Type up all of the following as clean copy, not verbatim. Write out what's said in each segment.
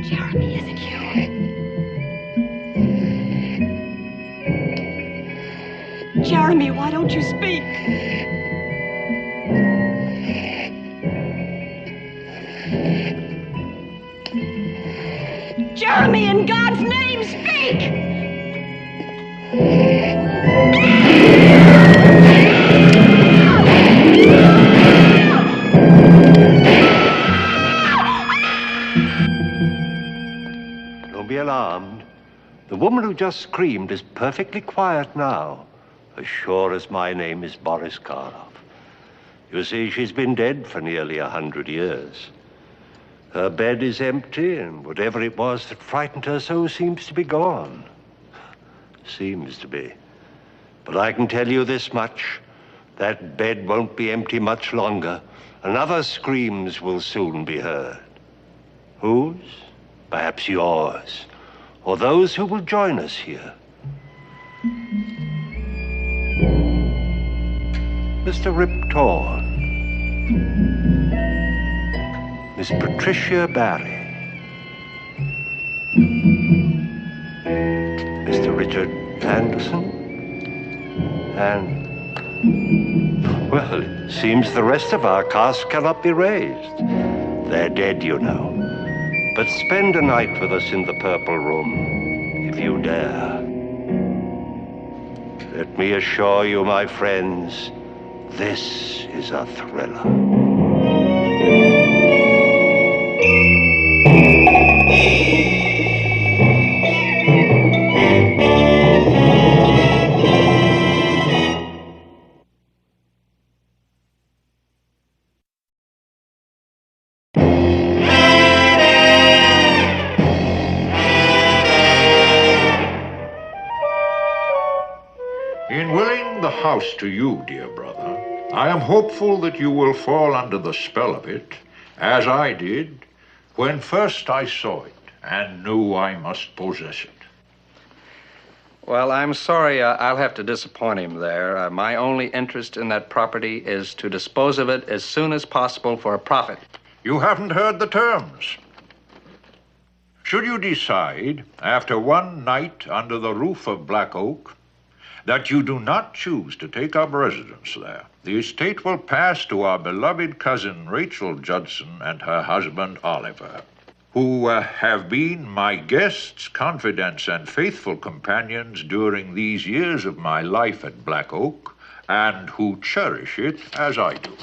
Jeremy, is it you? Jeremy, why don't you speak? Jeremy, in God's name, speak! Don't be alarmed. The woman who just screamed is perfectly quiet now, as sure as my name is Boris Karloff. You see, she's been dead for nearly 100 years. Her bed is empty, and whatever it was that frightened her so seems to be gone. Seems to be. But I can tell you this much. That bed won't be empty much longer, and other screams will soon be heard. Whose? Perhaps yours, or those who will join us here. Mr. Rip Torn. Miss Patricia Barry. Mr. Richard Anderson. And, well, it seems the rest of our cast cannot be raised. They're dead, you know. But spend a night with us in the Purple Room, if you dare. Let me assure you, my friends, this is a thriller. In willing the house to you, dear brother, I am hopeful that you will fall under the spell of it, as I did, when first I saw it and knew I must possess it. Well, I'm sorry I'll have to disappoint him there. My only interest in that property is to dispose of it as soon as possible for a profit. You haven't heard the terms. Should you decide, after one night under the roof of Black Oak, that you do not choose to take up residence there, the estate will pass to our beloved cousin Rachel Judson and her husband Oliver, who have been my guests, confidants, and faithful companions during these years of my life at Black Oak, and who cherish it as I do.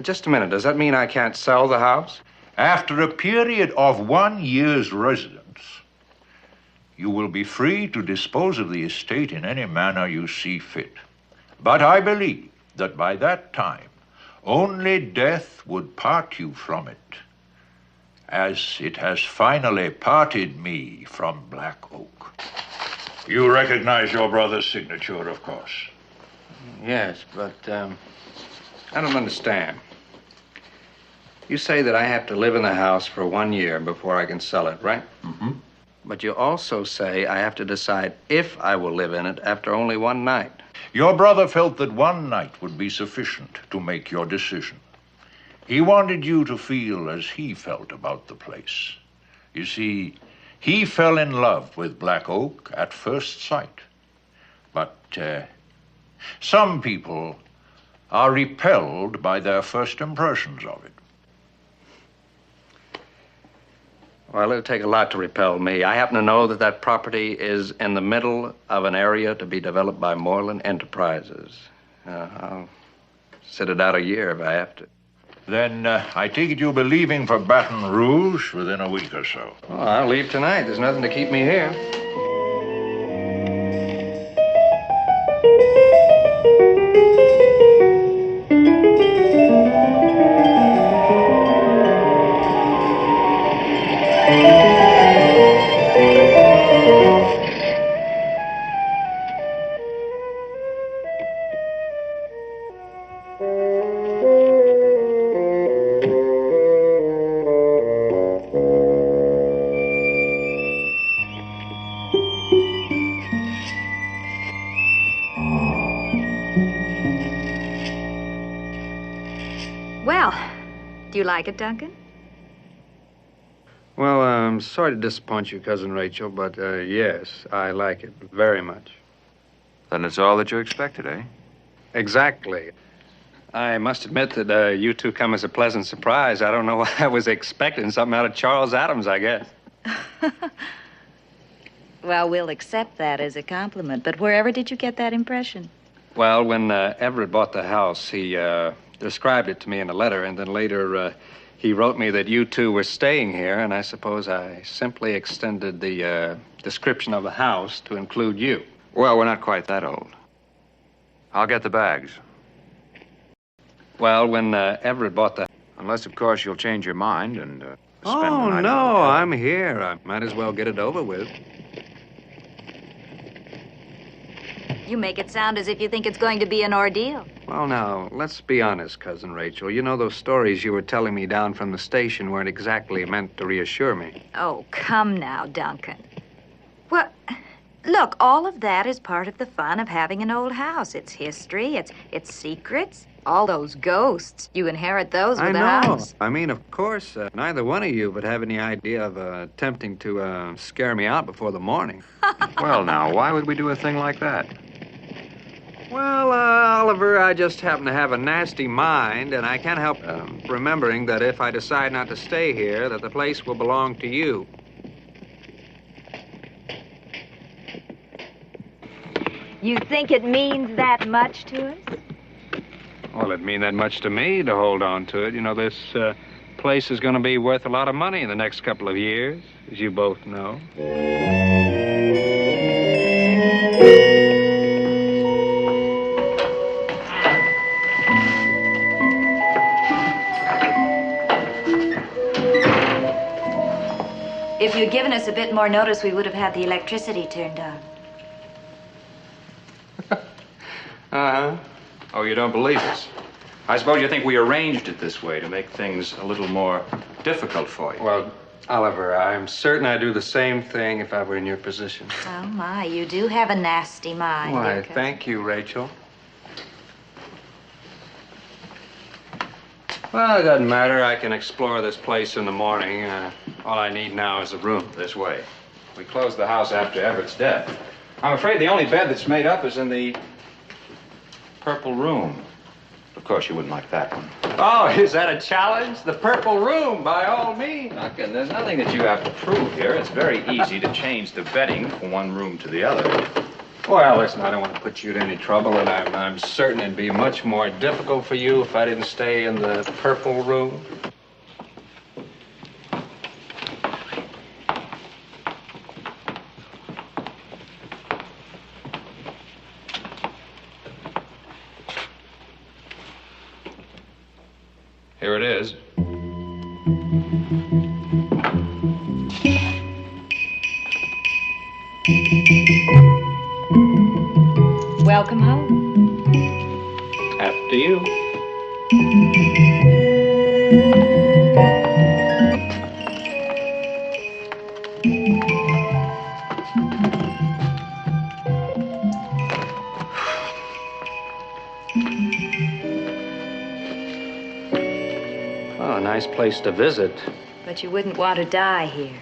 Just a minute. Does that mean I can't sell the house? After a period of 1 year's residence, you will be free to dispose of the estate in any manner you see fit. But I believe that by that time, only death would part you from it, as it has finally parted me from Black Oak. You recognize your brother's signature, of course. Yes, but I don't understand. You say that I have to live in the house for 1 year before I can sell it, right? Mm-hmm. But you also say I have to decide if I will live in it after only one night. Your brother felt that one night would be sufficient to make your decision. He wanted you to feel as he felt about the place. You see, he fell in love with Black Oak at first sight. But some people are repelled by their first impressions of it. Well, it'll take a lot to repel me. I happen to know that that property is in the middle of an area to be developed by Moreland Enterprises. I'll sit it out a year if I have to. Then I take it you'll be leaving for Baton Rouge within a week or so. Well, I'll leave tonight. There's nothing to keep me here. Well, do you like it, Duncan? Well, I'm sorry to disappoint you, Cousin Rachel, but yes, I like it very much. Then it's all that you expected, eh? Exactly. I must admit that you two come as a pleasant surprise. I don't know why I was expecting something out of Charles Adams, I guess. Well, we'll accept that as a compliment, but wherever did you get that impression? Well, when Everett bought the house, he described it to me in a letter, and then later he wrote me that you two were staying here, and I suppose I simply extended the description of the house to include you. Well, we're not quite that old. I'll get the bags. Well, when Everett bought the... Unless, of course, you'll change your mind and spend the Oh, night. no, I'm here. I might as well get it over with. You make it sound as if you think it's going to be an ordeal. Well, now, let's be honest, Cousin Rachel. You know, those stories you were telling me down from the station weren't exactly meant to reassure me. Oh, come now, Duncan. Well, look, all of that is part of the fun of having an old house. It's history, it's secrets, all those ghosts. You inherit those with I a know. house. I mean, of course, neither one of you would have any idea of attempting to scare me out before the morning. Well, now, why would we do a thing like that? Well, Oliver, I just happen to have a nasty mind, and I can't help remembering that if I decide not to stay here, that the place will belong to you. You think it means that much to us? Well, it'd mean that much to me to hold on to it. You know, this place is going to be worth a lot of money in the next couple of years, as you both know. If you'd given us a bit more notice, we would have had the electricity turned on. Uh-huh. Oh, you don't believe us? I suppose you think we arranged it this way to make things a little more difficult for you. Well, Oliver, I'm certain I'd do the same thing if I were in your position. Oh, my, you do have a nasty mind. Why, Duncan. thank you, Rachel. Well, it doesn't matter. I can explore this place in the morning. All I need now is a room. This way. We closed the house after Everett's death. I'm afraid the only bed that's made up is in the purple room. Of course, you wouldn't like that one. Oh, is that a challenge? The purple room, by all means. Duncan, there's nothing that you have to prove here. It's very easy to change the bedding from one room to the other. Well, listen, I don't want to put you to any trouble, and I'm certain it'd be much more difficult for you if I didn't stay in the purple room. Here it is. Welcome home. After you. Oh, a nice place to visit. But you wouldn't want to die here.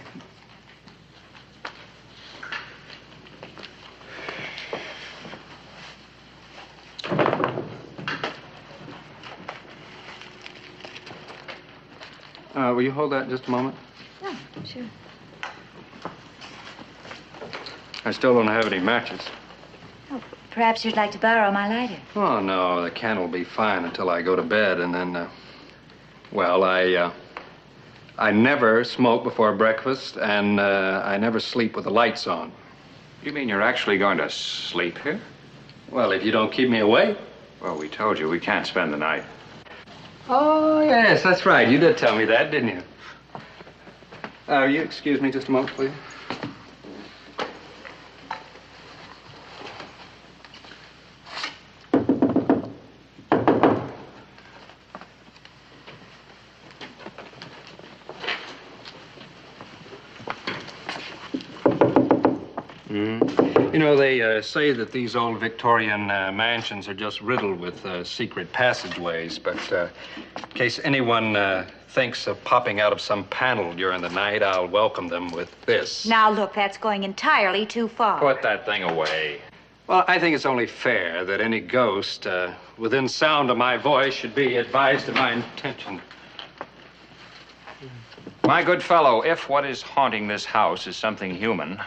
Will you hold that just a moment? Oh, sure. I still don't have any matches. Oh, perhaps you'd like to borrow my lighter. Oh, no, the can will be fine until I go to bed, and then, well, I never smoke before breakfast, and I never sleep with the lights on. You mean you're actually going to sleep here? Well, if you don't keep me awake. Well, we told you we can't spend the night. Oh, yes, that's right. You did tell me that, didn't you? You excuse me just a moment, please? You You know, they say that these old Victorian mansions are just riddled with secret passageways, but in case anyone thinks of popping out of some panel during the night, I'll welcome them with this. Now, look, that's going entirely too far. Put that thing away. Well, I think it's only fair that any ghost within sound of my voice should be advised of my intention. My good fellow, if what is haunting this house is something human,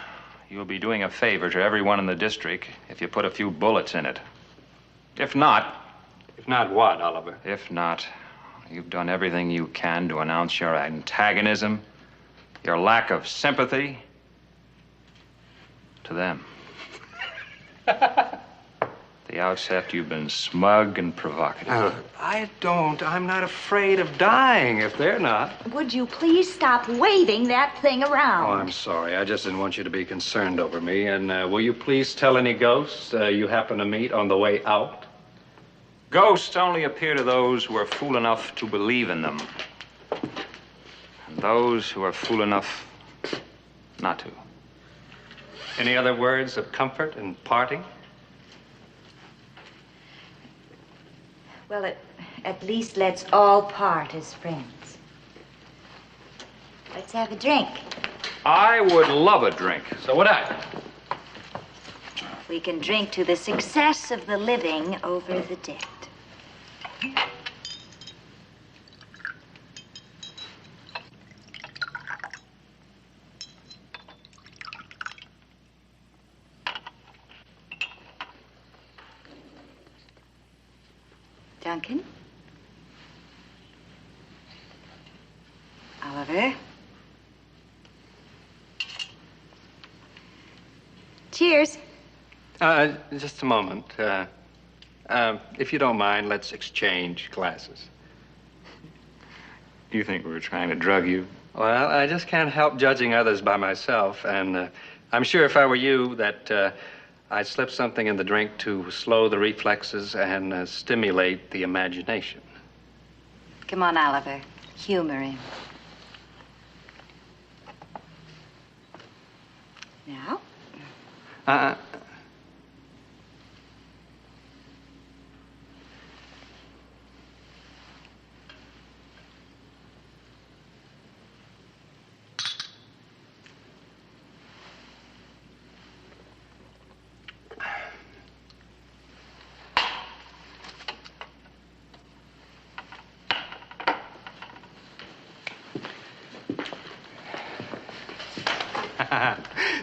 you'll be doing a favor to everyone in the district if you put a few bullets in it. If not... If not what, Oliver? If not, you've done everything you can to announce your antagonism, your lack of sympathy to them. At the outset, you've been smug and provocative. I'm not afraid of dying if they're not. Would you please stop waving that thing around? Oh, I'm sorry. I just didn't want you to be concerned over me. And will you please tell any ghosts you happen to meet on the way out? Ghosts only appear to those who are fool enough to believe in them. And those who are fool enough not to. Any other words of comfort in parting? Well, at least let's all part as friends. Let's have a drink. I would love a drink. So would I. We can drink to the success of the living over the dead. Duncan? Oliver? Cheers. Just a moment. If you don't mind, let's exchange glasses. You think we were trying to drug you? Well, I just can't help judging others by myself, and I'm sure if I were you that I'd slip something in the drink to slow the reflexes and stimulate the imagination. Come on, Oliver. Humor him. Now?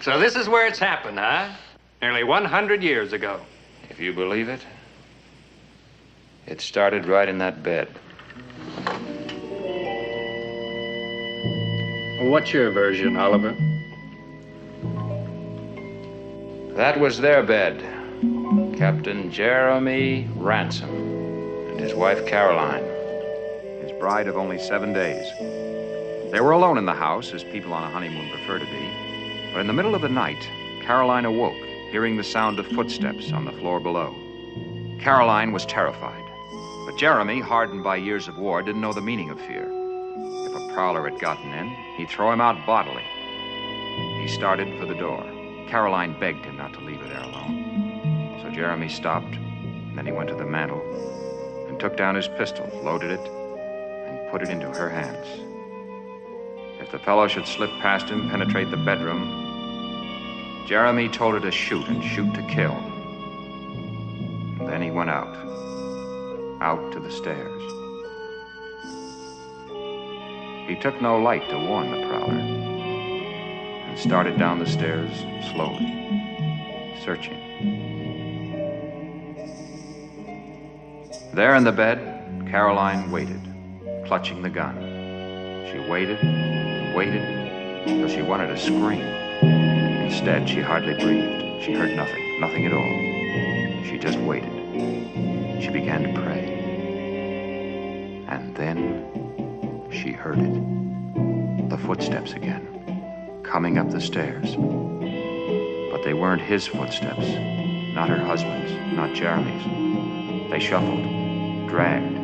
So this is where it's happened, huh? Nearly 100 years ago. If you believe it, it started right in that bed. What's your version, Oliver? That was their bed. Captain Jeremy Ransom and his wife Caroline. His bride of only 7 days. They were alone in the house, as people on a honeymoon prefer to be. But in the middle of the night, Caroline awoke, hearing the sound of footsteps on the floor below. Caroline was terrified. But Jeremy, hardened by years of war, didn't know the meaning of fear. If a prowler had gotten in, he'd throw him out bodily. He started for the door. Caroline begged him not to leave her there alone. So Jeremy stopped, and then he went to the mantel and took down his pistol, loaded it, and put it into her hands. If the fellow should slip past him, penetrate the bedroom, Jeremy told her to shoot and shoot to kill. And then he went out to the stairs. He took no light to warn the prowler and started down the stairs slowly, searching. There in the bed, Caroline waited, clutching the gun. She waited, till she wanted to scream. Instead, she hardly breathed. She heard nothing, nothing at all. She just waited. She began to pray. And then she heard it. The footsteps again, coming up the stairs. But they weren't his footsteps, not her husband's, not Jeremy's. They shuffled, dragged,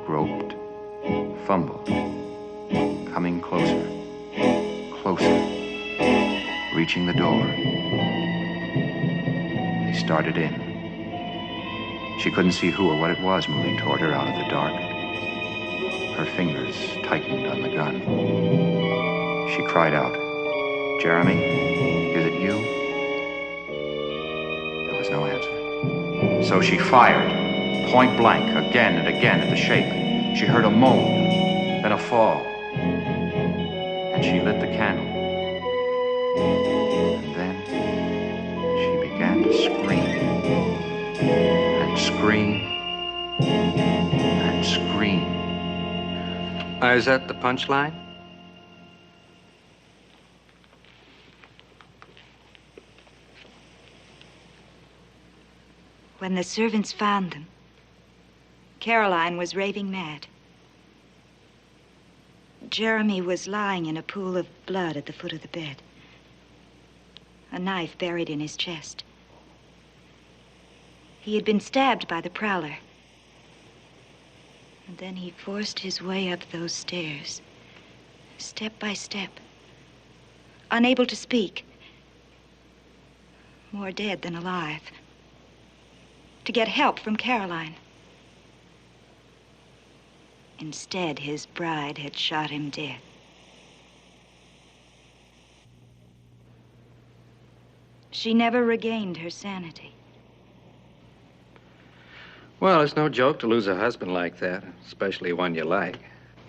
groped, fumbled, coming closer, closer, reaching the door. started in. She couldn't see who or what it was moving toward her out of the dark. Her fingers tightened on the gun. She cried out, "Jeremy, is it you?" There was no answer. So she fired, point blank, again and again at the shape. She heard a moan, then a fall. And she lit the candle. And then she began to scream. And scream. And scream. Is that the punchline? When the servants found them, Caroline was raving mad. Jeremy was lying in a pool of blood at the foot of the bed, a knife buried in his chest. He had been stabbed by the prowler. And then he forced his way up those stairs, step by step, unable to speak, more dead than alive, to get help from Caroline. Instead, his bride had shot him dead. She never regained her sanity. Well, it's no joke to lose a husband like that, especially one you like.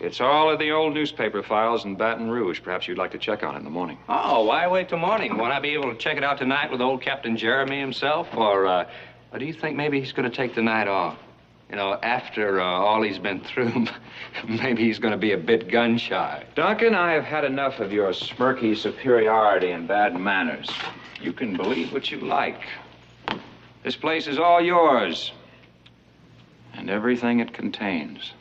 It's all in the old newspaper files in Baton Rouge. Perhaps you'd like to check on it in the morning. Oh, why wait till morning? Won't I be able to check it out tonight with old Captain Jeremy himself? Or do you think maybe he's going to take the night off? You know, after all he's been through, maybe he's going to be a bit gun-shy. Duncan, I have had enough of your smirky superiority and bad manners. You can believe what you like. This place is all yours. And everything it contains.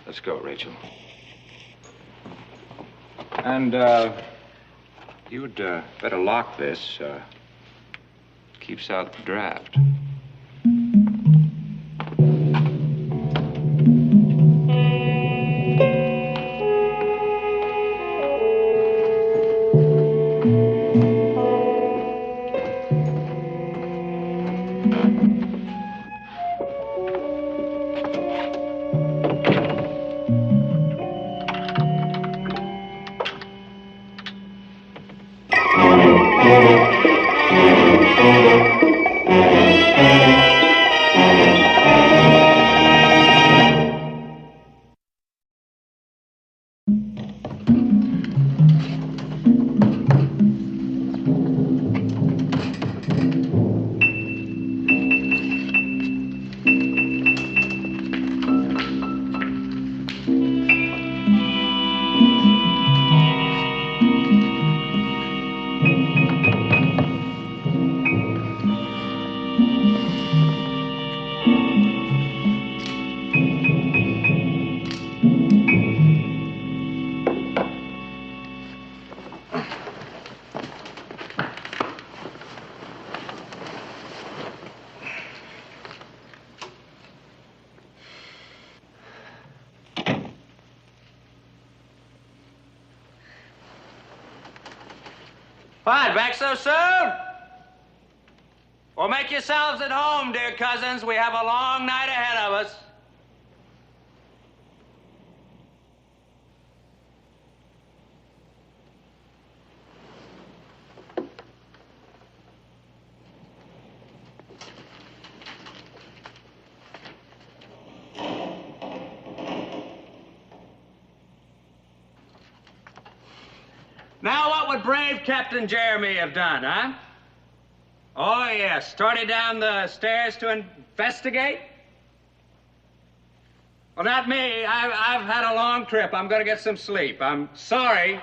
Let's go, Rachel. And, you'd better lock this. Keeps out the draft. What, back so soon? Well, make yourselves at home, dear cousins. We have a long night ahead of us. Now, what would brave Captain Jeremy have done, huh? Oh, yes, started down the stairs to investigate? Well, not me. I've had a long trip. I'm going to get some sleep. I'm sorry.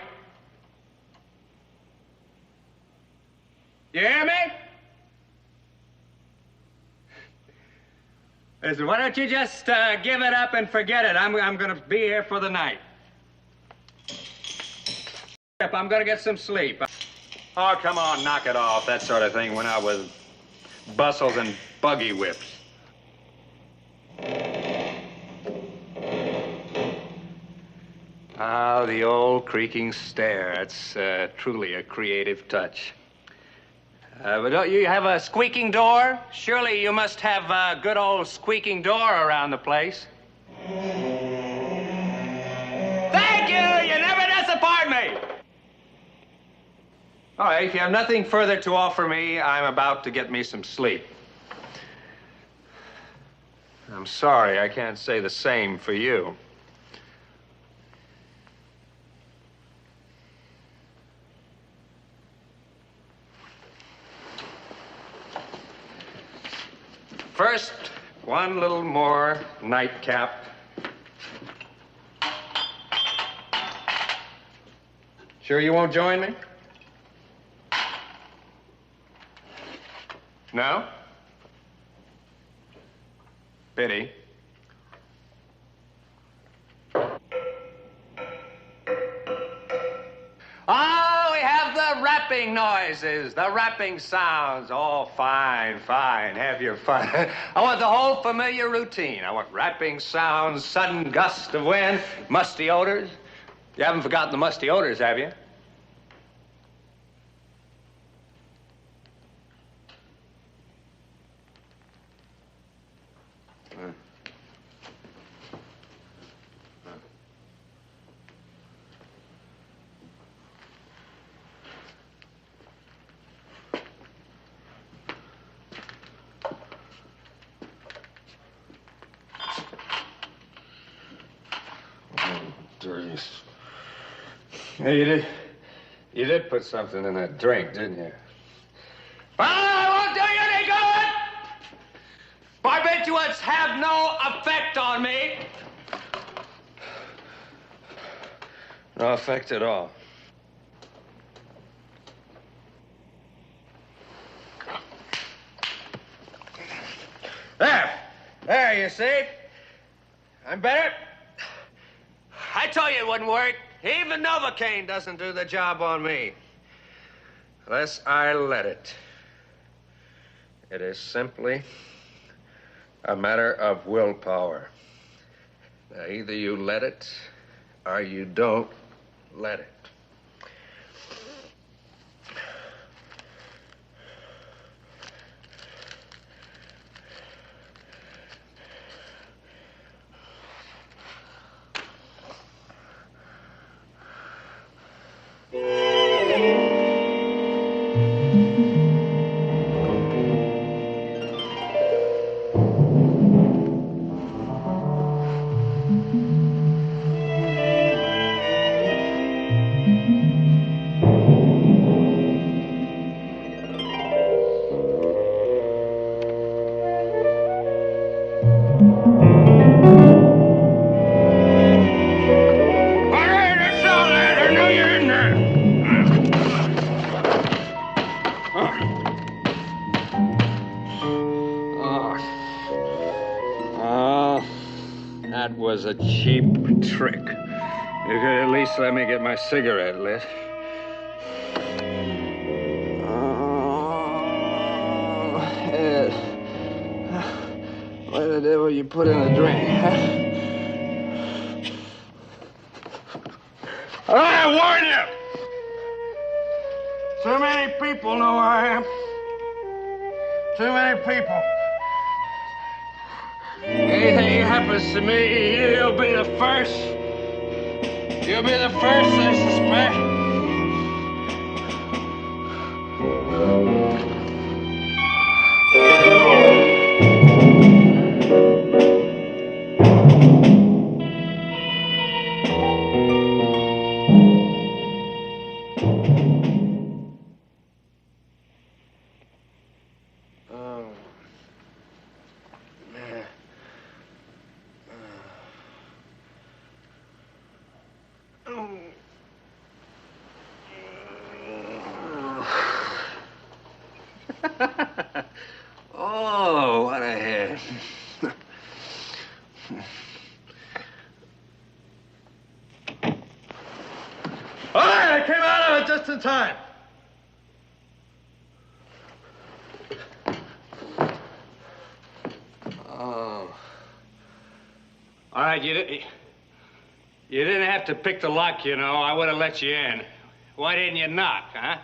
You hear me? Listen, why don't you just give it up and forget it? I'm going to be here for the night. I'm going to get some sleep. Oh, come on, knock it off. That sort of thing went out with bustles and buggy whips. Ah, the old creaking stair. It's truly a creative touch. But don't you have a squeaking door? Surely you must have a good old squeaking door around the place. Thank you! You never disappoint me! All right, if you have nothing further to offer me, I'm about to get me some sleep. I'm sorry, I can't say the same for you. First, one little more nightcap. Sure you won't join me? No? Pity. Oh, we have the rapping noises, the rapping sounds. Oh, fine, fine. Have your fun. I want the whole familiar routine. I want rapping sounds, sudden gust of wind, musty odors. You haven't forgotten the musty odors, have you? Hey, you did put something in that drink, didn't you? Well, I won't do you any good! Barbiturates have no effect on me. No effect at all. There, you see? I'm better. I told you it wouldn't work. Even Novocaine doesn't do the job on me. Unless I let it. It is simply a matter of willpower. Now, either you let it or you don't let it. That was a cheap trick. You could at least let me get my cigarette lit. Oh, Ed. What the devil you put in the drink, huh? I warn you! Too many people know where I am. Too many people. Anything happens to me, you'll be the first. You'll be the first I suspect. Oh, what a head. All right, I came out of it just in time. Oh. All right, you didn't have to pick the lock, you know. I would have let you in. Why didn't you knock, huh?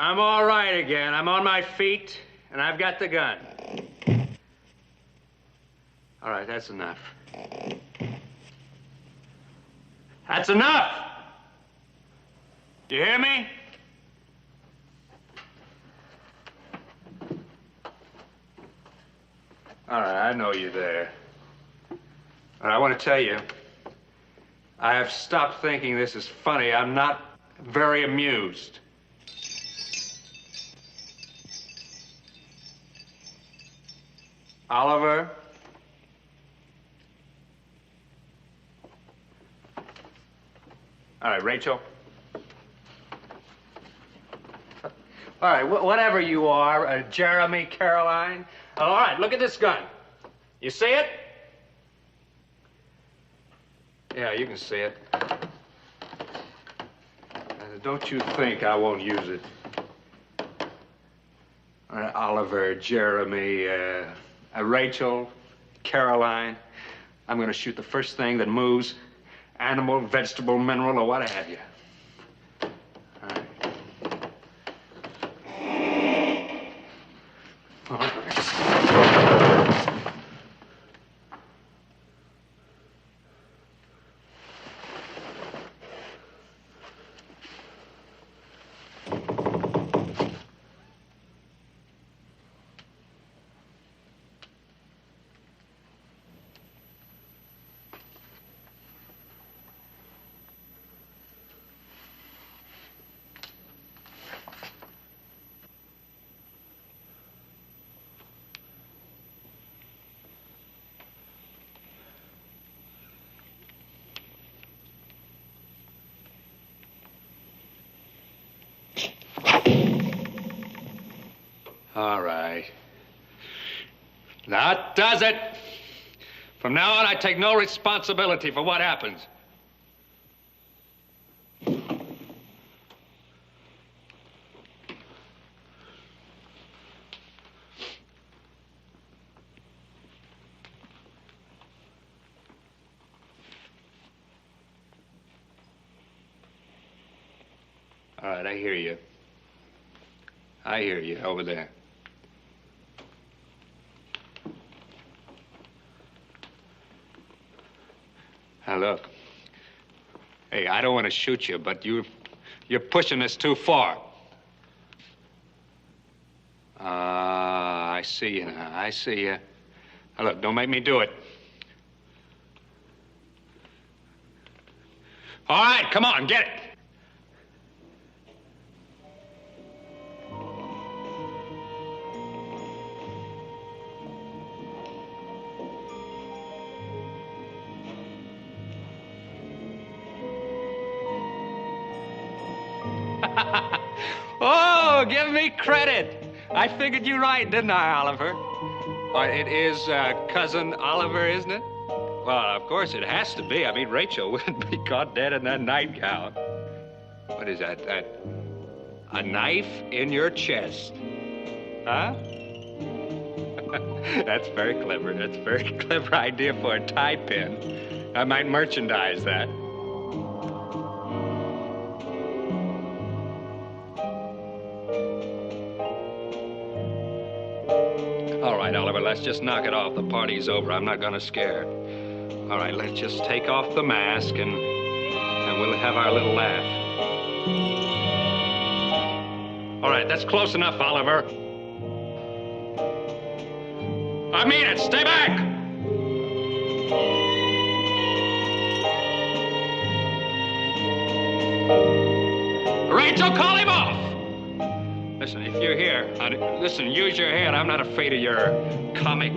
I'm all right again. I'm on my feet, and I've got the gun. All right, that's enough. That's enough! Do you hear me? All right, I know you're there. But I want to tell you, I have stopped thinking this is funny. I'm not very amused. Oliver? All right, Rachel. All right, whatever you are, Jeremy, Caroline. All right, look at this gun. You see it? Yeah, you can see it. Don't you think I won't use it. All right, Oliver, Jeremy, Rachel, Caroline. I'm going to shoot the first thing that moves, animal, vegetable, mineral, or what have you. All right. All right. All right. That does it. From now on, I take no responsibility for what happens. All right, I hear you. I hear you over there. Now, look. Hey, I don't want to shoot you, but you're pushing this too far. I see you now. I see you. Now, look, don't make me do it. All right, come on, get it. Oh, give me credit. I figured you right, didn't I, Oliver? It is Cousin Oliver, isn't it? Well, of course it has to be. I mean, Rachel wouldn't be caught dead in that nightgown. What is that? A knife in your chest? Huh? That's very clever. That's a very clever idea for a tie pin. I might merchandise that. All right, Oliver, let's just knock it off. The party's over. I'm not gonna scare. All right, let's just take off the mask and we'll have our little laugh. All right, that's close enough, Oliver. I mean it. Stay back. Rachel, call him off. Listen, if you're here, listen, use your head. I'm not afraid of your comic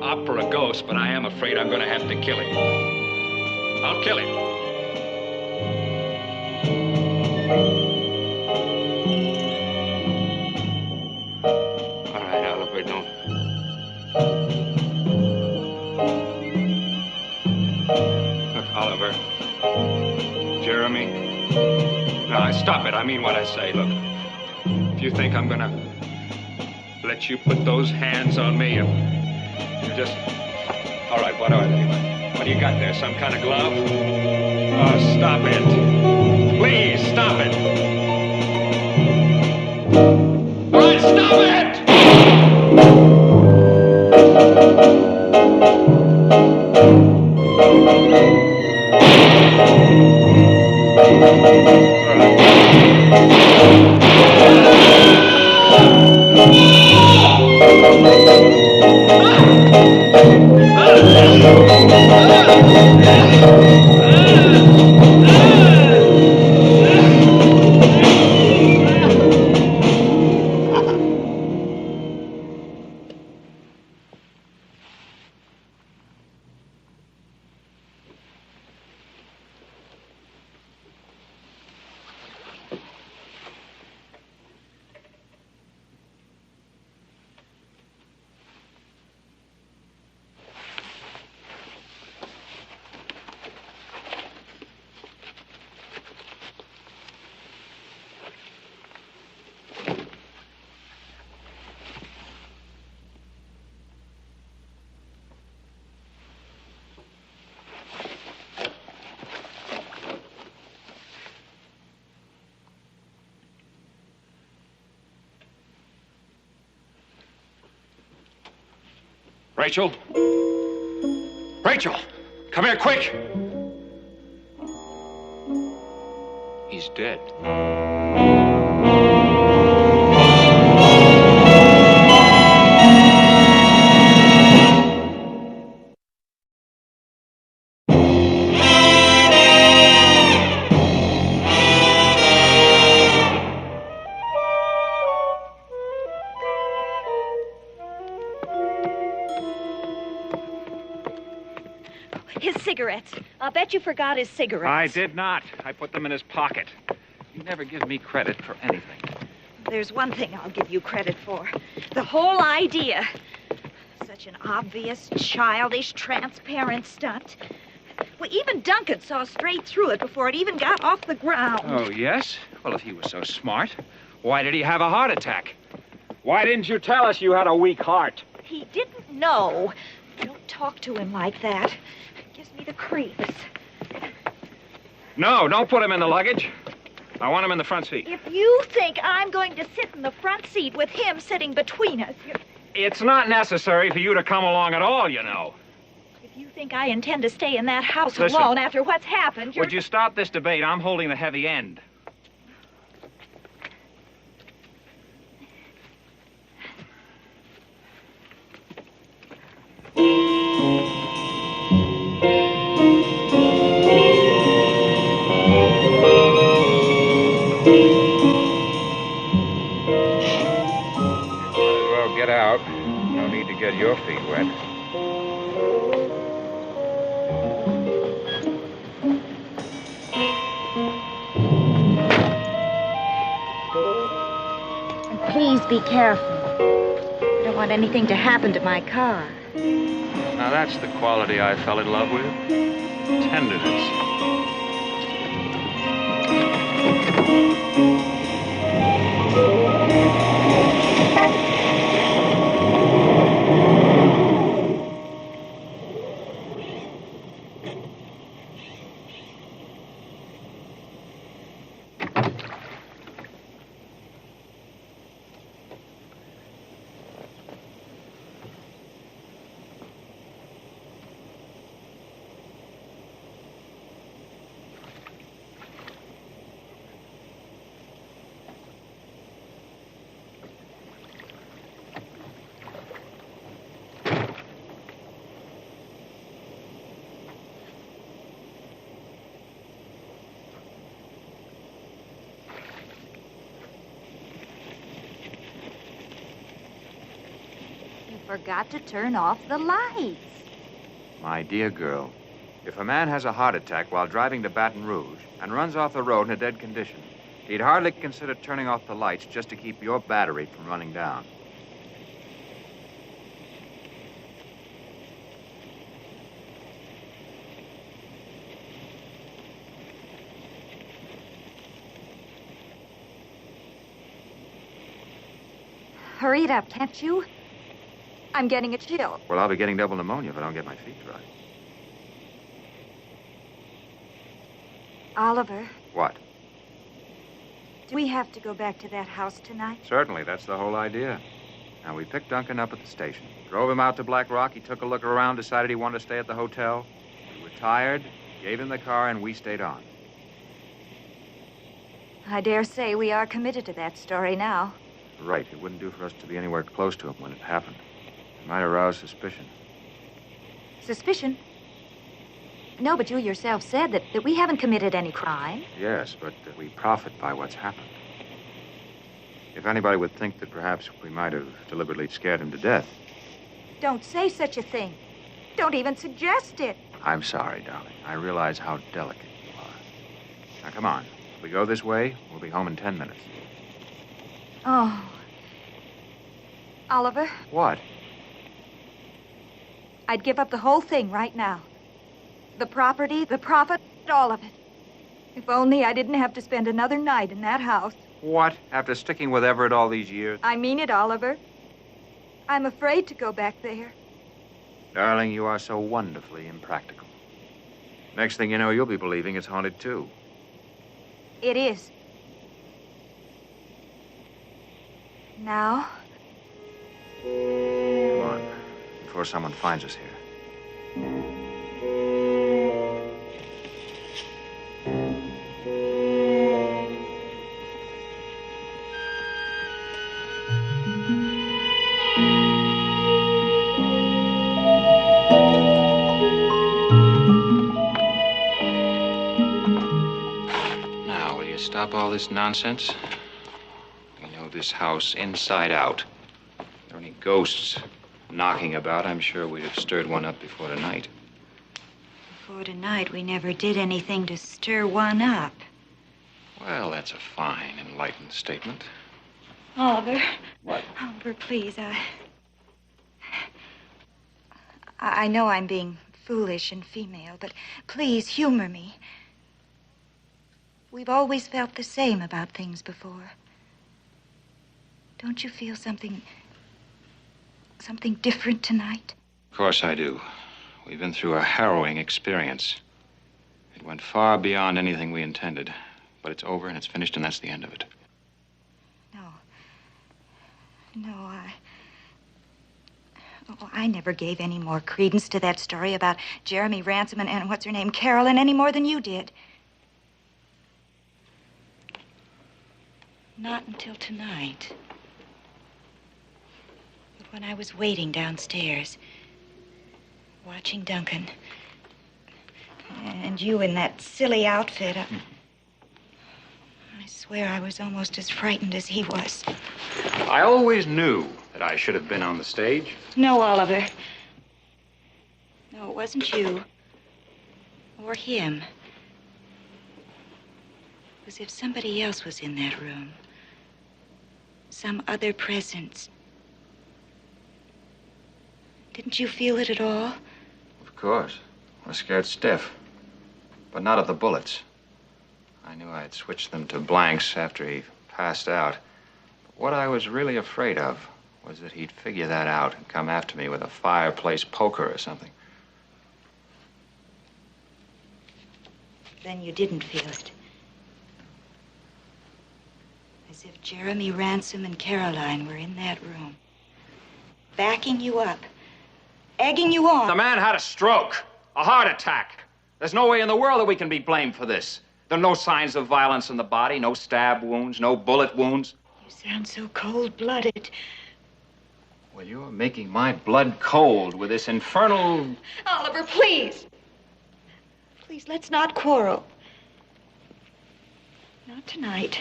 opera ghost, but I am afraid I'm going to have to kill him. I'll kill him. All right, Oliver, don't. Look, Oliver. Jeremy. No, stop it. I mean what I say. Look. If you think I'm gonna let you put those hands on me, you just... All right, what are they? What do you got there, some kind of glove? Oh, stop it. Please, stop it. Rachel? Rachel! Come here, quick! He's dead. His cigarettes. I'll bet you forgot his cigarettes. I did not. I put them in his pocket. You never give me credit for anything. There's one thing I'll give you credit for. The whole idea. Such an obvious, childish, transparent stunt. Well, even Duncan saw straight through it before it even got off the ground. Oh, yes? Well, if he was so smart, why did he have a heart attack? Why didn't you tell us you had a weak heart? He didn't know. Don't talk to him like that. Gives me the creeps. No, don't put him in the luggage. I want him in the front seat. If you think I'm going to sit in the front seat with him sitting between us, It's not necessary for you to come along at all, you know. if you think I intend to stay in that house Listen. alone after what's happened, Would you stop this debate? I'm holding the heavy end. Get out. No need to get your feet wet. And please be careful. I don't want anything to happen to my car. Now that's the quality I fell in love with. Tenderness. Forgot to turn off the lights. My dear girl, if a man has a heart attack while driving to Baton Rouge and runs off the road in a dead condition, he'd hardly consider turning off the lights just to keep your battery from running down. Hurry it up, can't you? I'm getting a chill. Well, I'll be getting double pneumonia if I don't get my feet dry. Oliver, What? do we have to go back to that house tonight? Certainly, that's the whole idea. Now, we picked Duncan up at the station, drove him out to Black Rock. He took a look around, decided he wanted to stay at the hotel. We were tired, gave him the car, and we stayed on. I dare say we are committed to that story now. Right. It wouldn't do for us to be anywhere close to him when it happened. It might arouse suspicion. Suspicion? No, but you yourself said that we haven't committed any crime. Yes, but we profit by what's happened. If anybody would think that perhaps we might have deliberately scared him to death. Don't say such a thing. Don't even suggest it. I'm sorry, darling. I realize how delicate you are. Now, come on. If we go this way, we'll be home in 10 minutes. Oh. Oliver, What? I'd give up the whole thing right now. The property, the profit, all of it. If only I didn't have to spend another night in that house. What? After sticking with Everett all these years? I mean it, Oliver. I'm afraid to go back there. Darling, you are so wonderfully impractical. Next thing you know, you'll be believing it's haunted, too. It is. Now? Come on. before someone finds us here. Now, will you stop all this nonsense? We know this house inside out. If there are any ghosts knocking about, I'm sure we'd have stirred one up before tonight. Before tonight, we never did anything to stir one up. Well, that's a fine, enlightened statement. Oliver. What? Oliver, please, I know I'm being foolish and female, but please humor me. We've always felt the same about things before. Don't you feel something different tonight? Of course I do. We've been through a harrowing experience. It went far beyond anything we intended. But it's over and it's finished and that's the end of it. No, I never gave any more credence to that story about Jeremy Ransom and what's her name, Carolyn, any more than you did. Not until tonight. But when I was waiting downstairs, watching Duncan, and you in that silly outfit, I swear I was almost as frightened as he was. I always knew that I should have been on the stage. No, Oliver. No, it wasn't you. Or him. It was if somebody else was in that room. Some other presence. Didn't you feel it at all? Of course. I was scared stiff. But not of the bullets. I knew I'd switched them to blanks after he passed out. But what I was really afraid of was that he'd figure that out and come after me with a fireplace poker or something. Then you didn't feel it. As if Jeremy Ransom and Caroline were in that room, backing you up, egging you on. The man had a stroke, a heart attack. There's no way in the world that we can be blamed for this. There are no signs of violence in the body, no stab wounds, no bullet wounds. You sound so cold-blooded. Well, you're making my blood cold with this infernal... Oliver, please. Please, let's not quarrel. Not tonight.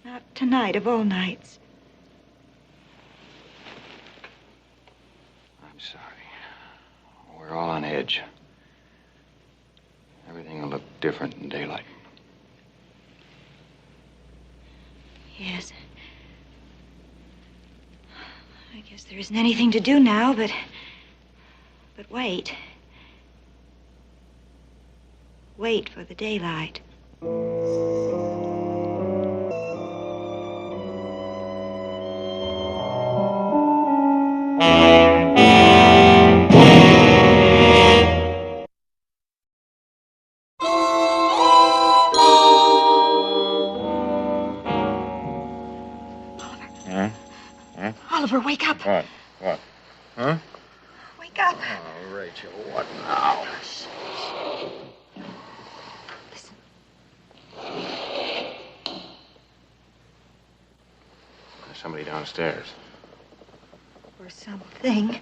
Not tonight of all nights. I'm sorry. We're all on edge. Everything will look different in daylight. Yes. I guess there isn't anything to do now, but wait. Wait for the daylight. Oliver, wake up. What? Huh? Wake up. Oh, Rachel, what now? Listen. There's somebody downstairs. Or something.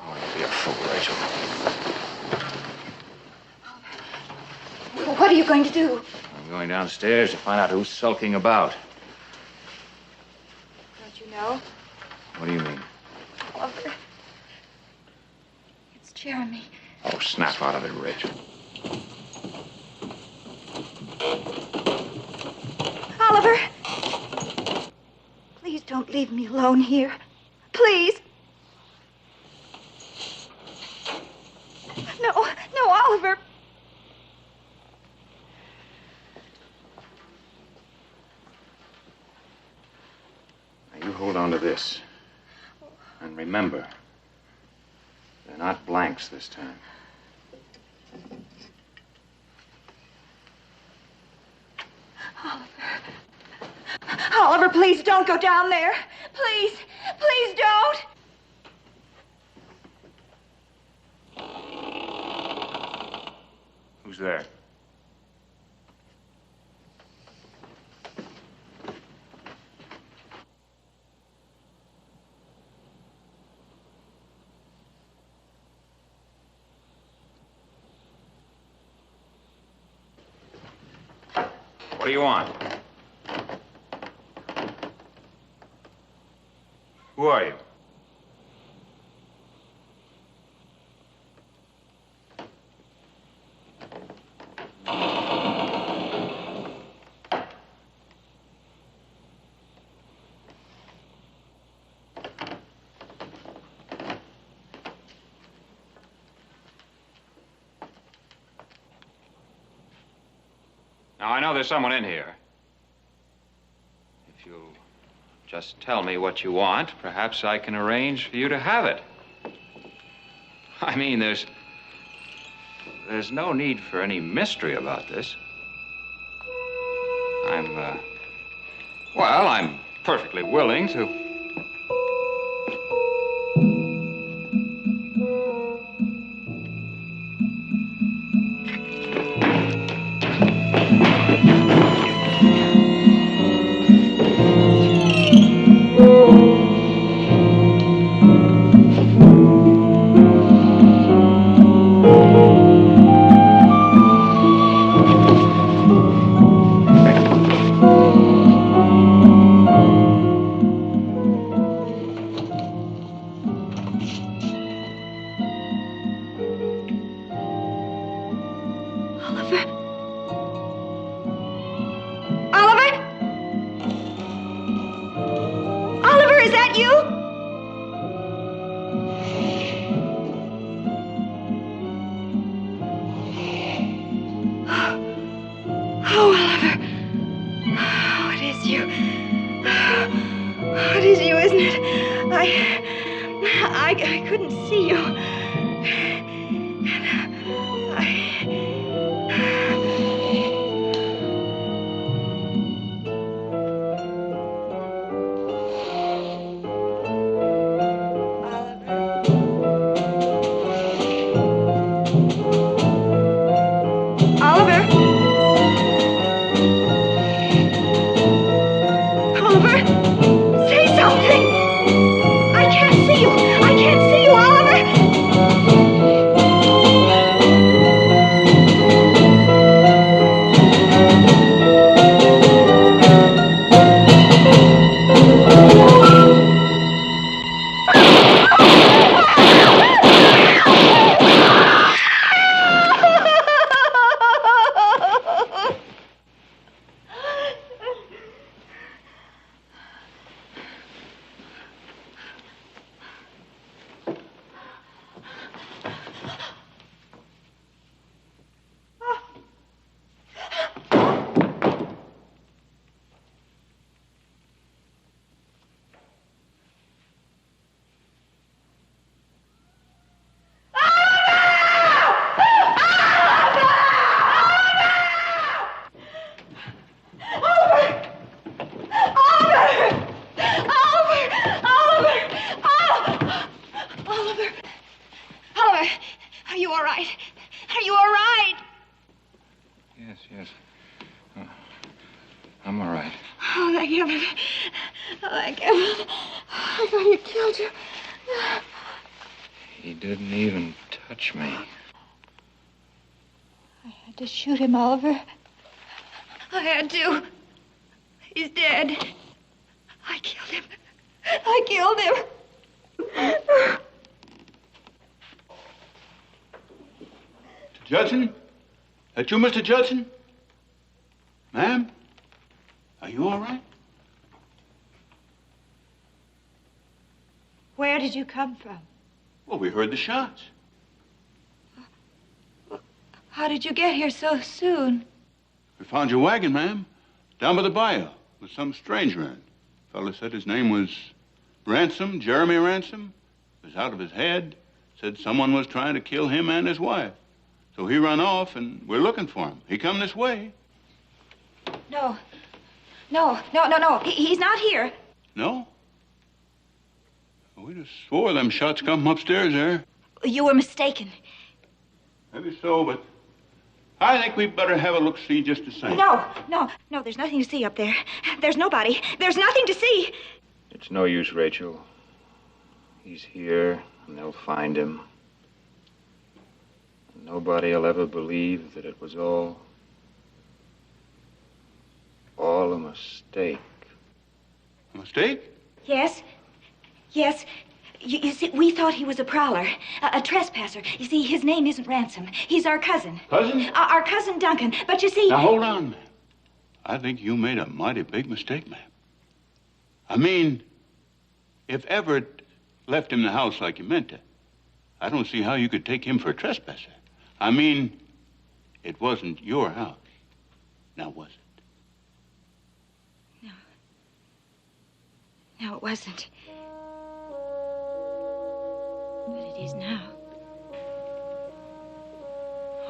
Oh, don't be a fool, Rachel. Well, what are you going to do? I'm going downstairs to find out who's sulking about. Don't you know? What do you mean? Oliver. It's Jeremy. Oh, snap out of it, Rachel. Oliver! Please don't leave me alone here. Please. No, Oliver. Now, you hold on to this. And remember, they're not blanks this time. Oliver, please don't go down there. Please, please don't. Who's there? What do you want? Who are you? Now, I know there's someone in here. If you'll just tell me what you want, perhaps I can arrange for you to have it. I mean, there's no need for any mystery about this. I'm perfectly willing to... I couldn't see you. Yes. I'm all right. Oh, thank heaven. Oh, thank heaven. I thought he killed you. He didn't even touch me. I had to shoot him, Oliver. I had to. He's dead. I killed him. I killed him. Judson? That you, Mr. Judson? Ma'am? Are you all right? Where did you come from? Well, we heard the shots. How did you get here so soon? We found your wagon, ma'am, down by the bayou with some stranger in it. Fellow said his name was Ransom, Jeremy Ransom. Was out of his head. Said someone was trying to kill him and his wife. So he run off, and we're looking for him. He come this way. No. He's not here. No? We just swore them shots come from upstairs there. You were mistaken. Maybe so, but I think we'd better have a look-see just the same. No, there's nothing to see up there. There's nobody. There's nothing to see. It's no use, Rachel. He's here, and they'll find him. And nobody'll ever believe that it was all a mistake. A mistake? Yes. You see, we thought he was a prowler, a trespasser. You see, his name isn't Ransom. He's our cousin. Cousin? Our cousin Duncan. But you see... Now, hold on, ma'am. I think you made a mighty big mistake, ma'am. I mean, if Everett left him the house like you meant to, I don't see how you could take him for a trespasser. I mean, it wasn't your house. Now, was it? No, it wasn't. But it is now.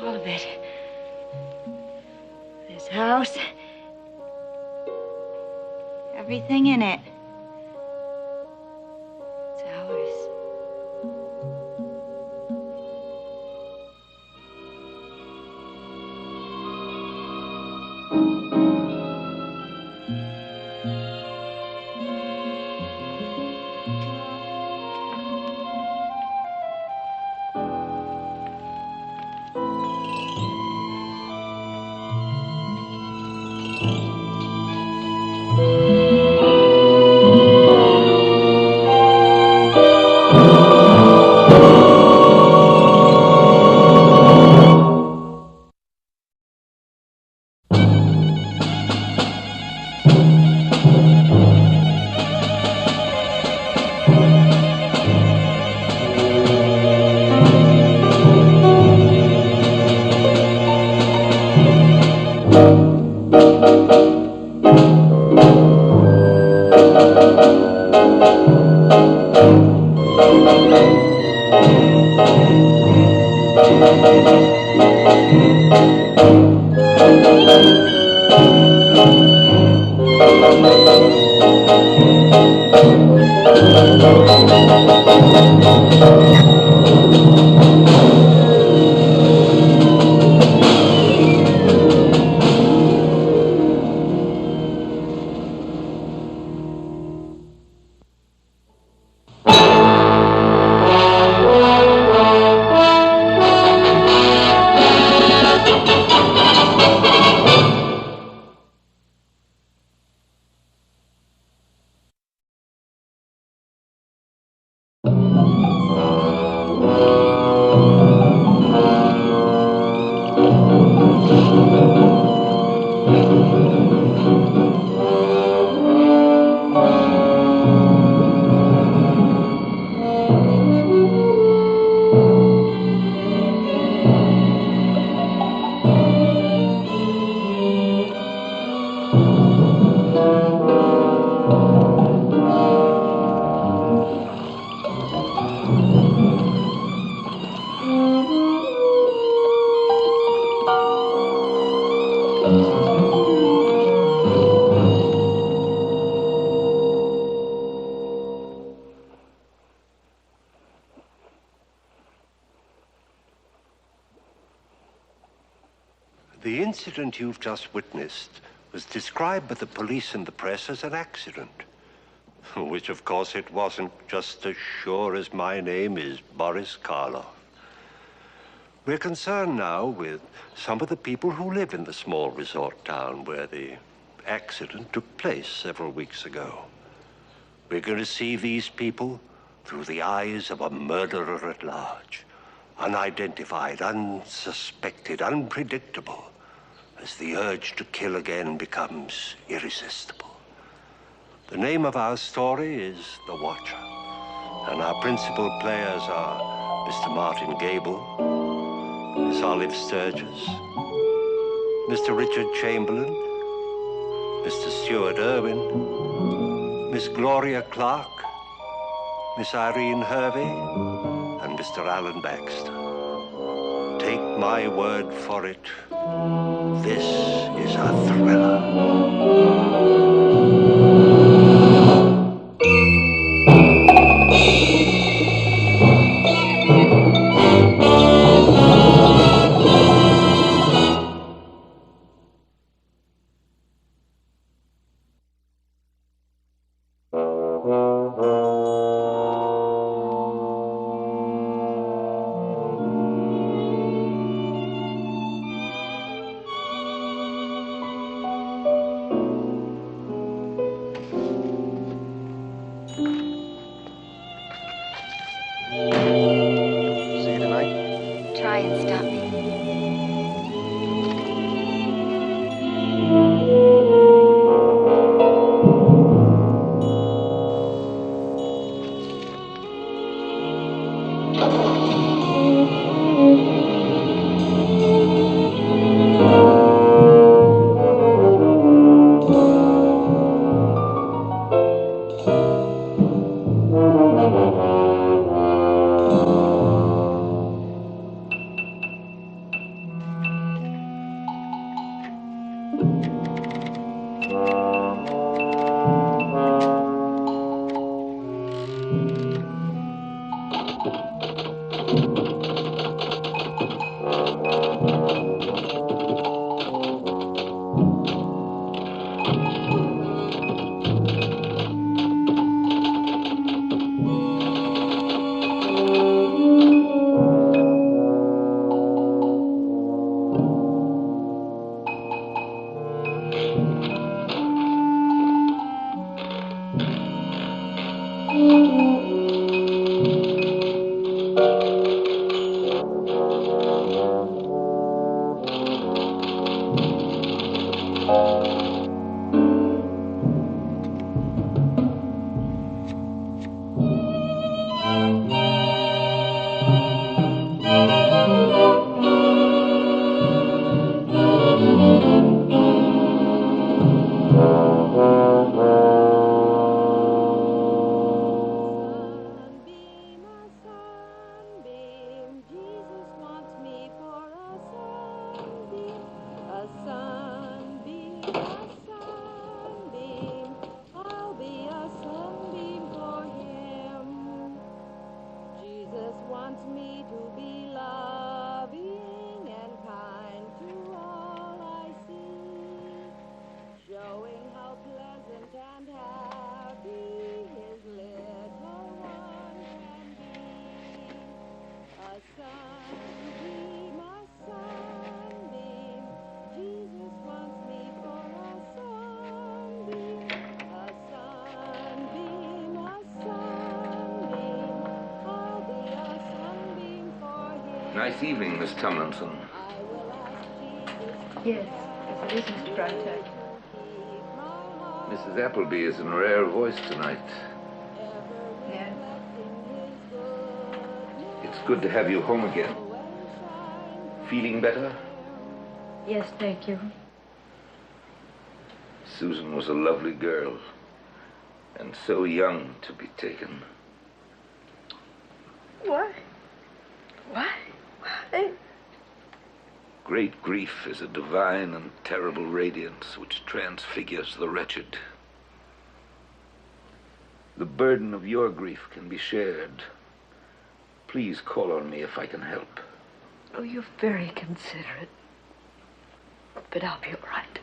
All of it. This house. Everything in it. It's ours. The incident you've just witnessed was described by the police and the press as an accident. Which, of course, it wasn't, just as sure as my name is Boris Karloff. We're concerned now with some of the people who live in the small resort town where the accident took place several weeks ago. We're going to see these people through the eyes of a murderer at large, unidentified, unsuspected, unpredictable, as the urge to kill again becomes irresistible. The name of our story is The Watcher, and our principal players are Mr. Martin Gable, Miss Olive Sturgis, Mr. Richard Chamberlain, Mr. Stuart Irwin, Miss Gloria Clark, Miss Irene Hervey, and Mr. Alan Baxter. Take my word for it, this is a thriller. and stop me. Nice evening, Miss Tomlinson. Yes, it is, Mr. Freitag. Mrs. Appleby is in rare voice tonight. Yes? It's good to have you home again. Feeling better? Yes, thank you. Susan was a lovely girl, and so young to be taken. Why? Why? Great grief is a divine and terrible radiance which transfigures the wretched. The burden of your grief can be shared. Please call on me if I can help. Oh, you're very considerate. But I'll be all right.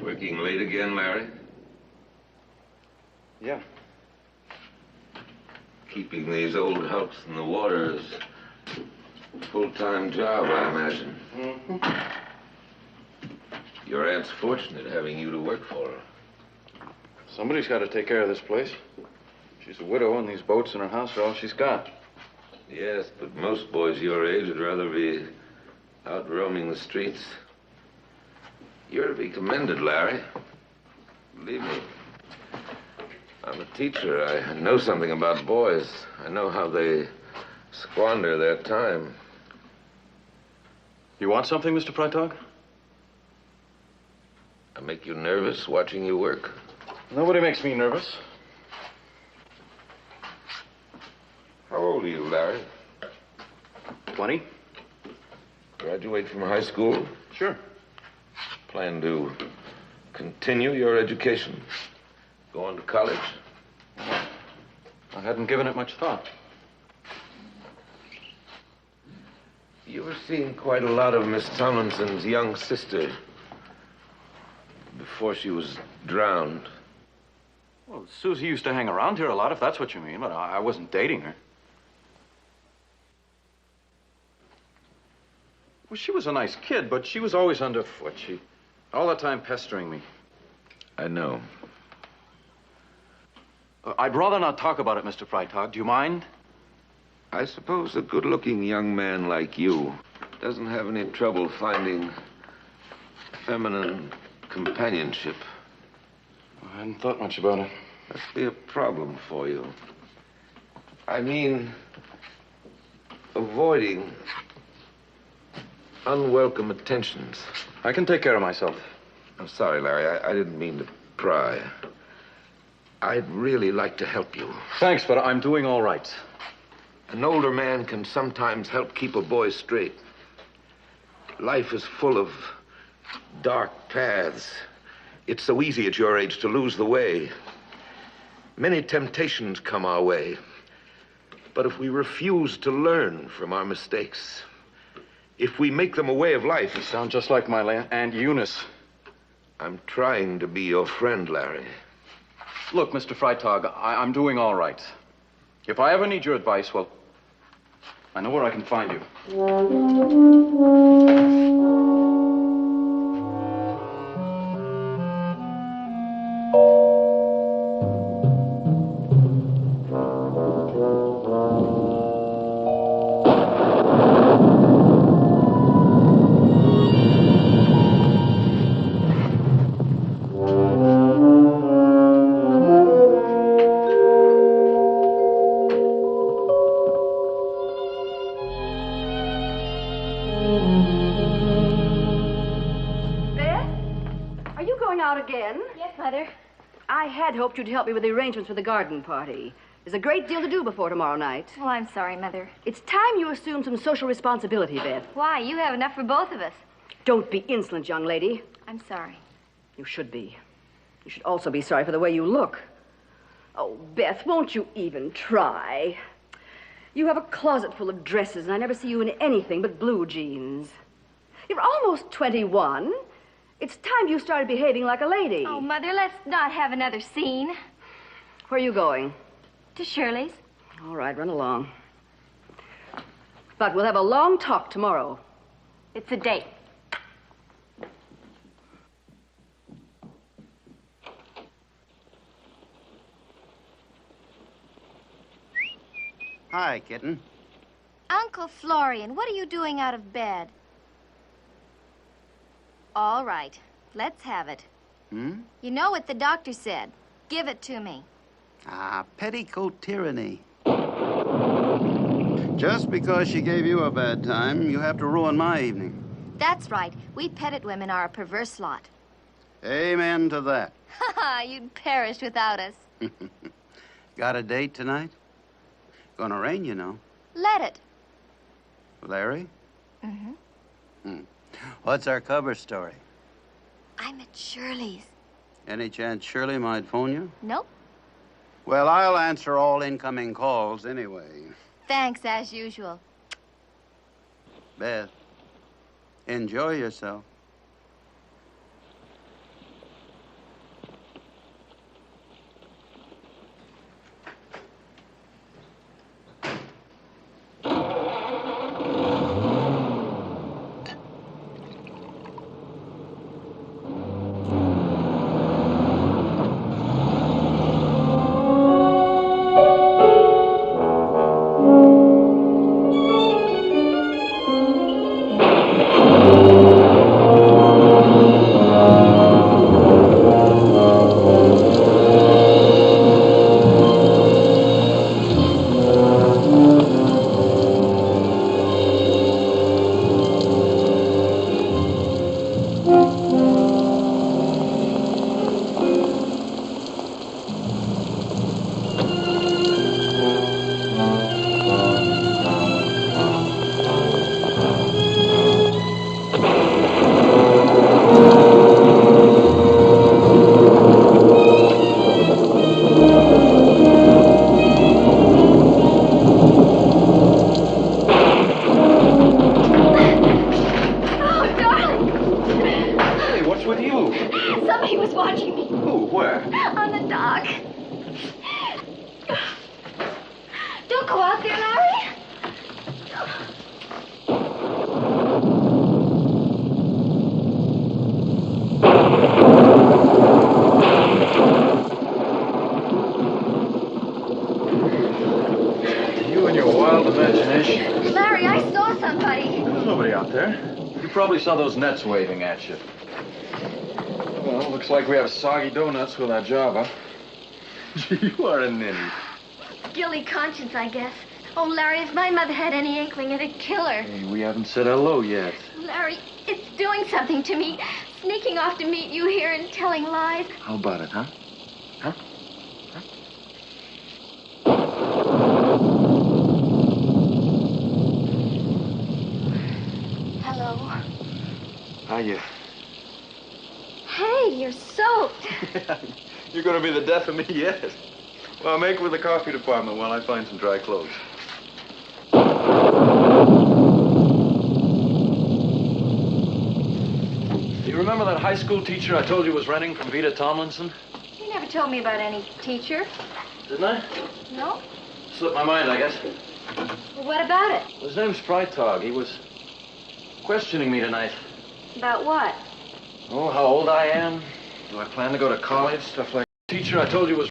Working late again, Larry? Yeah. Keeping these old helps in the water is a full-time job, I imagine. Mm-hmm. Your aunt's fortunate having you to work for her. Somebody's got to take care of this place. She's a widow, and these boats in her house are all she's got. Yes, but most boys your age would rather be out roaming the streets. You're to be commended, Larry. Believe me. I'm a teacher. I know something about boys. I know how they squander their time. You want something, Mr. Freitag? I make you nervous watching you work? Nobody makes me nervous. How old are you, Larry? 20? Graduate from high school? Sure. Plan to continue your education? Go on to college? I hadn't given it much thought. You were seeing quite a lot of Miss Tomlinson's young sister before she was drowned. Well, Susie used to hang around here a lot, if that's what you mean, but I wasn't dating her. Well, she was a nice kid, but she was always underfoot. She all the time pestering me. I know. I'd rather not talk about it, Mr. Freitag. Do you mind? I suppose a good-looking young man like you doesn't have any trouble finding feminine companionship. I hadn't thought much about it. Must be a problem for you. I mean, avoiding unwelcome attentions. I can take care of myself. I'm sorry, Larry. I didn't mean to pry. I'd really like to help you. Thanks, but I'm doing all right. An older man can sometimes help keep a boy straight. Life is full of dark paths. It's so easy at your age to lose the way. Many temptations come our way. But if we refuse to learn from our mistakes, if we make them a way of life... You sound just like my Aunt Eunice. I'm trying to be your friend, Larry. Look, Mr. Freitag, I'm doing all right. If I ever need your advice, well, I know where I can find you. I had hoped you'd help me with the arrangements for the garden party. There's a great deal to do before tomorrow night. Well, I'm sorry, Mother. It's time you assumed some social responsibility, Beth. Why? You have enough for both of us. Don't be insolent, young lady. I'm sorry. You should be. You should also be sorry for the way you look. Oh, Beth, won't you even try? You have a closet full of dresses, and I never see you in anything but blue jeans. You're almost 21. It's time you started behaving like a lady. Oh, Mother, let's not have another scene. Where are you going? To Shirley's. All right, run along. But we'll have a long talk tomorrow. It's a date. Hi, kitten. Uncle Florian, what are you doing out of bed? All right, let's have it. Hmm? You know what the doctor said. Give it to me. Ah, petticoat tyranny. Just because she gave you a bad time, you have to ruin my evening. That's right. We petted women are a perverse lot. Amen to that. Ha ha, you'd perish without us. Got a date tonight? Gonna rain, you know. Let it. Larry? Mm-hmm. What's our cover story? I'm at Shirley's. Any chance Shirley might phone you? Nope. Well, I'll answer all incoming calls anyway. Thanks, as usual. Beth, enjoy yourself. there. You probably saw those nets waving at you. Well, looks like we have soggy donuts with our job, huh? You are a ninny. Guilty conscience, I guess. Oh, Larry, if my mother had any inkling, it'd kill her. Hey, we haven't said hello yet. Larry, it's doing something to me. Sneaking off to meet you here and telling lies. How about it, huh? Huh? Hello. Hiya. Hey, you're soaked. You're gonna be the death of me yet. Well, make with the coffee department while I find some dry clothes. You remember that high school teacher I told you was renting from Vita Tomlinson? You never told me about any teacher. Didn't I? No? Slipped my mind, I guess. Well, what about it? His name's Freitag. He was questioning me tonight. About what? Oh, how old I am. Do I plan to go to college? Stuff like that. Teacher I told you was...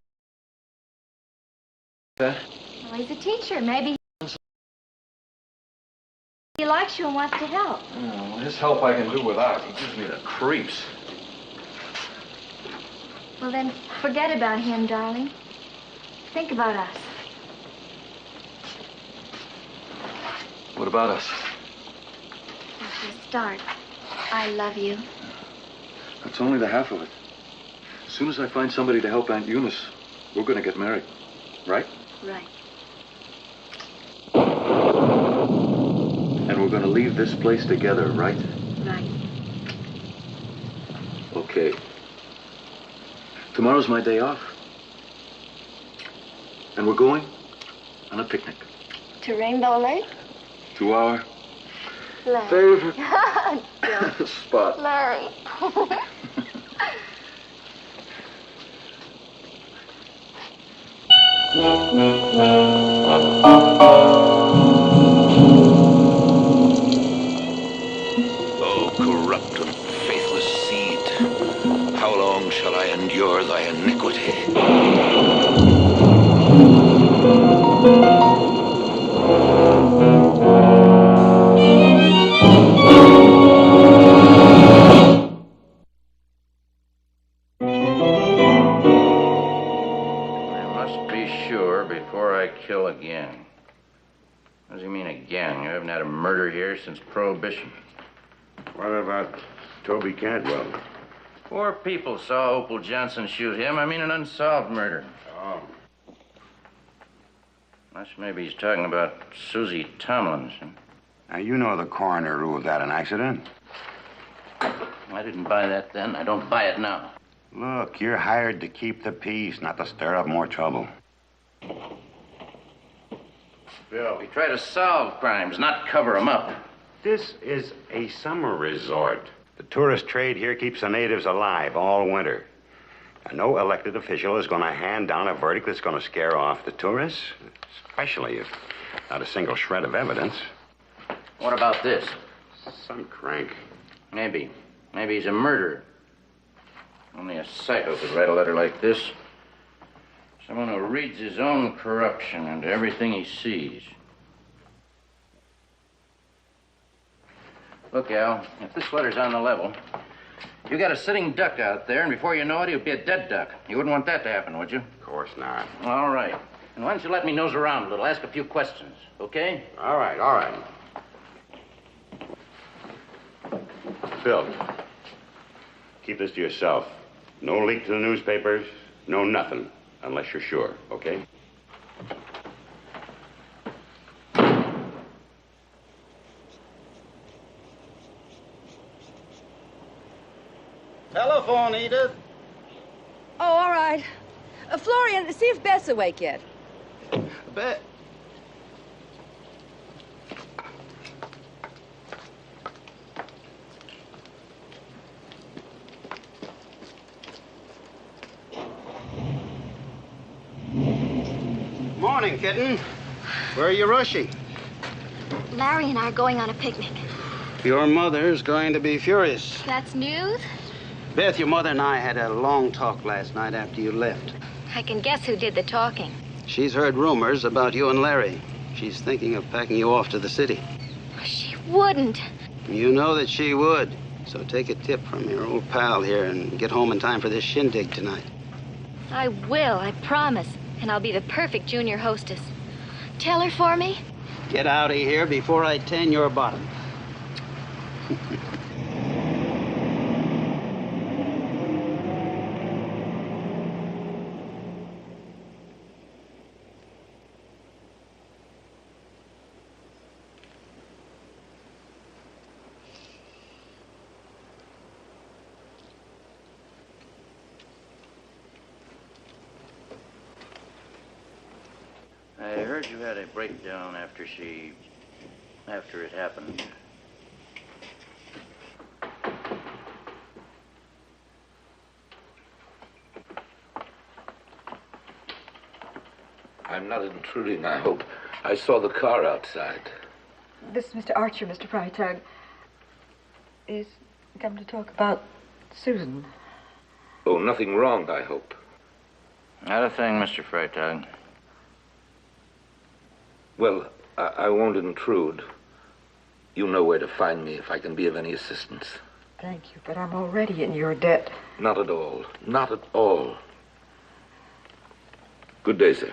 Well, he's a teacher. Maybe he likes you and wants to help. Oh, his help I can do without. He gives me the creeps. Well, then, forget about him, darling. Think about us. What about us? For a start, I love you. That's only the half of it. As soon as I find somebody to help Aunt Eunice, we're going to get married. Right? Right. And we're going to leave this place together, right? Right. Okay. Tomorrow's my day off. And we're going on a picnic. To Rainbow Lake? To our Larry. favorite Don't. spot. Larry. O corrupt and faithless seed, how long shall I endure thy iniquity? Before I kill again. What does he mean again? You haven't had a murder here since Prohibition. What about Toby Cantwell? 4 people saw Opal Johnson shoot him. I mean an unsolved murder. Oh. Unless maybe he's talking about Susie Tomlinson. Now, you know the coroner ruled that an accident. I didn't buy that then. I don't buy it now. Look, you're hired to keep the peace, not to stir up more trouble. Bill, we try to solve crimes, not cover them up. This is a summer resort. The tourist trade here keeps the natives alive all winter. And no elected official is going to hand down a verdict that's going to scare off the tourists, especially if not a single shred of evidence. What about this? Some crank. Maybe. Maybe he's a murderer. Only a psycho could write a letter like this. Someone who reads his own corruption into everything he sees. Look, Al, if this letter's on the level, you got a sitting duck out there, and before you know it, he'll be a dead duck. You wouldn't want that to happen, would you? Of course not. All right. And why don't you let me nose around a little, ask a few questions, okay? All right, all right. Phil, keep this to yourself. No leak to the newspapers, no nothing. Unless you're sure, okay? Telephone, Edith. Oh, all right. Florian, see if Beth's awake yet. Beth. Morning, kitten. Where are you rushing? Larry and I are going on a picnic. Your mother's going to be furious. That's news? Beth, your mother and I had a long talk last night after you left. I can guess who did the talking. She's heard rumors about you and Larry. She's thinking of packing you off to the city. She wouldn't. You know that she would. So take a tip from your old pal here and get home in time for this shindig tonight. I will, I promise. And I'll be the perfect junior hostess. Tell her for me. Get out of here before I tan your bottom. I heard you had a breakdown after it happened. I'm not intruding, I hope. I saw the car outside. This is Mr. Archer, Mr. Freitag. He's come to talk about Susan. Oh, nothing wrong, I hope. Not a thing, Mr. Freitag. Well, I won't intrude. You know where to find me if I can be of any assistance. Thank you, but I'm already in your debt. Not at all. Not at all. Good day, sir.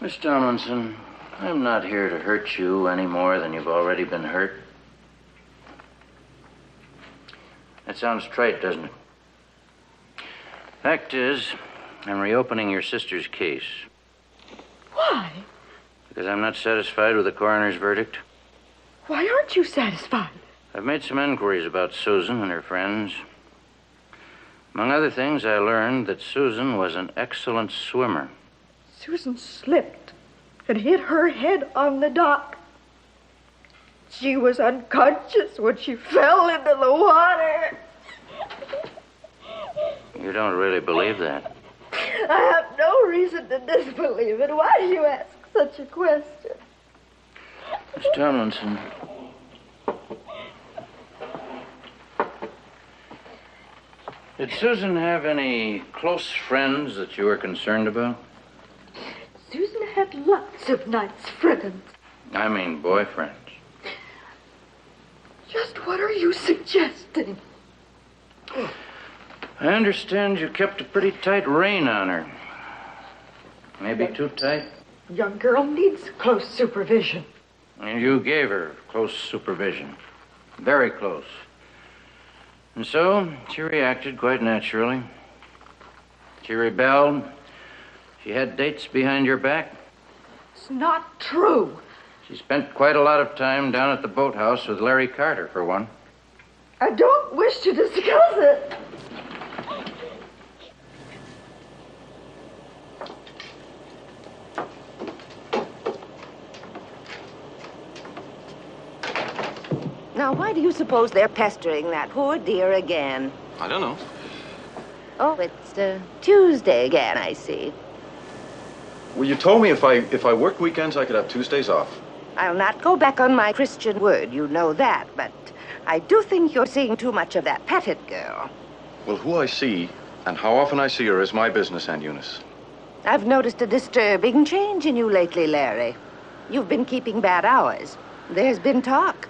Miss Tomlinson, I'm not here to hurt you any more than you've already been hurt. That sounds trite, doesn't it? Fact is, I'm reopening your sister's case. Why? Because I'm not satisfied with the coroner's verdict. Why aren't you satisfied? I've made some inquiries about Susan and her friends. Among other things, I learned that Susan was an excellent swimmer. Susan slipped and hit her head on the dock. She was unconscious when she fell into the water. You don't really believe that. I have no reason to disbelieve it. Why do you ask such a question? Miss Tomlinson. Did Susan have any close friends that you were concerned about? Susan had lots of nice friends. I mean boyfriends. Just what are you suggesting? I understand you kept a pretty tight rein on her. Maybe too tight? Young girl needs close supervision. And you gave her close supervision. Very close. And so, she reacted quite naturally. She rebelled. She had dates behind your back. It's not true. She spent quite a lot of time down at the boathouse with Larry Carter, for one. I don't wish to discuss it. Now, why do you suppose they're pestering that poor dear again? I don't know. Oh, it's Tuesday again, I see. Well, you told me if I worked weekends, I could have Tuesdays off. I'll not go back on my Christian word, you know that, but I do think you're seeing too much of that Pettit girl. Well, who I see and how often I see her is my business, Aunt Eunice. I've noticed a disturbing change in you lately, Larry. You've been keeping bad hours. There's been talk.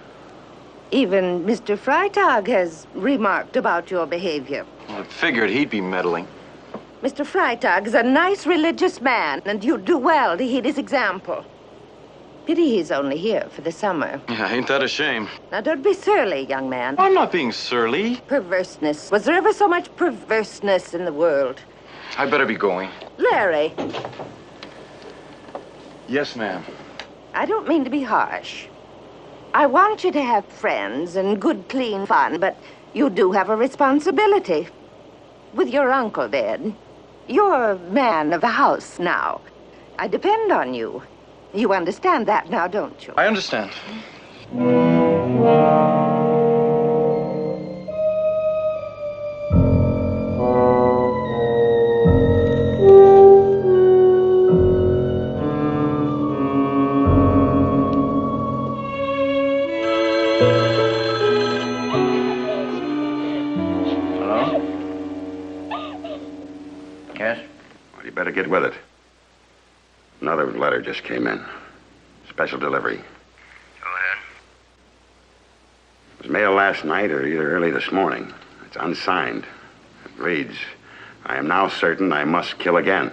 Even Mr. Freitag has remarked about your behavior. Well, I figured he'd be meddling. Mr. Freitag is a nice religious man, and you'd do well to heed his example. Pity he's only here for the summer. Yeah, ain't that a shame? Now, don't be surly, young man. I'm not being surly. Perverseness. Was there ever so much perverseness in the world? I better be going. Larry. Yes, ma'am. I don't mean to be harsh. I want you to have friends and good, clean fun, but you do have a responsibility. With your uncle dead, you're a man of the house now. I depend on you. You understand that now, don't you? I understand. Well, you better get with it. Another letter just came in. Special delivery. Go ahead. It was mailed last night or either early this morning. It's unsigned. It reads, I am now certain I must kill again.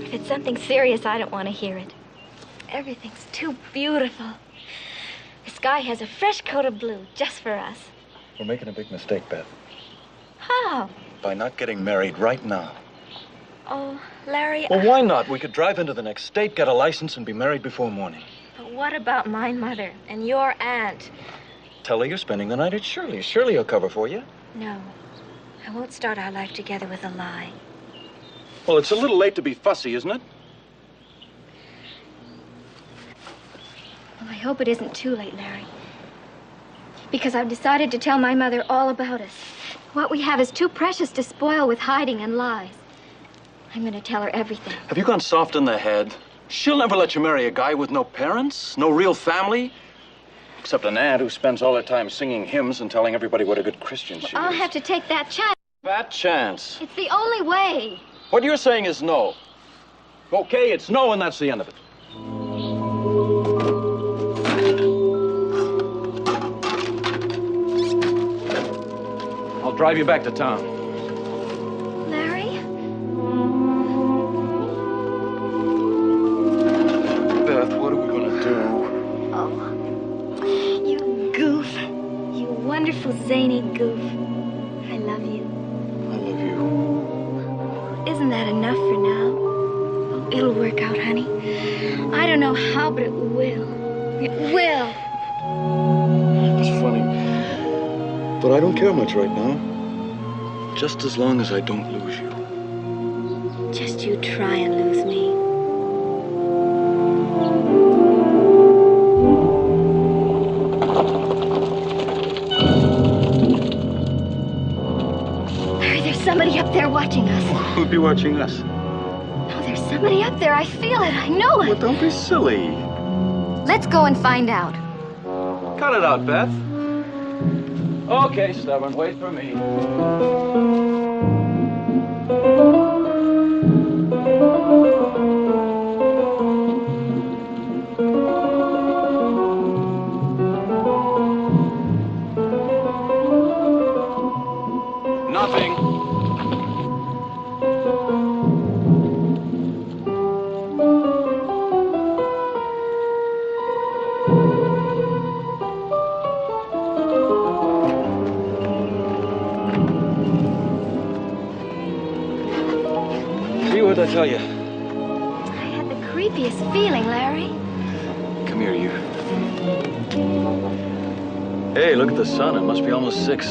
If it's something serious, I don't want to hear it. Everything's too beautiful. The sky has a fresh coat of blue just for us. We're making a big mistake, Beth. How? By not getting married right now. Oh, Larry. Well, why not? We could drive into the next state, get a license, and be married before morning. But what about my mother and your aunt? Tell her you're spending the night at Shirley's. Shirley will cover for you. No. I won't start our life together with a lie. Well, it's a little late to be fussy, isn't it? Well, I hope it isn't too late, Larry. Because I've decided to tell my mother all about us. What we have is too precious to spoil with hiding and lies. I'm going to tell her everything. Have you gone soft in the head? She'll never let you marry a guy with no parents, no real family. Except an aunt who spends all her time singing hymns and telling everybody what a good Christian she I'll is. have to take that chance. That chance. It's the only way. What you're saying is no. Okay, it's no, and that's the end of it. I'll drive you back to town. Larry? Beth, what are we gonna do? Oh, you goof. You wonderful, zany goof. I love you. I love you. Isn't that enough for now? Oh, it'll work out, honey. I don't know how, but it will. It will. It's funny, but I don't care much right now. Just as long as I don't lose you. Just you try and lose me. Larry, there's somebody up there watching us. Who'd be watching us? No, there's somebody up there. I feel it. I know it. Well, don't be silly. Let's go and find out. Cut it out, Beth. Okay, stubborn. Wait for me. Nothing. See what I tell you. I had the creepiest feeling, Larry. Come here, you. Hey, look at the sun. It must be almost 6.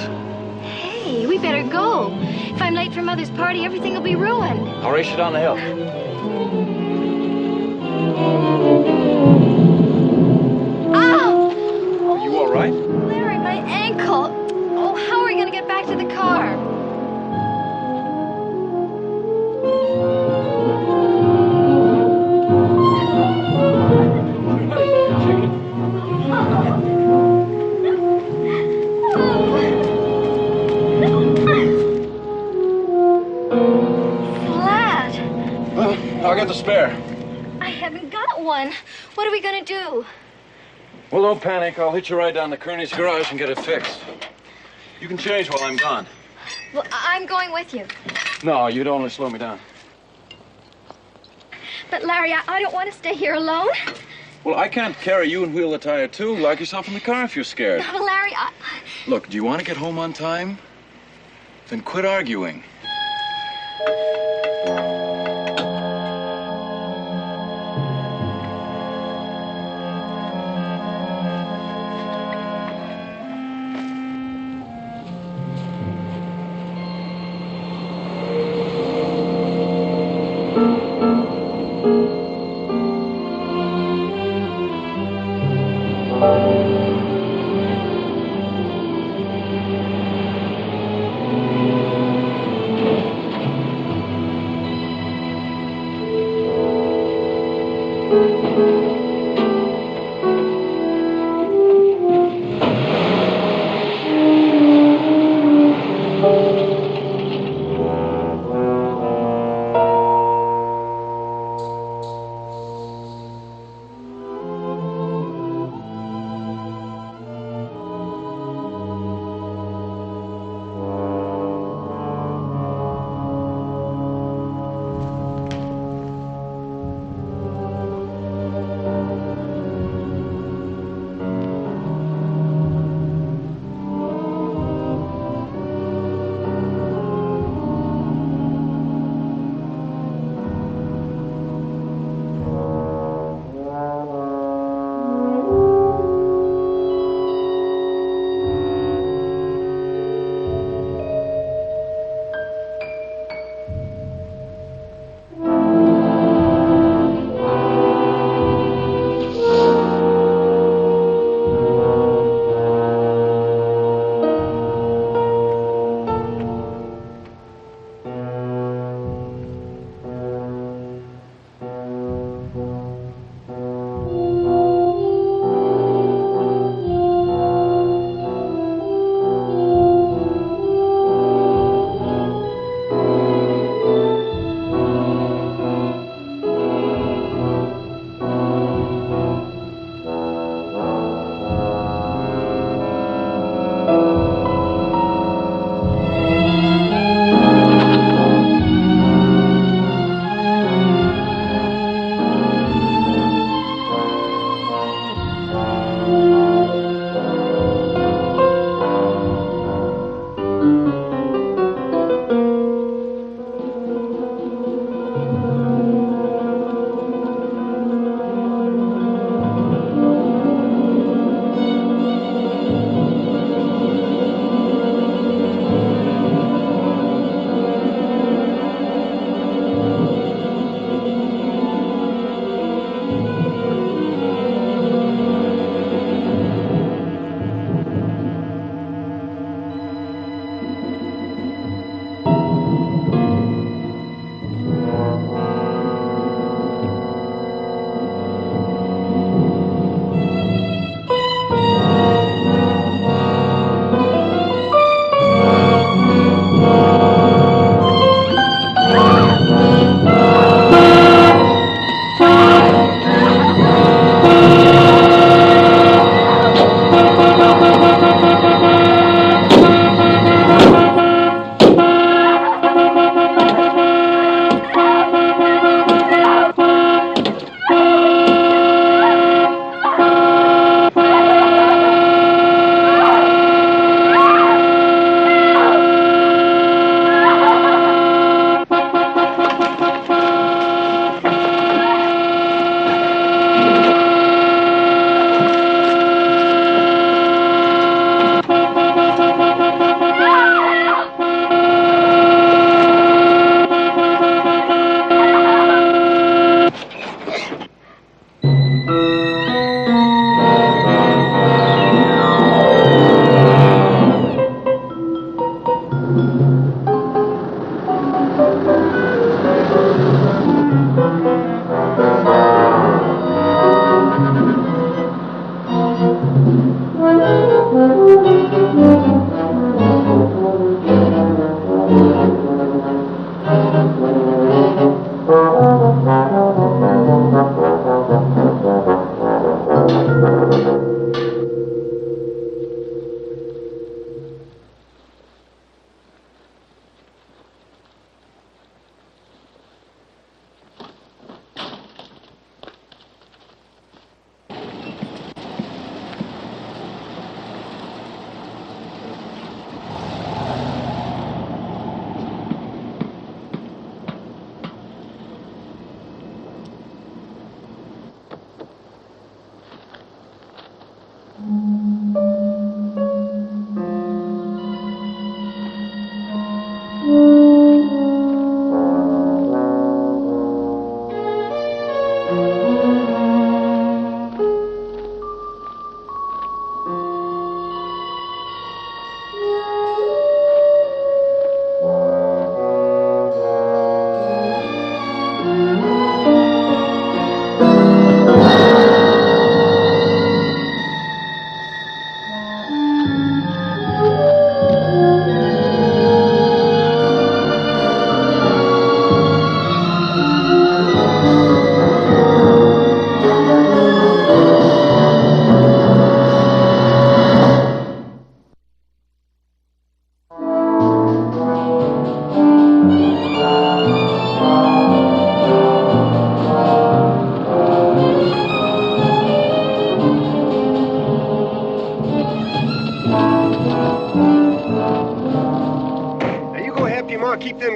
Hey, we better go. If I'm late for Mother's party, everything will be ruined. I'll race you down the hill. Ow! Are you all right? Larry, my ankle. Oh, spare? I haven't got one. What are we gonna do? Well, don't panic. I'll hitch you right down to Kearney's garage and get it fixed. You can change while I'm gone. Well, I'm going with you. No, you'd only slow me down. But, Larry, I don't want to stay here alone. Well, I can't carry you and wheel the tire, too. Lock yourself in the car if you're scared. No, Larry, Look, do you want to get home on time? Then quit arguing.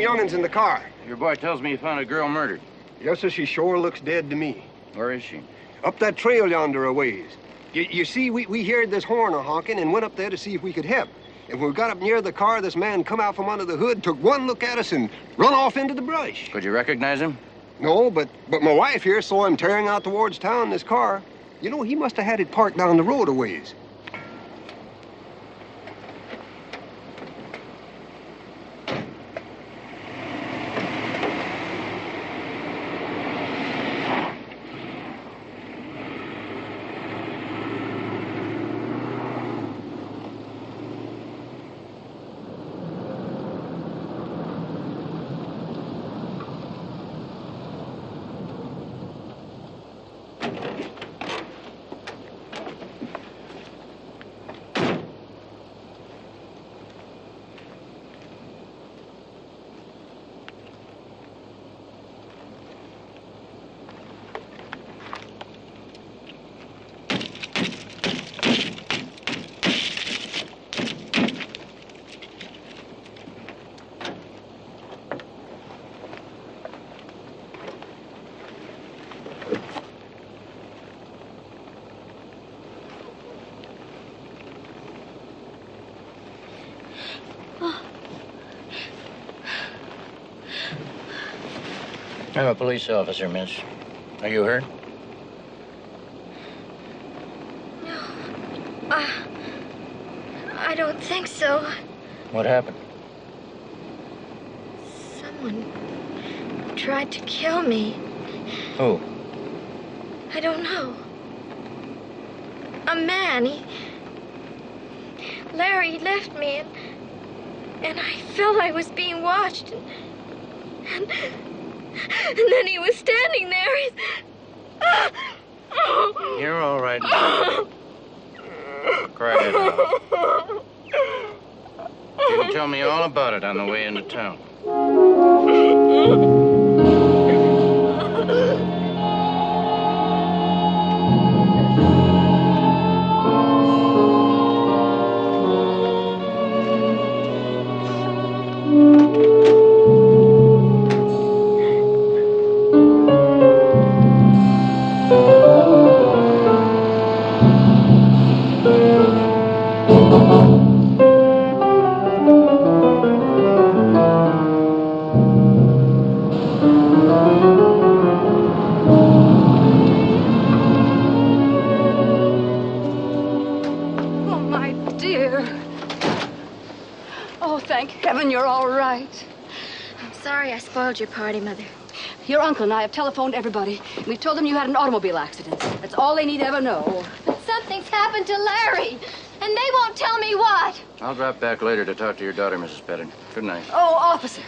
young'uns in the car. Your boy tells me he found a girl murdered. Yes, sir, she sure looks dead to me. Where is she? Up that trail yonder a ways. You see, we heard this horn a-honking and went up there to see if we could help. And when we got up near the car, this man come out from under the hood, took one look at us, and run off into the brush. Could you recognize him? No, but my wife here saw him tearing out towards town in his car. You know, he must have had it parked down the road a ways. I'm a police officer, miss. Are you hurt? I don't think so. What happened? Someone tried to kill me. Who? I don't know. A man. Larry left me, and I felt I was being watched, and then he was standing there. You're all right. Cry it out. You can tell me all about it on the way into town. You're all right. I'm sorry I spoiled your party, Mother. Your uncle and I have telephoned everybody. We've told them you had an automobile accident. That's all they need to ever know. But something's happened to Larry, and they won't tell me what. I'll drop back later to talk to your daughter, Mrs. Pettit. Good night. Oh, officer,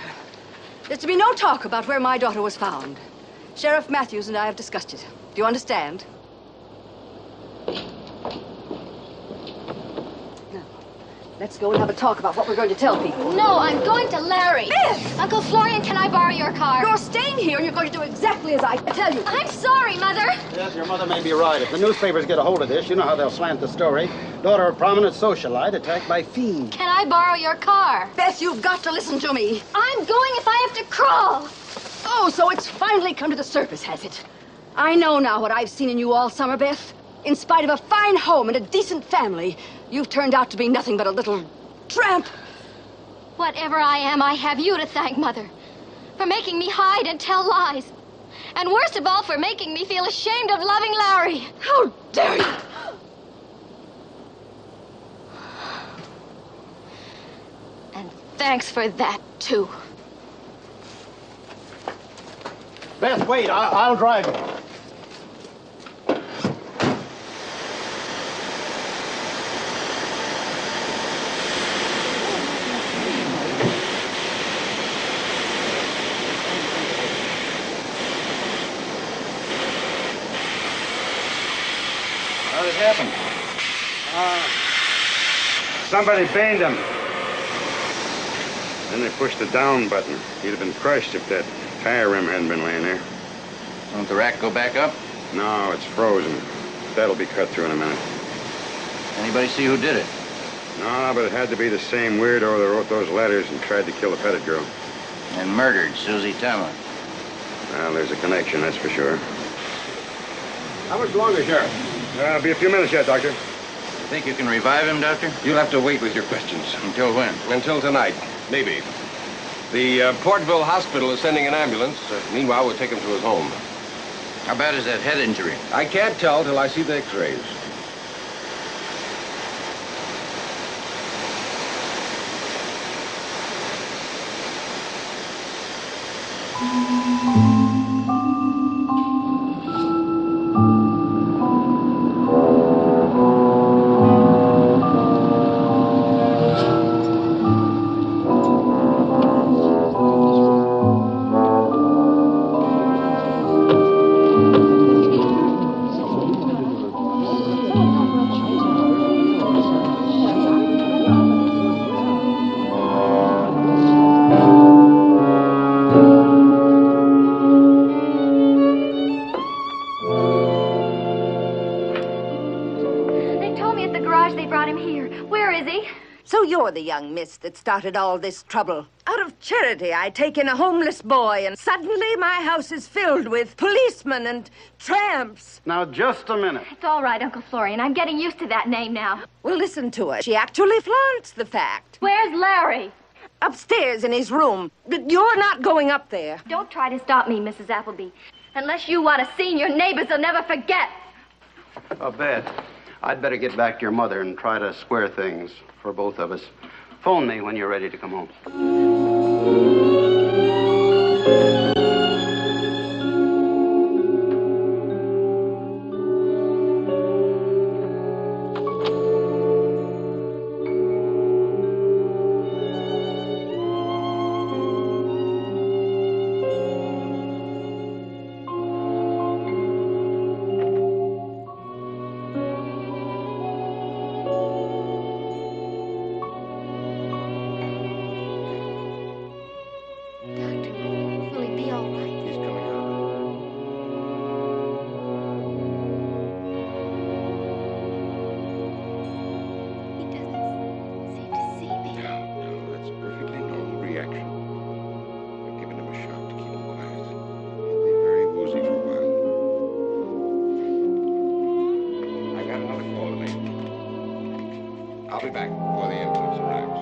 there's to be no talk about where my daughter was found. Sheriff Matthews and I have discussed it. Do you understand? Let's go and have a talk about what we're going to tell people. No, I'm going to Larry. Miss! Uncle Florian, can I borrow your car? You're staying here and you're going to do exactly as I tell you. I'm sorry, Mother. Yes, your mother may be right. If the newspapers get a hold of this, you know how they'll slant the story. Daughter of prominent socialite attacked by fiend. Can I borrow your car? Beth, you've got to listen to me. I'm going if I have to crawl. Oh, so it's finally come to the surface, has it? I know now what I've seen in you all summer, Beth. In spite of a fine home and a decent family, you've turned out to be nothing but a little tramp. Whatever I am, I have you to thank, Mother, for making me hide and tell lies. And worst of all, for making me feel ashamed of loving Larry. How dare you! And thanks for that, too. Beth, wait. I'll drive you. How did it happen? Somebody baned him. Then they pushed the down button. He'd have been crushed if that tire rim hadn't been laying there. Won't the rack go back up? No, it's frozen. That'll be cut through in a minute. Anybody see who did it? No, but it had to be the same weirdo that wrote those letters and tried to kill the Pettit girl. and murdered Susie Tumlin. Well, there's a connection, that's for sure. How much longer, Sheriff? It'll be a few minutes yet, Doctor. You think you can revive him, Doctor? You'll have to wait with your questions. Until when? Until tonight, maybe. The Portville Hospital is sending an ambulance. Meanwhile, we'll take him to his home. How bad is that head injury? I can't tell till I see the x-rays. You're the young miss that started all this trouble. Out of charity, I take in a homeless boy, and suddenly my house is filled with policemen and tramps. Now, just a minute. It's all right, Uncle Florian. I'm getting used to that name now. Well, listen to her. She actually flaunts the fact. Where's Larry? Upstairs in his room. But you're not going up there. Don't try to stop me, Mrs. Appleby. Unless you want a scene your neighbors will never forget. Oh, Beth, I'd better get back to your mother and try to square things for both of us. Phone me when you're ready to come home. I'll be back before the ambulance arrives.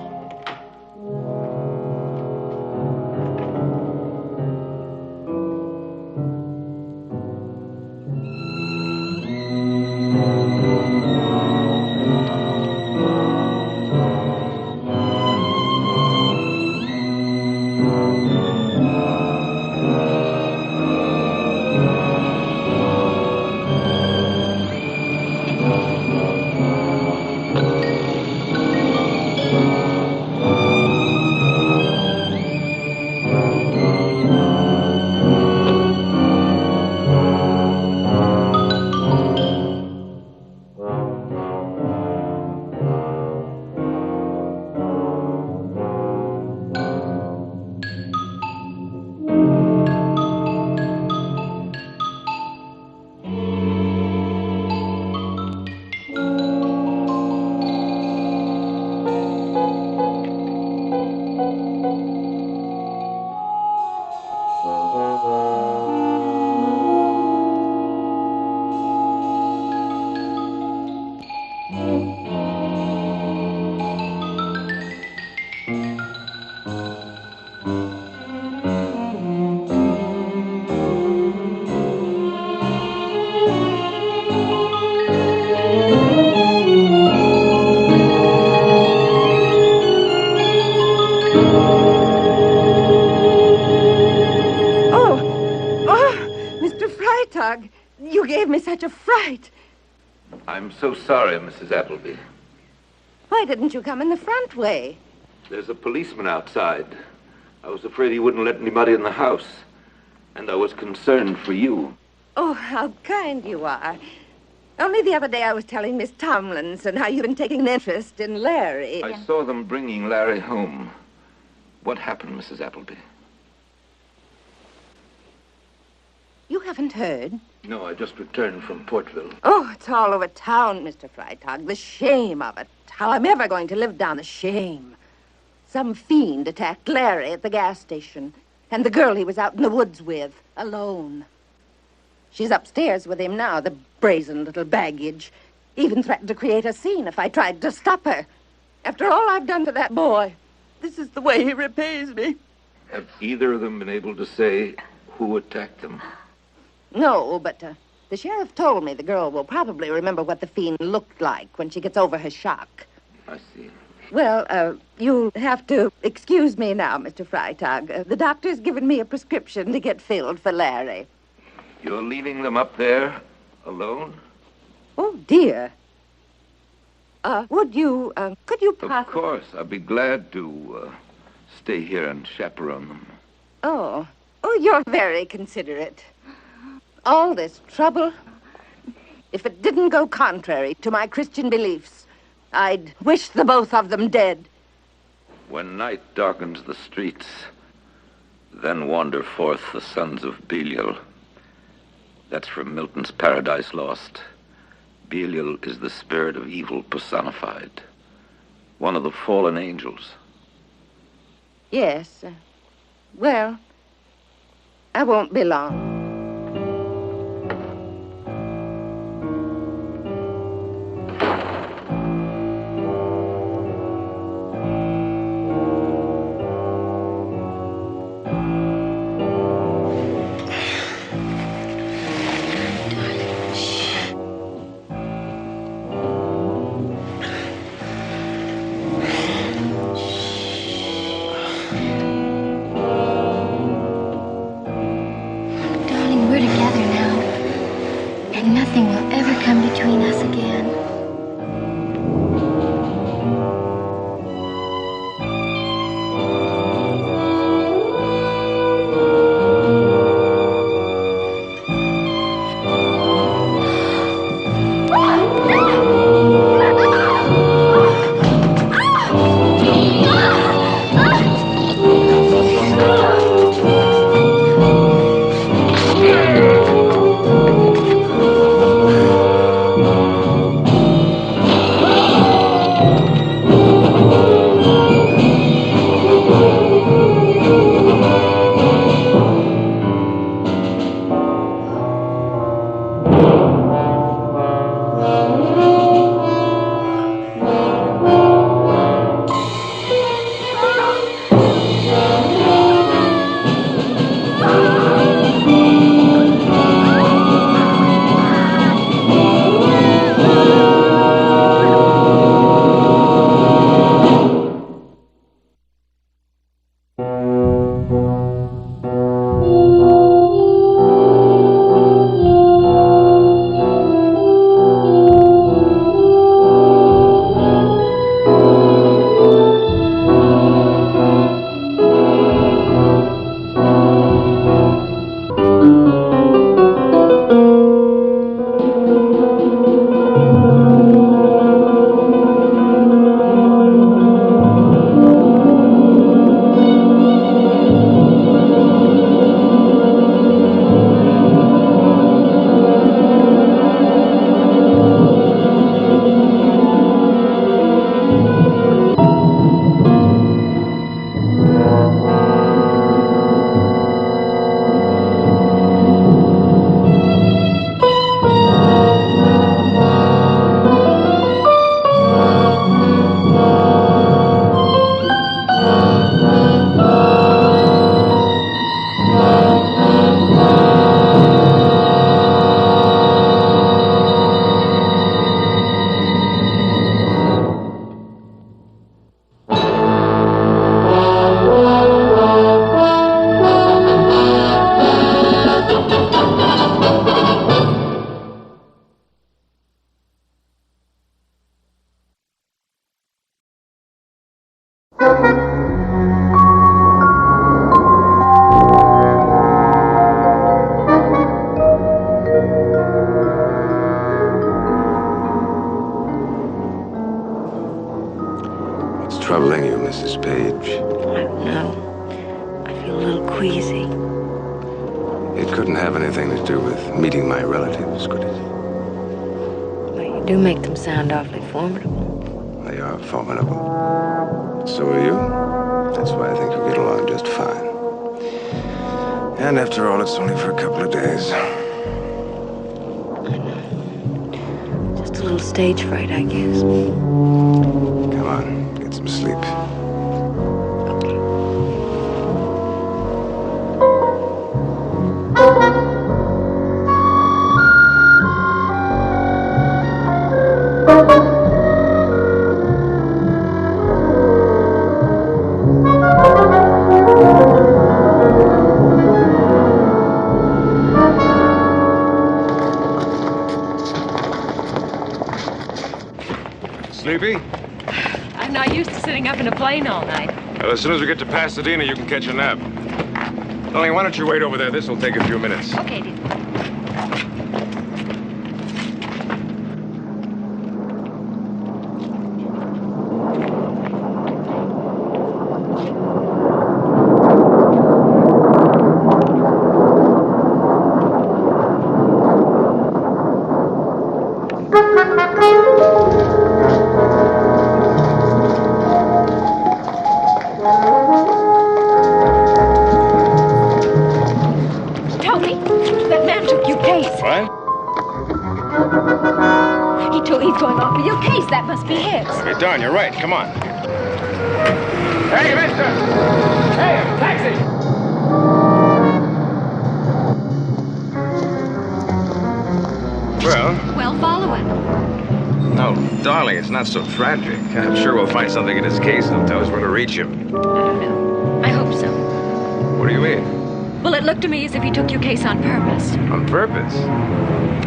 You gave me such a fright. I'm so sorry, Mrs. Appleby. Why didn't you come in the front way? There's a policeman outside. I was afraid he wouldn't let anybody in the house. And I was concerned for you. Oh, how kind you are. Only the other day I was telling Miss Tomlinson how you've been taking an interest in Larry. I saw them bringing Larry home. What happened, Mrs. Appleby? You haven't heard? No, I just returned from Portville. Oh, it's all over town, Mr. Freitag. The shame of it. How I'm ever going to live down the shame. Some fiend attacked Larry at the gas station, and the girl he was out in the woods with, alone. She's upstairs with him now, the brazen little baggage. Even threatened to create a scene if I tried to stop her. After all I've done to that boy, this is the way he repays me. Have either of them been able to say who attacked them? No, but the sheriff told me the girl will probably remember what the fiend looked like when she gets over her shock. I see. Well, you'll have to excuse me now, Mr. Freitag. The doctor's given me a prescription to get filled for Larry. You're leaving them up there alone? Oh, dear. Could you possibly... Of course. I'd be glad to stay here and chaperone them. Oh, you're very considerate. All this trouble, if it didn't go contrary to my Christian beliefs, I'd wish the both of them dead. When night darkens the streets, then wander forth the sons of Belial. That's from Milton's Paradise Lost. Belial is the spirit of evil personified. One of the fallen angels. Yes. Well, I won't be long. Nothing will ever come between us again. troubling you, Mrs. Page? No. I feel a little queasy. It couldn't have anything to do with meeting my relatives, could it? Well, you do make them sound awfully formidable. They are formidable. So are you. That's why I think you'll get along just fine. And after all, it's only for a couple of days. Just a little stage fright, I guess. Come on, get some sleep. Sleepy? I'm not used to sitting up in a plane all night. Well, as soon as we get to Pasadena, you can catch a nap. Only, why don't you wait over there? This will take a few minutes. Okay, dear. He's going off with your case. That must be his. Hey, Don, you're right. Come on. Hey, mister! Hey, taxi! Well, follow him. No, darling, it's not so tragic. I'm sure we'll find something in his case that'll tell us where to reach him. I don't know. I hope so. What do you mean? Well, it looked to me as if he took your case on purpose. On purpose?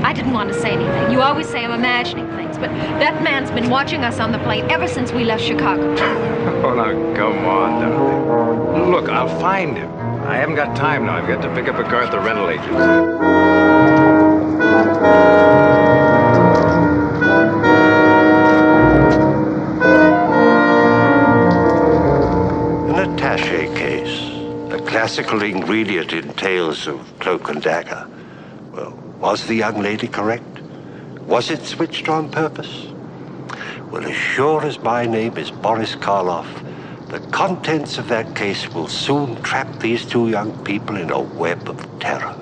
I didn't want to say anything. You always say I'm imagining things, but that man's been watching us on the plane ever since we left Chicago. Oh, now, come on, darling. Look, I'll find him. I haven't got time now. I've got to pick up a car at the rental agency. Attaché case, a classical ingredient in tales of cloak and dagger. Well, was the young lady correct? Was it switched on purpose? Well, as sure as my name is Boris Karloff, the contents of that case will soon trap these two young people in a web of terror.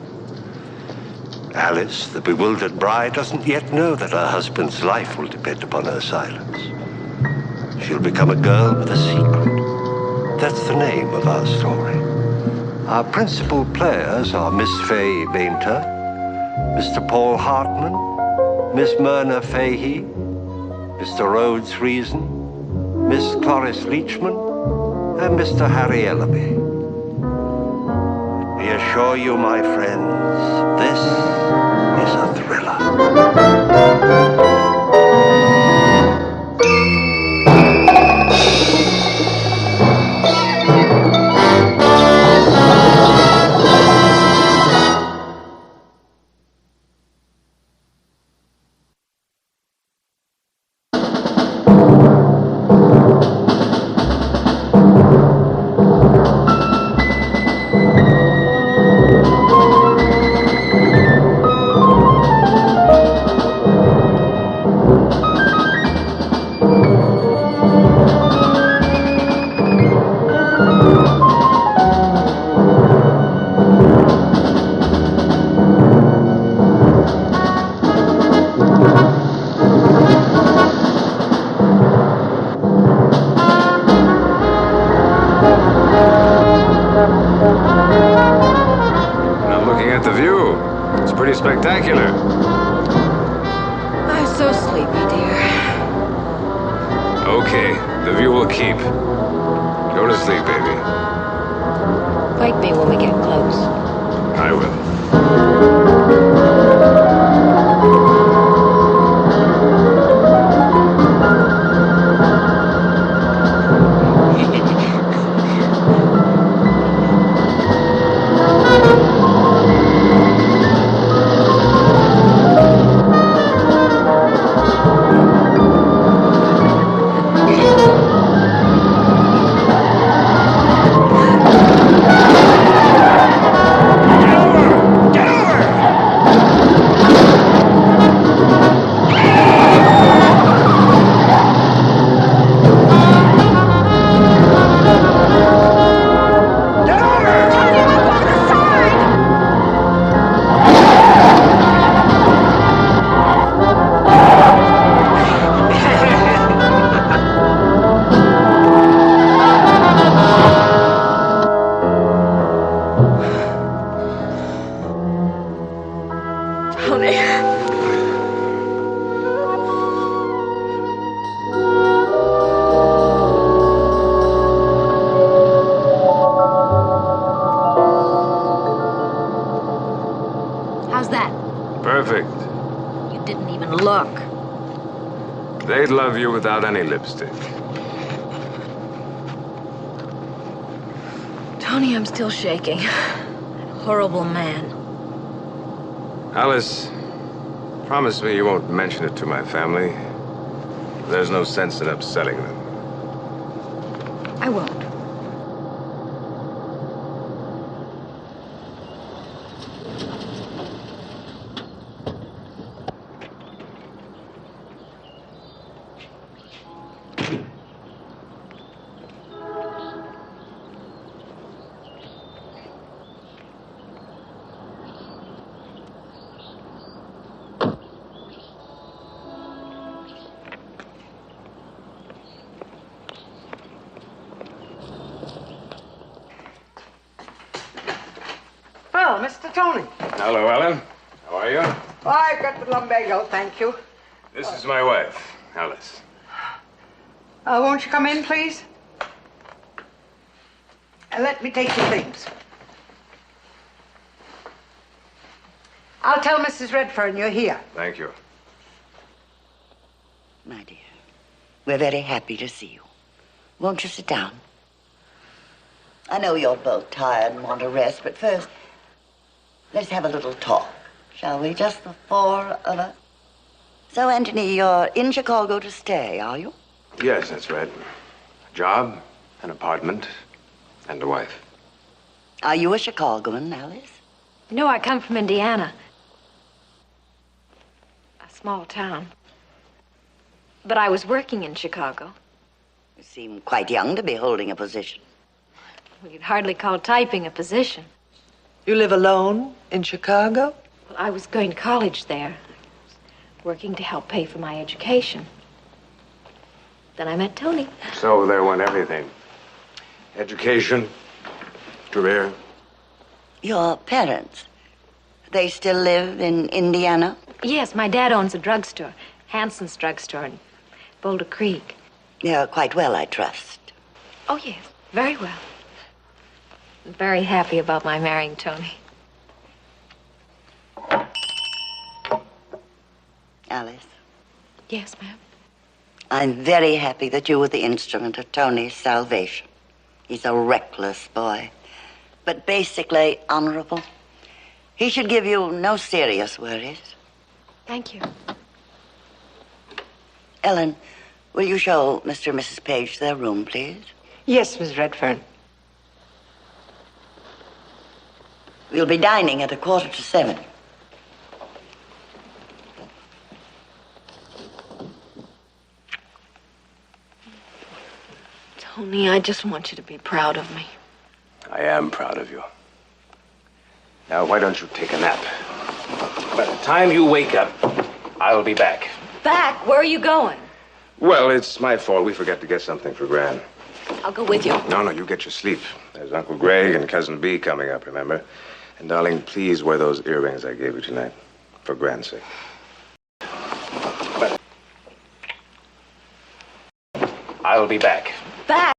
Alice, the bewildered bride, doesn't yet know that her husband's life will depend upon her silence. She'll become a girl with a secret. That's the name of our story. Our principal players are Miss Fay Bainter, Mr. Paul Hartman, Miss Myrna Fahey, Mr. Rhodes Reason, Miss Cloris Leachman, and Mr. Harry Ellaby. We assure you, my friends, this is a thriller. Spectacular. I'm so sleepy, dear. Okay, the view will keep. Go to sleep, baby. Wake me when we get close. I will. Get over! even look. They'd love you without any lipstick. Tony, I'm still shaking. Horrible man. Alice, promise me you won't mention it to my family. There's no sense in upsetting them. I won't. Well, Mr. Tony. Hello, Ellen. How are you? Oh, I've got the lumbago, thank you. This is my wife, Alice. Won't you come in, please? And let me take your things. I'll tell Mrs. Redfern you're here. Thank you. My dear, we're very happy to see you. Won't you sit down? I know you're both tired and want a rest, but first, let's have a little talk, shall we? Just the four of us. So, Anthony, you're in Chicago to stay, are you? Yes, that's right. A job, an apartment, and a wife. Are you a Chicagoan, Alice? No, I come from Indiana. A small town. But I was working in Chicago. You seem quite young to be holding a position. We could hardly call typing a position. You live alone in Chicago? Well, I was going to college there. I was working to help pay for my education. Then I met Tony. So there went everything. Education, career. Your parents, they still live in Indiana? Yes, my dad owns a drugstore, Hanson's drugstore in Boulder Creek. They're quite well, I trust. Oh, yes, very well. I'm very happy about my marrying Tony. Alice, Yes, ma'am. I'm very happy that you were the instrument of Tony's salvation. He's a reckless boy, but basically honorable. He should give you no serious worries. Thank you. Ellen, will you show Mr. and Mrs. Page their room, please? Yes, Miss Redfern. We'll be dining at 6:45. Tony, I just want you to be proud of me. I am proud of you. Now, why don't you take a nap? By the time you wake up, I'll be back. Back? Where are you going? Well, it's my fault. We forgot to get something for Gran. I'll go with you. No, you get your sleep. There's Uncle Greg and Cousin Bee coming up, remember? And, darling, please wear those earrings I gave you tonight, for Gran's sake. But I'll be back. Back?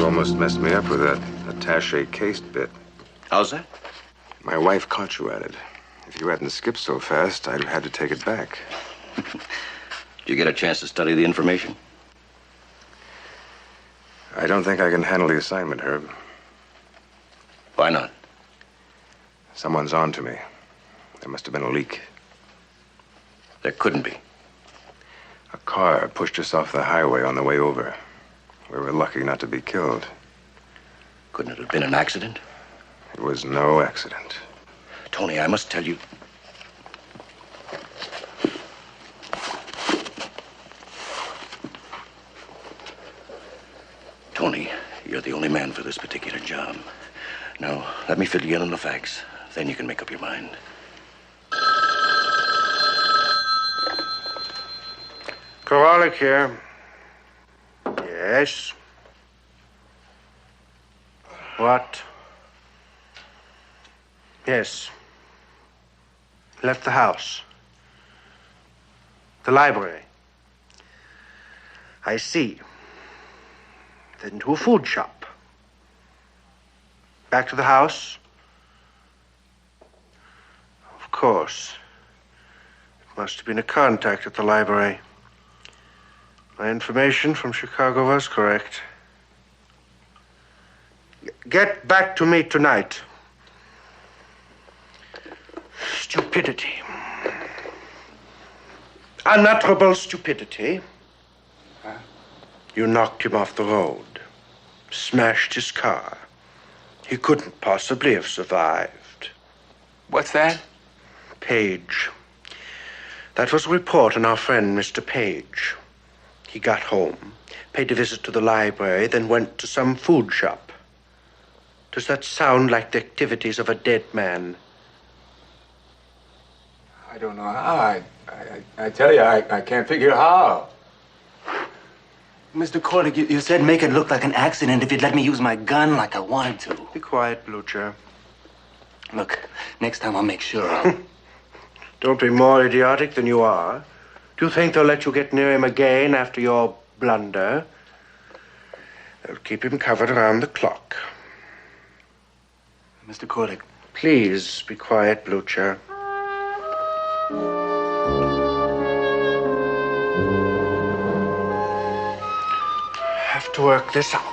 You almost messed me up with that attaché case bit. How's that? My wife caught you at it. If you hadn't skipped so fast, I'd have had to take it back. Did you get a chance to study the information? I don't think I can handle the assignment, Herb. Why not? Someone's on to me. There must have been a leak. There couldn't be. A car pushed us off the highway on the way over. We were lucky not to be killed. Couldn't it have been an accident? It was no accident. Tony, I must tell you. Tony, you're the only man for this particular job. Now, let me fill you in on the facts. Then you can make up your mind. Kowalik here. Yes? What? Yes. Left the house. The library. I see. Then to a food shop. Back to the house? Of course. It must have been a contact at the library. My information from Chicago was correct. Get back to me tonight. Stupidity. Unutterable stupidity. You knocked him off the road. Smashed his car. He couldn't possibly have survived. What's that? Page. That was a report on our friend, Mr. Page. He got home, paid a visit to the library, then went to some food shop. Does that sound like the activities of a dead man? I don't know how. I tell you, I can't figure how. Mr. Corlick, you said make it look like an accident if you'd let me use my gun like I wanted to. Be quiet, Blucher. Look, next time I'll make sure. Don't be more idiotic than you are. Do you think they'll let you get near him again after your blunder? They'll keep him covered around the clock. Mr. Corlick. Please be quiet, Blucher. Have to work this out.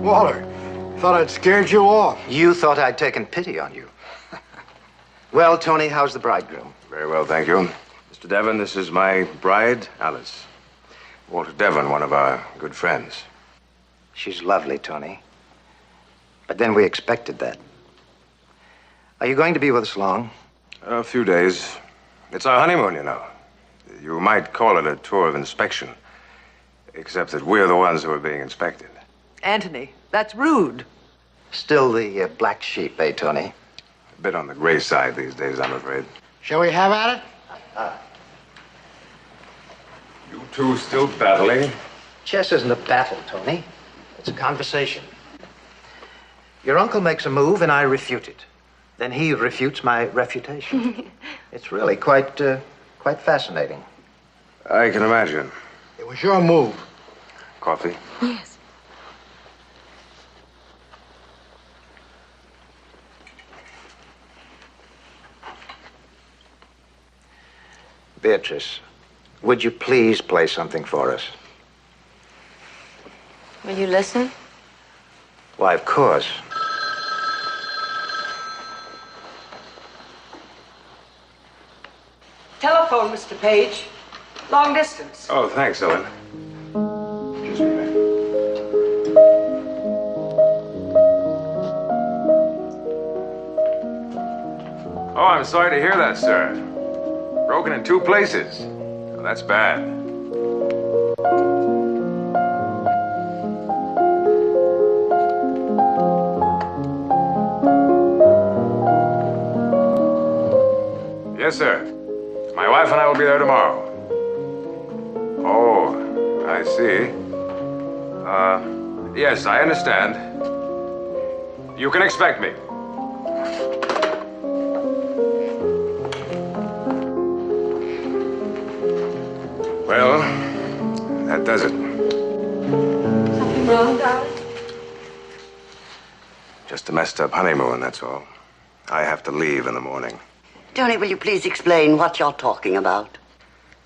Waller, thought I'd scared you off. You thought I'd taken pity on you. Well, Tony, how's the bridegroom? Very well, thank you. Mr. Devon, this is my bride, Alice. Walter Devon, one of our good friends. She's lovely, Tony. But then we expected that. Are you going to be with us long? A few days. It's our honeymoon, you know. You might call it a tour of inspection, except that we're the ones who are being inspected. Anthony, that's rude. Still the black sheep, eh, Tony? A bit on the gray side these days, I'm afraid. Shall we have at it? You two still battling? Chess isn't a battle, Tony. It's a conversation. Your uncle makes a move and I refute it. Then he refutes my refutation. It's really quite fascinating. I can imagine. It was your move. Coffee? Yes. Beatrice, would you please play something for us? Will you listen? Why, of course. Telephone, Mr. Page. Long distance. Oh, thanks, Ellen. Just a minute. Oh, I'm sorry to hear that, sir. Broken in 2 places. Oh, that's bad. Yes, sir. My wife and I will be there tomorrow. Oh, I see. Yes, I understand. You can expect me. Well, that does it. Something wrong, darling? Just a messed up honeymoon, that's all. I have to leave in the morning. Tony, will you please explain what you're talking about?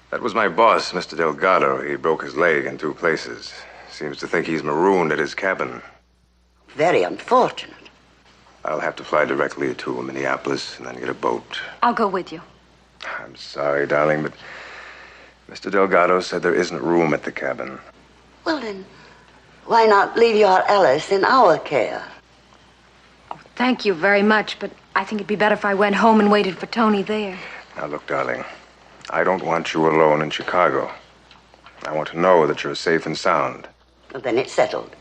That was my boss, Mr. Delgado. He broke his leg in 2 places. Seems to think he's marooned at his cabin. Very unfortunate. I'll have to fly directly to Minneapolis and then get a boat. I'll go with you. I'm sorry, darling, but Mr. Delgado said there isn't room at the cabin. Well, then, why not leave your Alice in our care? Thank you very much, but I think it'd be better if I went home and waited for Tony there. Now, look, darling, I don't want you alone in Chicago. I want to know that you're safe and sound. Well, then it's settled.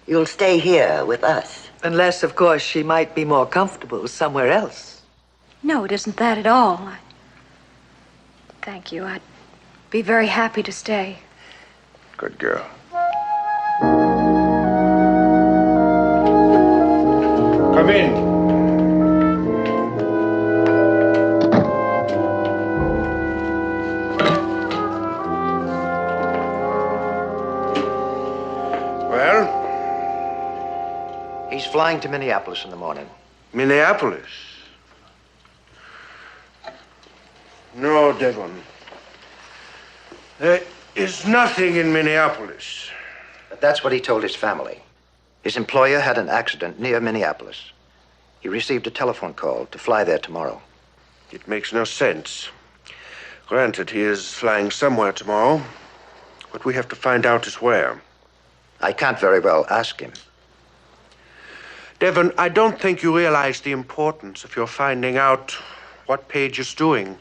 You'll stay here with us. Unless, of course, she might be more comfortable somewhere else. No, it isn't that at all. Thank you. I'd be very happy to stay. Good girl. Come in. Well? He's flying to Minneapolis in the morning. Minneapolis? No, Devon. There is nothing in Minneapolis. That's what he told his family. His employer had an accident near Minneapolis. He received a telephone call to fly there tomorrow. It makes no sense. Granted, he is flying somewhere tomorrow. What we have to find out is where. I can't very well ask him. Devon, I don't think you realize the importance of your finding out what Page is doing.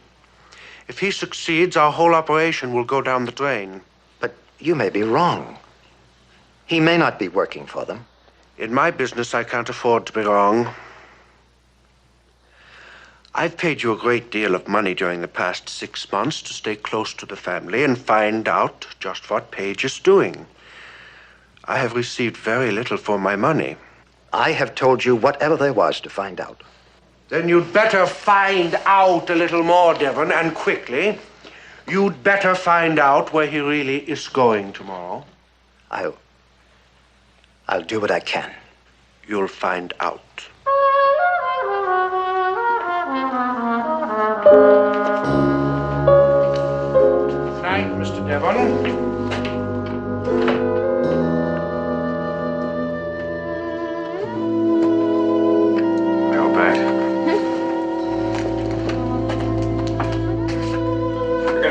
If he succeeds, our whole operation will go down the drain. But you may be wrong. He may not be working for them. In my business, I can't afford to be wrong. I've paid you a great deal of money during the past 6 months to stay close to the family and find out just what Page is doing. I have received very little for my money. I have told you whatever there was to find out. Then you'd better find out a little more, Devon, and quickly. You'd better find out where he really is going tomorrow. I'll do what I can. You'll find out. Night, Mr. Devon.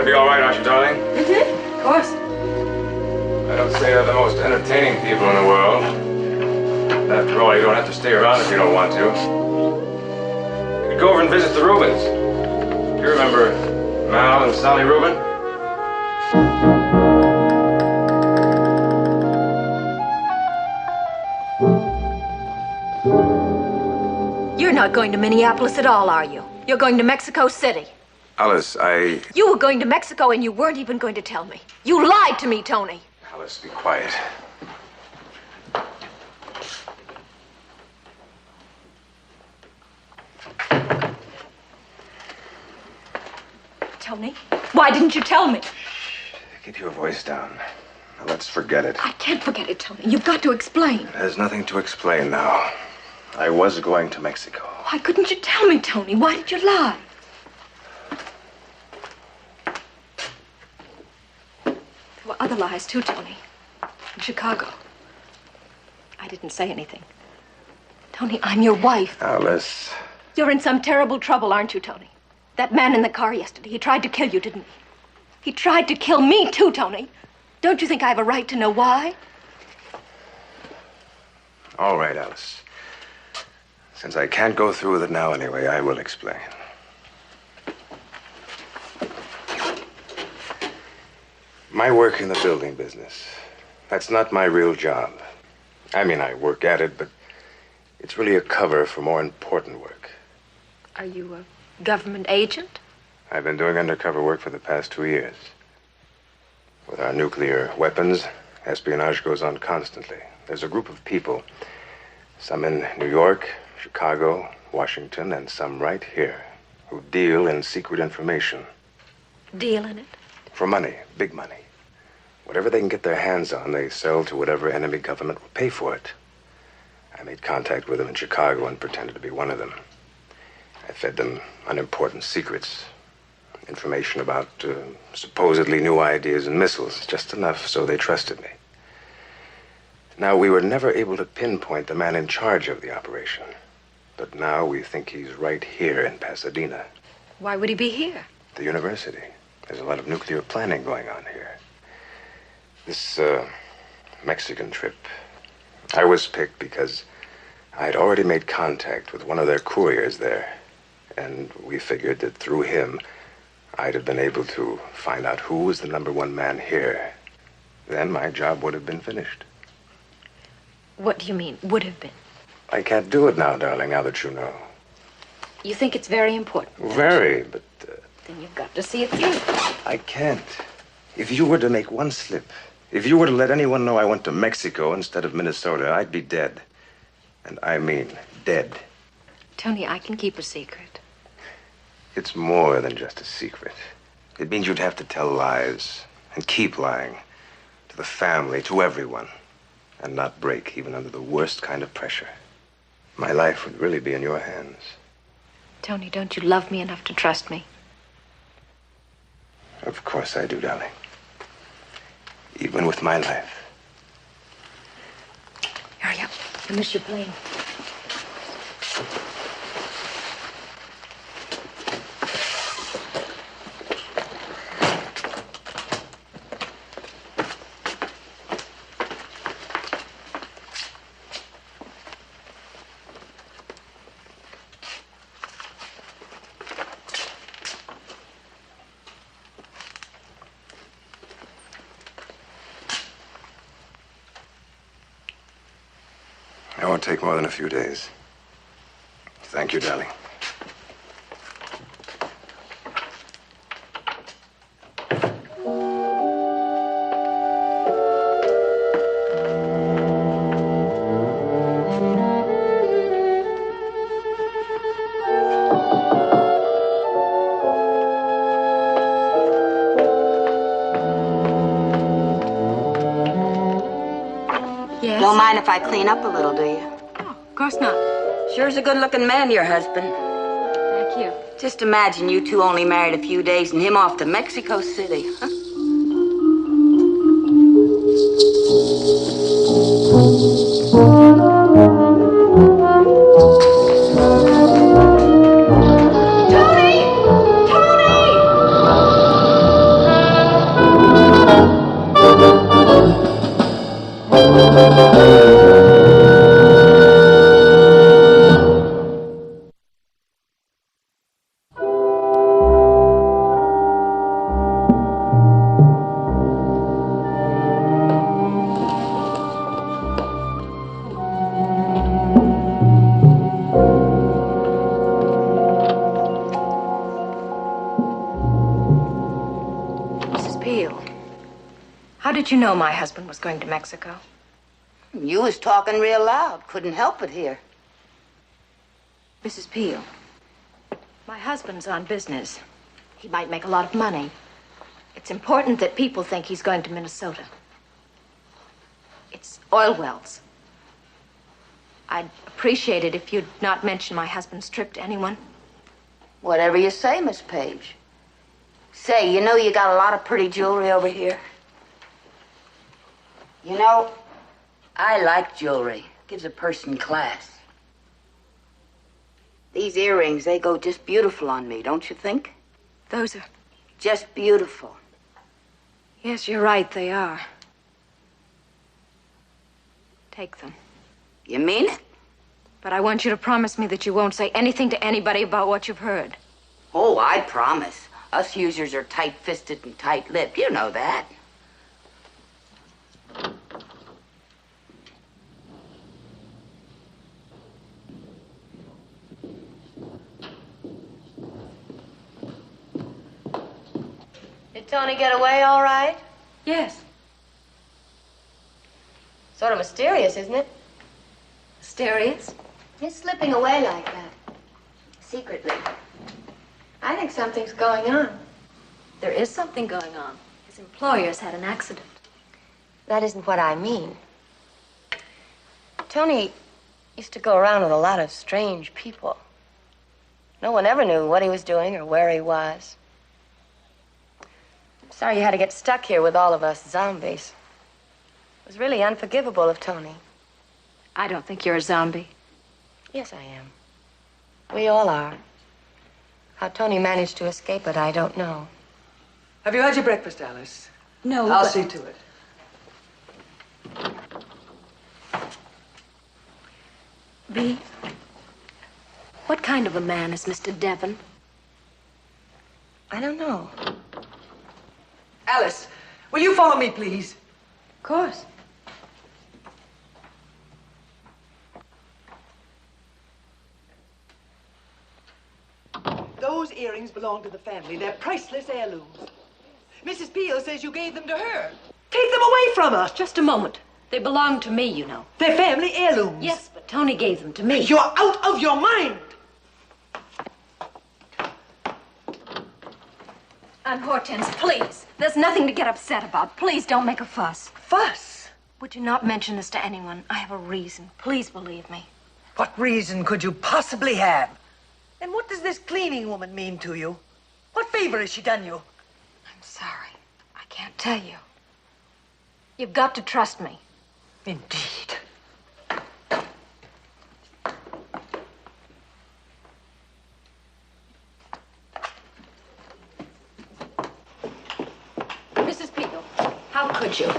Be all right, aren't you, darling? Mm-hmm. Of course. I don't say they're the most entertaining people in the world. After all, you don't have to stay around if you don't want to. You could go over and visit the Rubens. You remember Mal and Sally Rubin? You're not going to Minneapolis at all, are you? You're going to Mexico City. Alice, You were going to Mexico and you weren't even going to tell me. You lied to me, Tony. Alice, be quiet. Tony, why didn't you tell me? Get your voice down. Now, let's forget it. I can't forget it, Tony. You've got to explain. There's nothing to explain now. I was going to Mexico. Why couldn't you tell me, Tony? Why did you lie? There were other lies, too, Tony. In Chicago. I didn't say anything. Tony, I'm your wife. Alice. You're in some terrible trouble, aren't you, Tony? That man in the car yesterday, he tried to kill you, didn't he? He tried to kill me, too, Tony. Don't you think I have a right to know why? All right, Alice. Since I can't go through with it now anyway, I will explain. My work in the building business, that's not my real job. I mean, I work at it, but it's really a cover for more important work. Are you a government agent? I've been doing undercover work for the past 2 years. With our nuclear weapons, espionage goes on constantly. There's a group of people, some in New York, Chicago, Washington, and some right here, who deal in secret information. Deal in it? For money, big money. Whatever they can get their hands on, they sell to whatever enemy government will pay for it. I made contact with them in Chicago and pretended to be one of them. I fed them unimportant secrets. Information about supposedly new ideas and missiles, just enough so they trusted me. Now, we were never able to pinpoint the man in charge of the operation. But now we think he's right here in Pasadena. Why would he be here? The university. There's a lot of nuclear planning going on here. This Mexican trip, I was picked because I'd already made contact with one of their couriers there. And we figured that through him, I'd have been able to find out who was the #1 man here. Then my job would have been finished. What do you mean, would have been? I can't do it now, darling, now that you know. You think it's very important? Very, but... Then you've got to see it through. I can't. If you were to make one slip, if you were to let anyone know I went to Mexico instead of Minnesota, I'd be dead. And I mean dead. Tony, I can keep a secret. It's more than just a secret. It means you'd have to tell lies and keep lying to the family, to everyone, and not break even under the worst kind of pressure. My life would really be in your hands. Tony, don't you love me enough to trust me? Of course I do, darling. Even with my life. Hurry up. I miss your plane. It won't take more than a few days. Thank you, darling. Yes? Don't mind if I clean up a little, do you? Oh, of course not. Sure's a good-looking man, your husband. Thank you. Just imagine you two only married a few days and him off to Mexico City. Mrs. Peel, how did you know my husband was going to Mexico? You was talking real loud. Couldn't help it here. Mrs. Peel, my husband's on business. He might make a lot of money. It's important that people think he's going to Minnesota. It's oil wells. I'd appreciate it if you'd not mention my husband's trip to anyone. Whatever you say, Miss Page. Say, you know you got a lot of pretty jewelry over here? You know, I like jewelry. Gives a person class. These earrings, they go just beautiful on me, don't you think? Those are... Just beautiful. Yes, you're right, they are. Take them. You mean it? But I want you to promise me that you won't say anything to anybody about what you've heard. Oh, I promise. Us users are tight-fisted and tight-lipped. You know that. Tony get away all right? Yes. Sort of mysterious, isn't it? Mysterious? He's slipping away like that. Secretly. I think something's going on. There is something going on. His employer's had an accident. That isn't what I mean. Tony used to go around with a lot of strange people. No one ever knew what he was doing or where he was. I'm sorry you had to get stuck here with all of us zombies. It was really unforgivable of Tony. I don't think you're a zombie. Yes, I am. We all are. How Tony managed to escape it, I don't know. Have you had your breakfast, Alice? No, I'll but- see to it. B, what kind of a man is Mr. Devon? I don't know. Alice, will you follow me, please? Of course. Those earrings belong to the family. They're priceless heirlooms. Mrs. Peel says you gave them to her. Take them away from her. Just a moment. They belong to me, you know. They're family heirlooms. Yes, but Tony gave them to me. You're out of your mind. And Hortense, please. There's nothing to get upset about. Please don't make a fuss. Fuss? Would you not mention this to anyone? I have a reason. Please believe me. What reason could you possibly have? And what does this cleaning woman mean to you? What favor has she done you? I'm sorry. I can't tell you. You've got to trust me. Indeed. Mrs. Peel, how could you?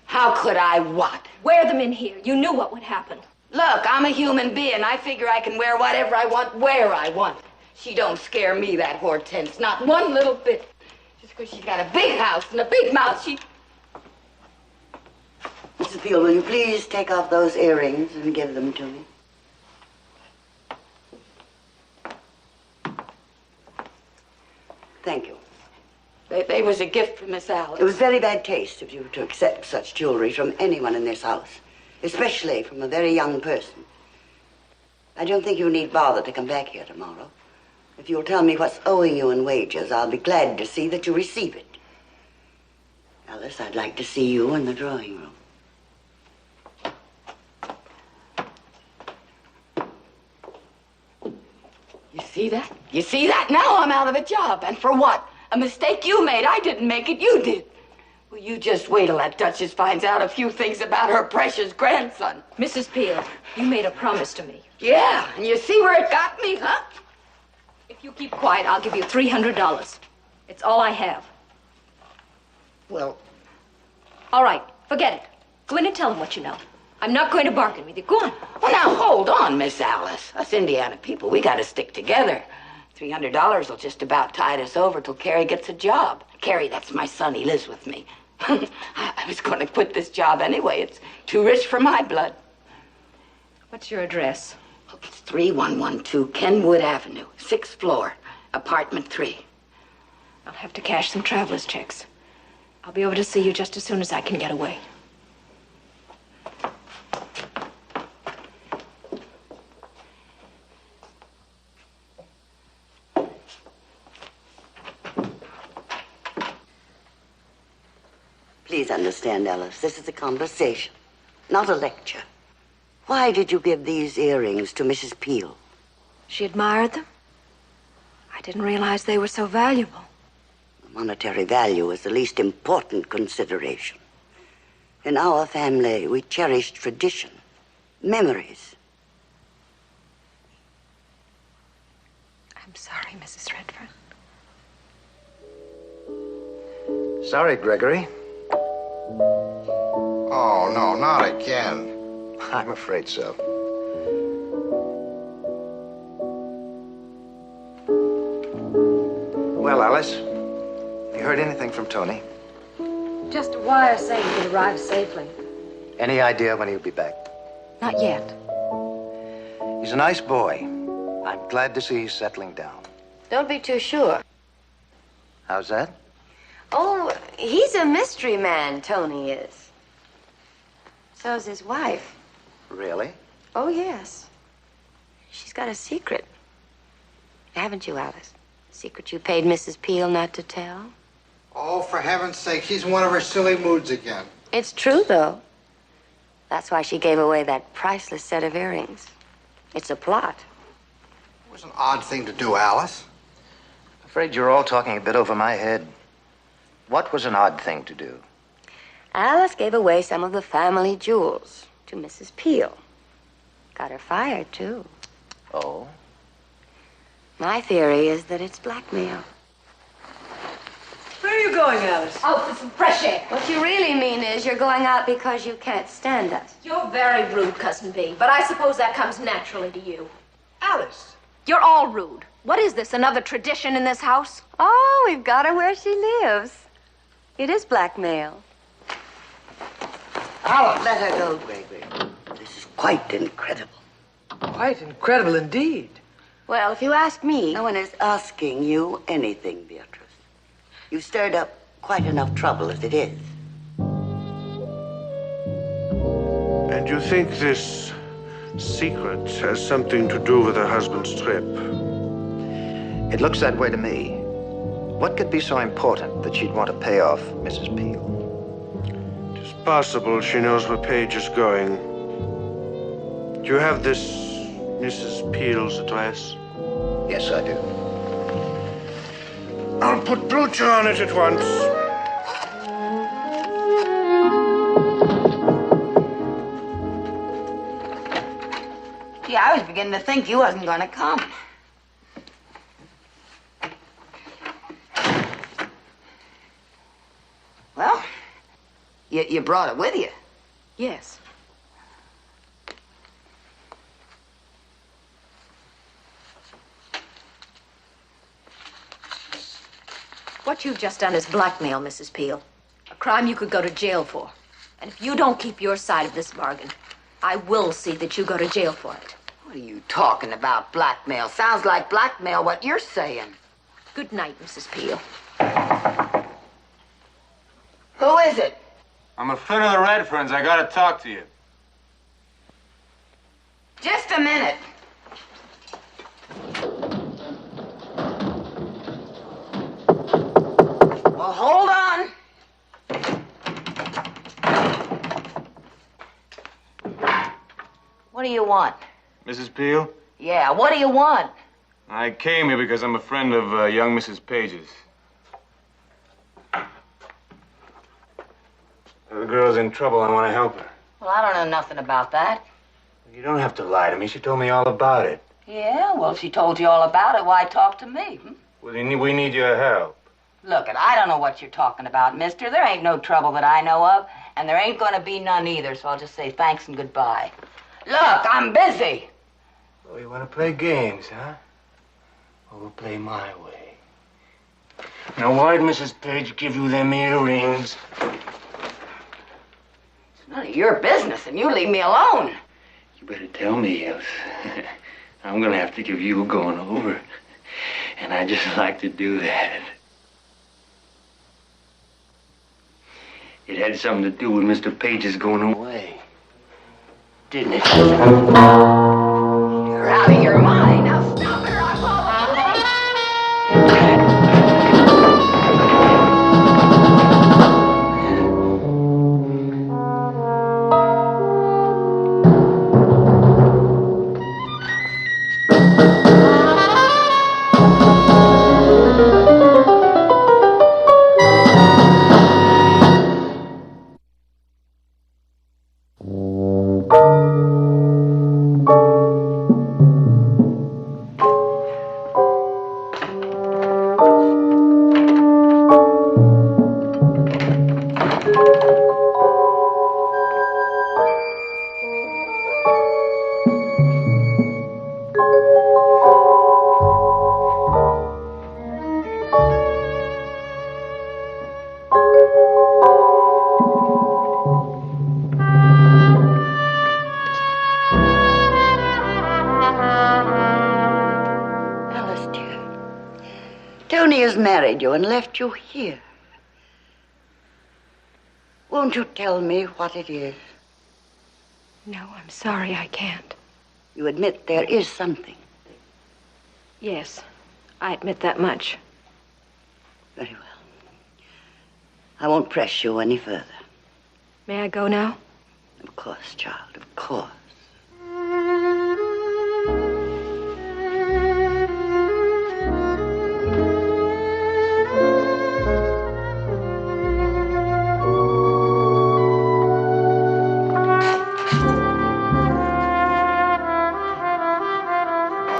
How could I what? Wear them in here. You knew what would happen. Look, I'm a human being. I figure I can wear whatever I want, where I want. She don't scare me, that Hortense, not one little bit. Just because she's got a big house and a big mouth, she... Mrs. Peel, will you please take off those earrings and give them to me? Thank you. They was a gift from Miss Alice. It was very bad taste of you to accept such jewelry from anyone in this house, especially from a very young person. I don't think you need bother to come back here tomorrow. If you'll tell me what's owing you in wages, I'll be glad to see that you receive it. Alice, I'd like to see you in the drawing room. You see that? You see that? Now I'm out of a job. And for what? A mistake you made. I didn't make it. You did. Well, you just wait till that Duchess finds out a few things about her precious grandson. Mrs. Peel, you made a promise to me. Yeah, and you see where it got me, huh? If you keep quiet, I'll give you $300. It's all I have. Well... All right, forget it. Go in and tell him what you know. I'm not going to bargain with you. Go on. Well, now, hold on, Miss Alice. Us Indiana people, we gotta stick together. $300 will just about tide us over till Carrie gets a job. Carrie, that's my son. He lives with me. I was going to quit this job anyway. It's too rich for my blood. What's your address? Look, it's 3112 Kenwood Avenue, 6th floor, apartment 3. I'll have to cash some traveler's checks. I'll be over to see you just as soon as I can get away. Please understand, Alice, this is a conversation, not a lecture. Why did you give these earrings to Mrs. Peel? She admired them. I didn't realize they were so valuable. Monetary value is the least important consideration. In our family, we cherish tradition, memories. I'm sorry, Mrs. Redfern. Sorry, Gregory. Oh, no, not again. I'm afraid so. Well, Alice, have you heard anything from Tony? Just a wire saying he'd arrive safely. Any idea when he'll be back? Not yet. He's a nice boy. I'm glad to see he's settling down. Don't be too sure. How's that? Oh, he's a mystery man, Tony is. So's his wife. Really? Oh, yes. She's got a secret. Haven't you, Alice? A secret you paid Mrs. Peel not to tell? Oh, for heaven's sake, she's in one of her silly moods again. It's true, though. That's why she gave away that priceless set of earrings. It's a plot. It was an odd thing to do, Alice. I'm afraid you're all talking a bit over my head. What was an odd thing to do? Alice gave away some of the family jewels to Mrs. Peel. Got her fired, too. Oh? My theory is that it's blackmail. Where are you going, Alice? Out for some fresh air. What you really mean is you're going out because you can't stand us. You're very rude, Cousin Bee, but I suppose that comes naturally to you. Alice. You're all rude. What is this, another tradition in this house? Oh, we've got her where she lives. It is blackmail. Alice. Let her go, Gregory. This is quite incredible. Quite incredible indeed. Well, if you ask me... No one is asking you anything, Beatrice. You stirred up quite enough trouble as it is. And you think this secret has something to do with her husband's trip? It looks that way to me. What could be so important that she'd want to pay off Mrs. Peel? It's possible she knows where Paige is going. Do you have this Mrs. Peel's address? Yes, I do. I'll put Blucher on it at once. Gee, I was beginning to think you wasn't going to come. Well, you brought it with you. Yes. What you've just done is blackmail, Mrs. Peel. A crime you could go to jail for. And if you don't keep your side of this bargain, I will see that you go to jail for it. What are you talking about, blackmail? Sounds like blackmail, what you're saying. Good night, Mrs. Peel. Who is it? I'm a friend of the Redferns. I gotta talk to you. Just a minute. Well, hold on. What do you want? Mrs. Peel? Yeah, what do you want? I came here because I'm a friend of young Mrs. Page's. The girl's in trouble. I want to help her. Well, I don't know nothing about that. You don't have to lie to me. She told me all about it. Yeah, well, if she told you all about it, why talk to me? Well, we need your help. Look, I don't know what you're talking about, mister. There ain't no trouble that I know of, and there ain't gonna be none either, so I'll just say thanks and goodbye. Look, I'm busy. Oh, you want to play games, huh? Well, we'll play my way. Now, why'd Mrs. Page give you them earrings? It's none of your business, and you leave me alone. You better tell me, else I'm gonna have to give you a going over. And I just like to do that. It had something to do with Mr. Page's going away. Didn't it? You're out of your mind. Now stop it or I'll call the Tony has married you and left you here. Won't you tell me what it is? No, I'm sorry, I can't. You admit there is something. Yes, I admit that much. Very well. I won't press you any further. May I go now? Of course, child, of course.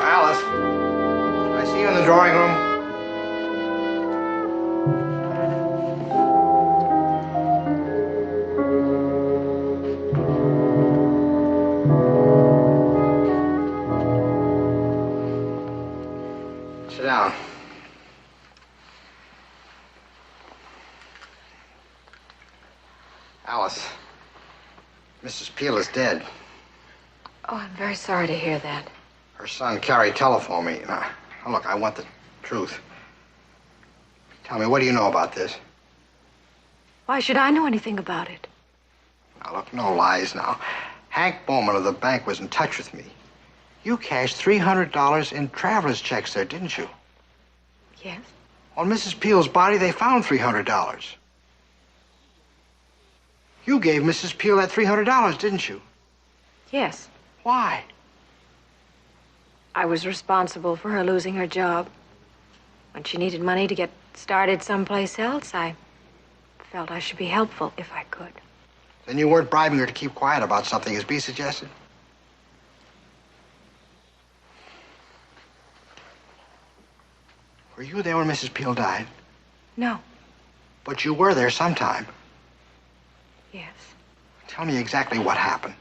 Alice, I see you in the drawing room. Sit down. Alice, Mrs. Peel is dead. Oh, I'm very sorry to hear that. Her son, Carrie, telephoned me. Now, look, I want the truth. Tell me, what do you know about this? Why should I know anything about it? Now, look, no lies now. Hank Bowman of the bank was in touch with me. You cashed $300 in traveler's checks there, didn't you? Yes. On Mrs. Peel's body, they found $300. You gave Mrs. Peel that $300, didn't you? Yes. Why? I was responsible for her losing her job. When she needed money to get started someplace else, I felt I should be helpful if I could. Then you weren't bribing her to keep quiet about something, as B suggested? Were you there when Mrs. Peel died? No. But you were there sometime. Yes. Tell me exactly what happened.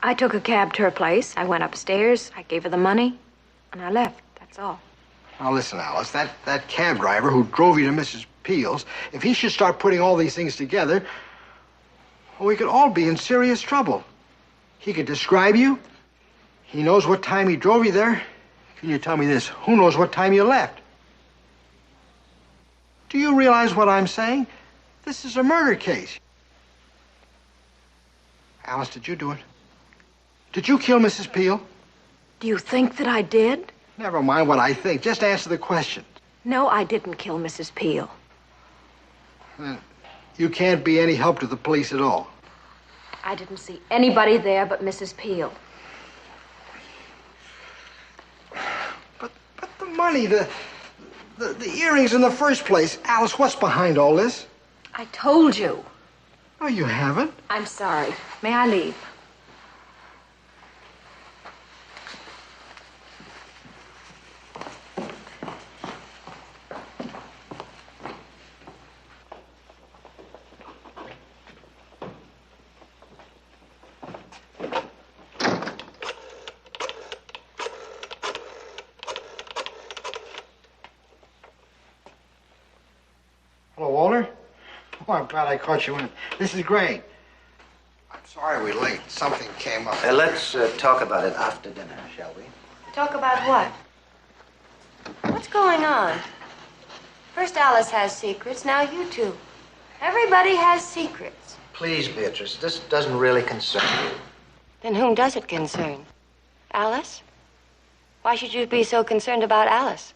I took a cab to her place. I went upstairs, I gave her the money, and I left. That's all. Now listen, Alice, that cab driver who drove you to Mrs. Peel's, if he should start putting all these things together, well, we could all be in serious trouble. He could describe you. He knows what time he drove you there. Can you tell me this? Who knows what time you left? Do you realize what I'm saying? This is a murder case. Alice, did you do it? Did you kill Mrs. Peel? Do you think that I did? Never mind what I think. Just answer the question. No, I didn't kill Mrs. Peel. You can't be any help to the police at all. I didn't see anybody there but Mrs. Peel. But the money, the earrings in the first place. Alice, what's behind all this? I told you. No, you haven't. I'm sorry. May I leave? Hello, Walter. Oh, I'm glad I caught you in. This is Greg. I'm sorry we're late. Something came up. Let's talk about it after dinner, shall we? Talk about what? What's going on? First Alice has secrets, now you two. Everybody has secrets. Please, Beatrice, this doesn't really concern you. Then whom does it concern? Alice? Why should you be so concerned about Alice?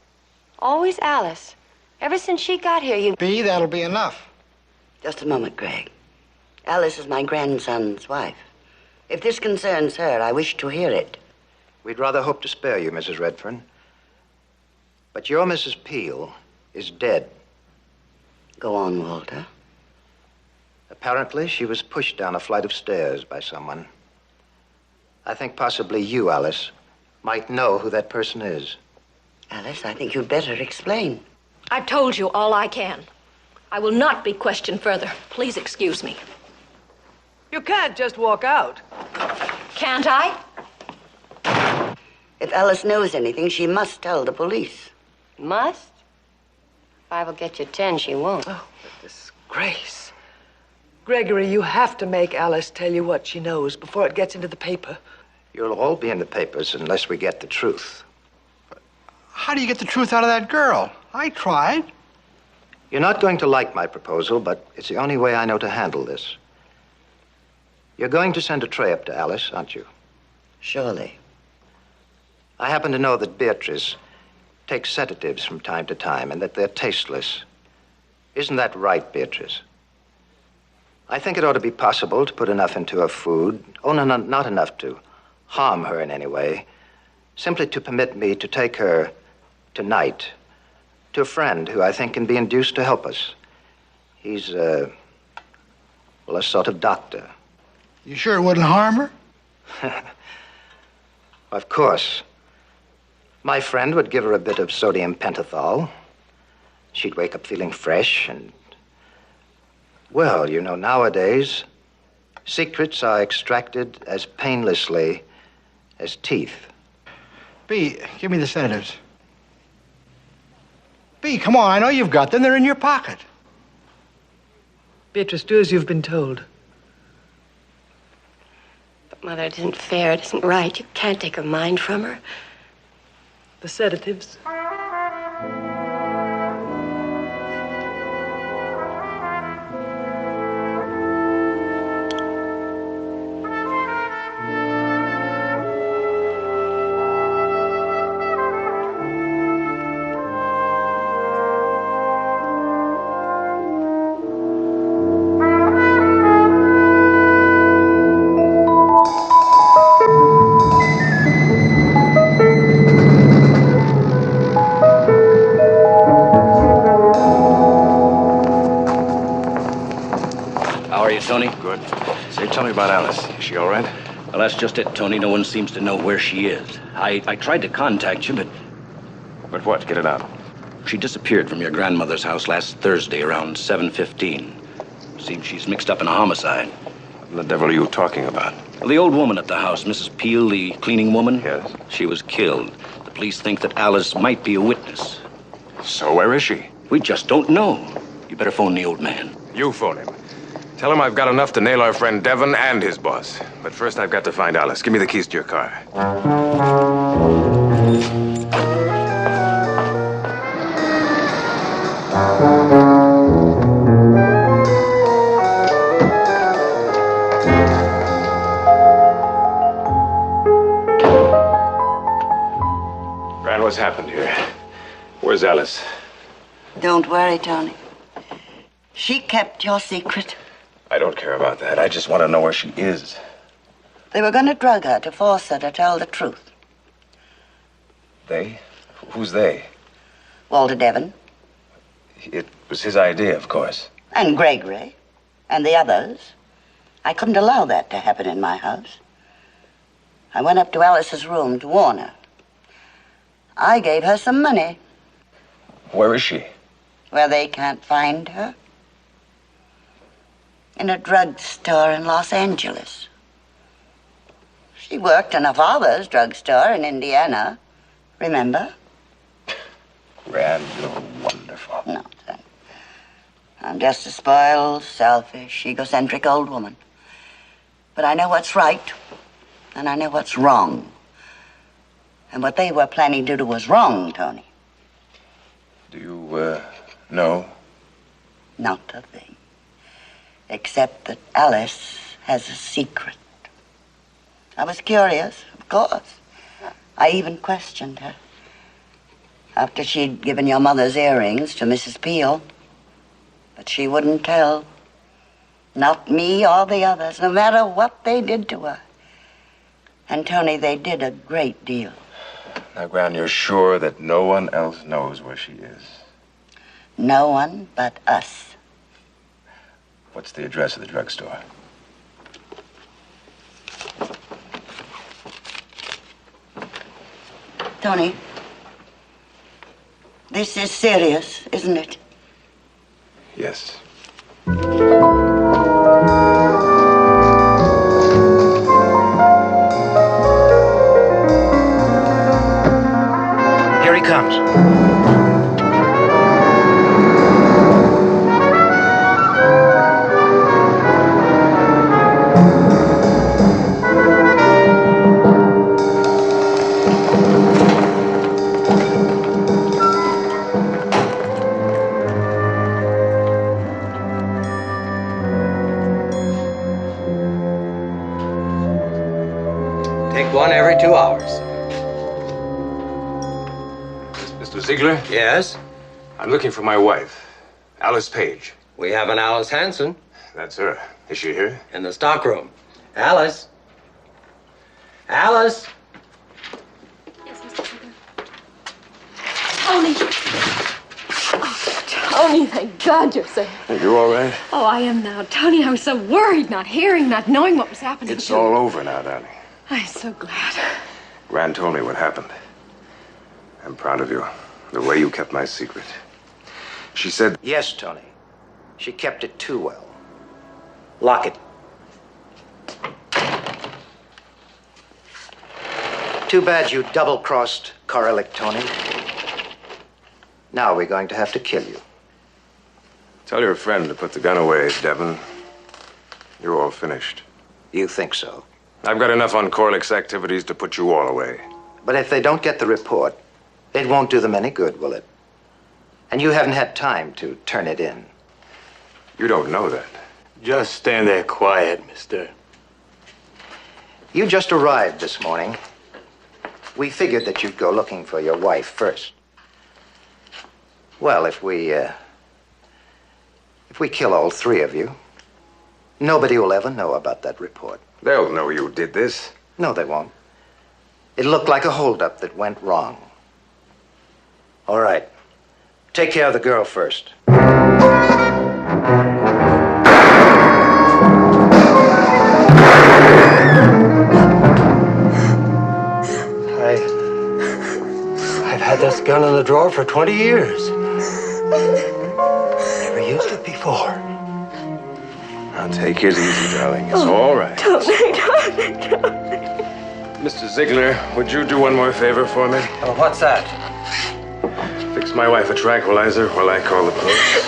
Always Alice. Ever since she got here, you... B, that'll be enough. Just a moment, Greg. Alice is my grandson's wife. If this concerns her, I wish to hear it. We'd rather hope to spare you, Mrs. Redfern. But your Mrs. Peel is dead. Go on, Walter. Apparently, she was pushed down a flight of stairs by someone. I think possibly you, Alice, might know who that person is. Alice, I think you'd better explain. I've told you all I can. I will not be questioned further. Please excuse me. You can't just walk out. Can't I? If Alice knows anything, she must tell the police. Must? 5 will get you 10, she won't. Oh, the disgrace. Gregory, you have to make Alice tell you what she knows before it gets into the paper. You'll all be in the papers unless we get the truth. How do you get the truth out of that girl? I tried. You're not going to like my proposal, but it's the only way I know to handle this. You're going to send a tray up to Alice, aren't you? Surely. I happen to know that Beatrice takes sedatives from time to time and that they're tasteless. Isn't that right, Beatrice? I think it ought to be possible to put enough into her food, oh, no, not enough to harm her in any way, simply to permit me to take her tonight to a friend who I think can be induced to help us. He's, well, a sort of doctor. You sure it wouldn't harm her? Of course. My friend would give her a bit of sodium pentothal. She'd wake up feeling fresh and, well, you know, nowadays, secrets are extracted as painlessly as teeth. B, give me the sedatives. B, come on, I know you've got them. They're in your pocket. Beatrice, do as you've been told. But, Mother, it isn't fair. It isn't right. You can't take her mind from her. The sedatives. Tony? Good. Say, tell me about Alice. Is she all right? Well, that's just it, Tony. No one seems to know where she is. I tried to contact you, but... But what? Get it out. She disappeared from your grandmother's house last Thursday around 7:15. Seems she's mixed up in a homicide. What the devil are you talking about? Well, the old woman at the house, Mrs. Peel, the cleaning woman. Yes. She was killed. The police think that Alice might be a witness. So where is she? We just don't know. You better phone the old man. You phone him. Tell him I've got enough to nail our friend Devon and his boss. But first I've got to find Alice. Give me the keys to your car. Fran, what's happened here? Where's Alice? Don't worry, Tony. She kept your secret. I don't care about that. I just want to know where she is. They were going to drug her to force her to tell the truth. They? Who's they? Walter Devon. It was his idea, of course. And Gregory. And the others. I couldn't allow that to happen in my house. I went up to Alice's room to warn her. I gave her some money. Where is she? Where they can't find her. In a drugstore in Los Angeles. She worked in her father's drugstore in Indiana. Remember? Gran, you're wonderful. No, son. I'm just a spoiled, selfish, egocentric old woman. But I know what's right, and I know what's wrong. And what they were planning to do was wrong, Tony. Do you, know? Not a thing. Except that Alice has a secret. I was curious, of course. I even questioned her. After she'd given your mother's earrings to Mrs. Peel. But she wouldn't tell. Not me or the others, no matter what they did to her. And, Tony, they did a great deal. Now, Gran, you're sure that no one else knows where she is? No one but us. What's the address of the drugstore? Tony, this is serious, isn't it? Yes. Here he comes. hours. Mr. Ziegler? Yes? I'm looking for my wife, Alice Page. We have an Alice Hanson. That's her. Is she here? In the stockroom. Alice? Alice? Tony! Oh, Tony, thank God you're safe. Are you all right? Oh, I am now. Tony, I was so worried, not hearing, not knowing what was happening. It's all over now, darling. I'm so glad. Rand told me what happened. I'm proud of you. The way you kept my secret. She said... Yes, Tony. She kept it too well. Lock it. Too bad you double-crossed Karlik, Tony. Now we're going to have to kill you. Tell your friend to put the gun away, Devon. You're all finished. You think so? I've got enough on Korlick's activities to put you all away. But if they don't get the report, it won't do them any good, will it? And you haven't had time to turn it in. You don't know that. Just stand there quiet, mister. You just arrived this morning. We figured that you'd go looking for your wife first. Well, if we kill all three of you, nobody will ever know about that report. They'll know you did this. No, they won't. It looked like a holdup that went wrong. All right. Take care of the girl first. I've had this gun in the drawer for 20 years. Never used it before. Now take it easy, darling. It's all right. Tony. Mr. Ziegler, would you do one more favor for me? Oh, what's that? Fix my wife a tranquilizer while I call the police.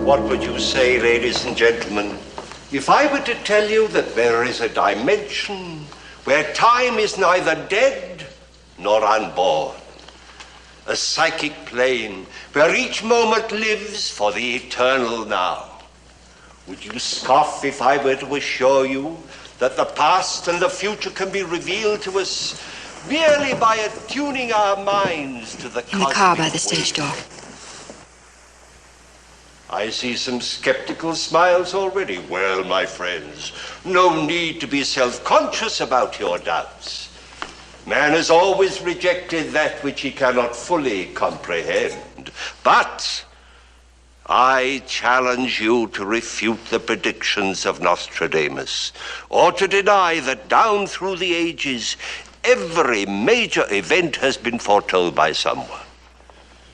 What would you say, ladies and gentlemen, if I were to tell you that there is a dimension where time is neither dead nor unborn? A psychic plane where each moment lives for the eternal now. Would you scoff if I were to assure you that the past and the future can be revealed to us merely by attuning our minds to the In the car by the stage door. I see some skeptical smiles already. Well, my friends, no need to be self-conscious about your doubts. Man has always rejected that which he cannot fully comprehend. But I challenge you to refute the predictions of Nostradamus, or to deny that down through the ages, every major event has been foretold by someone.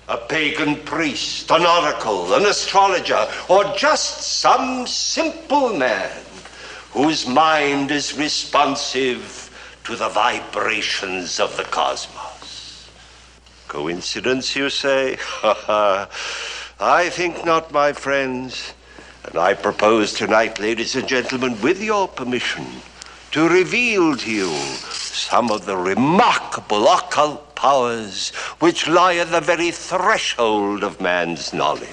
A pagan priest, an oracle, an astrologer, or just some simple man whose mind is responsive to the vibrations of the cosmos. Coincidence, you say? I think not, my friends. And I propose tonight, ladies and gentlemen, with your permission, to reveal to you some of the remarkable occult powers which lie at the very threshold of man's knowledge.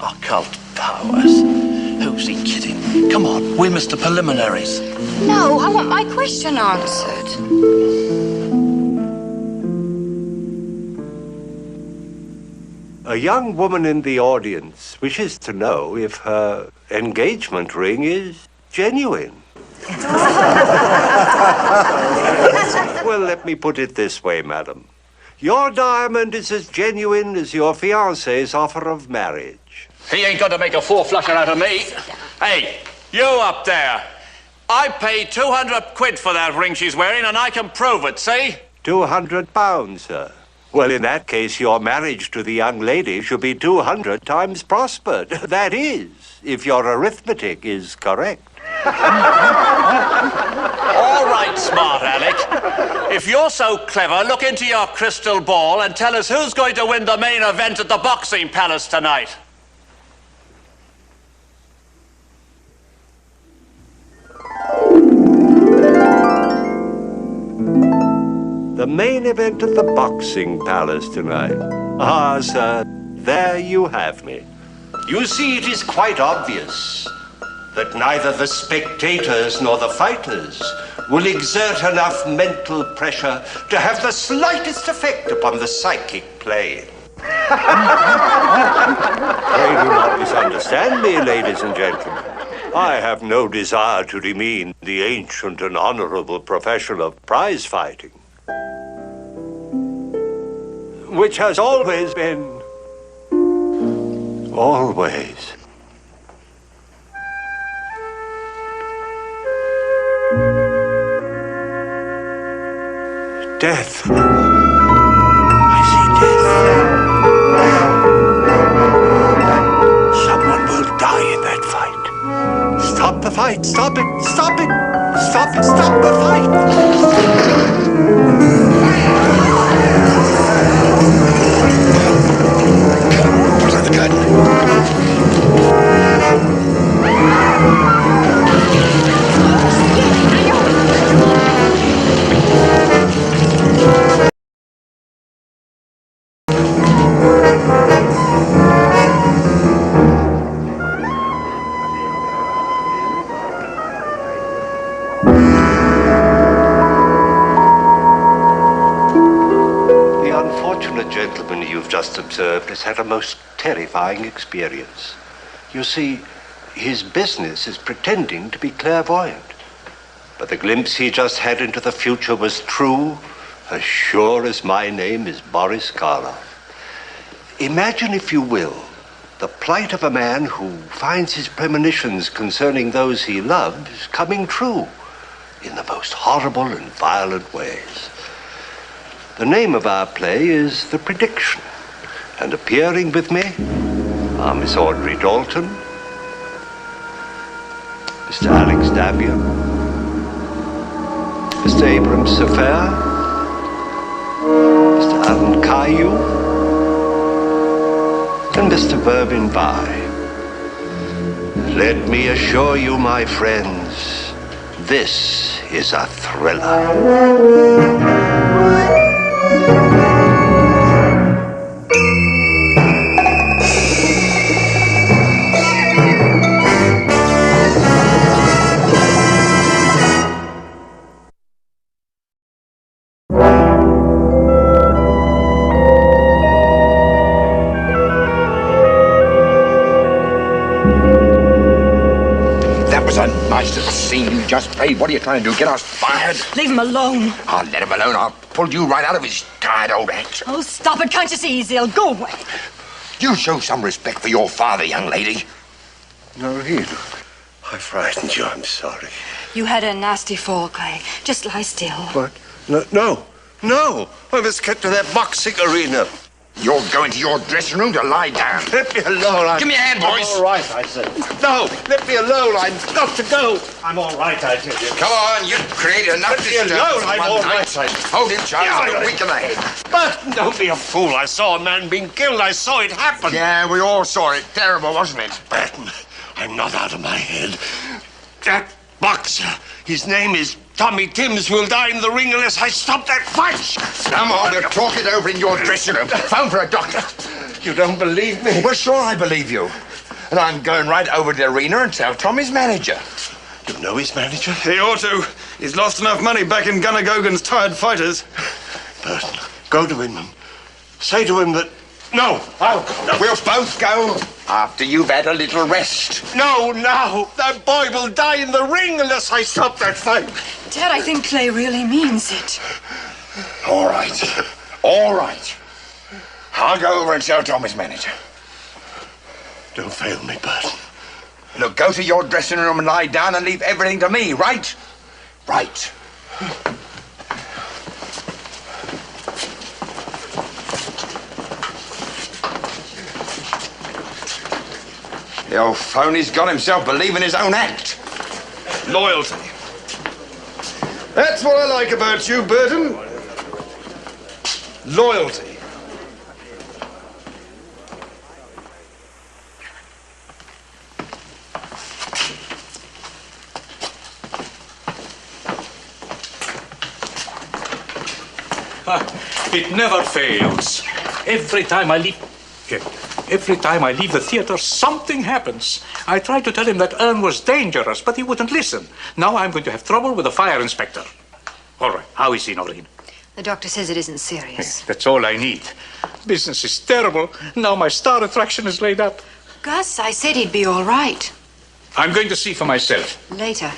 Occult powers? Who's he kidding? Come on, we missed the preliminaries. No, I want my question answered. A young woman in the audience wishes to know if her engagement ring is genuine. Well, let me put it this way, madam. Your diamond is as genuine as your fiancé's offer of marriage. He ain't got to make a four-flusher out of me. Hey, you up there. I paid 200 quid for that ring she's wearing, and I can prove it, see? £200, sir. Well, in that case, your marriage to the young lady should be 200 times prospered. That is, if your arithmetic is correct. All right, smart Alec. If you're so clever, look into your crystal ball and tell us who's going to win the main event at the Boxing Palace tonight. The main event at the Boxing Palace tonight. Ah, sir, there you have me. You see, it is quite obvious that neither the spectators nor the fighters will exert enough mental pressure to have the slightest effect upon the psychic plane. Pray do not misunderstand me, ladies and gentlemen. I have no desire to demean the ancient and honorable profession of prize fighting, which has always been... always... death. I see death. Someone will die in that fight. Stop the fight! Stop it! Stop it! Stop it! Stop the fight! Close the curtain. The unfortunate gentleman you've just observed has had a most terrifying experience. You see, his business is pretending to be clairvoyant. But the glimpse he just had into the future was true, as sure as my name is Boris Karloff. Imagine, if you will, the plight of a man who finds his premonitions concerning those he loves coming true in the most horrible and violent ways. The name of our play is The Prediction, and appearing with me are Miss Audrey Dalton, Mr. Alex Davier, Mr. Abram Sefer, Mr. Alan Caillou, and Mr. Vervin Bai. Let me assure you, my friends, this is a thriller. That was a nice little scene you just played. What are you trying to do? Get us fired? Leave him alone. I'll let him alone. I'll pull you right out of his tired old act. Oh, stop it. Can't you see he's ill? Go away. You show some respect for your father, young lady. Noreen, I frightened you. I'm sorry. You had a nasty fall, Clay. Just lie still. What? No. I was kept to that boxing arena. You're going to your dressing room to lie down. Let me alone. Give me a hand, boys. I'm all right, I said. No, let me alone. I've got to go. I'm all right, I tell you. Come on, you've created enough disturbance. Let me alone. I'm all right. Hold him, Charles. You're weak in the head. But don't be a fool. I saw a man being killed. I saw it happen. Yeah, we all saw it. Terrible, wasn't it? Burton, I'm not out of my head. That boxer, his name is Tommy Timms, will die in the ring unless I stop that fight. Come on, we'll talk it over in your dressing room. Phone for a doctor. You don't believe me? Well, sure I believe you. And I'm going right over to the arena and tell Tommy's manager. You know his manager? He ought to. He's lost enough money back in Gunnar Gogan's tired fighters. Burton, go to him and say to him that... No, We'll both go after you've had a little rest. No, that boy will die in the ring unless I stop that fight. Dad, I think Clay really means it. All right. I'll go over and tell Tommy's manager. Don't fail me, Burton. Look, go to your dressing room and lie down and leave everything to me, right? Right. The old phony's got himself believing his own act. Loyalty. That's what I like about you, Burton. Loyalty. It never fails. Every time I leave the theater, something happens. I tried to tell him that Ern was dangerous, but he wouldn't listen. Now I'm going to have trouble with the fire inspector. All right, how is he, Noreen? The doctor says it isn't serious. That's all I need. Business is terrible. Now my star attraction is laid up. Gus, I said he'd be all right. I'm going to see for myself. Later.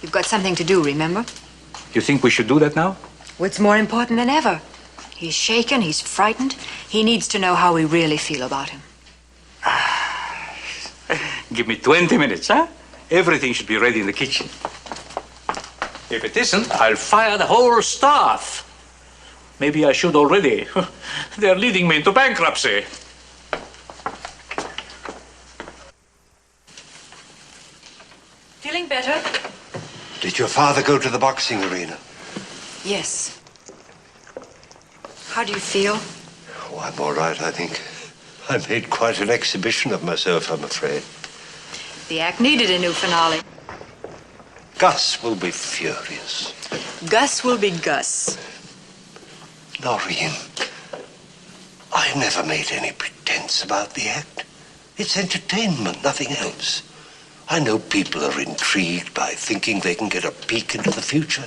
You've got something to do, remember? You think we should do that now? What's more important than ever? He's shaken, he's frightened. He needs to know how we really feel about him. Give me 20 minutes, huh? Everything should be ready in the kitchen. If it isn't, I'll fire the whole staff. Maybe I should already. They're leading me into bankruptcy. Feeling better? Did your father go to the boxing arena? Yes. How do you feel? Oh, I'm all right, I think. I made quite an exhibition of myself, I'm afraid. The act needed a new finale. Gus will be furious. Gus will be Gus. Noreen, I never made any pretense about the act. It's entertainment, nothing else. I know people are intrigued by thinking they can get a peek into the future.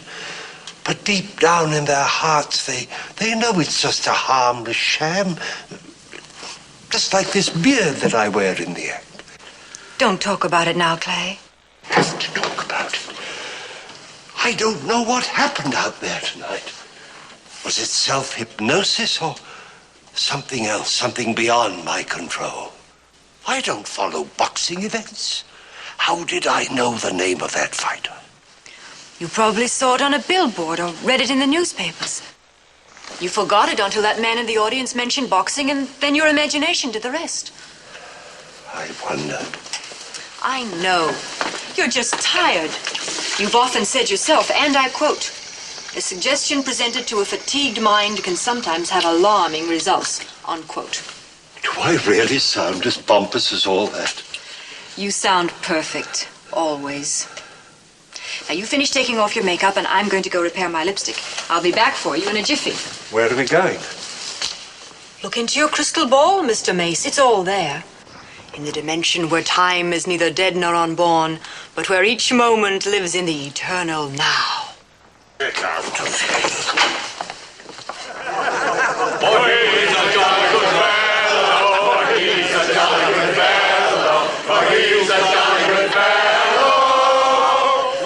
But deep down in their hearts, they know it's just a harmless sham. Just like this beard that I wear in the act. Don't talk about it now, Clay. Have to talk about it. I don't know what happened out there tonight. Was it self-hypnosis or something else, something beyond my control? I don't follow boxing events. How did I know the name of that fighter? You probably saw it on a billboard or read it in the newspapers. You forgot it until that man in the audience mentioned boxing, and then your imagination did the rest. I wonder. I know. You're just tired. You've often said yourself, and I quote, "A suggestion presented to a fatigued mind can sometimes have alarming results," unquote. Do I really sound as pompous as all that? You sound perfect, always. Now, you finish taking off your makeup, and I'm going to go repair my lipstick. I'll be back for you in a jiffy. Where are we going? Look into your crystal ball, Mr. Mace. It's all there. In the dimension where time is neither dead nor unborn, but where each moment lives in the eternal now. Get out of here. He's a jolly good fellow. He's a jolly good fellow. He's a jolly good fellow.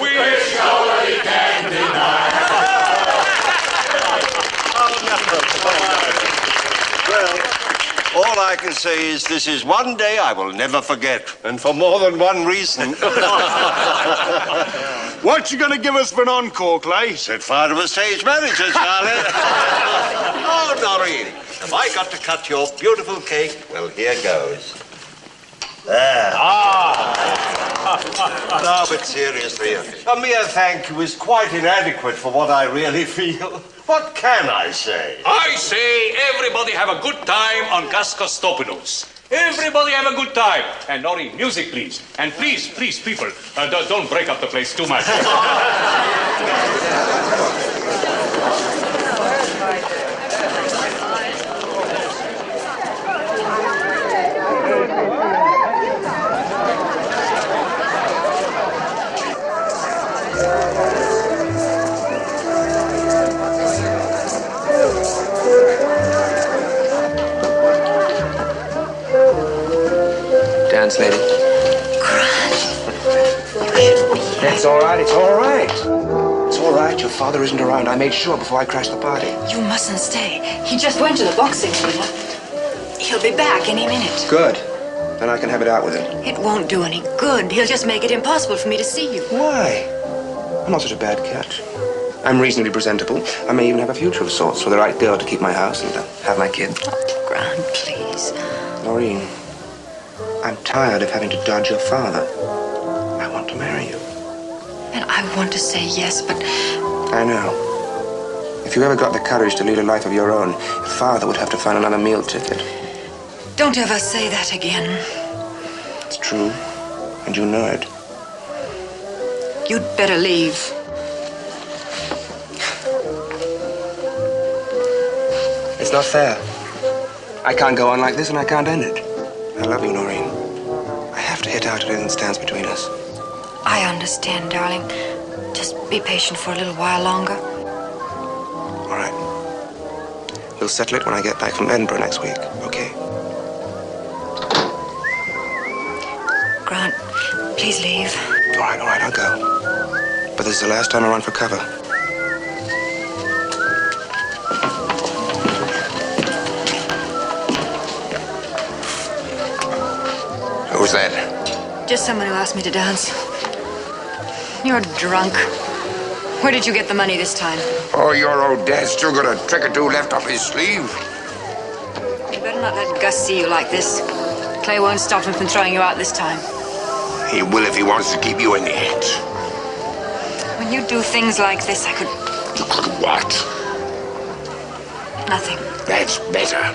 Which nobody can deny. Well, all I can say is this is one day I will never forget, and for more than one reason. What you gonna give us for an encore, Clay? Set fire to a stage manager, Charlie. Oh, Noreen, have I got to cut your beautiful cake? Well, here goes. There. No, but seriously, a mere thank you is quite inadequate for what I really feel. What can I say? I say everybody have a good time on Kaskastopoulos. Everybody have a good time. And Nori, music, please. And please, people, don't break up the place too much. Dance, lady. It's all right, it's all right. It's all right, your father isn't around. I made sure before I crashed the party. You mustn't stay. He just went to the boxing arena. He'll be back any minute. Good. Then I can have it out with him. It won't do any good. He'll just make it impossible for me to see you. Why? I'm not such a bad catch. I'm reasonably presentable. I may even have a future of sorts for the right girl to keep my house and have my kid. Oh, Grant, please. Noreen, I'm tired of having to dodge your father. I want to marry you. And I want to say yes, but... I know. If you ever got the courage to lead a life of your own, your father would have to find another meal ticket. Don't ever say that again. It's true, and you know it. You'd better leave. It's not fair. I can't go on like this, and I can't end it. I love you, Noreen. I have to hit out if anything stands between us. I understand, darling. Just be patient for a little while longer. All right. We'll settle it when I get back from Edinburgh next week, okay? Grant, please leave. All right, I'll go. But this is the last time I run for cover. Who's that? Just someone who asked me to dance. You're drunk. Where did you get the money this time? Oh, your old dad's still got a trick or two left up his sleeve. You better not let Gus see you like this. Clay won't stop him from throwing you out this time. He will if he wants to keep you in the head. When you do things like this, I could... What? Nothing. That's better.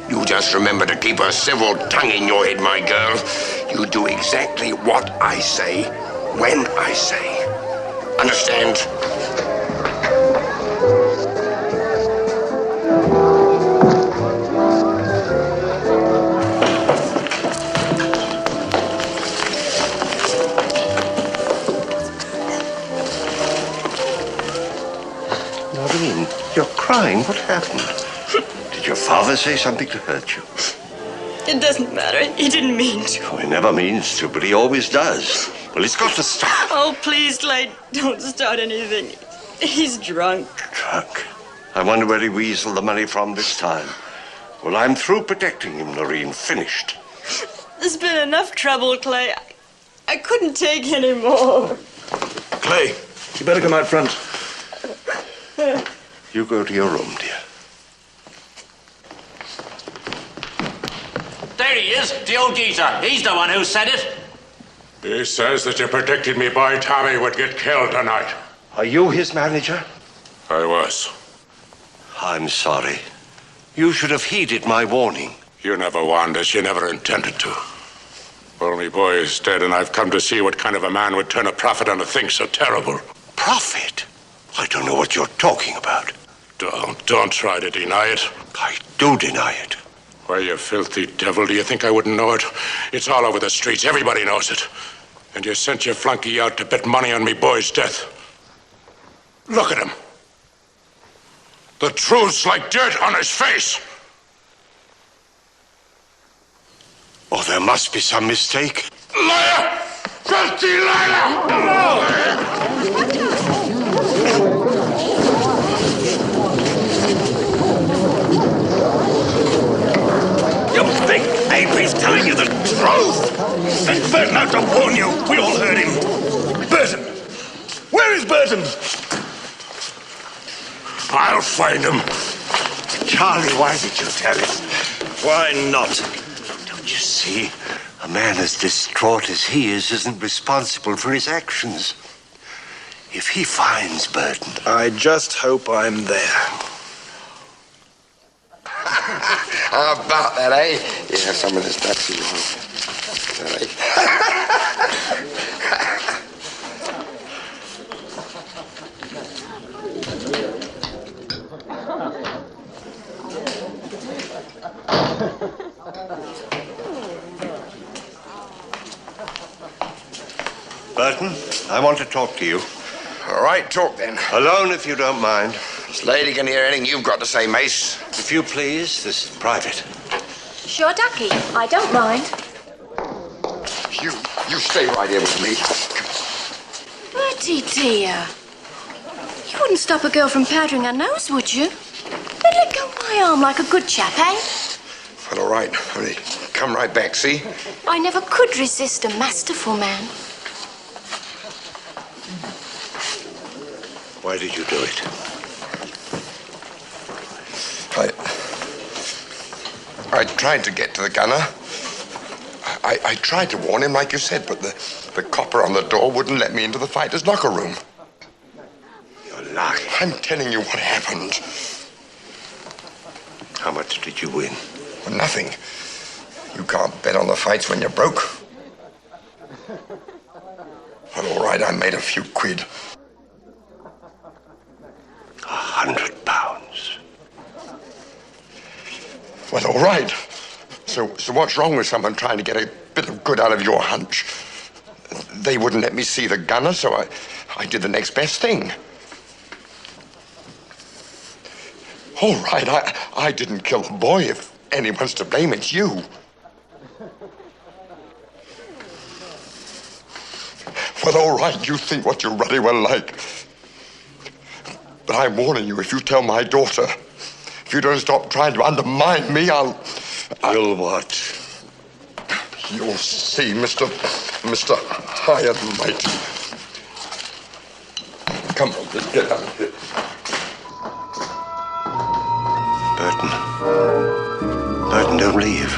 You just remember to keep a civil tongue in your head, my girl. You do exactly what I say, when I say. Understand? Noreen, you're crying. What happened? Did your father say something to hurt you? It doesn't matter. He didn't mean to. Oh, he never means to, but he always does. Well, it's got to stop. Oh, please, Clay, don't start anything. He's drunk. Drunk? I wonder where he weaseled the money from this time. Well, I'm through protecting him, Noreen. Finished. There's been enough trouble, Clay. I couldn't take any more. Clay, you better come out front. You go to your room, dear. There he is, the old geezer. He's the one who said it. He says that you predicted me boy Tommy would get killed tonight. Are you his manager? I was. I'm sorry. You should have heeded my warning. You never warned us. You never intended to. Well, me boy is dead, and I've come to see what kind of a man would turn a profit on a thing so terrible. Profit? I don't know what you're talking about. Don't try to deny it. I do deny it. Why, you filthy devil, do you think I wouldn't know it? It's all over the streets. Everybody knows it. And you sent your flunky out to bet money on me boy's death. Look at him. The truth's like dirt on his face. Oh, there must be some mistake. Liar! Filthy liar! Burton? Where is Burton? I'll find him. Charlie, why did you tell him? Why not? Don't you see? A man as distraught as he is isn't responsible for his actions. If he finds Burton... I just hope I'm there. How about that, eh? Yeah, some of this stuff's Burton, I want to talk to you. All right, talk then. Alone, if you don't mind. This lady can hear anything you've got to say, Mace. If you please, this is private. Sure, Ducky. I don't mind. You stay right here with me. Bertie, dear. You wouldn't stop a girl from powdering her nose, would you? You'd let go my arm like a good chap, eh? Well, all right. Only come right back, see? I never could resist a masterful man. Why did you do it? I tried to get to the gunner. I tried to warn him, like you said, but the copper on the door wouldn't let me into the fighter's locker room. You're lying. I'm telling you what happened. How much did you win? Well, nothing. You can't bet on the fights when you're broke. Well, all right, I made a few quid. £100. Well, all right. So what's wrong with someone trying to get a bit of good out of your hunch? They wouldn't let me see the gunner, so I did the next best thing. All right, I didn't kill the boy. If anyone's to blame, it's you. Well, all right, you think what you ruddy well like. But I'm warning you, if you tell my daughter, if you don't stop trying to undermine me, I'll what? You'll see, Mr. Hired Mate. Come on, let's get out of here. Burton, don't leave.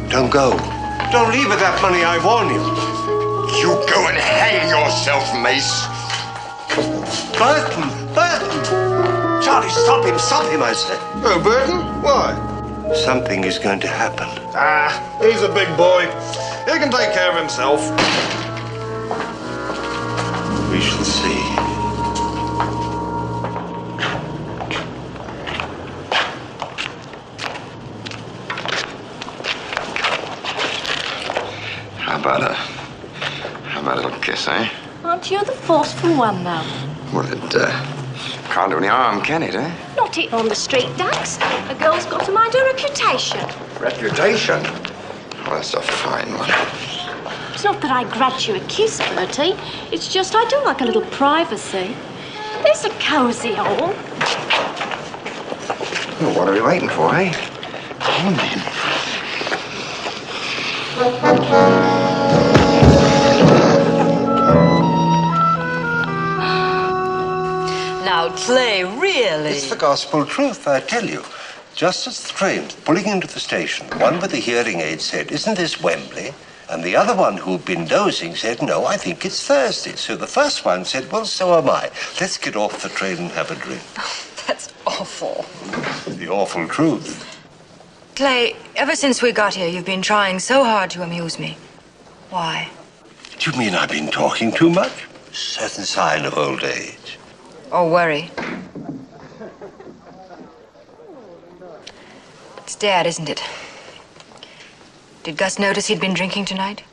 Don't go. Don't leave with that money, I warn you. You go and hang yourself, Mace. Burton! Charlie, stop him, I said. Oh, Burton? Why? Something is going to happen. He's a big boy. He can take care of himself. We shall see. How about a little kiss, eh? Aren't you the forceful one, though? Well, it can't do any harm, can it, eh? Not it on the street, Dax. A girl's got to mind her reputation. Reputation? Well, that's a fine one. It's not that I grudge you a kiss, Bertie. It's just I do like a little privacy. There's a cosy hole. Well, what are we waiting for, eh? Come on, then. Now, Clay, really? It's the gospel truth, I tell you. Just as the train pulling into the station, one with the hearing aid said, "Isn't this Wembley?" And the other one who'd been dozing said, "No, I think it's Thursday." So the first one said, "Well, so am I. Let's get off the train and have a drink." That's awful. The awful truth. Clay, ever since we got here, you've been trying so hard to amuse me. Why? Do you mean I've been talking too much? Certain sign of old age. Or worry? It's Dad, isn't it? Did Gus notice he'd been drinking tonight?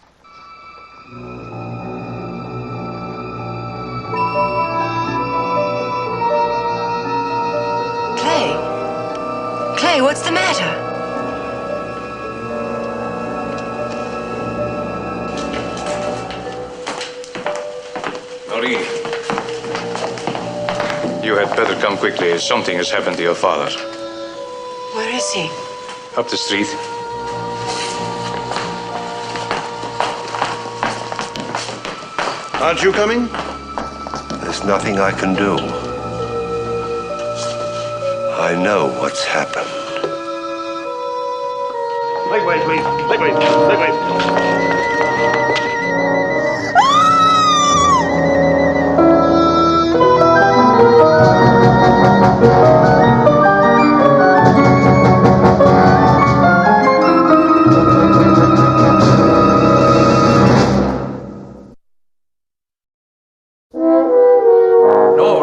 Clay, what's the matter? Marie, you had better come quickly. Something has happened to your father. Where is he? Up the street. Aren't you coming? There's nothing I can do. I know what's happened. Wait, wait.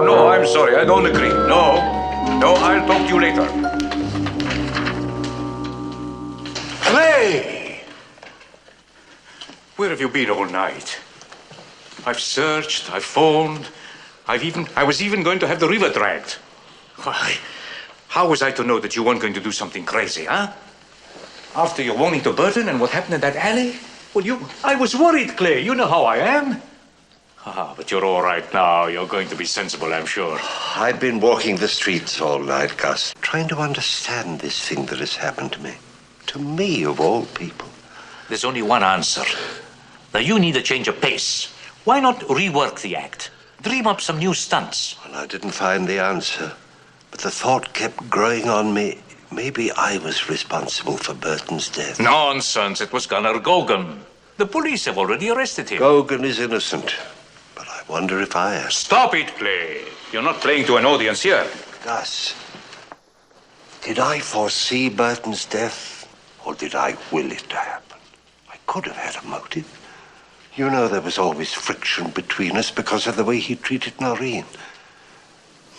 No, I'm sorry. I don't agree. No, I'll talk to you later. Clay! Where have you been all night? I've searched, I've phoned, I was even going to have the river dragged. Why, how was I to know that you weren't going to do something crazy, huh? After your warning to Burton and what happened in that alley? Well, I was worried, Clay. You know how I am. But you're all right now. You're going to be sensible, I'm sure. I've been walking the streets all night, Gus, trying to understand this thing that has happened to me. To me, of all people. There's only one answer. Now, you need a change of pace. Why not rework the act? Dream up some new stunts. Well, I didn't find the answer, but the thought kept growing on me. Maybe I was responsible for Burton's death. Nonsense. It was Gunner Gogan. The police have already arrested him. Gogan is innocent, but I wonder if I am. Stop it, Clay. You're not playing to an audience here. Gus, did I foresee Burton's death, or did I will it to happen? I could have had a motive. You know there was always friction between us because of the way he treated Noreen.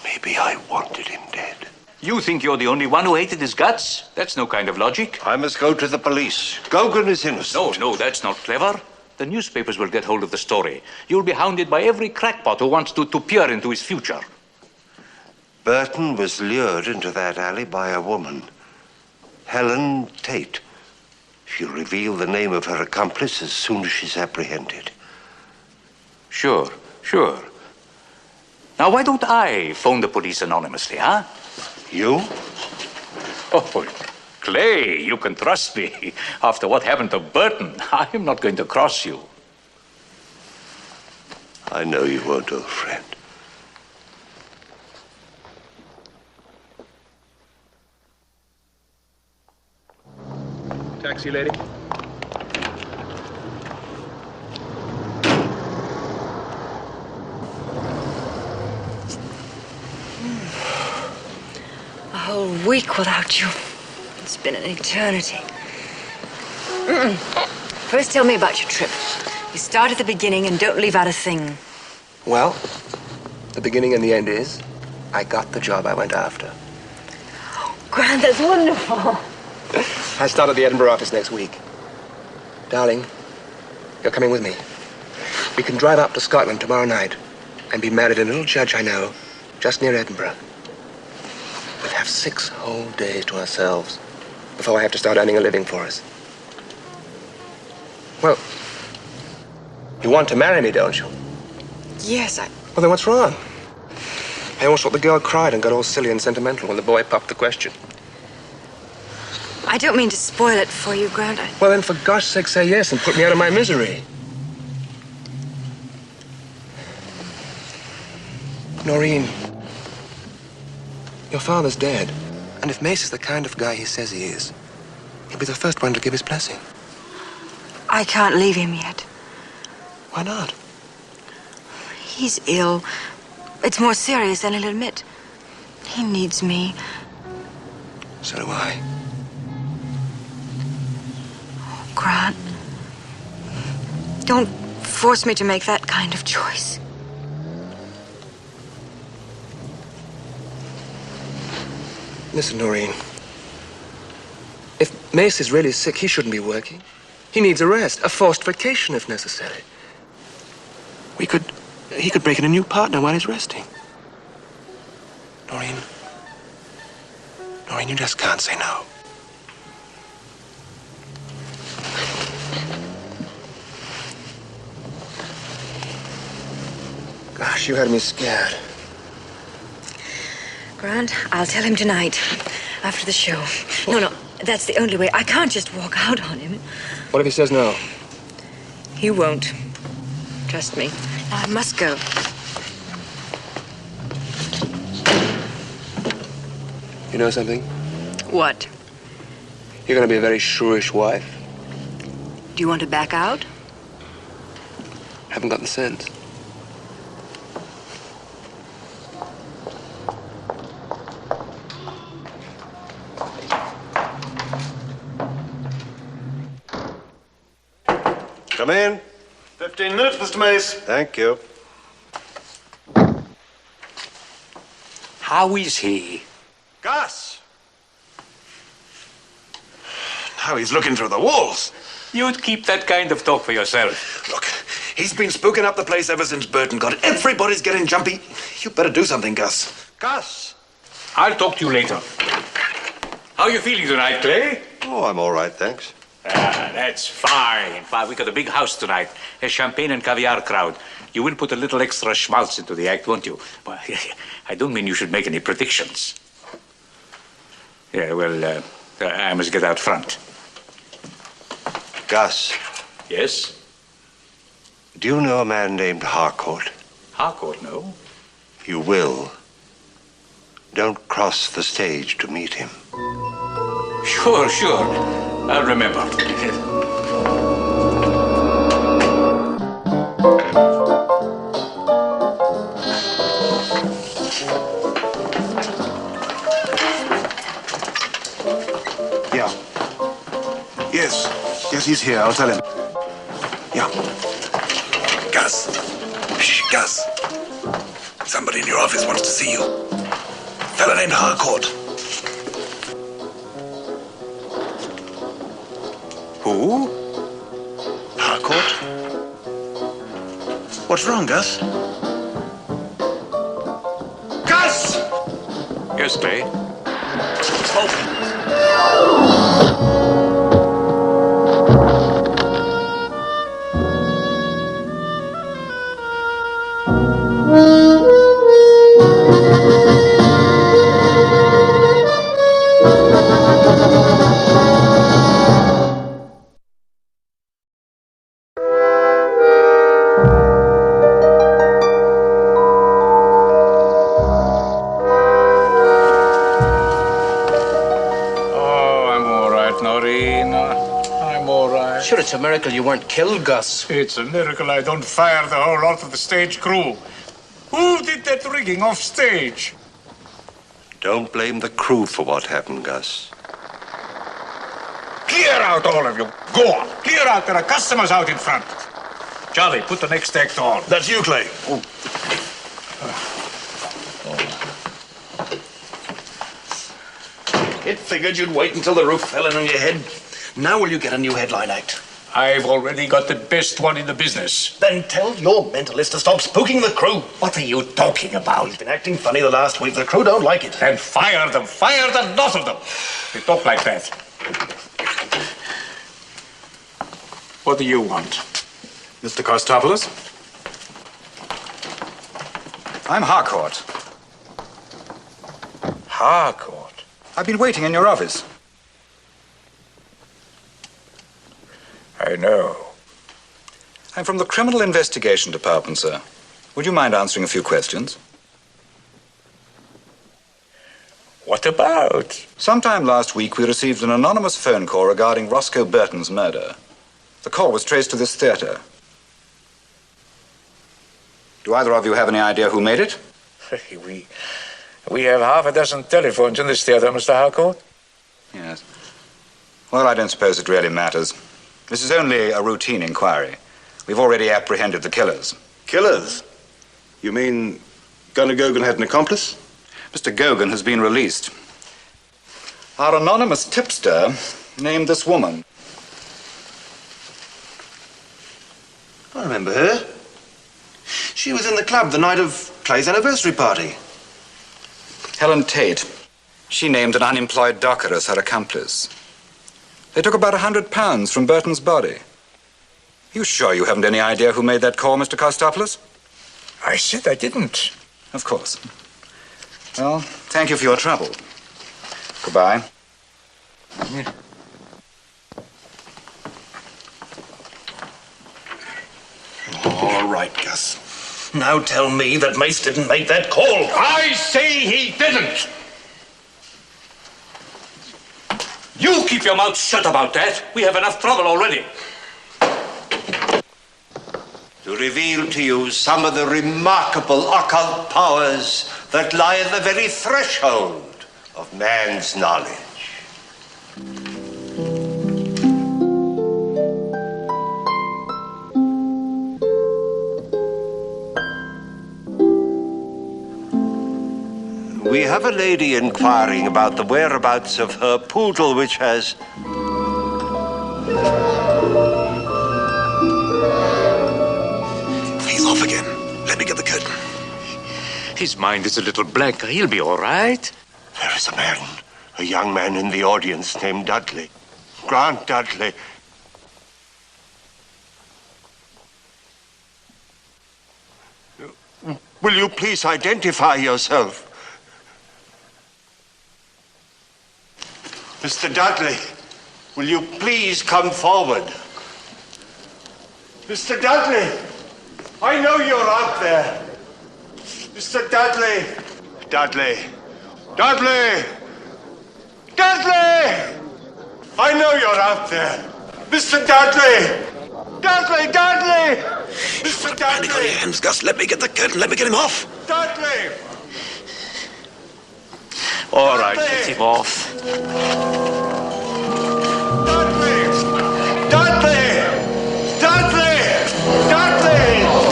Maybe I wanted him dead. You think you're the only one who hated his guts? That's no kind of logic. I must go to the police. Gogan is innocent. No, that's not clever. The newspapers will get hold of the story. You'll be hounded by every crackpot who wants to peer into his future. Burton was lured into that alley by a woman, Helen Tate. She'll reveal the name of her accomplice as soon as she's apprehended. Sure. Now, why don't I phone the police anonymously, huh? You? Oh, Clay, you can trust me. After what happened to Burton, I'm not going to cross you. I know you won't, old friend. Taxi, lady. A whole week without you. It's been an eternity. First, tell me about your trip. You start at the beginning and don't leave out a thing. Well, the beginning and the end is, I got the job I went after. Grant, that's wonderful. I start at the Edinburgh office next week. Darling, you're coming with me. We can drive up to Scotland tomorrow night and be married in a little church I know, just near Edinburgh. We'll have 6 whole days to ourselves before I have to start earning a living for us. Well, you want to marry me, don't you? Yes, Well, then what's wrong? I almost thought the girl cried and got all silly and sentimental when the boy popped the question. I don't mean to spoil it for you, Grant. Well, then, for gosh sake, say yes and put me out of my misery. Noreen, your father's dead. And if Mace is the kind of guy he says he is, he'll be the first one to give his blessing. I can't leave him yet. Why not? He's ill. It's more serious than he'll admit. He needs me. So do I. Grant, don't force me to make that kind of choice. Listen, Noreen. If Mace is really sick, he shouldn't be working. He needs a rest, a forced vacation if necessary. He could break in a new partner while he's resting. Noreen, you just can't say no. Gosh, you had me scared. Grant, I'll tell him tonight, after the show. No, that's the only way. I can't just walk out on him. What if he says no? He won't. Trust me. I must go. You know something? What? You're going to be a very shrewish wife. Do you want to back out? Haven't got the sense. Come in. 15 minutes, Mr. Mace. Thank you. How is he? Gus! Now he's looking through the walls. You'd keep that kind of talk for yourself. Look, he's been spooking up the place ever since Burton got it. Everybody's getting jumpy. You better do something, Gus. Gus! I'll talk to you later. How are you feeling tonight, Clay? Oh, I'm all right, thanks. Ah, that's fine. We got a big house tonight. A champagne and caviar crowd. You will put a little extra schmaltz into the act, won't you? Well, I don't mean you should make any predictions. Yeah, well, I must get out front. Gus. Yes? Do you know a man named Harcourt? Harcourt, no. You will. Don't cross the stage to meet him. Sure. I'll remember. Yeah. Yes, he's here. I'll tell him. Yeah. Gus. Shh, Gus. Somebody in your office wants to see you. Fella named Harcourt. Who? Harcourt? What's wrong, Gus? Gus! Yes, Clay. Sure, it's a miracle you weren't killed, Gus. It's a miracle I don't fire the whole lot of the stage crew. Who did that rigging off stage? Don't blame the crew for what happened, Gus. Clear out, all of you. Go on. Clear out. There are customers out in front. Charlie, put the next act on. That's you, Clay. Oh. It figured you'd wait until the roof fell in on your head. Now will you get a new headline act? I've already got the best one in the business. Then tell your mentalist to stop spooking the crew. What are you talking about? He's been acting funny the last week. The crew don't like it. Then fire them. Fire the lot of them. They talk like that. What do you want? Mr. Kostopoulos? I'm Harcourt. Harcourt? I've been waiting in your office. I know. I'm from the Criminal Investigation Department, sir. Would you mind answering a few questions? What about? Sometime last week, we received an anonymous phone call regarding Roscoe Burton's murder. The call was traced to this theater. Do either of you have any idea who made it? We have half a dozen telephones in this theater, Mr. Harcourt. Yes. Well, I don't suppose it really matters. This is only a routine inquiry. We've already apprehended the killers. Killers? You mean Gunnar Gogan had an accomplice? Mr. Gogan has been released. Our anonymous tipster named this woman. I remember her. She was in the club the night of Clay's anniversary party. Helen Tate. She named an unemployed docker as her accomplice. They took about £100 from Burton's body. You sure you haven't any idea who made that call, Mr. Kostopoulos? I said I didn't. Of course. Well, thank you for your trouble. Goodbye. All right, Gus. Now tell me that Mace didn't make that call. I say he didn't. You keep your mouth shut about that. We have enough trouble already. To reveal to you some of the remarkable occult powers that lie at the very threshold of man's knowledge. We have a lady inquiring about the whereabouts of her poodle, which has... He's off again. Let me get the curtain. His mind is a little blank. He'll be all right. There is a young man in the audience named Dudley. Grant Dudley. Will you please identify yourself? Mr. Dudley, will you please come forward? Mr. Dudley, I know you're out there. Mr. Dudley. Dudley. Dudley! Dudley! I know you're out there. Mr. Dudley! Dudley! Dudley! Mr. Dudley! Panic on your hands, Gus. Let me get the curtain. Let me get him off. Dudley! All right, get him off. Dudley! Dudley! Dudley! Dudley!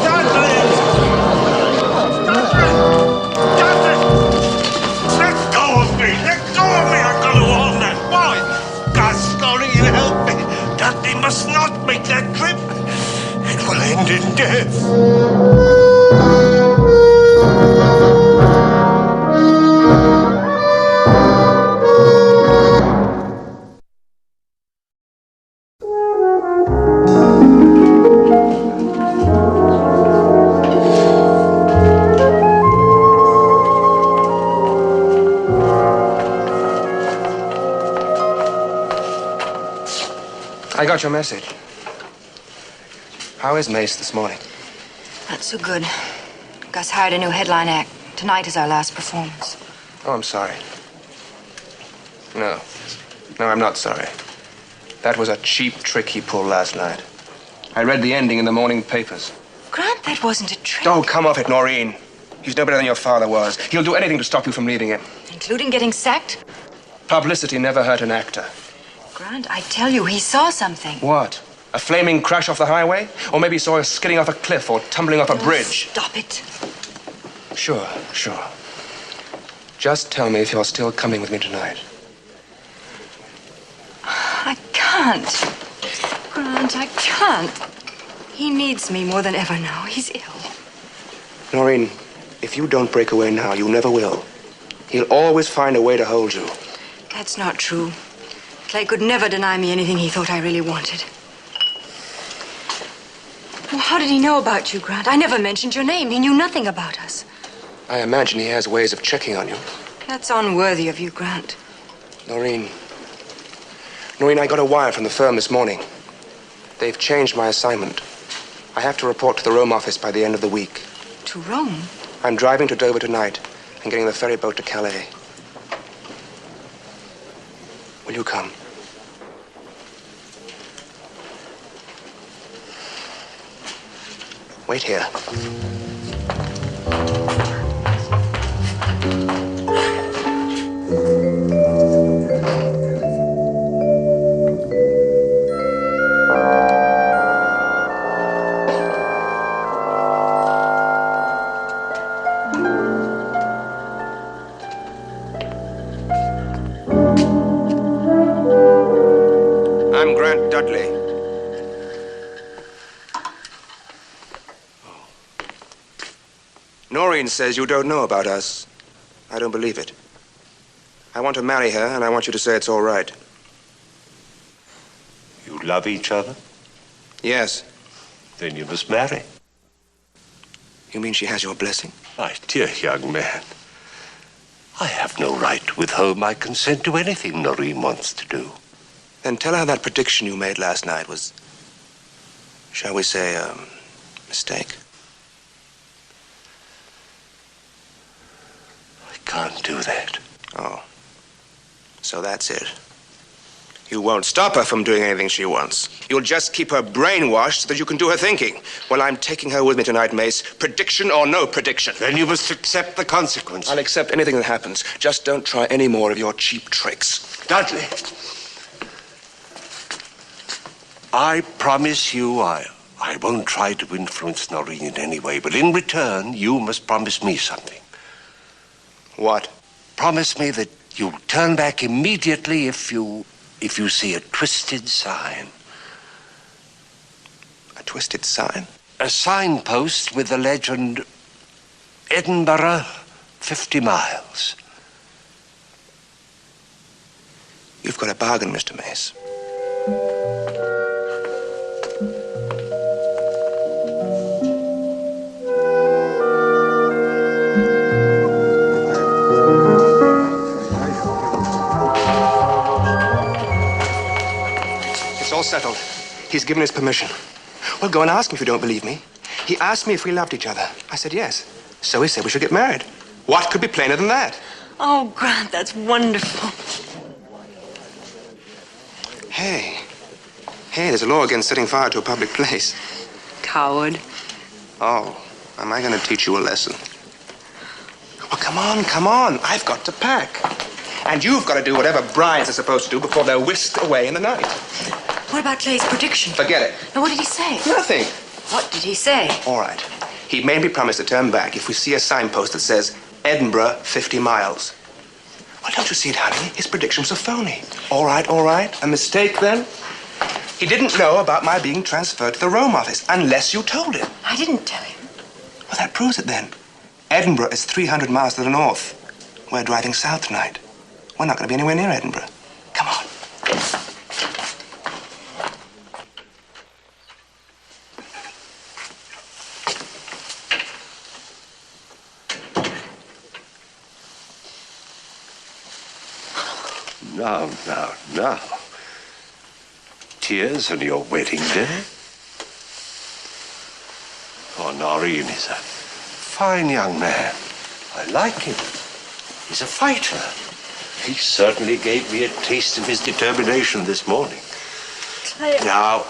Dudley! Dudley! Let go of me! Let go of me! I've got to warn that boy! Gus, Laurie, you help me! Dudley must not make that trip! It will end in death! I got your message. How is Mace this morning? Not so good. Gus hired a new headline act. Tonight is our last performance. Oh, I'm sorry. No, I'm not sorry. That was a cheap trick he pulled last night. I read the ending in the morning papers. Grant, that wasn't a trick. Oh, come off it, Noreen. He's no better than your father was. He'll do anything to stop you from leaving him. Including getting sacked? Publicity never hurt an actor. Grant, I tell you, he saw something. What? A flaming crash off the highway? Or maybe he saw us skidding off a cliff or tumbling off a bridge? Stop it. Sure. Just tell me if you're still coming with me tonight. I can't. Grant, I can't. He needs me more than ever now. He's ill. Noreen, if you don't break away now, you never will. He'll always find a way to hold you. That's not true. Clay could never deny me anything he thought I really wanted. Well, how did he know about you, Grant? I never mentioned your name. He knew nothing about us. I imagine he has ways of checking on you. That's unworthy of you, Grant. Noreen, I got a wire from the firm this morning. They've changed my assignment. I have to report to the Rome office by the end of the week. To Rome? I'm driving to Dover tonight and getting the ferry boat to Calais. Will you come? Wait here. I'm Grant Dudley. Noreen says you don't know about us. I don't believe it. I want to marry her, and I want you to say it's all right. You love each other? Yes. Then you must marry. You mean she has your blessing? My dear young man, I have no right to withhold my consent to anything Noreen wants to do. Then tell her that prediction you made last night was, shall we say, a mistake. can't do that. Oh. So that's it. You won't stop her from doing anything she wants. You'll just keep her brainwashed so that you can do her thinking. Well, I'm taking her with me tonight, Mace. Prediction or no prediction. Then you must accept the consequences. I'll accept anything that happens. Just don't try any more of your cheap tricks. Dudley, I promise you I won't try to influence Noreen in any way, but in return, you must promise me something. What? Promise me that you'll turn back immediately if you see a twisted sign. A twisted sign? A signpost with the legend, Edinburgh, 50 miles. You've got a bargain, Mr. Mace. It's all settled. He's given his permission. Well, go and ask him if you don't believe me. He asked me if we loved each other. I said yes. So he said we should get married. What could be plainer than that? Oh, Grant, that's wonderful. Hey, there's a law against setting fire to a public place. Coward. Oh, am I going to teach you a lesson? Well, come on. I've got to pack. And you've got to do whatever brides are supposed to do before they're whisked away in the night. What about Clay's prediction? Forget it. Now, what did he say? Nothing. What did he say? All right. He made me promise to turn back if we see a signpost that says Edinburgh, 50 miles. Well, don't you see it, honey? His prediction was a phony. All right. A mistake, then? He didn't know about my being transferred to the Rome office unless you told him. I didn't tell him. Well, that proves it, then. Edinburgh is 300 miles to the north. We're driving south tonight. We're not going to be anywhere near Edinburgh. Come on. Now. Tears on your wedding day? Oh, Noreen is a fine young man. I like him. He's a fighter. He certainly gave me a taste of his determination this morning. Clay. Now,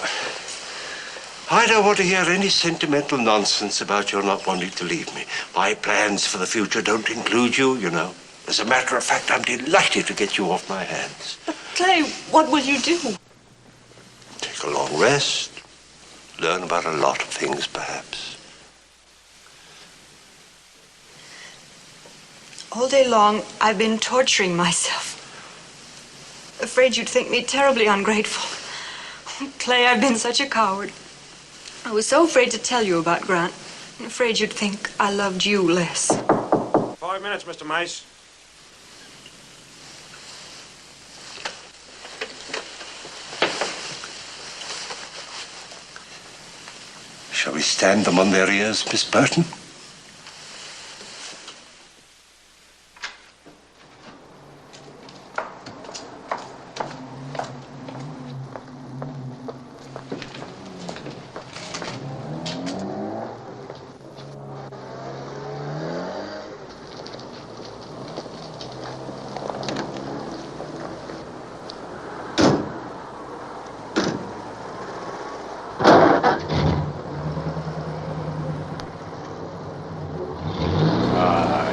I don't want to hear any sentimental nonsense about your not wanting to leave me. My plans for the future don't include you, you know. As a matter of fact, I'm delighted to get you off my hands. But, Clay, what will you do? Take a long rest. Learn about a lot of things, perhaps. All day long, I've been torturing myself. Afraid you'd think me terribly ungrateful. Clay, I've been such a coward. I was so afraid to tell you about Grant. Afraid you'd think I loved you less. 5 minutes, Mr. Mace. Shall we stand them on their ears, Miss Burton?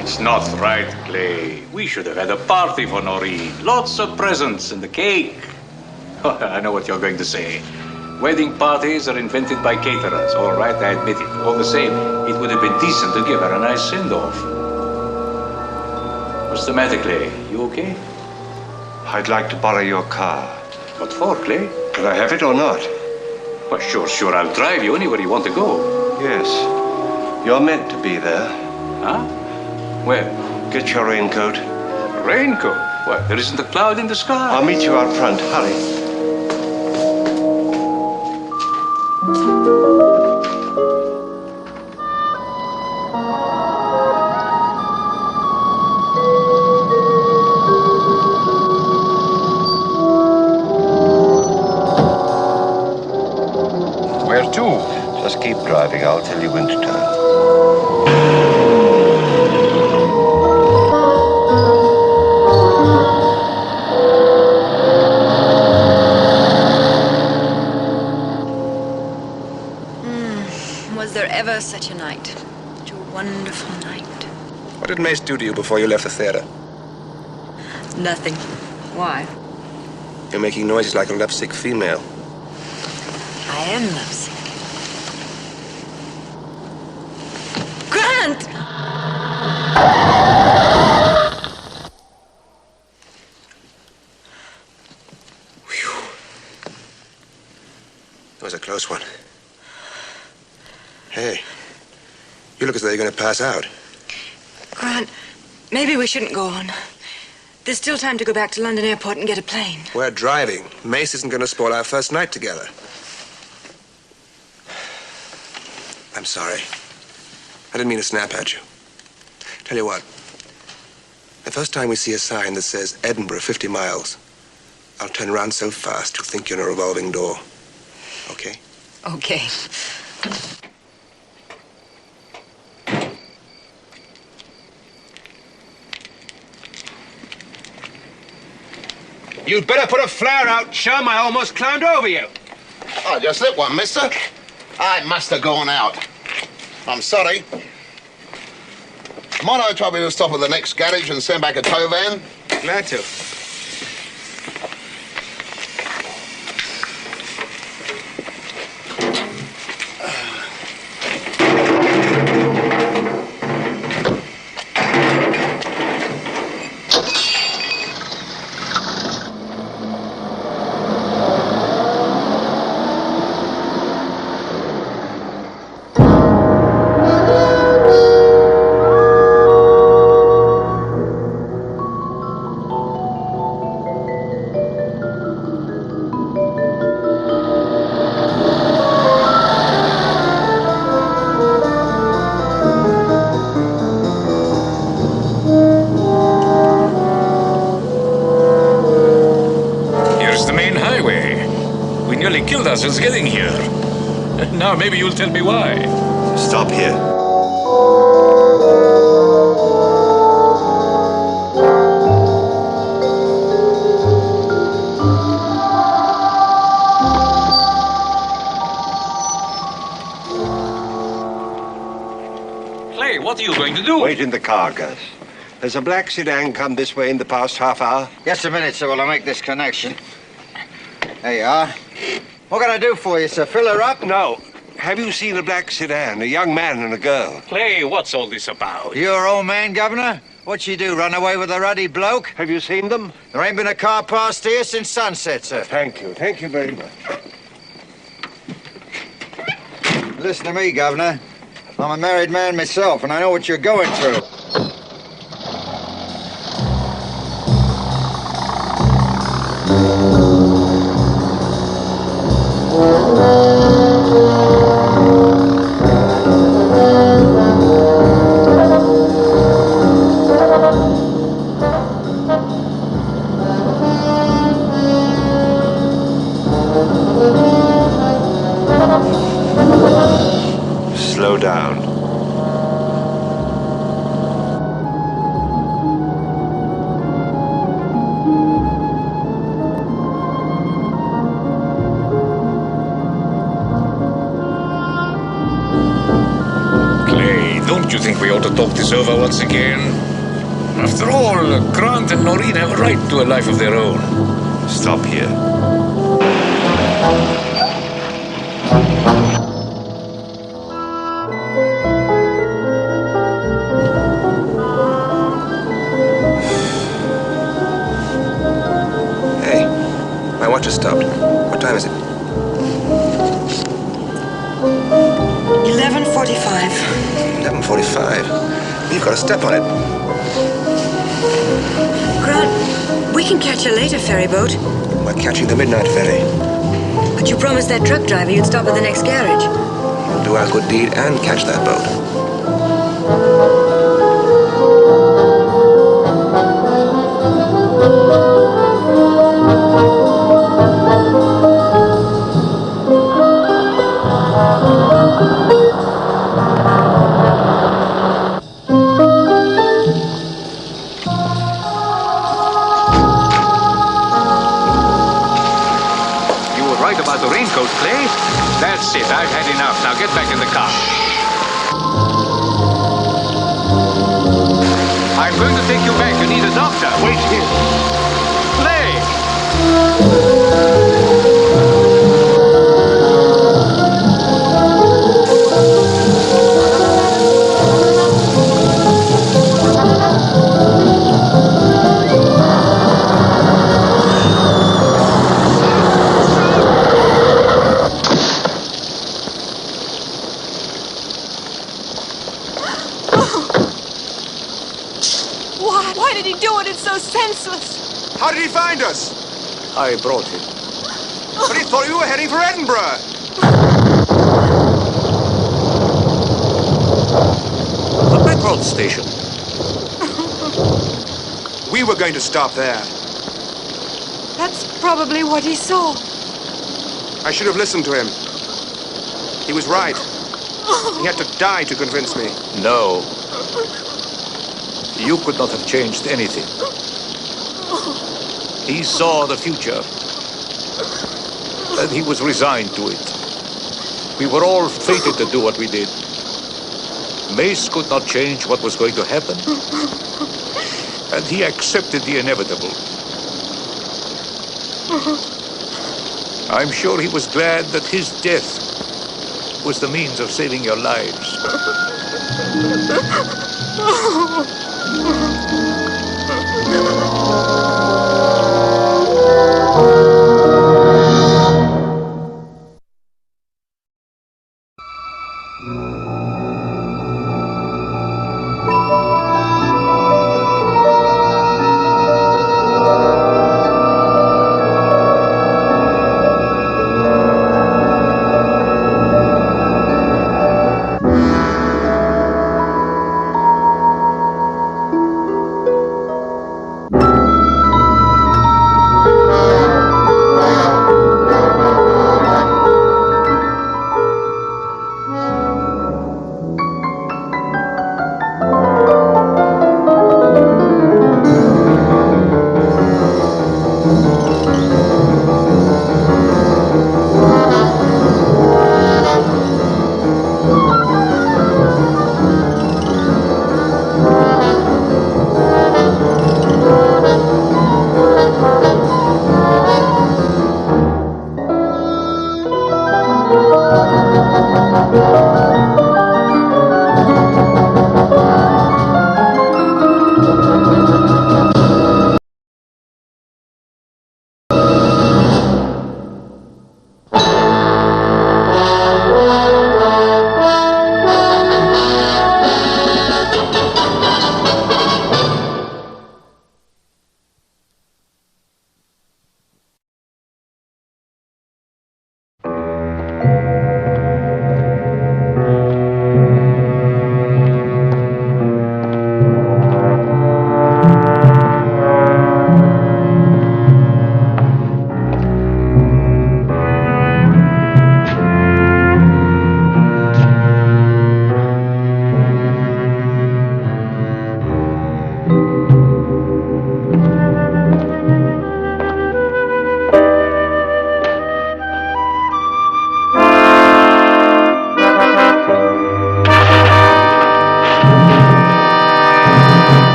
It's not right, Clay. We should have had a party for Noreen. Lots of presents and the cake. I know what you're going to say. Wedding parties are invented by caterers. All right, I admit it. All the same, it would have been decent to give her a nice send-off. What's the matter, Clay? You okay? I'd like to borrow your car. What for, Clay? Can I have it or not? Well, sure. I'll drive you anywhere you want to go. Yes. You're meant to be there. Huh? Where? Get your raincoat. Raincoat? What? There isn't a cloud in the sky. I'll meet you out front. Hurry. Where to? Just keep driving. I'll tell you when to turn. What did Mace do to you before you left the theater? Nothing. Why? You're making noises like a lovesick female. I am lovesick. Grant! That was a close one. Hey, you look as though you're going to pass out. Grant, maybe we shouldn't go on. There's still time to go back to London Airport and get a plane. We're driving. Mace isn't going to spoil our first night together. I'm sorry. I didn't mean to snap at you. Tell you what. The first time we see a sign that says Edinburgh 50 miles, I'll turn around so fast you'll think you're in a revolving door. Okay? Okay. You'd better put a flare out, chum. I almost climbed over you. Oh, just lit one, mister. I must have gone out. I'm sorry. Might I trouble you to stop at the next garage and send back a tow van? Glad to. Since getting here. Now maybe you'll tell me why. Stop here. Clay, what are you going to do? Wait in the car, Gus. There's a black sedan come this way in the past half hour. Just a minute, sir, while I make this connection. There you are. What can I do for you, sir? Fill her up? No. Have you seen a black sedan? A young man and a girl. Clay, what's all this about? Your old man, Governor? What'd she do, run away with a ruddy bloke? Have you seen them? There ain't been a car past here since sunset, sir. Thank you. Thank you very much. Listen to me, Governor. I'm a married man myself, and I know what you're going through. Slow down. Clay, don't you think we ought to talk this over once again? After all, Grant and Noreen have a right to a life of their own. Stop here. My watch has stopped. What time is it? 11:45. 11:45. You've got to step on it. Grant, we can catch a later ferry boat. We're catching the midnight ferry. But you promised that truck driver you'd stop at the next garage. We'll do our good deed and catch that boat. About the raincoat, Clay? That's it. I've had enough. Now get back in the car. Why? Why did he do it? It's so senseless. How did he find us? I brought him. But he thought you were heading for Edinburgh. The petrol station. We were going to stop there. That's probably what he saw. I should have listened to him. He was right. He had to die to convince me. No. You could not have changed anything. He saw the future. And he was resigned to it. We were all fated to do what we did. Mace could not change what was going to happen. And he accepted the inevitable. I'm sure he was glad that his death was the means of saving your lives.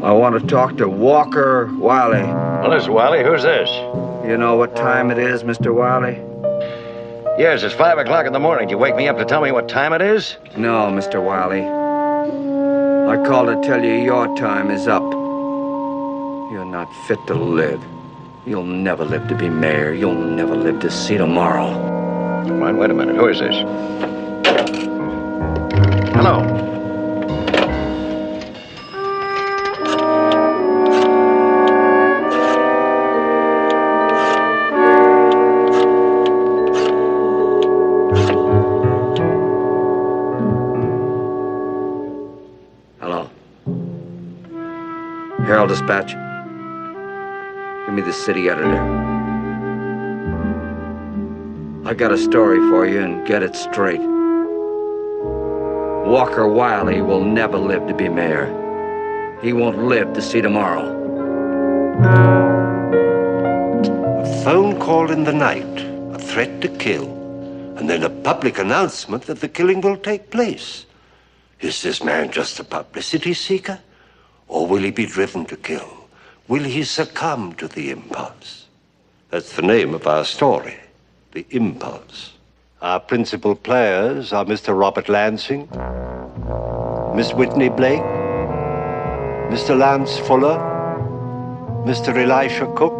I want to talk to Walker Wiley. Well, this is Wiley. Who's this? You know what time it is, Mr. Wiley? Yes, it's 5 o'clock in the morning. Did you wake me up to tell me what time it is? No, Mr. Wiley. I called to tell you your time is up. You're not fit to live. You'll never live to be mayor. You'll never live to see tomorrow. Wait a minute. Who is this? Hello. Hello. Herald Dispatch. Give me the city editor. I got a story for you, and get it straight. Walker Wiley will never live to be mayor. He won't live to see tomorrow. A phone call in the night, a threat to kill, and then a public announcement that the killing will take place. Is this man just a publicity seeker? Or will he be driven to kill? Will he succumb to the impulse? That's the name of our story, The Impulse. Our principal players are Mr. Robert Lansing, Miss Whitney Blake, Mr. Lance Fuller, Mr. Elisha Cook,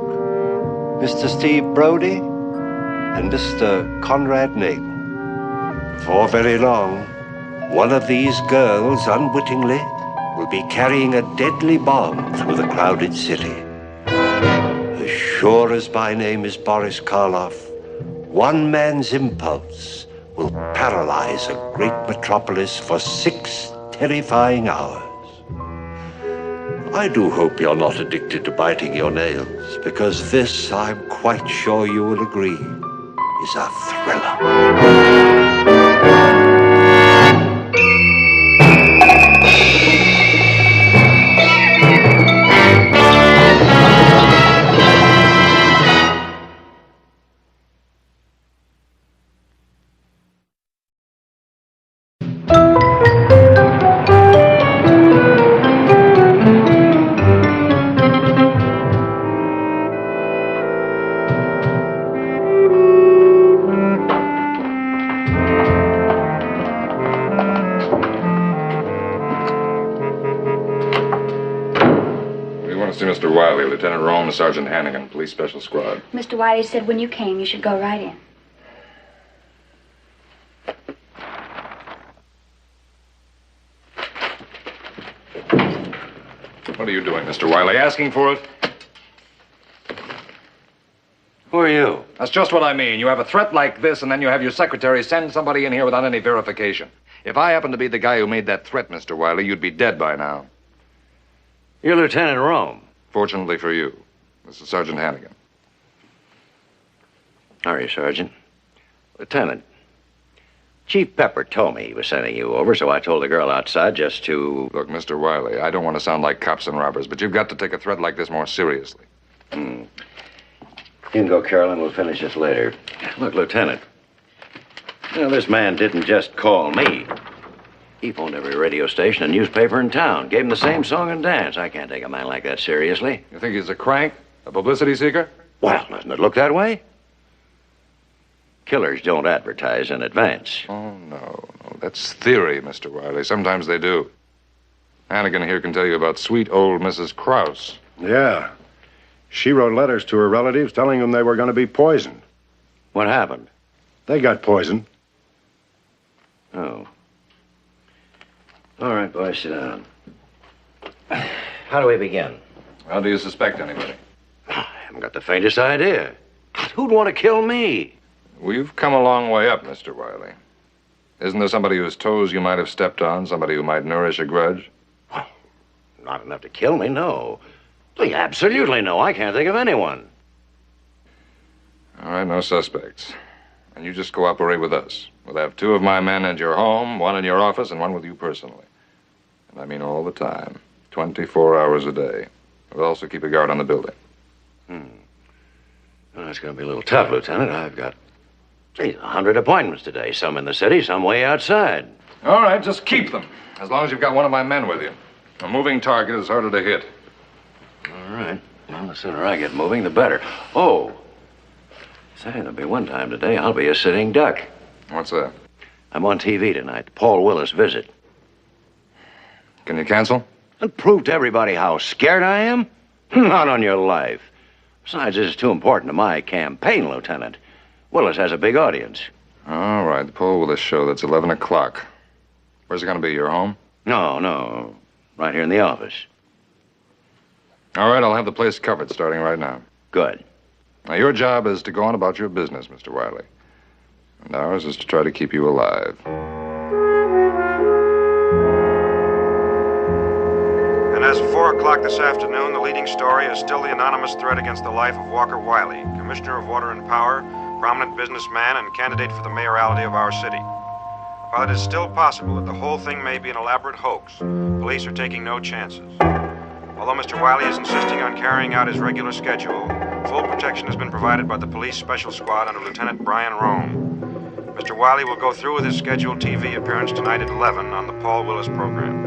Mr. Steve Brody, and Mr. Conrad Nagel. Before very long, one of these girls, unwittingly, will be carrying a deadly bomb through the crowded city. As sure as my name is Boris Karloff, one man's impulse will paralyze a great metropolis for 6 terrifying hours. I do hope you're not addicted to biting your nails, because this, I'm quite sure you will agree, is a thriller. Mr. Wiley, Lieutenant Rome, Sergeant Hannigan, Police Special Squad. Mr. Wiley said when you came, you should go right in. What are you doing, Mr. Wiley? Asking for it? Who are you? That's just what I mean. You have a threat like this, and then you have your secretary send somebody in here without any verification. If I happen to be the guy who made that threat, Mr. Wiley, you'd be dead by now. You're Lieutenant Rome. Fortunately for you, this is Sergeant Hannigan. How are you, Sergeant? Lieutenant, Chief Pepper told me he was sending you over, so I told the girl outside just to... Look, Mr. Wiley, I don't want to sound like cops and robbers, but you've got to take a threat like this more seriously. You can go, Carolyn. We'll finish this later. Look, Lieutenant, you know, this man didn't just call me. He phoned every radio station and newspaper in town, gave him the same song and dance. I can't take a man like that seriously. You think he's a crank? A publicity seeker? Well, doesn't it look that way? Killers don't advertise in advance. Oh, no. That's theory, Mr. Wiley. Sometimes they do. Hannigan here can tell you about sweet old Mrs. Krause. Yeah. She wrote letters to her relatives telling them they were going to be poisoned. What happened? They got poisoned. Oh. All right, boys, sit down. How do we begin? How do you suspect anybody? I haven't got the faintest idea. Who'd want to kill me? We've come a long way up, Mr. Wiley. Isn't there somebody whose toes you might have stepped on, somebody who might nourish a grudge? Well, not enough to kill me, no. Absolutely no. I can't think of anyone. All right, no suspects. And you just cooperate with us. We'll have 2 of my men at your home, 1 in your office, and 1 with you personally. And I mean all the time. 24 hours a day. We'll also keep a guard on the building. Well, that's going to be a little tough, Lieutenant. I've got 100 appointments today. Some in the city, some way outside. All right, just keep them. As long as you've got 1 of my men with you. A moving target is harder to hit. All right. Well, the sooner I get moving, the better. Oh. Say, there'll be one time today I'll be a sitting duck. What's that? I'm on TV tonight. The Paul Willis visit. Can you cancel? And prove to everybody how scared I am? Not on your life. Besides, this is too important to my campaign, Lieutenant. Willis has a big audience. All right, the Paul Willis show, that's 11 o'clock. Where's it going to be, your home? No. Right here in the office. All right, I'll have the place covered starting right now. Good. Now, your job is to go on about your business, Mr. Wiley. And ours is to try to keep you alive. as of 4 o'clock this afternoon, the leading story is still the anonymous threat against the life of Walker Wiley, Commissioner of Water and Power, prominent businessman, and candidate for the mayoralty of our city. While it is still possible that the whole thing may be an elaborate hoax, police are taking no chances. Although Mr. Wiley is insisting on carrying out his regular schedule, full protection has been provided by the police special squad under Lieutenant Brian Rome. Mr. Wiley will go through with his scheduled TV appearance tonight at 11 on the Paul Willis program.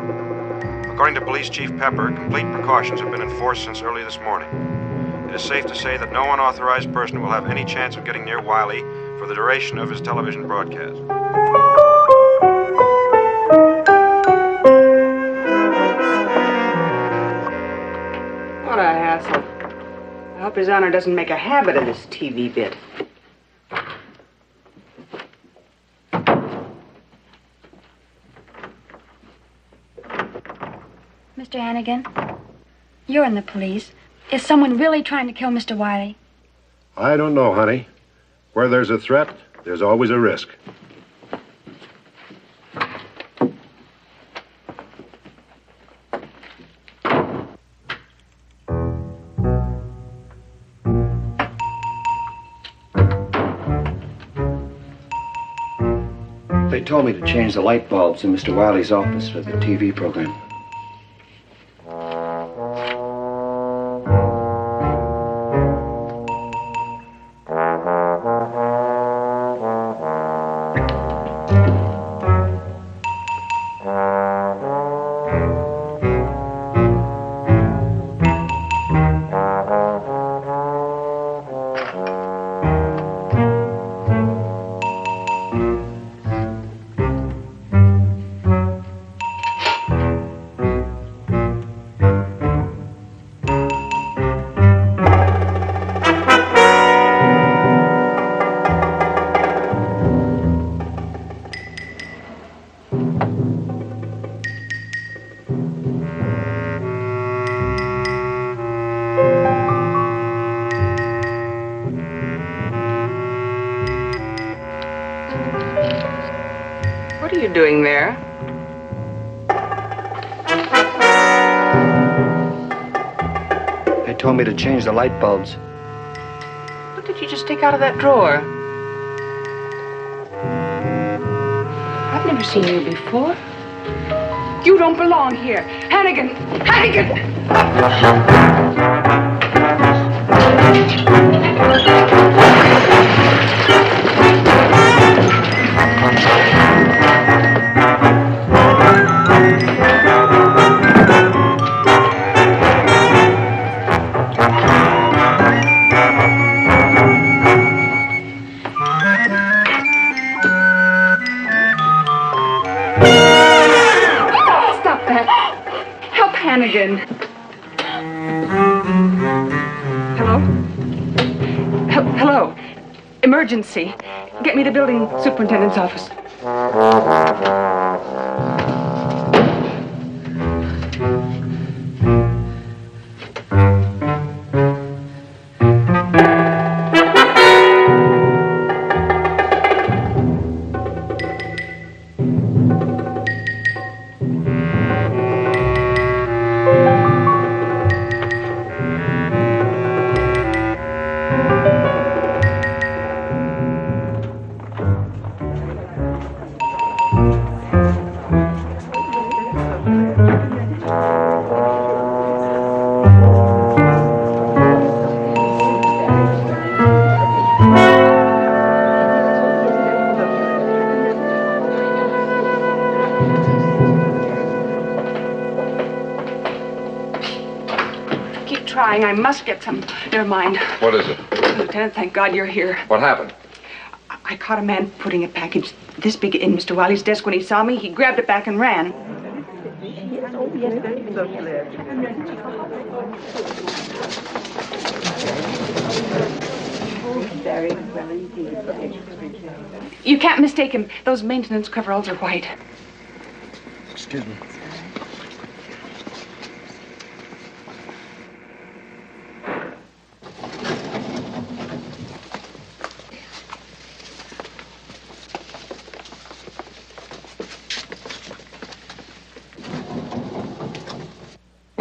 According to Police Chief Pepper, complete precautions have been enforced since early this morning. It is safe to say that no unauthorized person will have any chance of getting near Wiley for the duration of his television broadcast. What a hassle. I hope His Honor doesn't make a habit of this TV bit. Mr. Hannigan, you're in the police. Is someone really trying to kill Mr. Wiley? I don't know, honey. Where there's a threat, there's always a risk. They told me to change the light bulbs in Mr. Wiley's office for the TV program. What are you doing there? They told me to change the light bulbs. What did you just take out of that drawer? I've never seen you before. You don't belong here. Hannigan! Hannigan! Stop that. Help Hannigan. Hello? Hello. Emergency. Get me to building superintendent's office. Keep trying. I must get some. Never mind. What is it? Lieutenant, thank God you're here. What happened? I caught a man putting a package this big in Mr. Wiley's desk. When he saw me, he grabbed it back and ran. Very well indeed. You can't mistake him. Those maintenance coveralls are white. Excuse me.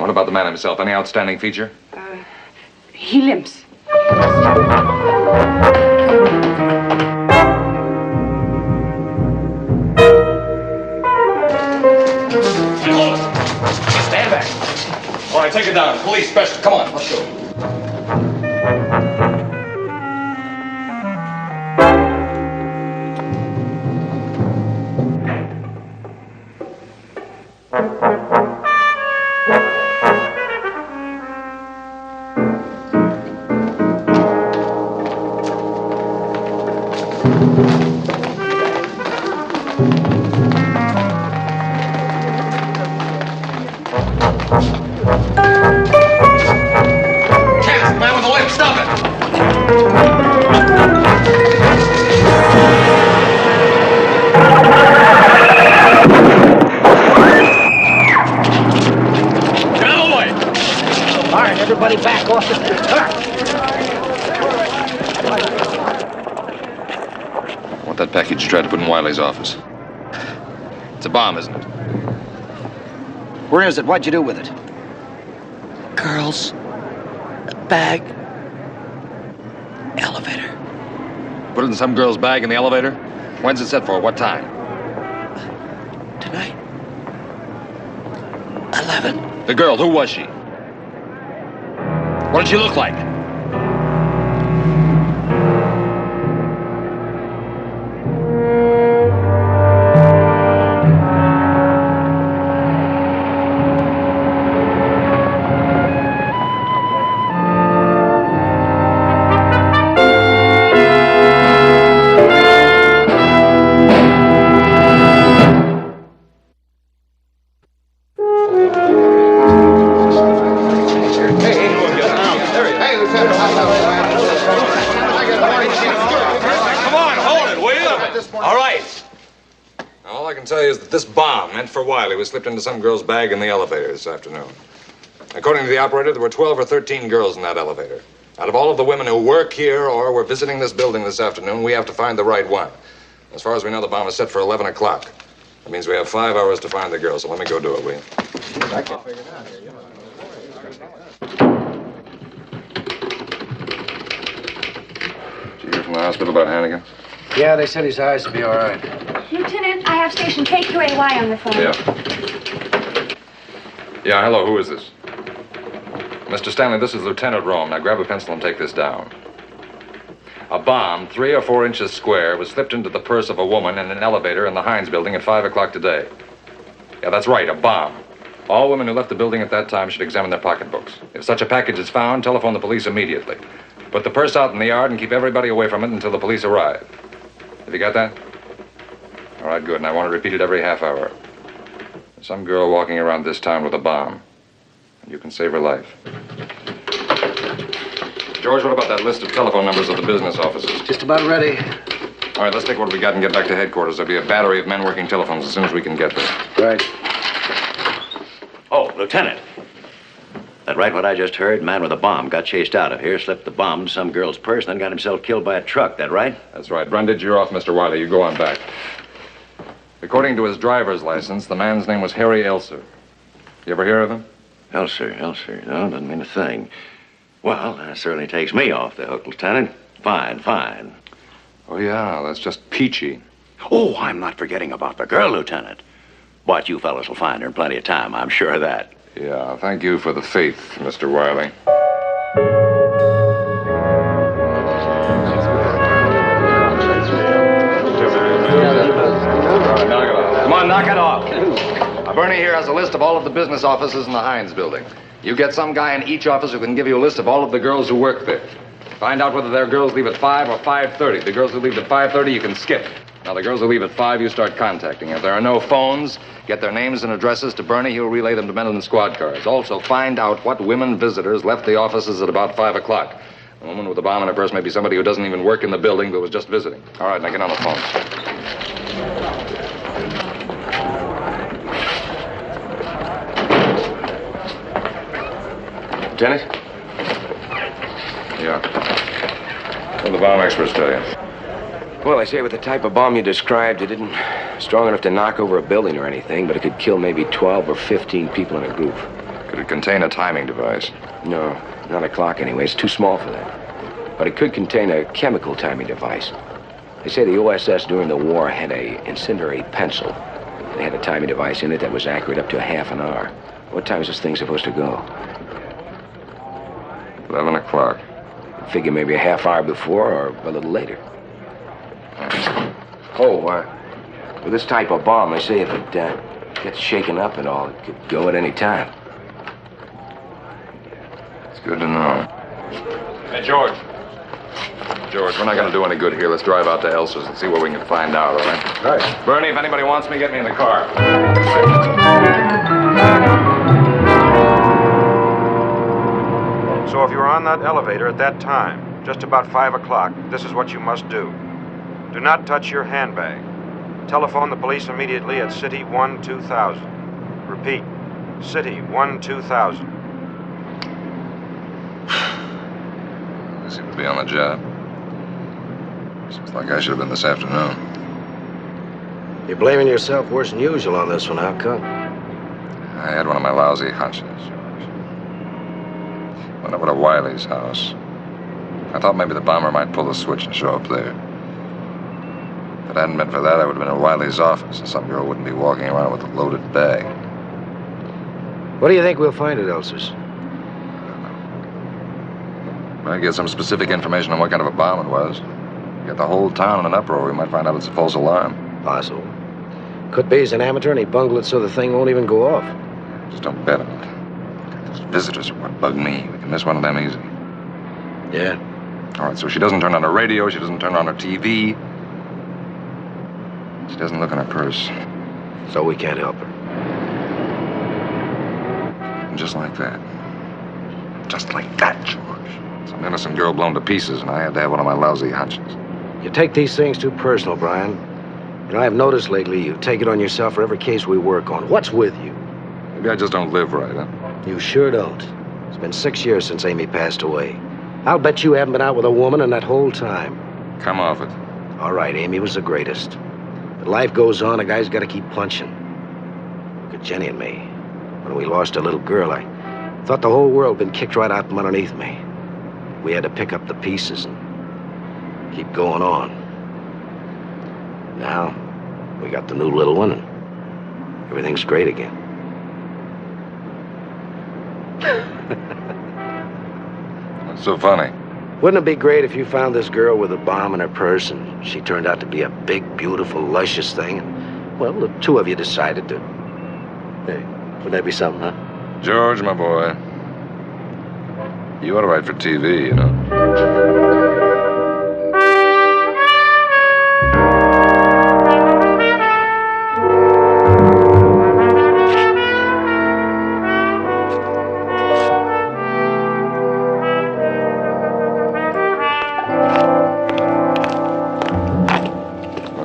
What about the man himself? Any outstanding feature? He limps. Stand back. All right, take it down. Police special. Come on, let's go. Everybody back off the street. I want that package you tried to put in Wiley's office. It's a bomb, isn't it? Where is it? What'd you do with it? Girls. A bag. Elevator. Put it in some girl's bag in the elevator? When's it set for? What time? Tonight. 11. The girl, who was she? What did she look like? This bomb, meant for Wiley, was slipped into some girl's bag in the elevator this afternoon. According to the operator, there were 12 or 13 girls in that elevator. Out of all of the women who work here or were visiting this building this afternoon, we have to find the right one. As far as we know, the bomb is set for 11 o'clock. That means we have 5 hours to find the girl, so let me go do it, will you? I can't figure it out here. Did you hear from the hospital about Hannigan? Yeah, they said his eyes will be all right. Lieutenant, I have station KQAY on the phone. Yeah. Yeah, hello, who is this? Mr. Stanley, this is Lieutenant Rome. Now grab a pencil and take this down. A bomb, 3 or 4 inches square, was slipped into the purse of a woman in an elevator in the Heinz building at 5 o'clock today. Yeah, that's right, a bomb. All women who left the building at that time should examine their pocketbooks. If such a package is found, telephone the police immediately. Put the purse out in the yard and keep everybody away from it until the police arrive. Have you got that? All right, good. And I want it repeated every half hour. There's some girl walking around this town with a bomb. And you can save her life. George, what about that list of telephone numbers of the business offices? Just about ready. All right, let's take what we got and get back to headquarters. There'll be a battery of men working telephones as soon as we can get there. Right. Oh, Lieutenant. That right what I just heard? Man with a bomb got chased out of here, slipped the bomb in some girl's purse, and then got himself killed by a truck. That right? That's right. Brundage, you're off, Mr. Wiley. You go on back. According to his driver's license, the man's name was Harry Elser. You ever hear of him? Elser. No, doesn't mean a thing. Well, that certainly takes me off the hook, Lieutenant. Fine. Oh, yeah, that's just peachy. Oh, I'm not forgetting about the girl, Lieutenant. But you fellas will find her in plenty of time, I'm sure of that. Yeah, thank you for the faith, Mr. Wiley. Come on, knock it off. Now, Bernie here has a list of all of the business offices in the Heinz building. You get some guy in each office who can give you a list of all of the girls who work there. Find out whether their girls leave at 5 or 5:30. The girls who leave at 5:30, you can skip. Now, the girls who leave at 5, you start contacting. If there are no phones, get their names and addresses to Bernie. He'll relay them to men in the squad cars. Also, find out what women visitors left the offices at about 5 o'clock. A woman with a bomb in her purse may be somebody who doesn't even work in the building but was just visiting. All right, now get on the phone. Lieutenant? Yeah. What did the bomb experts tell you? Well, they say with the type of bomb you described, it isn't strong enough to knock over a building or anything, but it could kill maybe 12 or 15 people in a group. Could it contain a timing device? No, not a clock anyway. It's too small for that. But it could contain a chemical timing device. They say the OSS during the war had a incendiary pencil. They had a timing device in it that was accurate up to a half an hour. What time is this thing supposed to go? 11 o'clock. Figure maybe a half hour before or a little later. With this type of bomb, they say if it gets shaken up and all, it could go at any time. It's good to know. Hey, George. George, we're not going to do any good here. Let's drive out to Elsa's and see what we can find out, all right? All right. Bernie, if anybody wants me, get me in the car. So if you were on that elevator at that time, just about 5 o'clock, this is what you must do. Do not touch your handbag. Telephone the police immediately at City 1-2000. Repeat, City 1-2000. I seem to be on the job. Seems like I should have been this afternoon. You're blaming yourself worse than usual on this one. How come? I had one of my lousy hunches. Went over to Wiley's house. I thought maybe the bomber might pull the switch and show up there. If it hadn't been for that, I would have been in Wiley's office, and some girl wouldn't be walking around with a loaded bag. What do you think we'll find at Elsa's? I get some specific information on what kind of a bomb it was. Get the whole town in an uproar, we might find out it's a false alarm. Possible. Could be he's an amateur and he bungled it so the thing won't even go off. Just don't bet on it. Those visitors are what bug me. We can miss one of them easy. Yeah. All right, so she doesn't turn on her radio, she doesn't turn on her TV. She doesn't look in her purse. So we can't help her. And just like that. Just like that, George. Some innocent girl blown to pieces, and I had to have one of my lousy hunches. You take these things too personal, Brian. You know, I've noticed lately you take it on yourself for every case we work on. What's with you? Maybe I just don't live right, huh? You sure don't. It's been 6 years since Amy passed away. I'll bet you haven't been out with a woman in that whole time. Come off it. All right, Amy was the greatest. But life goes on, a guy's got to keep punching. Look at Jenny and me. When we lost a little girl, I thought the whole world had been kicked right out from underneath me. We had to pick up the pieces and keep going on. Now, we got the new little one, and everything's great again. What's so funny? Wouldn't it be great if you found this girl with a bomb in her purse and she turned out to be a big, beautiful, luscious thing? And, well, the two of you decided to... Hey, wouldn't that be something, huh? George, my boy. You ought to write for TV, you know.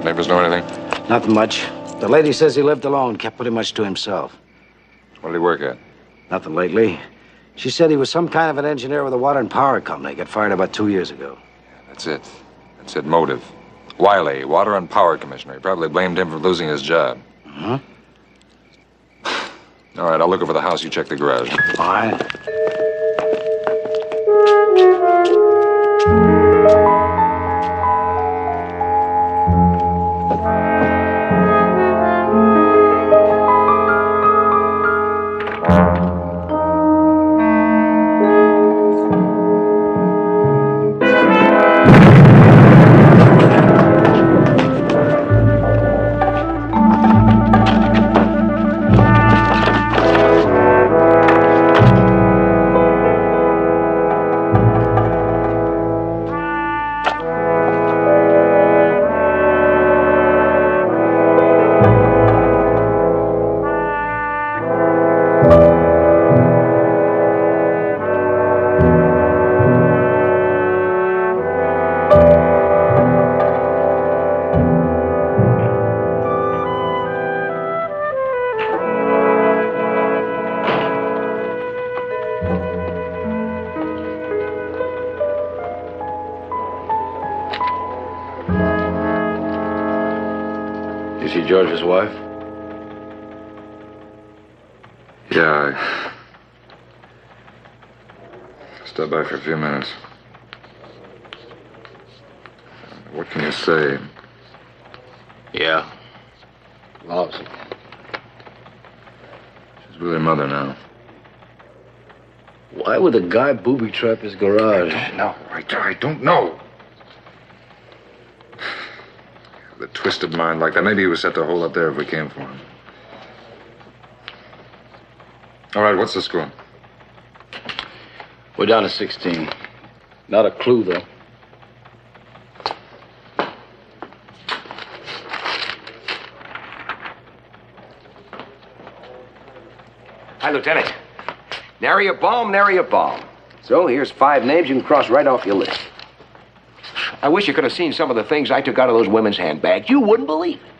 Neighbors know anything? Nothing much. The lady says he lived alone, kept pretty much to himself. What did he work at? Nothing lately. She said he was some kind of an engineer with a water and power company. Got fired about 2 years ago. That's it. That's it. Motive. Wiley, Water and Power Commissioner. He probably blamed him for losing his job. Huh? All right, I'll look over the house. You check the garage. All right. You see George's wife? Yeah, Stop by for a few minutes. What can you say? Yeah. Lousy. She's with her mother now. Why would the guy booby-trap his garage? I don't know. With a twisted mind like that, maybe he was set to hole up there if we came for him. All right, what's the score? We're down to 16. Not a clue, though. Hi, Lieutenant. Nary a bomb, nary a bomb. So here's 5 names you can cross right off your list. I wish you could have seen some of the things I took out of those women's handbags. You wouldn't believe it.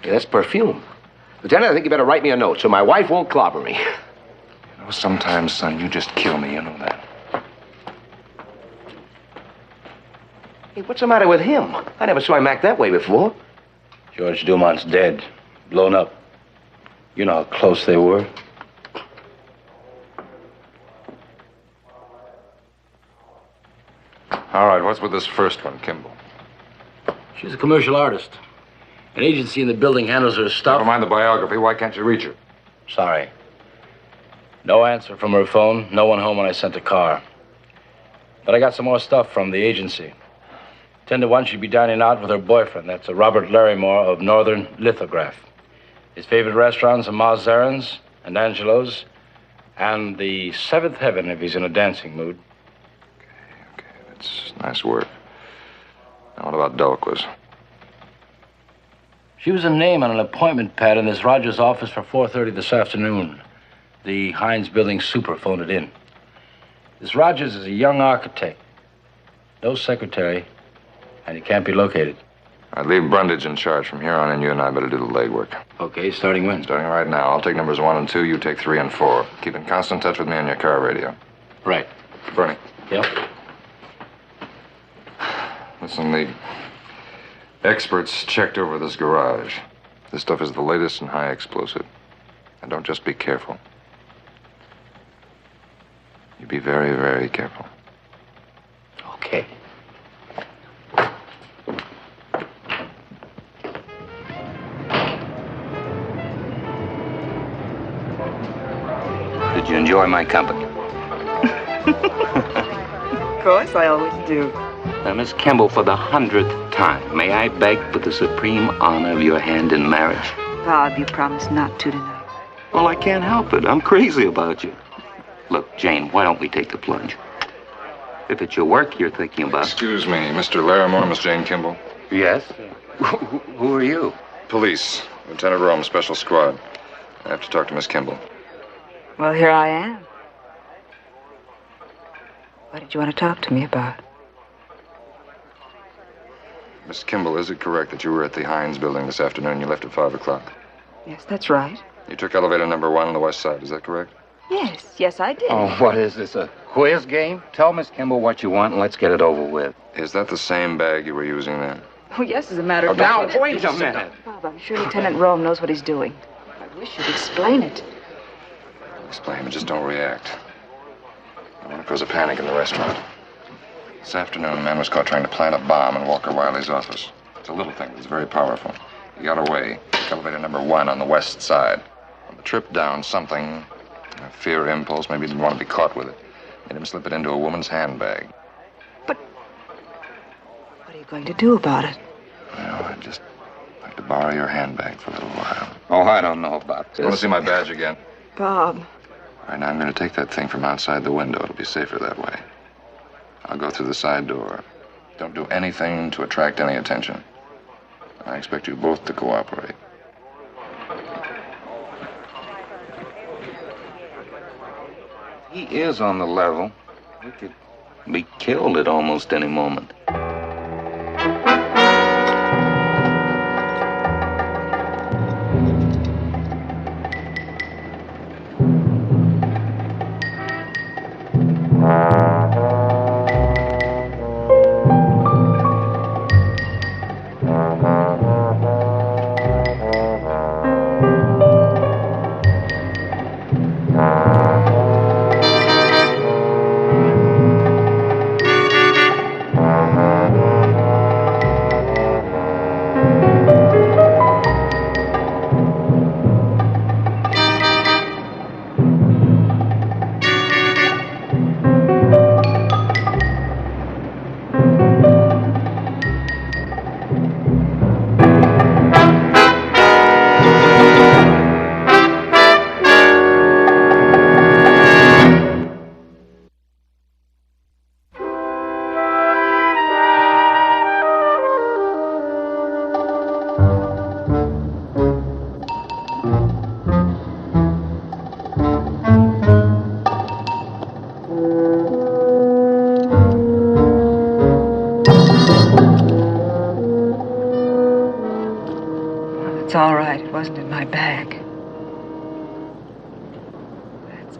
Hey, that's perfume. Lieutenant, I think you better write me a note so my wife won't clobber me. You know, sometimes, son, you just kill me, you know that. Hey, what's the matter with him? I never saw him act that way before. George Dumont's dead. Blown up. You know how close they were. All right, what's with this first one, Kimball? She's a commercial artist. An agency in the building handles her stuff. Never mind the biography. Why can't you reach her? Sorry. No answer from her phone. No one home when I sent a car. But I got some more stuff from the agency. 10 to 1, she'd be dining out with her boyfriend. That's a Robert Larrymore of Northern Lithograph. His favorite restaurants are Ma's Errands and Angelo's, and the Seventh Heaven if he's in a dancing mood. Okay, that's nice work. Now, what about Delquist? She was a name on an appointment pad in this Rogers office for 4:30 this afternoon. The Hines Building super phoned it in. This Rogers is a young architect. No secretary, and he can't be located. I'd leave Brundage in charge from here on, and you and I better do the legwork. Okay, starting when? Starting right now. I'll take numbers 1 and 2, you take 3 and 4. Keep in constant touch with me on your car radio. Right. Bernie. Yep. Listen, the experts checked over this garage. This stuff is the latest and high explosive. And don't just be careful. You be very, very careful. Okay. Did you enjoy my company? Of course, I always do. Miss Kimball, for the 100th time, may I beg for the supreme honor of your hand in marriage? Bob, you promised not to tonight. Well, I can't help it. I'm crazy about you. Look, Jane, why don't we take the plunge? If it's your work you're thinking about... Excuse me, Mr. Larimore, Miss Jane Kimball. Yes? Who are you? Police. Lieutenant Rome, Special Squad. I have to talk to Miss Kimball. Well, here I am. What did you want to talk to me about? Miss Kimball, is it correct that you were at the Hines Building this afternoon? You left at 5 o'clock. Yes, that's right. You took elevator number 1 on the west side, is that correct? Yes, I did. Oh, what is this, a quiz game? Tell Miss Kimball what you want and let's get it over with. Is that the same bag you were using then? Oh, yes, as a matter of Now, fact. wait a minute. Bob, I'm sure Lieutenant Rome knows what he's doing. I wish you'd explain it. Explain, but just don't react. I want to cause a panic in the restaurant. This afternoon, a man was caught trying to plant a bomb in Walker Wiley's office. It's a little thing, but it's very powerful. He got away. Took elevator number 1 on the west side. On the trip down, something, a fear impulse, maybe he didn't want to be caught with it, made him slip it into a woman's handbag. What are you going to do about it? Well, I'd just like to borrow your handbag for a little while. Oh, I don't know about this. Want to see my badge again? Bob. All right, now I'm going to take that thing from outside the window. It'll be safer that way. I'll go through the side door. Don't do anything to attract any attention. I expect you both to cooperate. He is on the level. We could be killed at almost any moment.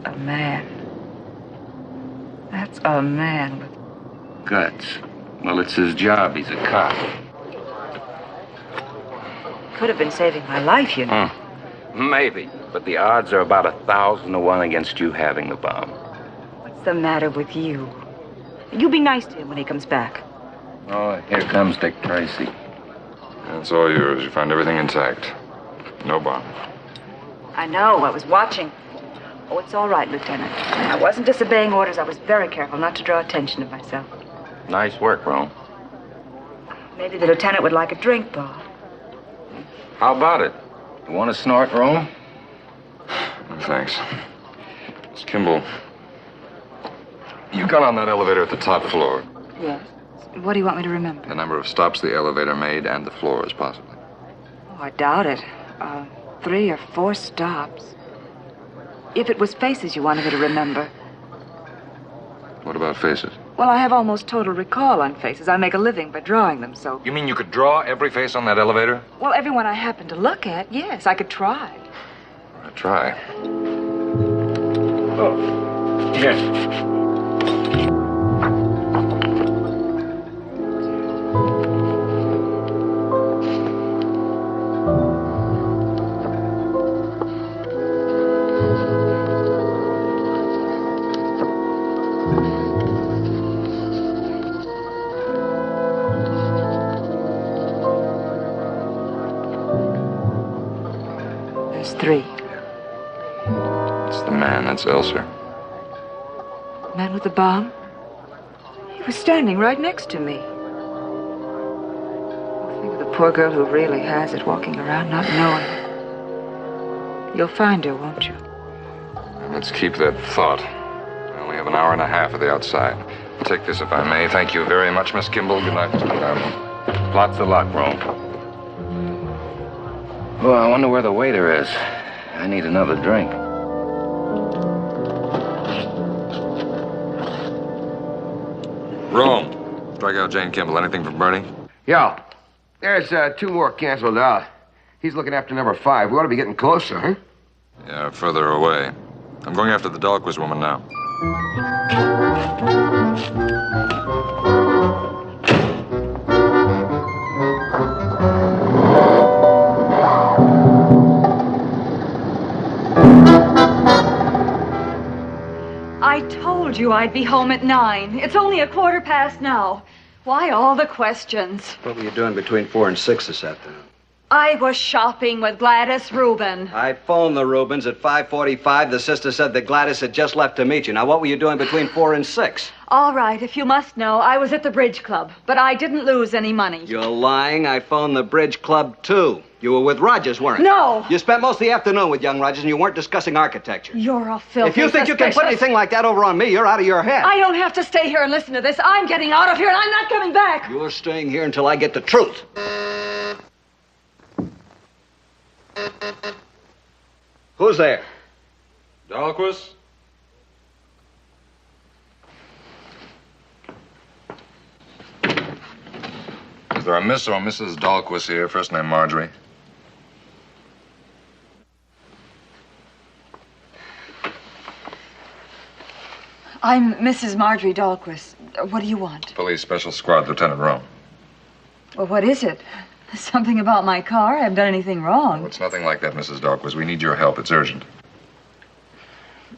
a man. That's a man with... Guts. Well, it's his job. He's a cop. Could have been saving my life, you know. Maybe, but the odds are about 1,000 to 1 against you having the bomb. What's the matter with you? You be nice to him when he comes back. Oh, here comes Dick Tracy. It's all yours. You found everything intact. No bomb. I know. I was watching. Oh, it's all right, Lieutenant. I wasn't disobeying orders. I was very careful not to draw attention to myself. Nice work, Rome. Maybe the lieutenant would like a drink, Bob. How about it? You want to snort, Rome? Thanks. Miss Kimball, you got on that elevator at the top floor. Yes. What do you want me to remember? The number of stops the elevator made and the floors, possibly. Oh, I doubt it. 3 or 4 stops. If it was faces you wanted me to remember. What about faces? Well, I have almost total recall on faces. I make a living by drawing them, so... You mean you could draw every face on that elevator? Well, everyone I happen to look at, yes, I could try. Try. Oh, here. There's 3. It's the man. That's Elser. Man with the bomb? He was standing right next to me. Think of the poor girl who really has it, walking around not knowing. You'll find her, won't you? Let's keep that thought. I only have an hour and a half at the outside. Take this if I may. Thank you very much, Miss Kimball. Good night, Mr. Brown. Lots of luck, Rome. Oh, I wonder where the waiter is. I need another drink. Rome. Strike out Jane Kimball. Anything from Bernie? Yeah. There's 2 more canceled out. He's looking after number 5. We ought to be getting closer, huh? Yeah, further away. I'm going after the Dahlquist woman now. I told you I'd be home at 9. It's only 1/4 now. Why all the questions? What were you doing between 4 and 6 this afternoon? I was shopping with Gladys Rubin. I phoned the Rubens at 5:45. The sister said that Gladys had just left to meet you. Now, what were you doing between 4 and 6? All right, if you must know, I was at the bridge club, but I didn't lose any money. You're lying. I phoned the bridge club, too. You were with Rogers, weren't you? No! You spent most of the afternoon with young Rogers, and you weren't discussing architecture. You're a filthy If you think you can put anything like that over on me, you're out of your head. I don't have to stay here and listen to this. I'm getting out of here, and I'm not coming back. You're staying here until I get the truth. Who's there? Dahlquist? Is there a Miss or Mrs. Dahlquist here? First name Marjorie. I'm Mrs. Marjorie Dahlquist. What do you want? Police Special Squad, Lieutenant Rome. Well, what is it? Something about my car? I haven't done anything wrong. Oh, it's nothing like that, Mrs. Dahlquist. We need your help. It's urgent.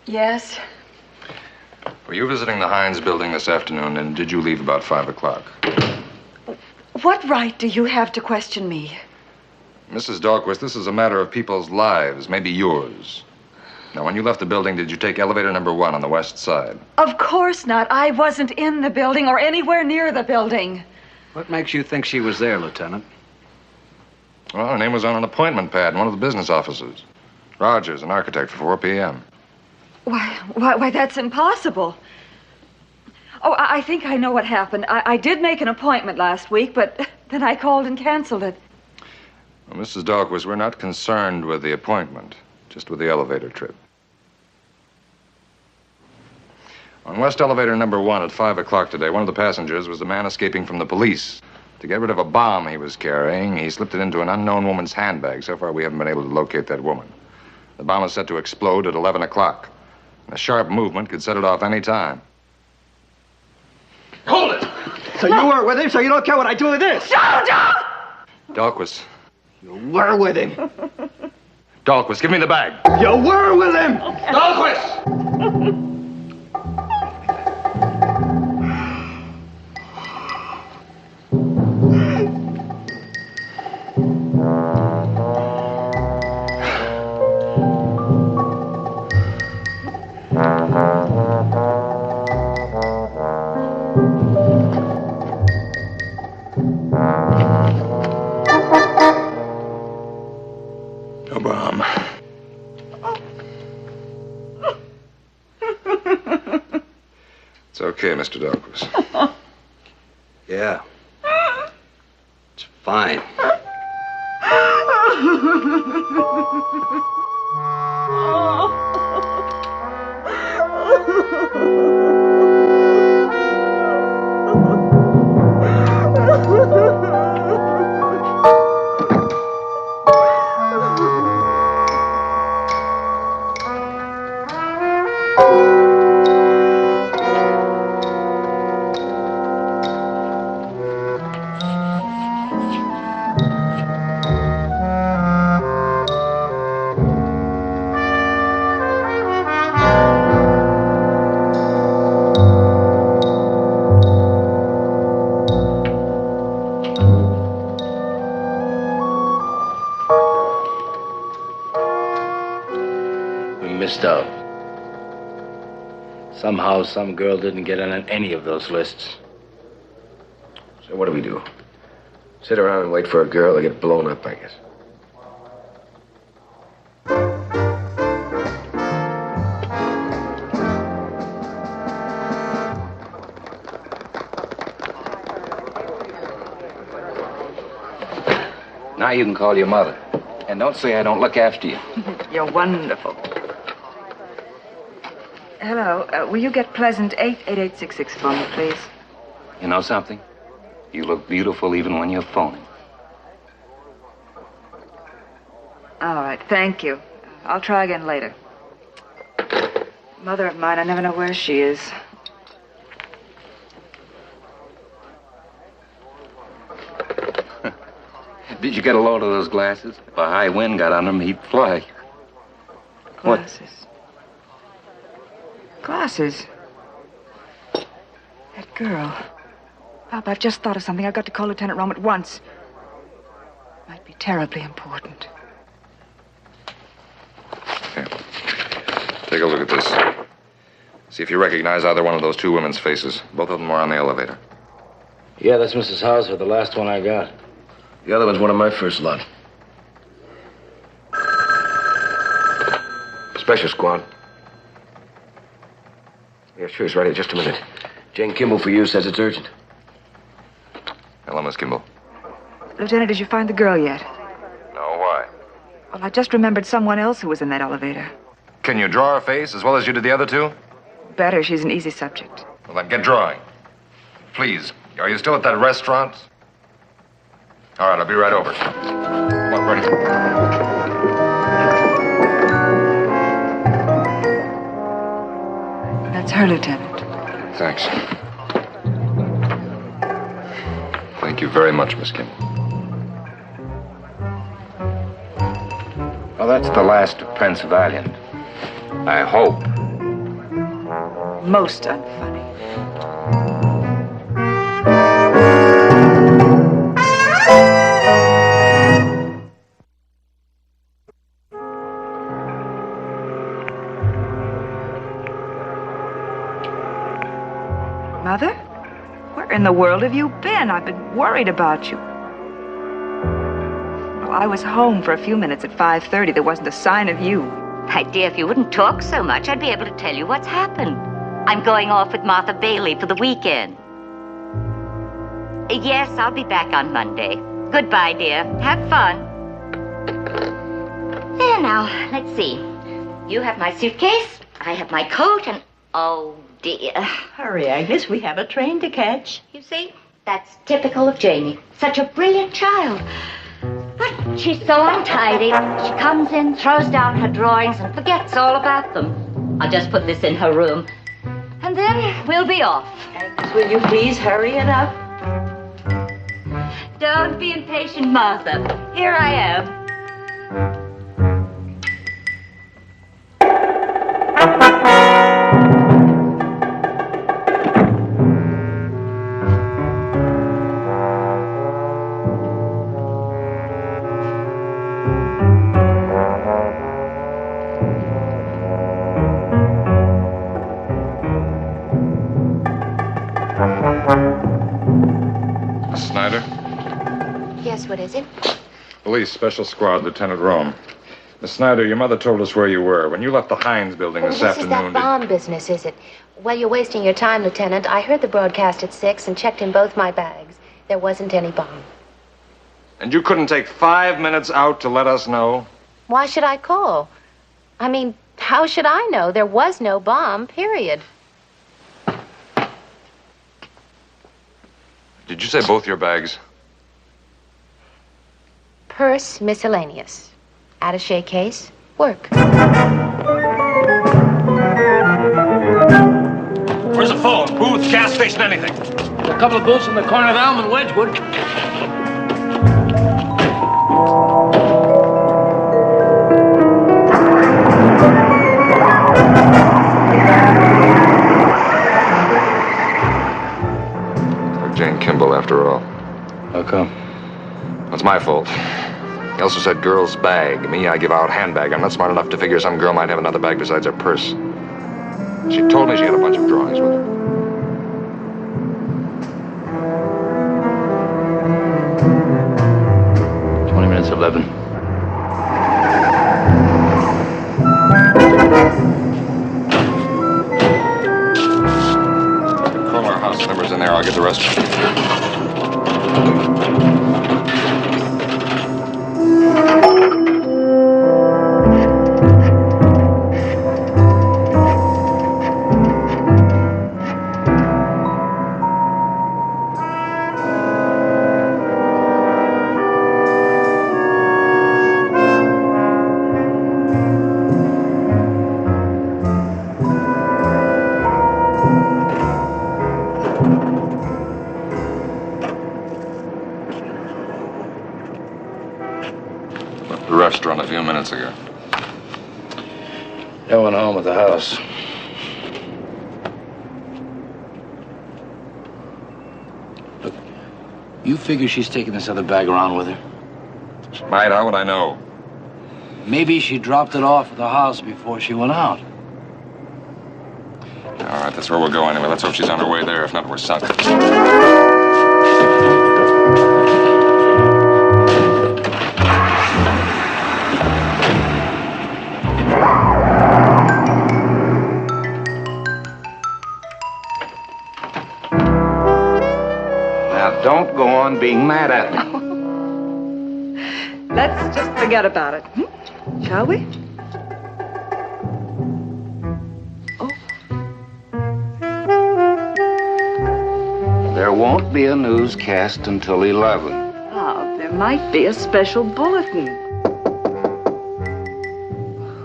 Yes? Were you visiting the Hines building this afternoon, and did you leave about 5 o'clock? What right do you have to question me? Mrs. Dahlquist, this is a matter of people's lives, maybe yours. Now, when you left the building, did you take elevator number 1 on the west side? Of course not. I wasn't in the building or anywhere near the building. What makes you think she was there, Lieutenant? Well, her name was on an appointment pad in one of the business offices. Rogers, an architect, for 4 p.m. Why, that's impossible. Oh, I think I know what happened. I did make an appointment last week, but then I called and canceled it. Well, Mrs. Dahlquist, we're not concerned with the appointment, just with the elevator trip. On West Elevator number 1 at 5 o'clock today, one of the passengers was the man escaping from the police. To get rid of a bomb he was carrying, he slipped it into an unknown woman's handbag. So far, we haven't been able to locate that woman. The bomb is set to explode at 11 o'clock. A sharp movement could set it off any time. Hold it! So you were with him, so you don't care what I do with this? Don't! Dahlquist. You were with him. Dahlquist, give me the bag. You were with him! Dahlquist! It's okay, Mr. Dahlquist. Yeah. It's fine. Missed out. Somehow, some girl didn't get on any of those lists. So what do we do? Sit around and wait for a girl to get blown up, I guess. Now you can call your mother. And don't say I don't look after you. You're wonderful. Hello, will you get Pleasant 88866 for me, please? You know something? You look beautiful even when you're phoning. All right, thank you. I'll try again later. Mother of mine, I never know where she is. Did you get a load of those glasses? If a high wind got on them, he'd fly. Glasses. Glasses? That girl. Bob, I've just thought of something. I've got to call Lieutenant Rome at once. Might be terribly important. Here. Take a look at this. See if you recognize either one of those two women's faces. Both of them were on the elevator. Yeah, that's Mrs. Hauser, the last one I got. The other one's one of my first lot. Special squad. Yeah, sure, he's ready. Just a minute. Jane Kimball for you says it's urgent. Hello, Miss Kimball. Lieutenant, did you find the girl yet? No, why? Well, I just remembered someone else who was in that elevator. Can you draw her face as well as you did the other two? Better. She's an easy subject. Well, then get drawing. Please. Are you still at that restaurant? All right, I'll be right over. Come on, ready. That's her, Lieutenant. Thanks. Thank you very much, Miss Kimball. Well, that's the last of Prince Valiant. I hope. Most unfunny. Mother? Where in the world have you been? I've been worried about you. Well, I was home for a few minutes at 5:30. There wasn't a sign of you. My dear, if you wouldn't talk so much, I'd be able to tell you what's happened. I'm going off with Martha Bailey for the weekend. Yes, I'll be back on Monday. Goodbye, dear. Have fun. There now, let's see. You have my suitcase, I have my coat, and... Oh, dear. Hurry, Agnes. We have a train to catch. You see, that's typical of Jamie. Such a brilliant child. But she's so untidy. She comes in, throws down her drawings, and forgets all about them. I'll just put this in her room. And then we'll be off. Agnes, will you please hurry it up? Don't be impatient, Martha. Here I am. Snyder? Yes, what is it? Police, Special Squad, Lieutenant Rome. Miss Snyder, your mother told us where you were. When you left the Hines building this This is that afternoon... bomb business, is it? Well, you're wasting your time, Lieutenant. I heard the broadcast at 6 and checked in both my bags. There wasn't any bomb. And you couldn't take 5 minutes out to let us know? Why should I call? I mean, how should I know? There was no bomb, period. Did you say both your bags? Purse, miscellaneous. Attaché case, work. Where's the phone? Booth, gas station, anything? A couple of booths in the corner of Elm and Wedgwood. Jane Kimball, after all. How come? That's my fault. He also said girl's bag. Me, I give out handbag. I'm not smart enough to figure some girl might have another bag besides her purse. She told me she had a bunch of drawings with her. Minutes 11. Call our house numbers in there. I'll get the rest. Restaurant a few minutes ago. No one home at the house. Look, you figure she's taking this other bag around with her? Might, how would I know? Maybe she dropped it off at the house before she went out. All right, that's where we'll go anyway. Let's hope she's on her way there. If not, we're sunk. Don't go on being mad at me. Let's just forget about it, shall we? There won't be a newscast until 11. Oh, there might be a special bulletin.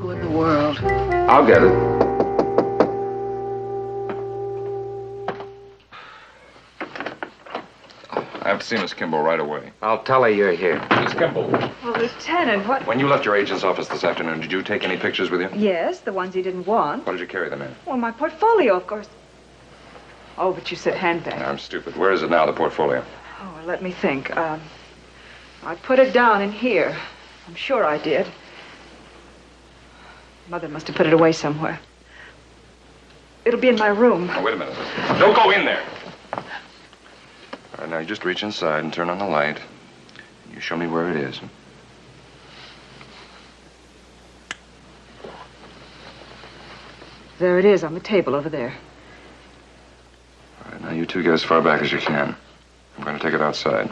Who in the world? I'll get it. I have to see Miss Kimball right away. I'll tell her you're here. Miss Kimball. Well, Lieutenant, what? When you left your agent's office this afternoon, did you take any pictures with you? Yes, the ones he didn't want. What did you carry them in? Well, my portfolio, of course. Oh, but you said handbag. I'm stupid. Where is it now, the portfolio? Oh, well, let me think. I put it down in here. I'm sure I did. Mother must have put it away somewhere. It'll be in my room. Oh, wait a minute. Don't go in there. All right, now you just reach inside and turn on the light. You show me where it is. There it is on the table over there. All right, now you two get as far back as you can. I'm going to take it outside.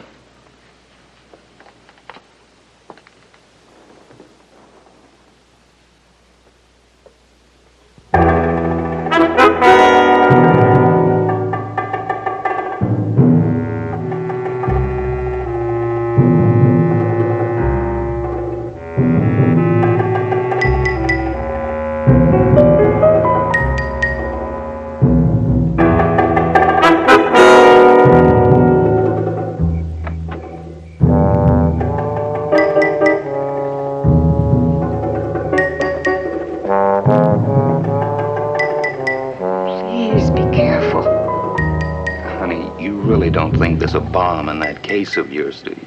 a bomb in that case of yours, do you?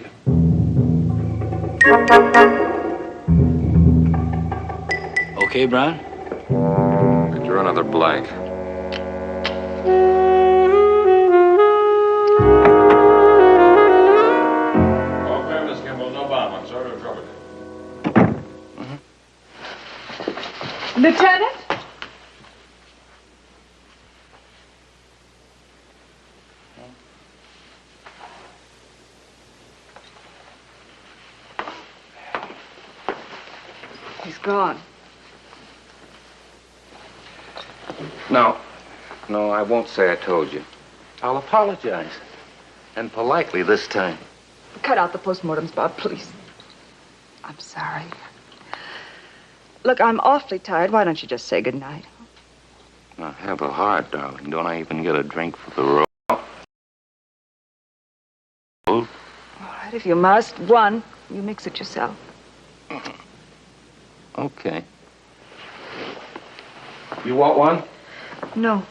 Okay, Brown? Could you run another blank? Okay, Miss Kimball, no bomb. I'm sorry to have troubled you. Lieutenant? He's gone. No, I won't say I told you. I'll apologize. And politely this time. Cut out the postmortems, Bob, please. I'm sorry. Look, I'm awfully tired. Why don't you just say goodnight? Now, have a heart, darling. Don't I even get a drink for the road? All right, if you must. One, you mix it yourself. Okay. You want one? No.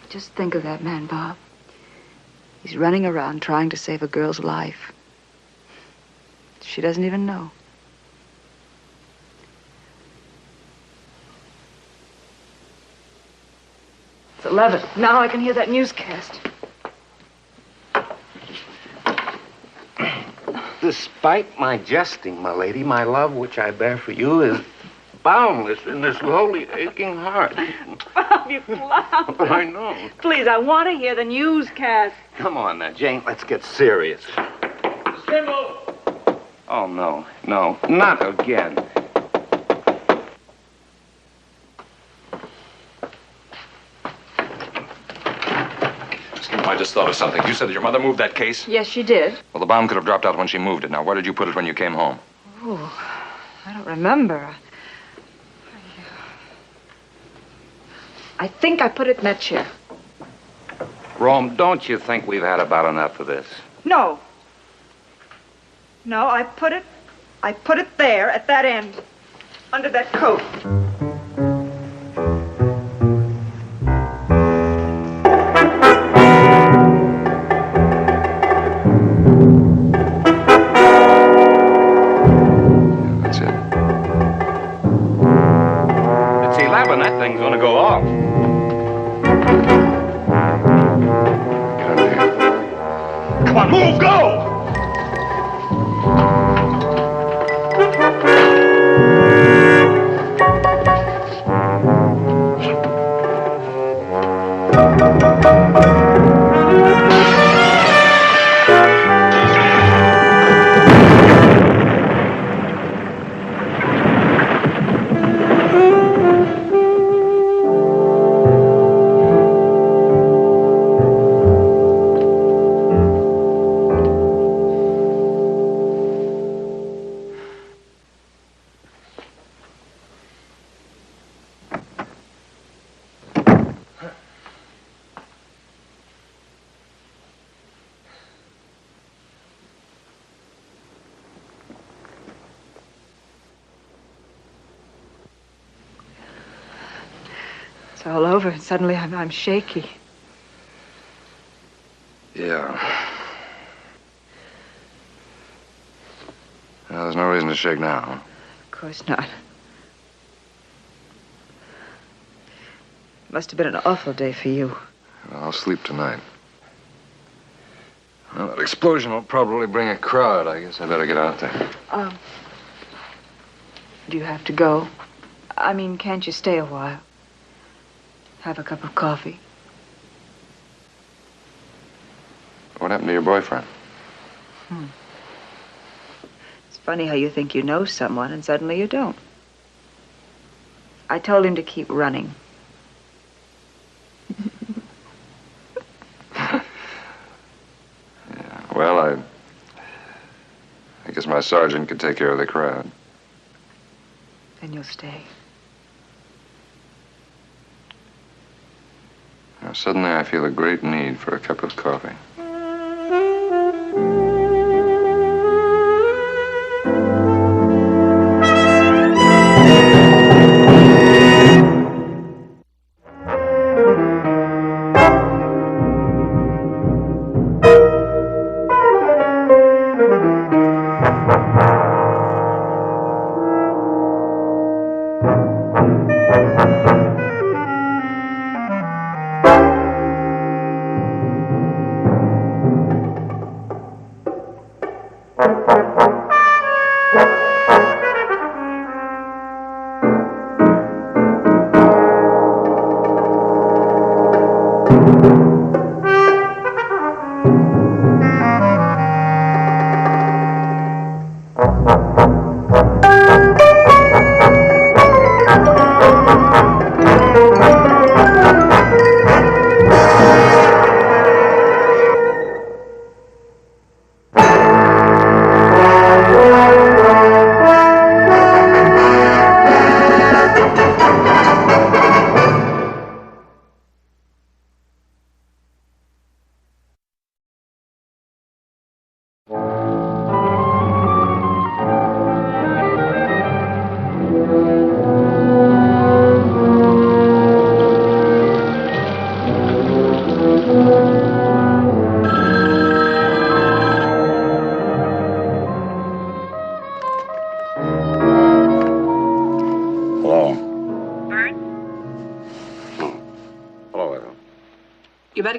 Just think of that man, Bob. He's running around trying to save a girl's life. She doesn't even know. It's 11. Now I can hear that newscast. Despite my jesting, my lady, my love which I bear for you is boundless in this lowly aching heart. Bob, you clown. I know. Please, I want to hear the newscast. Come on now, Jane, let's get serious. Miss Kimball! Oh, no, not again. I just thought of something. You said that your mother moved that case? Yes, she did. Well, the bomb could have dropped out when she moved it. Now, where did you put it when you came home? Oh, I don't remember. I think I put it in that chair. Rome, don't you think we've had about enough of this? No. No, I put it there at that end, under that coat. That thing's gonna go off. Get out of here. Come on, move, go! It's all over, and suddenly I'm shaky. Yeah. Well, there's no reason to shake now. Of course not. Must have been an awful day for you. Well, I'll sleep tonight. Well, that explosion will probably bring a crowd. I guess I better get out there. Do you have to go? I mean, can't you stay a while? Have a cup of coffee? What happened to your boyfriend? It's funny how you think you know someone and suddenly you don't. I told him to keep running. Well, I guess my sergeant could take care of the crowd. Then you'll stay. Now, suddenly I feel a great need for a cup of coffee.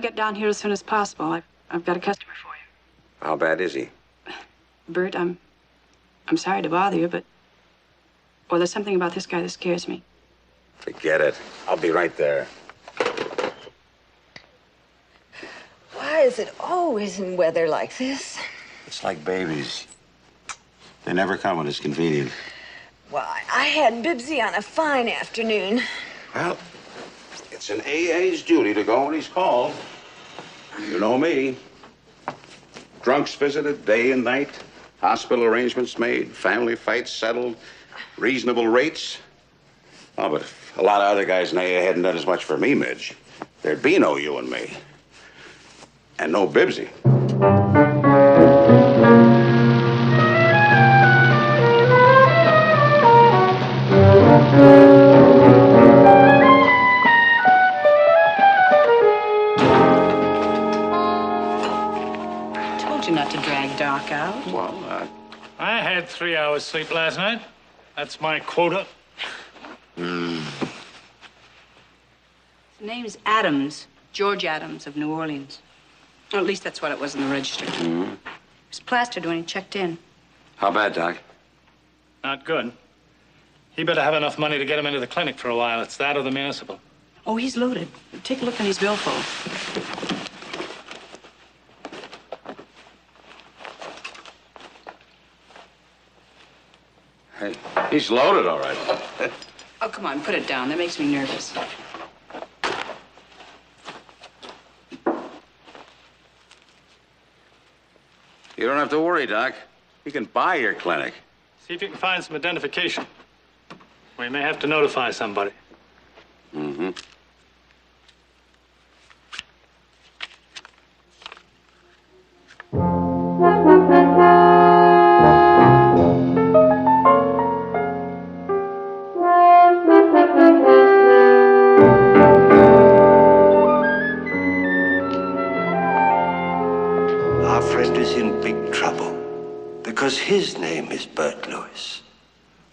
to get down here as soon as possible. I've got a customer for you. How bad is he? Bert, I'm sorry to bother you, but... Well, there's something about this guy that scares me. Forget it. I'll be right there. Why is it always in weather like this? It's like babies. They never come when it's convenient. Why, I had Bibbsy on a fine afternoon. Well, it's an AA's duty to go when he's called. You know me. Drunks visited day and night. Hospital arrangements made. Family fights settled. Reasonable rates. Oh, but if a lot of other guys in AA hadn't done as much for me, Midge, there'd be no you and me. And no Bibbsy. Told you not to drag Doc out. Well, I had 3 hours sleep last night. That's my quota. His name's Adams. George Adams of New Orleans. Or at least that's what it was in the register. He was plastered when he checked in. How bad, Doc? Not good. He better have enough money to get him into the clinic for a while. It's that or the municipal. Oh, he's loaded. Take a look in his billfold. Hey, he's loaded, all right. Oh, come on, put it down. That makes me nervous. You don't have to worry, Doc. You can buy your clinic. See if you can find some identification. We may have to notify somebody. Mm-hmm. Our friend is in big trouble because his name is Bert Lewis.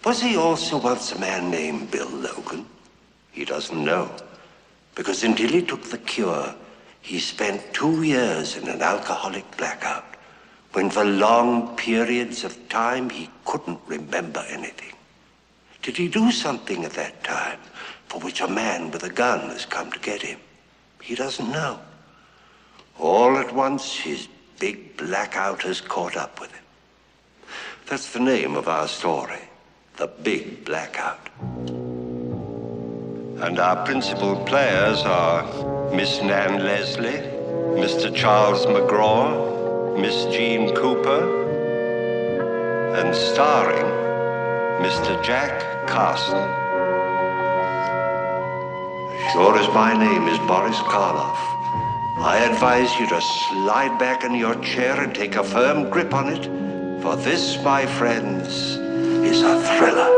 Was he also once a man named Bill Logan? He doesn't know, because until he took the cure, he spent 2 years in an alcoholic blackout, when for long periods of time he couldn't remember anything. Did he do something at that time for which a man with a gun has come to get him? He doesn't know. All at once, his big blackout has caught up with him. That's the name of our story, The Big Blackout. And our principal players are Miss Nan Leslie, Mr. Charles McGraw, Miss Jean Cooper, and starring Mr. Jack Carson. Sure as my name is Boris Karloff, I advise you to slide back in your chair and take a firm grip on it, for this, my friends, is a thriller.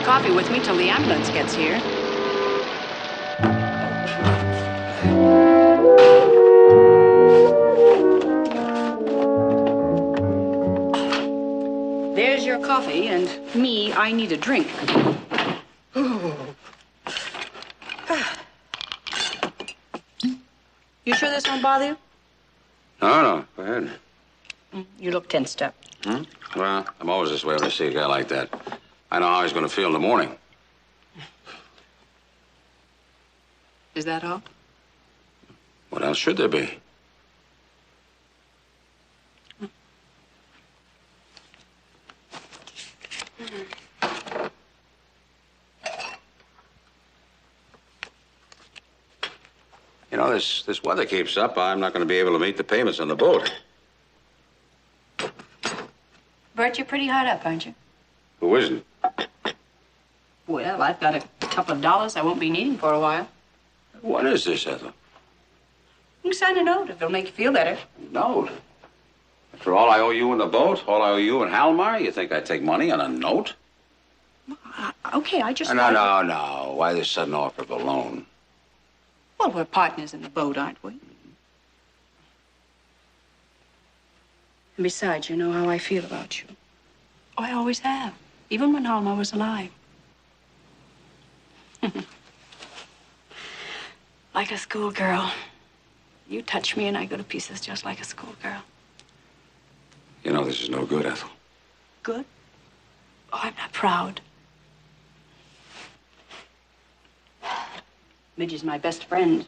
Coffee with me till the ambulance gets here. There's your coffee, and me, I need a drink. You sure this won't bother you? No, go ahead. You look tensed up. Well, I'm always this way when I see a guy like that. I know how he's going to feel in the morning. Is that all? What else should there be? You know, this weather keeps up, I'm not going to be able to meet the payments on the boat. Bert, you're pretty hard up, aren't you? Who isn't? Well, I've got a couple of dollars I won't be needing for a while. What is this, Ethel? You can sign a note if it'll make you feel better. Note? After all I owe you in the boat, all I owe you in Halmar, you think I'd take money on a note? Okay, I just... No. Why this sudden offer of a loan? Well, we're partners in the boat, aren't we? And besides, you know how I feel about you. Oh, I always have, even when Halmar was alive. Like a schoolgirl. You touch me and I go to pieces just like a schoolgirl. You know this is no good, Ethel. Good? Oh, I'm not proud. Midge is my best friend.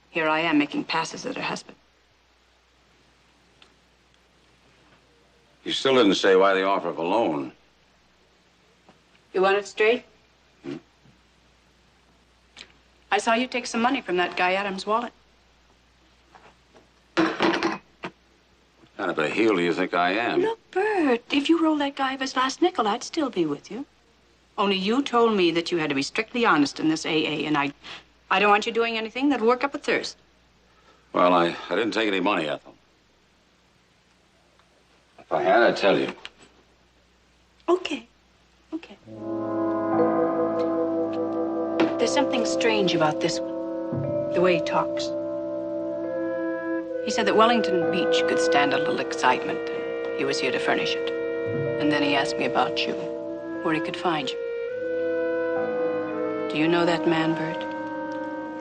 Here I am making passes at her husband. You still didn't say why the offer of a loan. You want it straight? I saw you take some money from that guy Adams' wallet. What kind of a heel do you think I am? Look, Bert, if you rolled that guy of his last nickel, I'd still be with you. Only you told me that you had to be strictly honest in this AA, and I don't want you doing anything that'll work up a thirst. Well, I didn't take any money, Ethel. If I had, I'd tell you. Okay. There's something strange about this one, the way he talks. He said that Wellington Beach could stand a little excitement, and he was here to furnish it. And then he asked me about you, where he could find you. Do you know that man, Bert?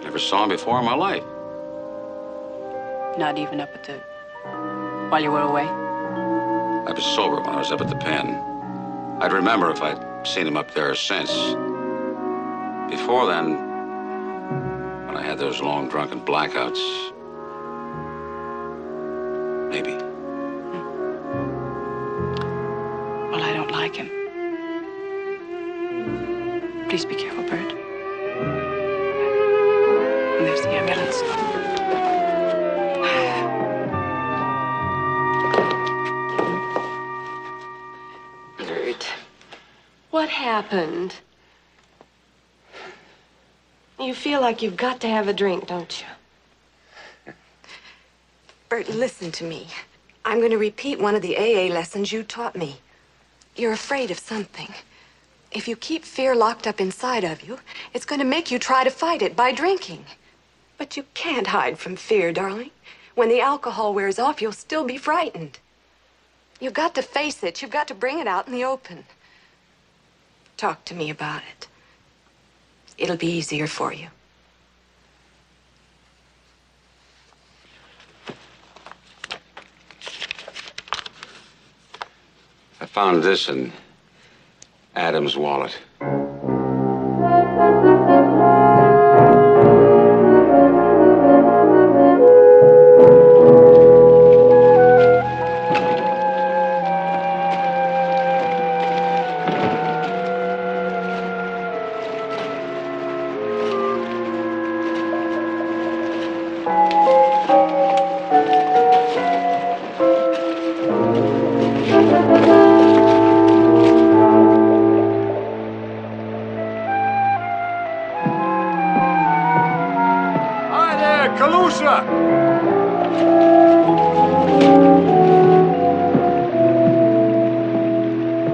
Never saw him before in my life. Not even up at the... while you were away? I was sober when I was up at the pen. I'd remember if I'd seen him up there since. Before then, when I had those long drunken blackouts, maybe. Well, I don't like him. Please be careful, Bert. And there's the ambulance. Bert, what happened? You feel like you've got to have a drink, don't you? Bert, listen to me. I'm going to repeat one of the AA lessons you taught me. You're afraid of something. If you keep fear locked up inside of you, it's going to make you try to fight it by drinking. But you can't hide from fear, darling. When the alcohol wears off, you'll still be frightened. You've got to face it. You've got to bring it out in the open. Talk to me about it. It'll be easier for you. I found this in Adam's wallet.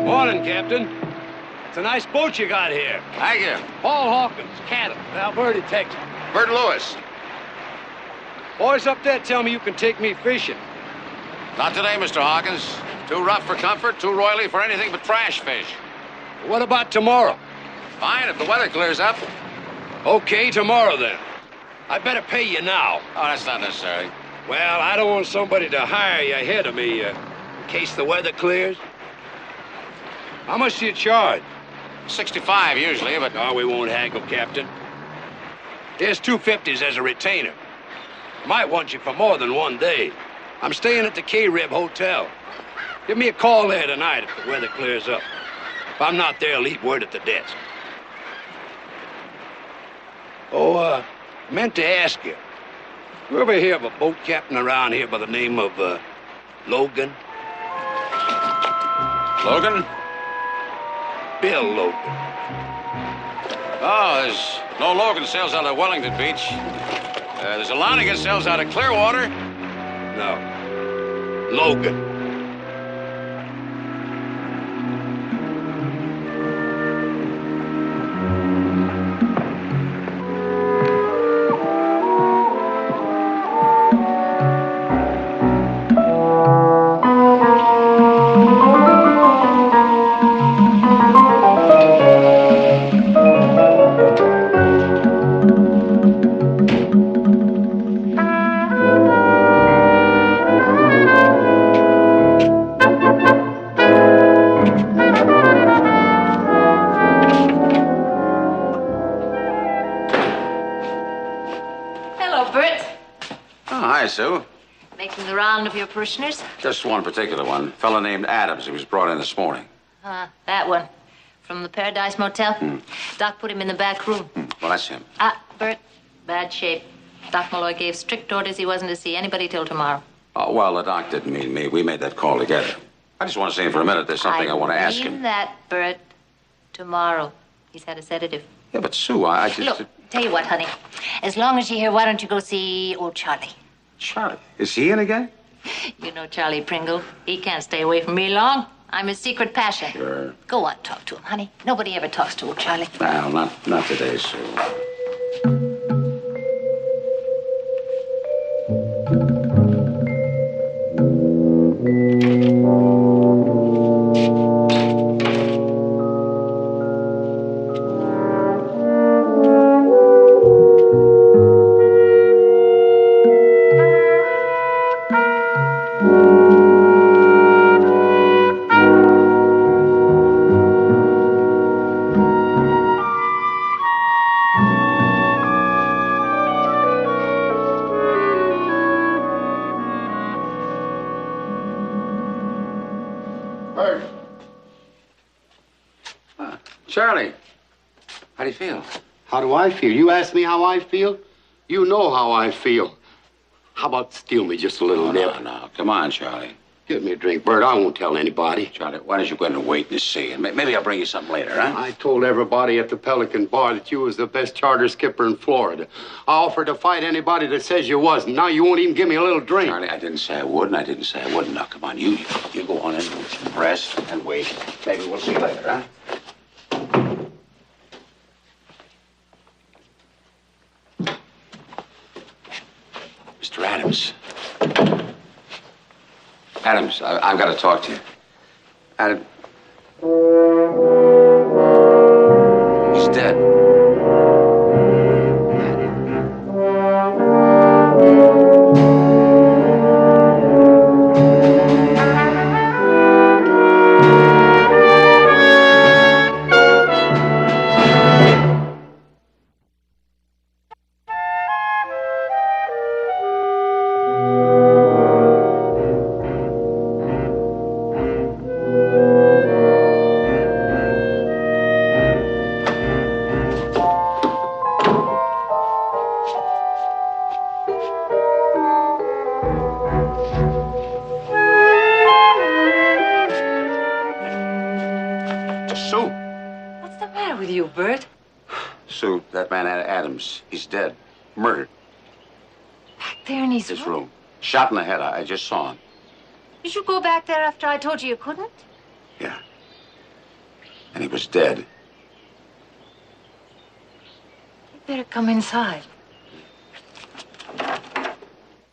Morning, Captain. It's a nice boat you got here. Thank you. Paul Hawkins, Canada, Alberta, Texas. Bert Lewis. Boys up there tell me you can take me fishing. Not today, Mr. Hawkins. Too rough for comfort, too roily for anything but trash fish. What about tomorrow? Fine, if the weather clears up. Okay, tomorrow then. I better pay you now. Oh, that's not necessary. Well, I don't want somebody to hire you ahead of me in case the weather clears. How much do you charge? 65 usually, but... No, we won't haggle, Captain. Here's $250 as a retainer. Might want you for more than one day. I'm staying at the K-Rib Hotel. Give me a call there tonight if the weather clears up. If I'm not there, leave word at the desk. Oh, meant to ask you. You ever hear of a boat captain around here by the name of, Logan? Logan? Bill Logan. Oh, there's no Logan sails out of Wellington Beach. There's a Lonigan sails out of Clearwater. No. Logan. Hi, Sue. Making the round of your parishioners? Just one particular one. A fellow named Adams. He was brought in this morning. That one. From the Paradise Motel? Doc put him in the back room. Well, that's him. Bert, bad shape. Doc Malloy gave strict orders he wasn't to see anybody till tomorrow. Oh, well, the doc didn't mean me. We made that call together. I just want to see him for a minute. There's something I want to ask him. That, Bert. Tomorrow. He's had a sedative. Yeah, but Sue, I just... Look, tell you what, honey. As long as you're here, why don't you go see old Charlie? Charlie? Is he in again? You know Charlie Pringle. He can't stay away from me long. I'm his secret passion. Sure. Go on, talk to him, honey. Nobody ever talks to old Charlie. Well, not today, Sue. Charlie, how do you feel? How do I feel? You ask me how I feel? You know how I feel. How about steal me just a little nip? No. Come on, Charlie. Get me a drink, Bert. I won't tell anybody. Charlie, why don't you go in and wait and see? And maybe I'll bring you something later, huh? I told everybody at the Pelican Bar that you was the best charter skipper in Florida. I offered to fight anybody that says you wasn't. Now you won't even give me a little drink. Charlie, I didn't say I would, and I didn't say I wouldn't. Now, come on. You go on in, rest, and wait. Maybe we'll see you later, huh? Mr. Adams. Adams, I've got to talk to you. Adam. He's dead. Sue, that man Adams, he's dead. Murdered. Back there in his room. Shot in the head. I just saw him. Did you go back there after I told you you couldn't? Yeah. And he was dead. You better come inside.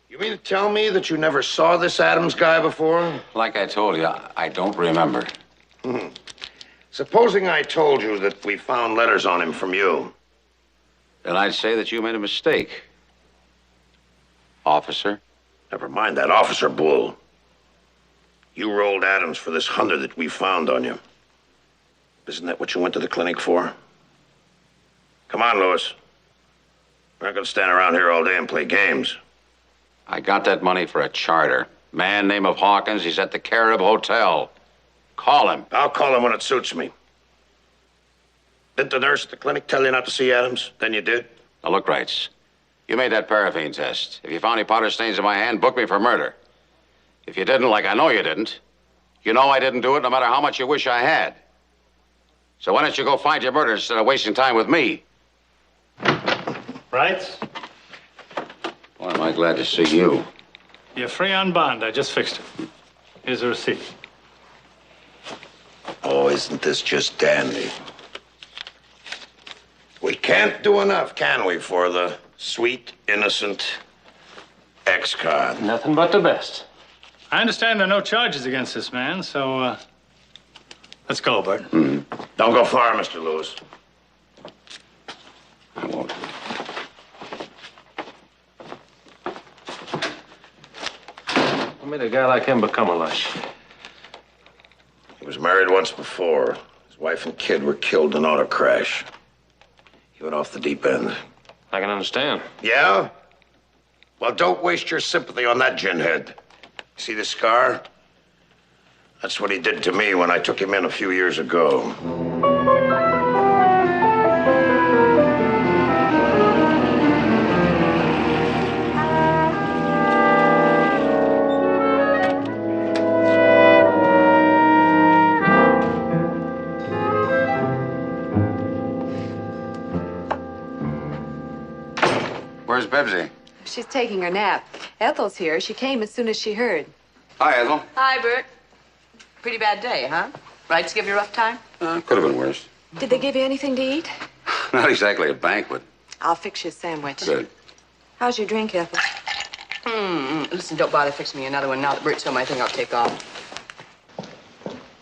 You mean to tell me that you never saw this Adams guy before? Like I told you, I don't remember. Supposing I told you that we found letters on him from you. Then I'd say that you made a mistake. Officer? Never mind that officer bull. You rolled Adams for this $100 that we found on you. Isn't that what you went to the clinic for? Come on, Lewis. We're not going to stand around here all day and play games. I got that money for a charter. Man name of Hawkins, he's at the Carib Hotel. Call him. I'll call him when it suits me. Didn't the nurse at the clinic tell you not to see Adams? Then you did? Now look, Wrights. You made that paraffin test. If you found any powder stains in my hand, book me for murder. If you didn't, like I know you didn't, you know I didn't do it no matter how much you wish I had. So why don't you go find your murderers instead of wasting time with me? Right? Boy, am I glad to see you. You're free on bond. I just fixed it. Here's the receipt. Oh, isn't this just dandy? We can't do enough, can we, for the sweet, innocent ex-con? Nothing but the best. I understand there are no charges against this man, so, let's go, Bert. Don't go far, Mr. Lewis. I won't. What made a guy like him become a lush? He was married once before. His wife and kid were killed in an auto crash. He went off the deep end. I can understand. Yeah? Well, don't waste your sympathy on that ginhead. See the scar? That's what he did to me when I took him in a few years ago. Where's Bebsy? She's taking her nap. Ethel's here. She came as soon as she heard. Hi, Ethel. Hi, Bert. Pretty bad day, huh? Rights give you a rough time? Could have been worse. Did they give you anything to eat? Not exactly a banquet. I'll fix you a sandwich. Good. How's your drink, Ethel? Listen, don't bother fixing me another one. Now that Bert told me, I think I'll take off.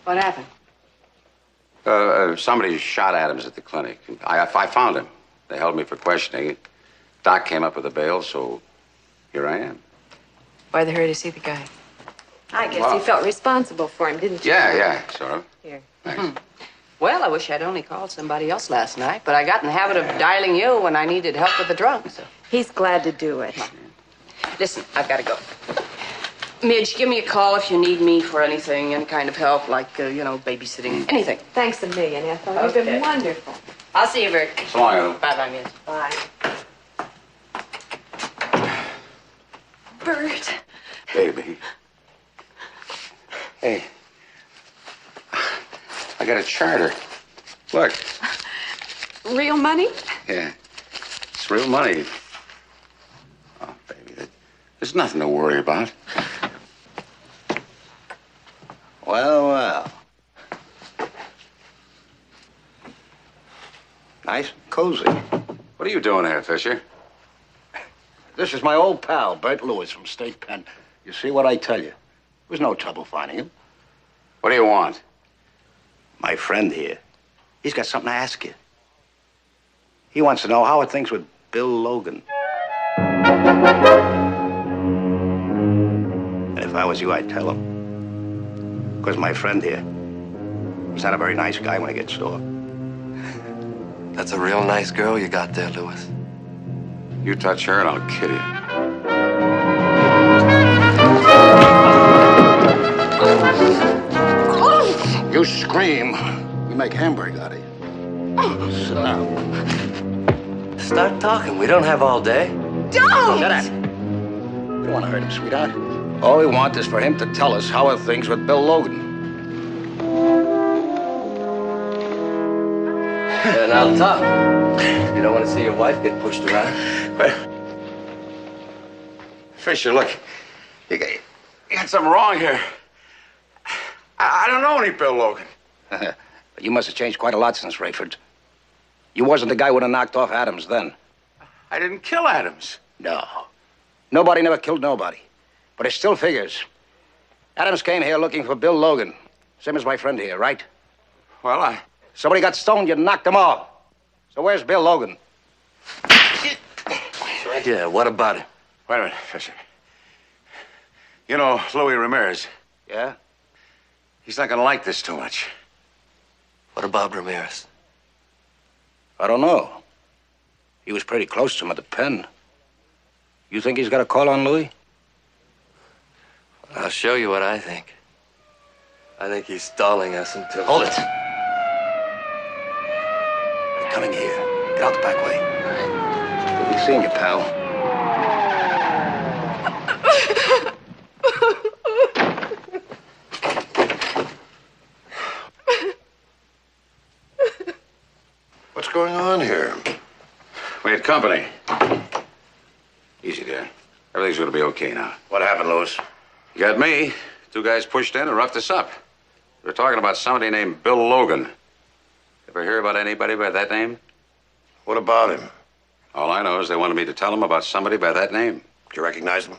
What happened? Somebody shot Adams at the clinic. I found him. They held me for questioning. Doc came up with a bail, so here I am. Why'd they hurry to see the guy? I guess Well- you felt responsible for him, didn't you? Yeah, sort of. Here. Well, I wish I'd only called somebody else last night, but I got in the habit of dialing you when I needed help with the drunk, so. He's glad to do it. Listen, I've got to go. Midge, give me a call if you need me for anything, any kind of help, like, babysitting, anything. Thanks a million, Ethel. You've Okay. been wonderful. I'll see you, Bert. So long, Ethel. Bye-bye, Midge. Bye. Bert. Baby. Hey. I got a charter. Look. Real money? Yeah. It's real money. Oh, baby, there's nothing to worry about. Well. Nice and cozy. What are you doing here, Fisher? This is my old pal, Bert Lewis from State Penn. You see what I tell you? There was no trouble finding him. What do you want? My friend here. He's got something to ask you. He wants to know how are things with Bill Logan. And if I was you, I'd tell him. Because my friend here, he's not a very nice guy when he gets sore. That's a real nice girl you got there, Lewis. You touch her and I'll kill you. You scream, we make hamburger out of you. Sit down. Start talking. We don't have all day. Don't! Shut up. We don't want to hurt him, sweetheart. All we want is for him to tell us how are things with Bill Logan. And I'll talk. You don't want to see your wife get pushed around. Fisher, look. You got something wrong here. I don't know any Bill Logan. But you must have changed quite a lot since Rayford. You wasn't the guy who would have knocked off Adams then. I didn't kill Adams. No. Nobody never killed nobody. But it still figures. Adams came here looking for Bill Logan. Same as my friend here, right? Well, Somebody got stoned, you knocked them all. So where's Bill Logan? Yeah, what about him? Wait a minute, Fisher. You know Louis Ramirez. Yeah? He's not gonna like this too much. What about Ramirez? I don't know. He was pretty close to him at the pen. You think he's got a call on Louis? I'll show you what I think. I think he's stalling us until... Hold it. They're coming here. Get out the back way. We'll be seeing you, pal. company. Easy there. Everything's gonna be okay now. What happened, Lewis? You got me. Two guys pushed in and roughed us up. We're talking about somebody named Bill Logan. Ever hear about anybody by that name? What about him? All I know is they wanted me to tell them about somebody by that name. Did you recognize him?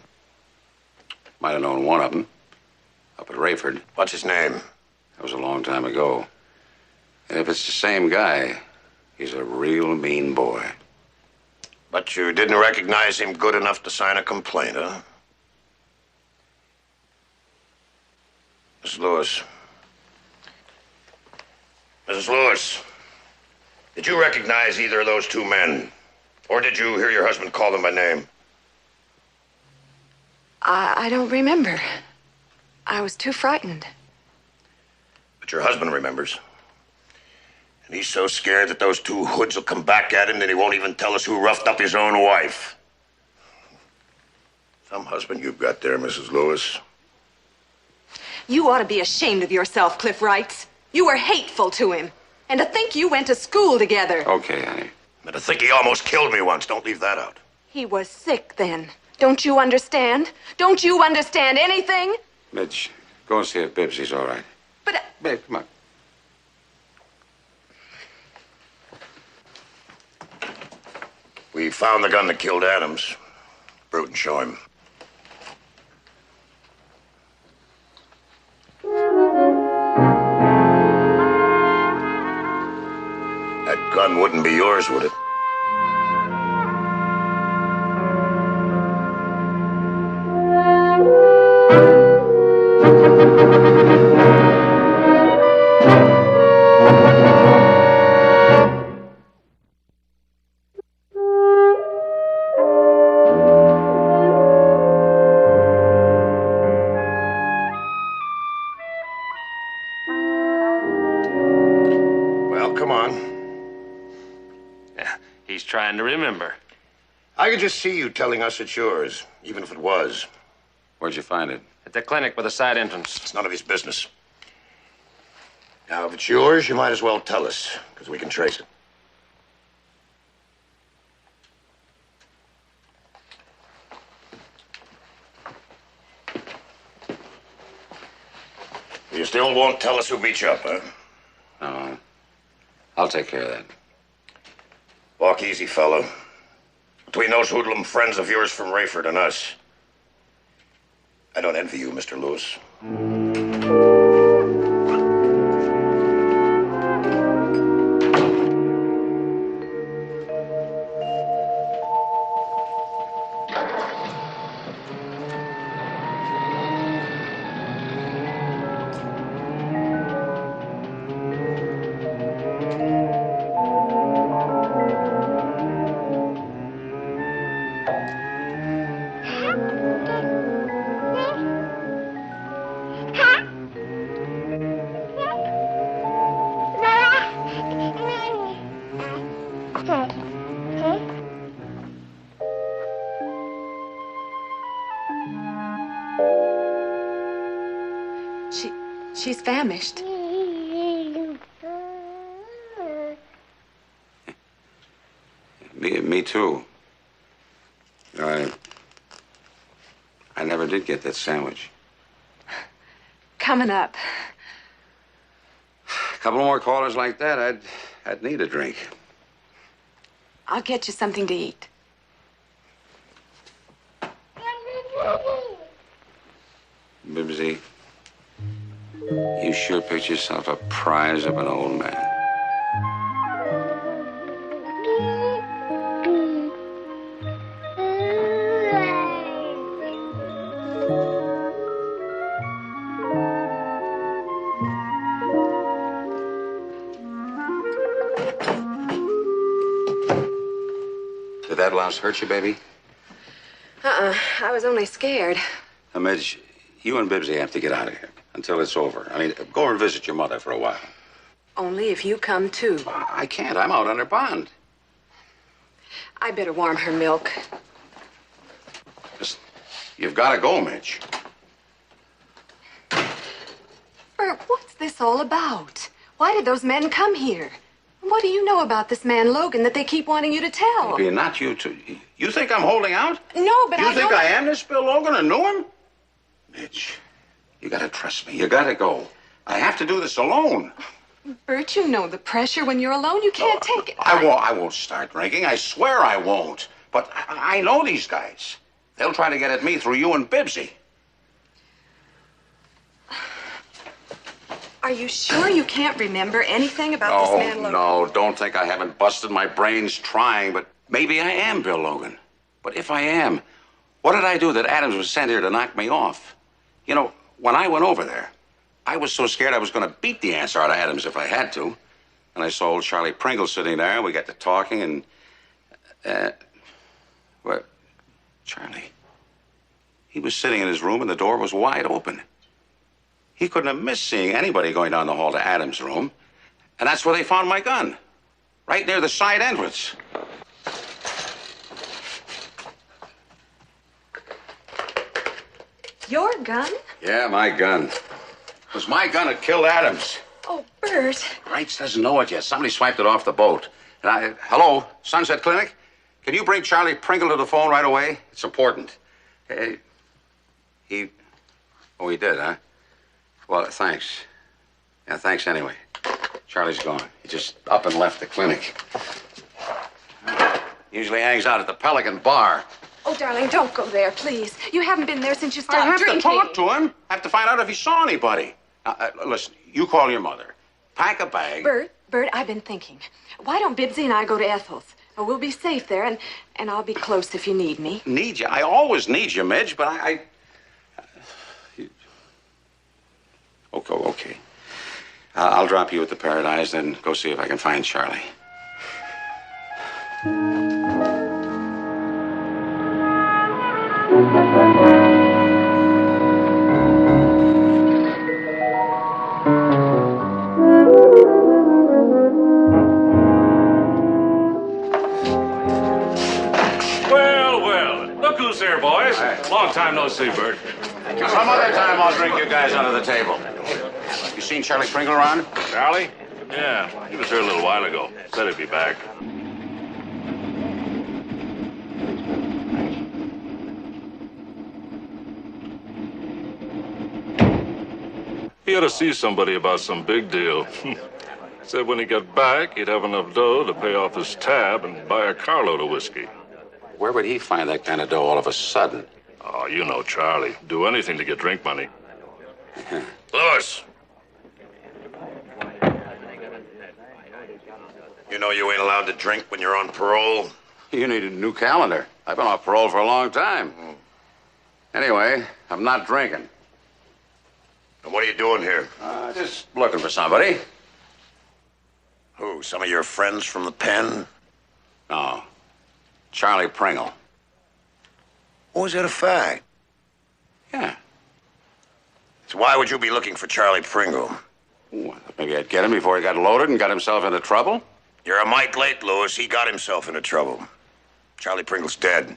Might have known one of them. Up at Rayford. What's his name? That was a long time ago. And if it's the same guy, he's a real mean boy. But you didn't recognize him good enough to sign a complaint, huh? Mrs. Lewis. Mrs. Lewis, did you recognize either of those two men? Or did you hear your husband call them by name? I don't remember. I was too frightened. But your husband remembers. And he's so scared that those two hoods will come back at him that he won't even tell us who roughed up his own wife. Some husband you've got there, Mrs. Lewis. You ought to be ashamed of yourself, Cliff Wrights. You were hateful to him. And to think you went to school together. Okay, honey. And to think he almost killed me once. Don't leave that out. He was sick then. Don't you understand? Don't you understand anything? Midge, go and see if Bibbsy's all right. But... Babe, come on. We found the gun that killed Adams. Bruton, show him. That gun wouldn't be yours, would it? Trying to remember. I could just see you telling us it's yours, even if it was. Where'd you find it? At the clinic with a side entrance. It's none of his business. Now, if it's yours, you might as well tell us, because we can trace it. You still won't tell us who beat you up, huh? No. I'll take care of that. Walk easy, fellow. Between those hoodlum friends of yours from Rayford and us. I don't envy you, Mr. Lewis. She's famished. Me too. I never did get that sandwich. Coming up. A couple more callers like that, I'd need a drink. I'll get you something to eat. Bibbsy, you sure picked yourself a prize of an old man. Did that louse hurt you, baby? I was only scared. Now, Midge, you and Bibbsy have to get out of here until it's over. I mean, go and visit your mother for a while. Only if you come too. I can't. I'm out under bond. I better warm her milk. You've got to go, Midge. Bert, what's this all about? Why did those men come here? What do you know about this man, Logan, that they keep wanting you to tell? Maybe not you two. You think I'm holding out? No, but you I think don't... I am this Bill Logan and knew him? Mitch, you gotta trust me. You gotta go. I have to do this alone. Bert, you know the pressure when you're alone. You can't take it. I won't start drinking. I swear I won't. But I know these guys. They'll try to get at me through you and Bibbsy. Are you sure you can't remember anything about this man, Logan? No, don't think I haven't busted my brains trying, but maybe I am Bill Logan. But if I am, what did I do that Adams was sent here to knock me off? You know, when I went over there, I was so scared I was going to beat the answer out of Adams if I had to. And I saw old Charlie Pringle sitting there, and we got to talking, and... well, Charlie, he was sitting in his room, and the door was wide open. He couldn't have missed seeing anybody going down the hall to Adams' room. And that's where they found my gun, right near the side entrance. Your gun? Yeah, my gun. It was my gun that killed Adams. Oh, Bert. Wrights doesn't know it yet. Somebody swiped it off the boat. And hello, Sunset Clinic? Can you bring Charlie Pringle to the phone right away? It's important. Oh, he did, huh? Well, thanks. Yeah, thanks anyway. Charlie's gone. He just up and left the clinic. Usually hangs out at the Pelican Bar. Oh, darling, don't go there, please. You haven't been there since you stopped I have drinking. to talk to him. I have to find out if he saw anybody. Listen, you call your mother. Pack a bag. Bert, I've been thinking. Why don't Bibbsy and I go to Ethel's? We'll be safe there, and I'll be close if you need me. Need you? I always need you, Midge, but Okay. I'll drop you at the Paradise, then go see if I can find Charlie. Well, look who's here, boys. Long time no see, Bert. Some other time I'll drink you guys under the table. You seen Charlie Pringle around? Charlie? Yeah, he was here a little while ago. Said he'd be back. He had to see somebody about some big deal. Said when he got back, he'd have enough dough to pay off his tab and buy a carload of whiskey. Where would he find that kind of dough all of a sudden? Oh, you know Charlie. Do anything to get drink money. Louis. You know you ain't allowed to drink when you're on parole? You need a new calendar. I've been off parole for a long time. Anyway, I'm not drinking. And what are you doing here? Just looking for somebody. Who, some of your friends from the pen? No. Charlie Pringle. Oh, is that a fact? Yeah. So why would you be looking for Charlie Pringle? Well, maybe I'd get him before he got loaded and got himself into trouble. You're a mite late, Louis. He got himself into trouble. Charlie Pringle's dead.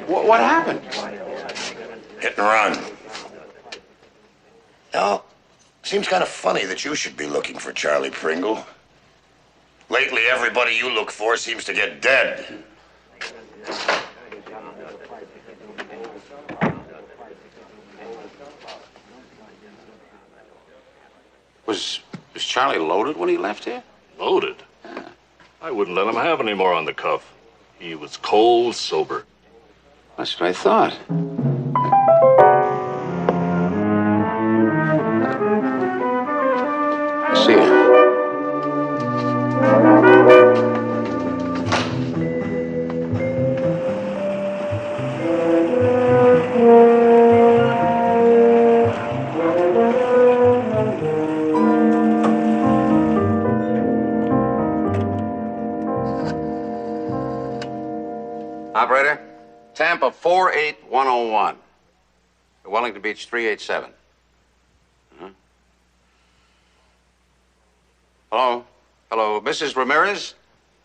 What happened? Hit and run. Now, seems kind of funny that you should be looking for Charlie Pringle. Lately, everybody you look for seems to get dead. Was Charlie loaded when he left here? Loaded? Yeah. I wouldn't let him have any more on the cuff. He was cold sober. That's what I thought. See ya. Operator, Tampa 48101. Wellington Beach 387. Hello? Hello, Mrs. Ramirez?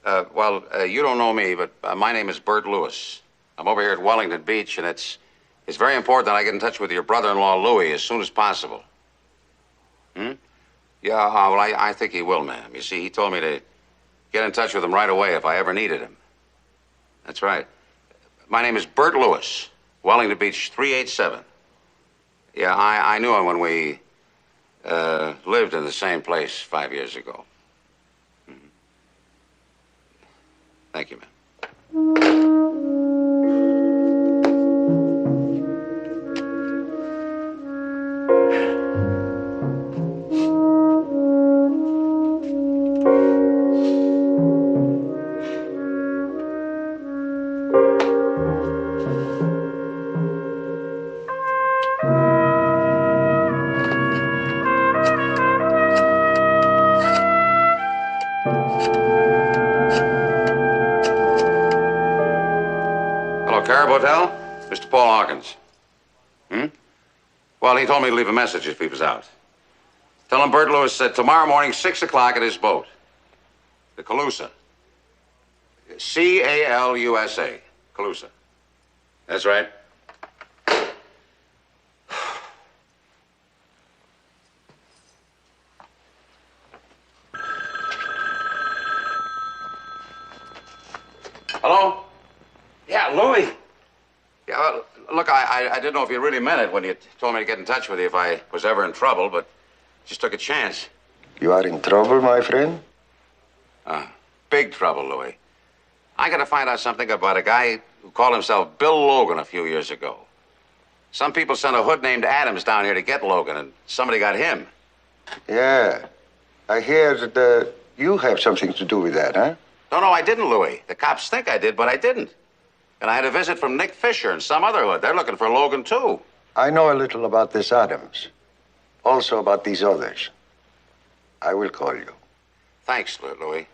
You don't know me, but my name is Bert Lewis. I'm over here at Wellington Beach, and it's very important that I get in touch with your brother-in-law, Louis, as soon as possible. Yeah, well, I think he will, ma'am. You see, he told me to get in touch with him right away if I ever needed him. That's right. My name is Bert Lewis, Wellington Beach 387. Yeah, I knew him when we lived in the same place 5 years ago. Mm-hmm. Thank you, ma'am. Carib Hotel? Mr. Paul Hawkins. Well, he told me to leave a message if he was out. Tell him Bert Lewis said tomorrow morning, 6 o'clock at his boat. The Calusa. C-A-L-U-S-A. Calusa. That's right. Hello? Yeah, Louie. Yeah, well, look, I didn't know if you really meant it when you told me to get in touch with you if I was ever in trouble, but just took a chance. You are in trouble, my friend? Big trouble, Louie. I got to find out something about a guy who called himself Bill Logan a few years ago. Some people sent a hood named Adams down here to get Logan, and somebody got him. Yeah. I hear that you have something to do with that, huh? No, I didn't, Louie. The cops think I did, but I didn't. And I had a visit from Nick Fisher and some other hood. They're looking for Logan, too. I know a little about this Adams. Also about these others. I will call you. Thanks, Louie.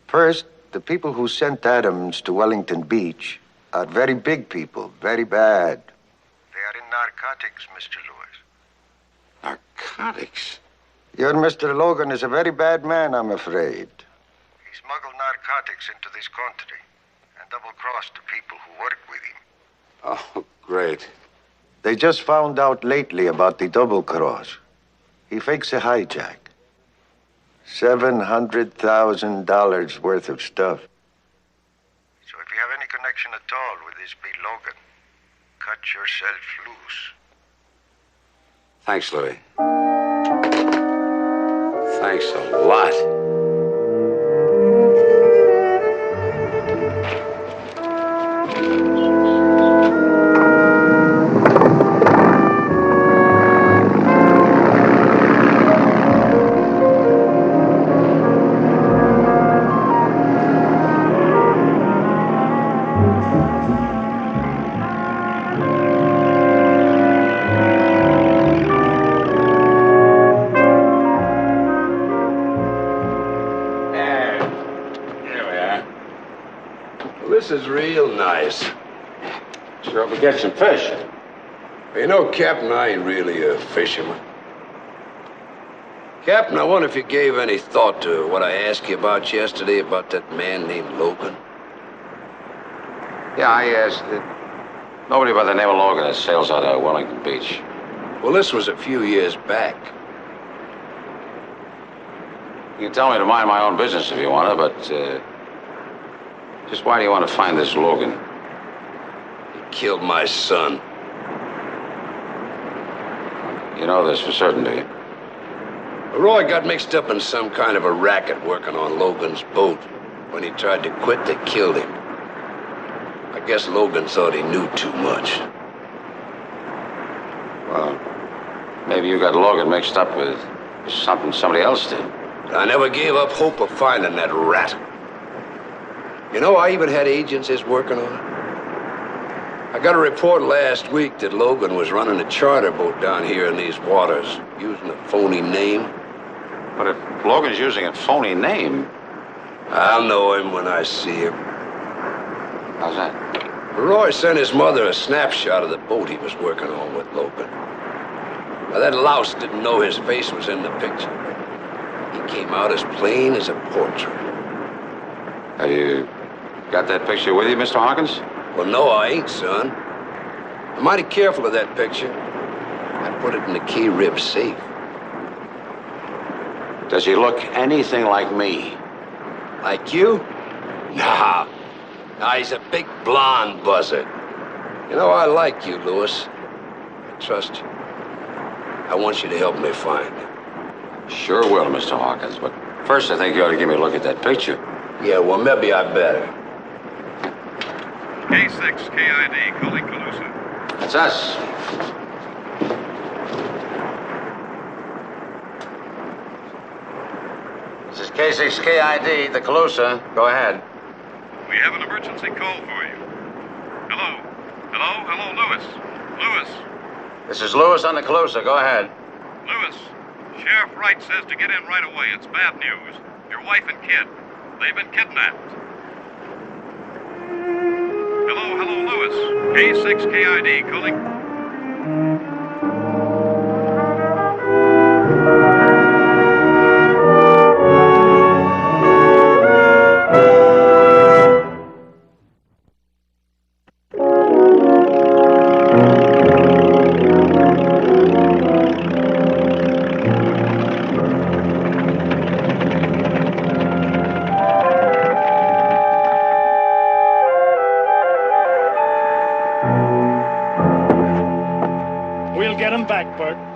First, the people who sent Adams to Wellington Beach are very big people, very bad. They are in narcotics, Mr. Lewis. Narcotics? Your Mr. Logan is a very bad man, I'm afraid. He smuggled narcotics into this country and double-crossed the people who work with him. Oh, great. They just found out lately about the double-cross. He fakes a hijack. $700,000 worth of stuff. So if you have any connection at all with this Pete Logan, cut yourself loose. Thanks, Louie. Thanks a lot. This is real nice. Sure hope we get some fish. You know, Captain, I ain't really a fisherman. Captain, I wonder if you gave any thought to what I asked you about yesterday about that man named Logan. Yeah, I asked. Nobody by the name of Logan sails out of Wellington Beach. Well, this was a few years back. You can tell me to mind my own business if you want to, but just why do you want to find this Logan? He killed my son. You know this for certain, do you? Roy got mixed up in some kind of a racket working on Logan's boat. When he tried to quit, they killed him. I guess Logan thought he knew too much. Well, maybe you got Logan mixed up with something somebody else did. I never gave up hope of finding that rat. You know, I even had agencies working on it. I got a report last week that Logan was running a charter boat down here in these waters, using a phony name. But if Logan's using a phony name... I'll know him when I see him. How's that? Roy sent his mother a snapshot of the boat he was working on with Logan. Now, that louse didn't know his face was in the picture. He came out as plain as a portrait. Have you got that picture with you, Mr. Hawkins? Well, no, I ain't, son. I'm mighty careful of that picture. I put it in the key rib safe. Does he look anything like me? Like you? Nah. Nah, he's a big blonde buzzard. You know, I like you, Lewis. I trust you. I want you to help me find him. Sure will, Mr. Hawkins, but first I think you ought to give me a look at that picture. Yeah, well, maybe I better. K6 KID, calling Calusa. That's us. This is K6 KID, the Calusa. Go ahead. We have an emergency call for you. Hello? Hello? Hello, Lewis? Lewis? This is Lewis on the Calusa. Go ahead. Lewis, Sheriff Wright says to get in right away. It's bad news. Your wife and kid. They've been kidnapped. Hello, hello, Lewis. K6 KID calling.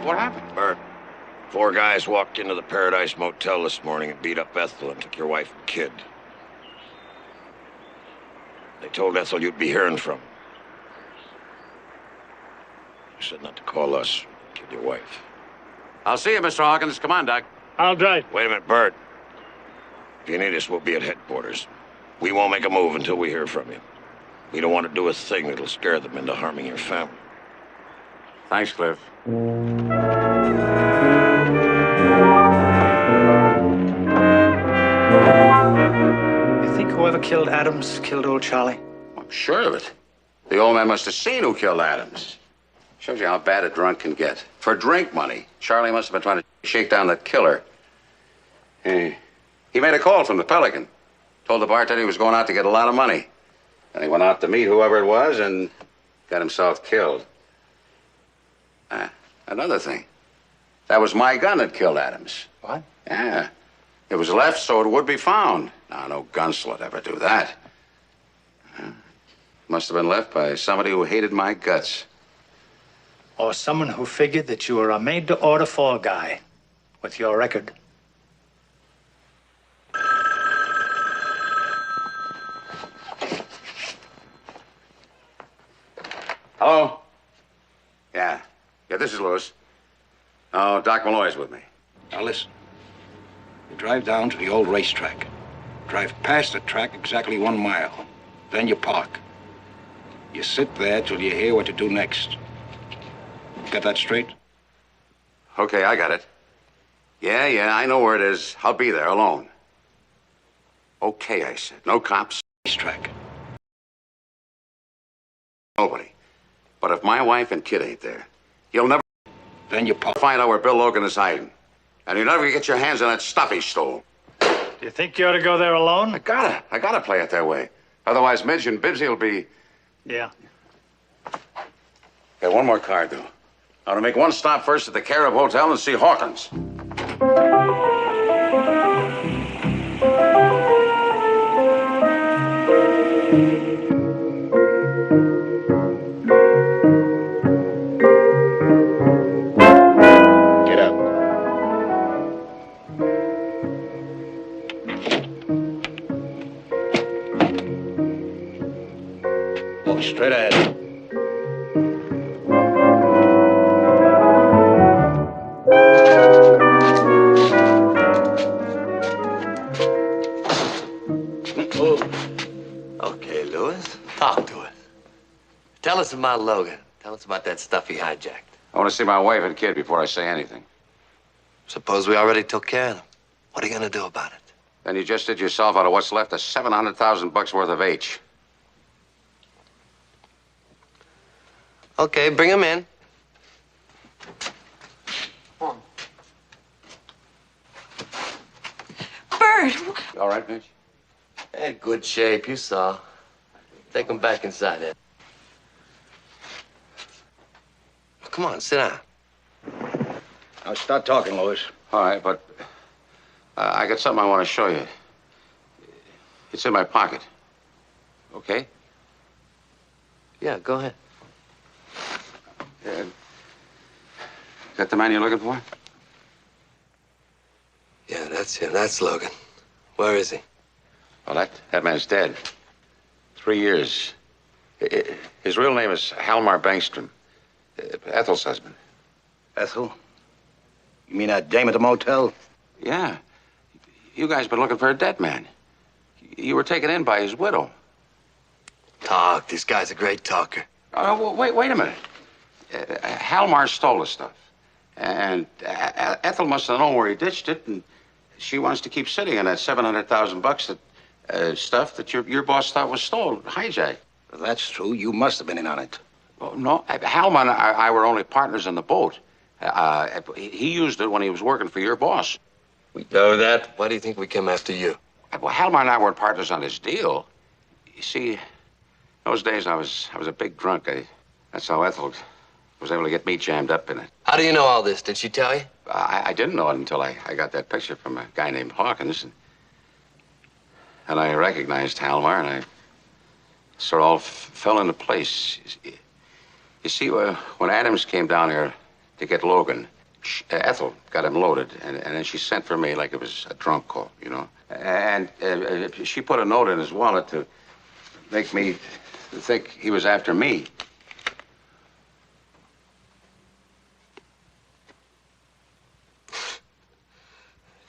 What happened? Bert, 4 guys walked into the Paradise Motel this morning and beat up Ethel and took your wife and kid. They told Ethel you'd be hearing from them. You said not to call us, kill your wife. I'll see you, Mr. Hawkins. Come on, Doc. I'll drive. Wait a minute, Bert. If you need us, we'll be at headquarters. We won't make a move until we hear from you. We don't want to do a thing that'll scare them into harming your family. Thanks, Cliff. You think whoever killed Adams killed old Charlie? I'm sure of it. The old man must have seen who killed Adams. Shows you how bad a drunk can get. For drink money, Charlie must have been trying to shake down that killer. He made a call from the Pelican. Told the bartender he was going out to get a lot of money. And he went out to meet whoever it was and got himself killed. Another thing. That was my gun that killed Adams. What? Yeah. It was left so it would be found. Now, no gunsel would ever do that. Must have been left by somebody who hated my guts. Or someone who figured that you were a made-to-order fall guy with your record. Hello? Yeah, this is Lewis. Oh, Doc Malloy's with me. Now listen. You drive down to the old racetrack. Drive past the track exactly 1 mile. Then you park. You sit there till you hear what to do next. Got that straight? Okay, I got it. Yeah, I know where it is. I'll be there alone. Okay, I said. No cops. Racetrack. Nobody. But if my wife and kid ain't there, you'll never... Then you park. Find out where Bill Logan is hiding. And you'll never get your hands on that stuff he stole. Do you think you ought to go there alone? I gotta play it that way. Otherwise, Midge and Bibbsy will be... Yeah. Okay, one more card, though. I want to make one stop first at the Carib Hotel and see Hawkins. Go straight ahead. Okay, Lewis, talk to us. Tell us about Logan. Tell us about that stuff he hijacked. I want to see my wife and kid before I say anything. Suppose we already took care of them. What are you going to do about it? Then you just did yourself out of what's left of $700,000 worth of H. Okay, bring him in. Bert! You all right, Mitch? In good shape, you saw. Take him back inside there. Come on, sit down. Now start talking, Louis. All right, but I got something I want to show you. It's in my pocket. Okay? Yeah, go ahead. Is that the man you're looking for? Yeah, that's him. That's Logan. Where is he? Well, that man's dead. 3 years. His real name is Halmar Bangstrom. Ethel's husband. Ethel? You mean that dame at the motel? Yeah. You guys been looking for a dead man. You were taken in by his widow. Talk. This guy's a great talker. Well, wait a minute. Halmar stole the stuff. And Ethel must have known where he ditched it, and she wants to keep sitting on that $700,000 that stuff that your boss thought was stolen, hijacked. If that's true, you must have been in on it. Well, no, Halmar and I were only partners on the boat. He used it when he was working for your boss. We know that. Why do you think we came after you? Well, Halmar and I weren't partners on this deal. You see, those days I was a big drunk. That's how Ethel was able to get me jammed up in it. How do you know all this? Did she tell you? I didn't know it until I got that picture from a guy named Hawkins. And I recognized Halmar, and I sort of all fell into place. You see, when Adams came down here to get Logan, Ethel got him loaded, and then she sent for me like it was a drunk call, you know. And she put a note in his wallet to make me think he was after me.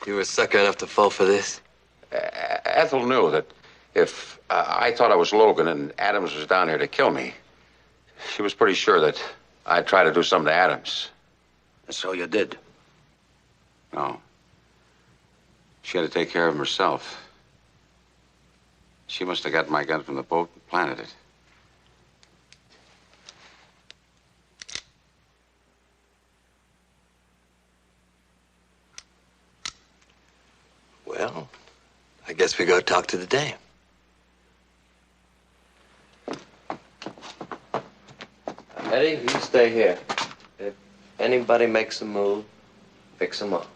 You were sucker enough to fall for this? Ethel knew that if I thought I was Logan and Adams was down here to kill me, she was pretty sure that I'd try to do something to Adams. And so you did? No. She had to take care of him herself. She must have gotten my gun from the boat and planted it. Well, I guess we go talk to the dame. Eddie, you stay here. If anybody makes a move, fix them up.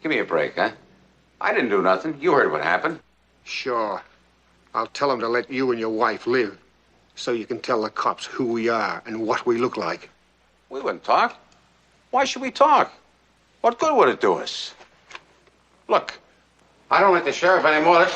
Give me a break, huh? I didn't do nothing. You heard what happened. Sure. I'll tell them to let you and your wife live, so you can tell the cops who we are and what we look like. We wouldn't talk. Why should we talk? What good would it do us? Look, I don't like the sheriff anymore.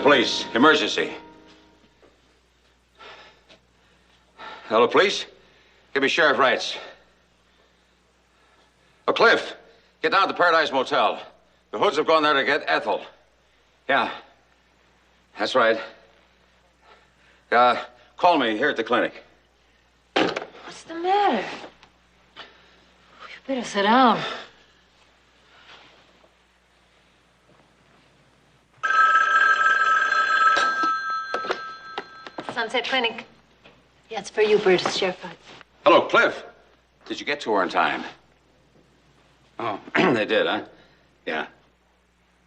Police, emergency. Hello, police? Give me Sheriff Wrights. Oh, Cliff, get down to the Paradise Motel. The Hoods have gone there to get Ethel. Yeah, that's right. Call me here at the clinic. What's the matter? You better sit down. Sunset Clinic. Yeah, it's for you, Brutus. Sheriff. Hello, Cliff. Did you get to her in time? Oh, they did, huh? Yeah.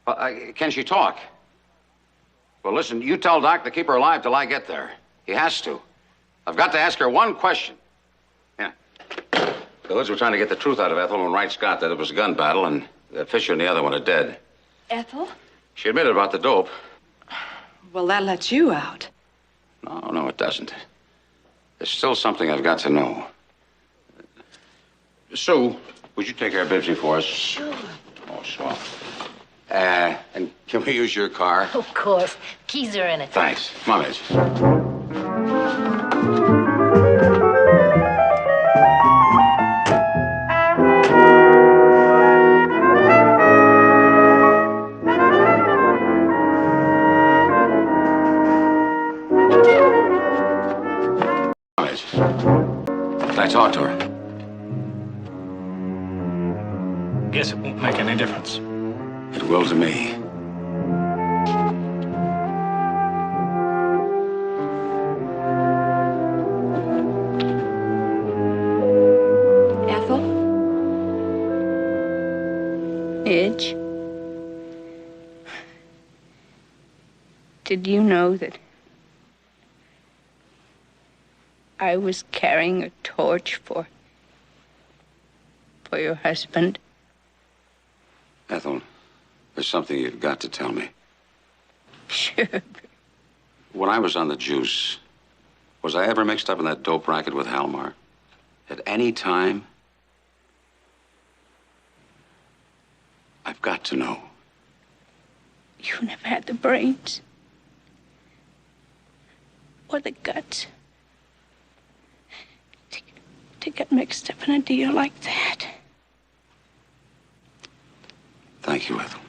Well, can she talk? Well, listen, you tell Doc to keep her alive till I get there. He has to. I've got to ask her one question. Yeah. The Hoods were trying to get the truth out of Ethel when Wright got that it was a gun battle and that Fisher and the other one are dead. Ethel? She admitted about the dope. Well, that lets you out. No, it doesn't. There's still something I've got to know. Sue, would you take care of Bibbsy for us? Sure. Oh, sure. And can we use your car? Of course. Keys are in it. Thanks. Come on, Mitch. Can I talk to her? Guess it won't make any difference. It will to me. Ethel? Midge? Did you know that I was carrying a torch for your husband? Ethel, there's something you've got to tell me. Sure. When I was on the juice, was I ever mixed up in that dope racket with Halmar? At any time? I've got to know. You never had the brains or the guts to get mixed up in a deal like that. Thank you, Ethel.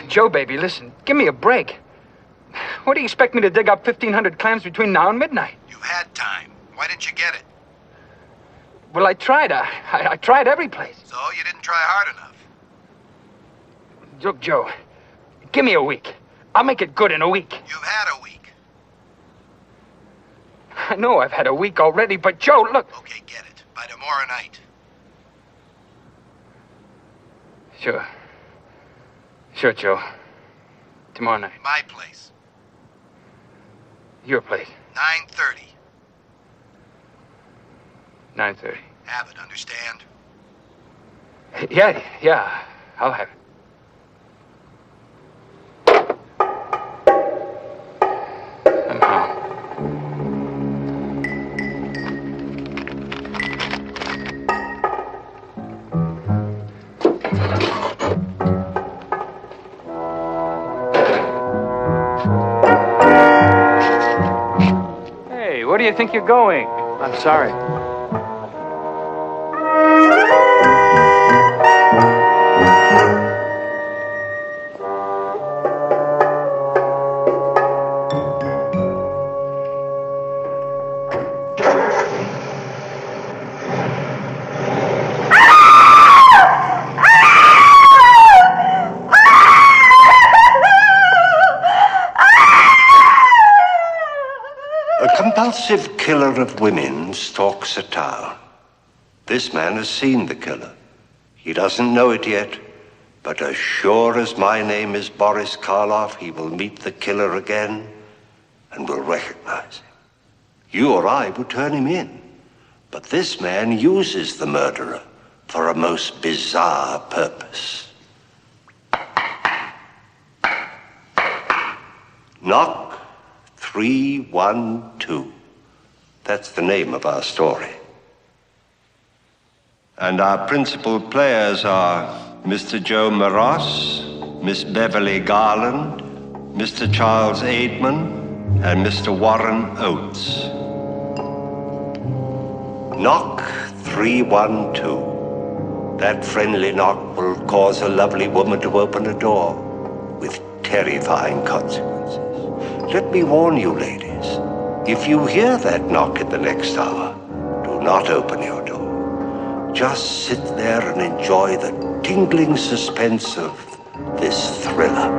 Joe, baby, listen, give me a break. What do you expect me to dig up 1,500 clams between now and midnight? You had time. Why didn't you get it? Well, I tried. I tried every place. So you didn't try hard enough. Look, Joe, give me a week. I'll make it good in a week. You've had a week. I know I've had a week already, but Joe, look. Okay, get it. By tomorrow night. Sure. Sure, Joe. Tomorrow night. My place. Your place. 9:30. 9:30. Have it, understand? Yeah. I'll have it. I'm home. Hey, where do you think you're going? I'm sorry. A compulsive killer of women stalks a town. This man has seen the killer. He doesn't know it yet, but as sure as my name is Boris Karloff, he will meet the killer again and will recognize him. You or I would turn him in, but this man uses the murderer for a most bizarre purpose. Knock 312. That's the name of our story. And our principal players are Mr. Joe Maross, Miss Beverly Garland, Mr. Charles Aidman, and Mr. Warren Oates. Knock 312. That friendly knock will cause a lovely woman to open a door with terrifying consequences. Let me warn you, ladies, if you hear that knock in the next hour, do not open your door. Just sit there and enjoy the tingling suspense of this thriller.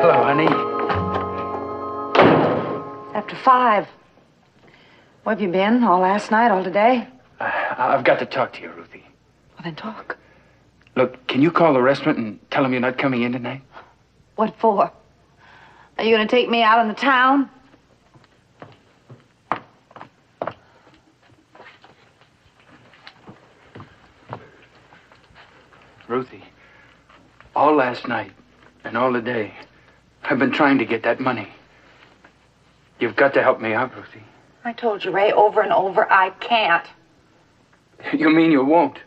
Hello, honey. After 5. Where have you been? All last night, all today? I've got to talk to you, Ruthie. Well, then talk. Look, can you call the restaurant and tell them you're not coming in tonight? What for? Are you going to take me out in the town? Ruthie, all last night and all the day, I've been trying to get that money. You've got to help me out, Ruthie. I told you, Ray, over and over, I can't. You mean you won't?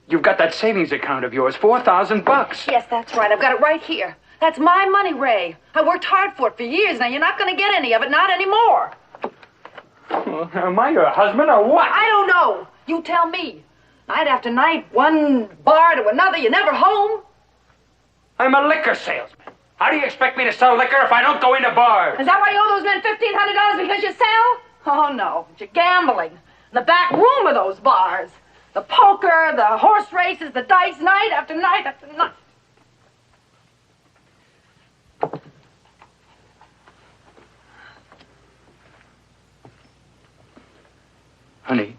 You've got that savings account of yours, $4,000. Yes, that's right. I've got it right here. That's my money, Ray. I worked hard for it for years. Now, you're not going to get any of it, not anymore. Well, am I your husband or what? I don't know. You tell me. Night after night, one bar to another, you're never home. I'm a liquor salesman. How do you expect me to sell liquor if I don't go into bars? Is that why you owe those men $1,500 because you sell? Oh, no. You're gambling. In the back room of those bars. The poker, the horse races, the dice, night after night after night. Honey,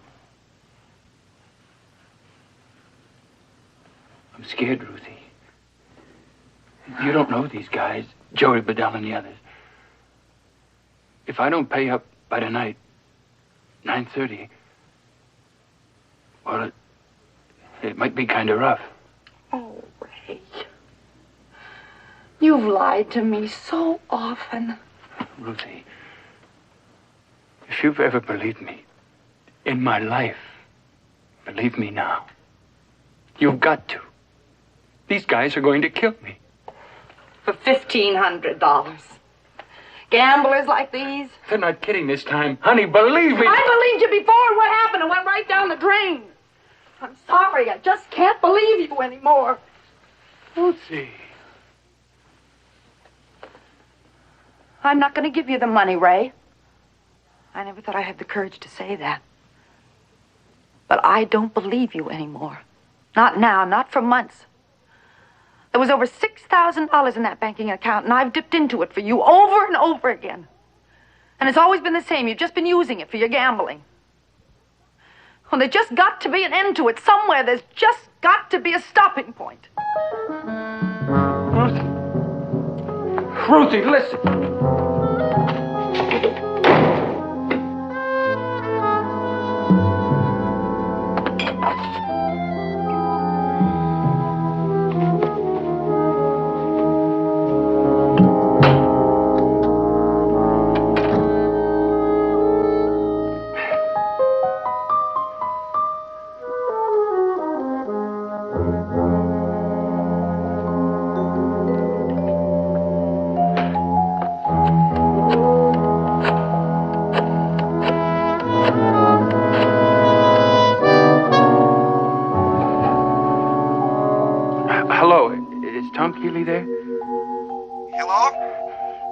I'm scared, Ruthie. You don't know these guys, Joey Bedell and the others. If I don't pay up by tonight, 9:30, well, it might be kind of rough. Oh, Ray. You've lied to me so often. Ruthie, if you've ever believed me in my life, believe me now. You've got to. These guys are going to kill me. For $1,500. Gamblers like these? They're not kidding this time. Honey, believe me. I believed you before, and what happened? It went right down the drain. I'm sorry. I just can't believe you anymore. Lucy. I'm not going to give you the money, Ray. I never thought I had the courage to say that. But I don't believe you anymore. Not now, not for months. There was over $6,000 in that banking account, and I've dipped into it for you over and over again. And it's always been the same. You've just been using it for your gambling. Well, there's just got to be an end to it. Somewhere there's just got to be a stopping point. Ruthie, listen.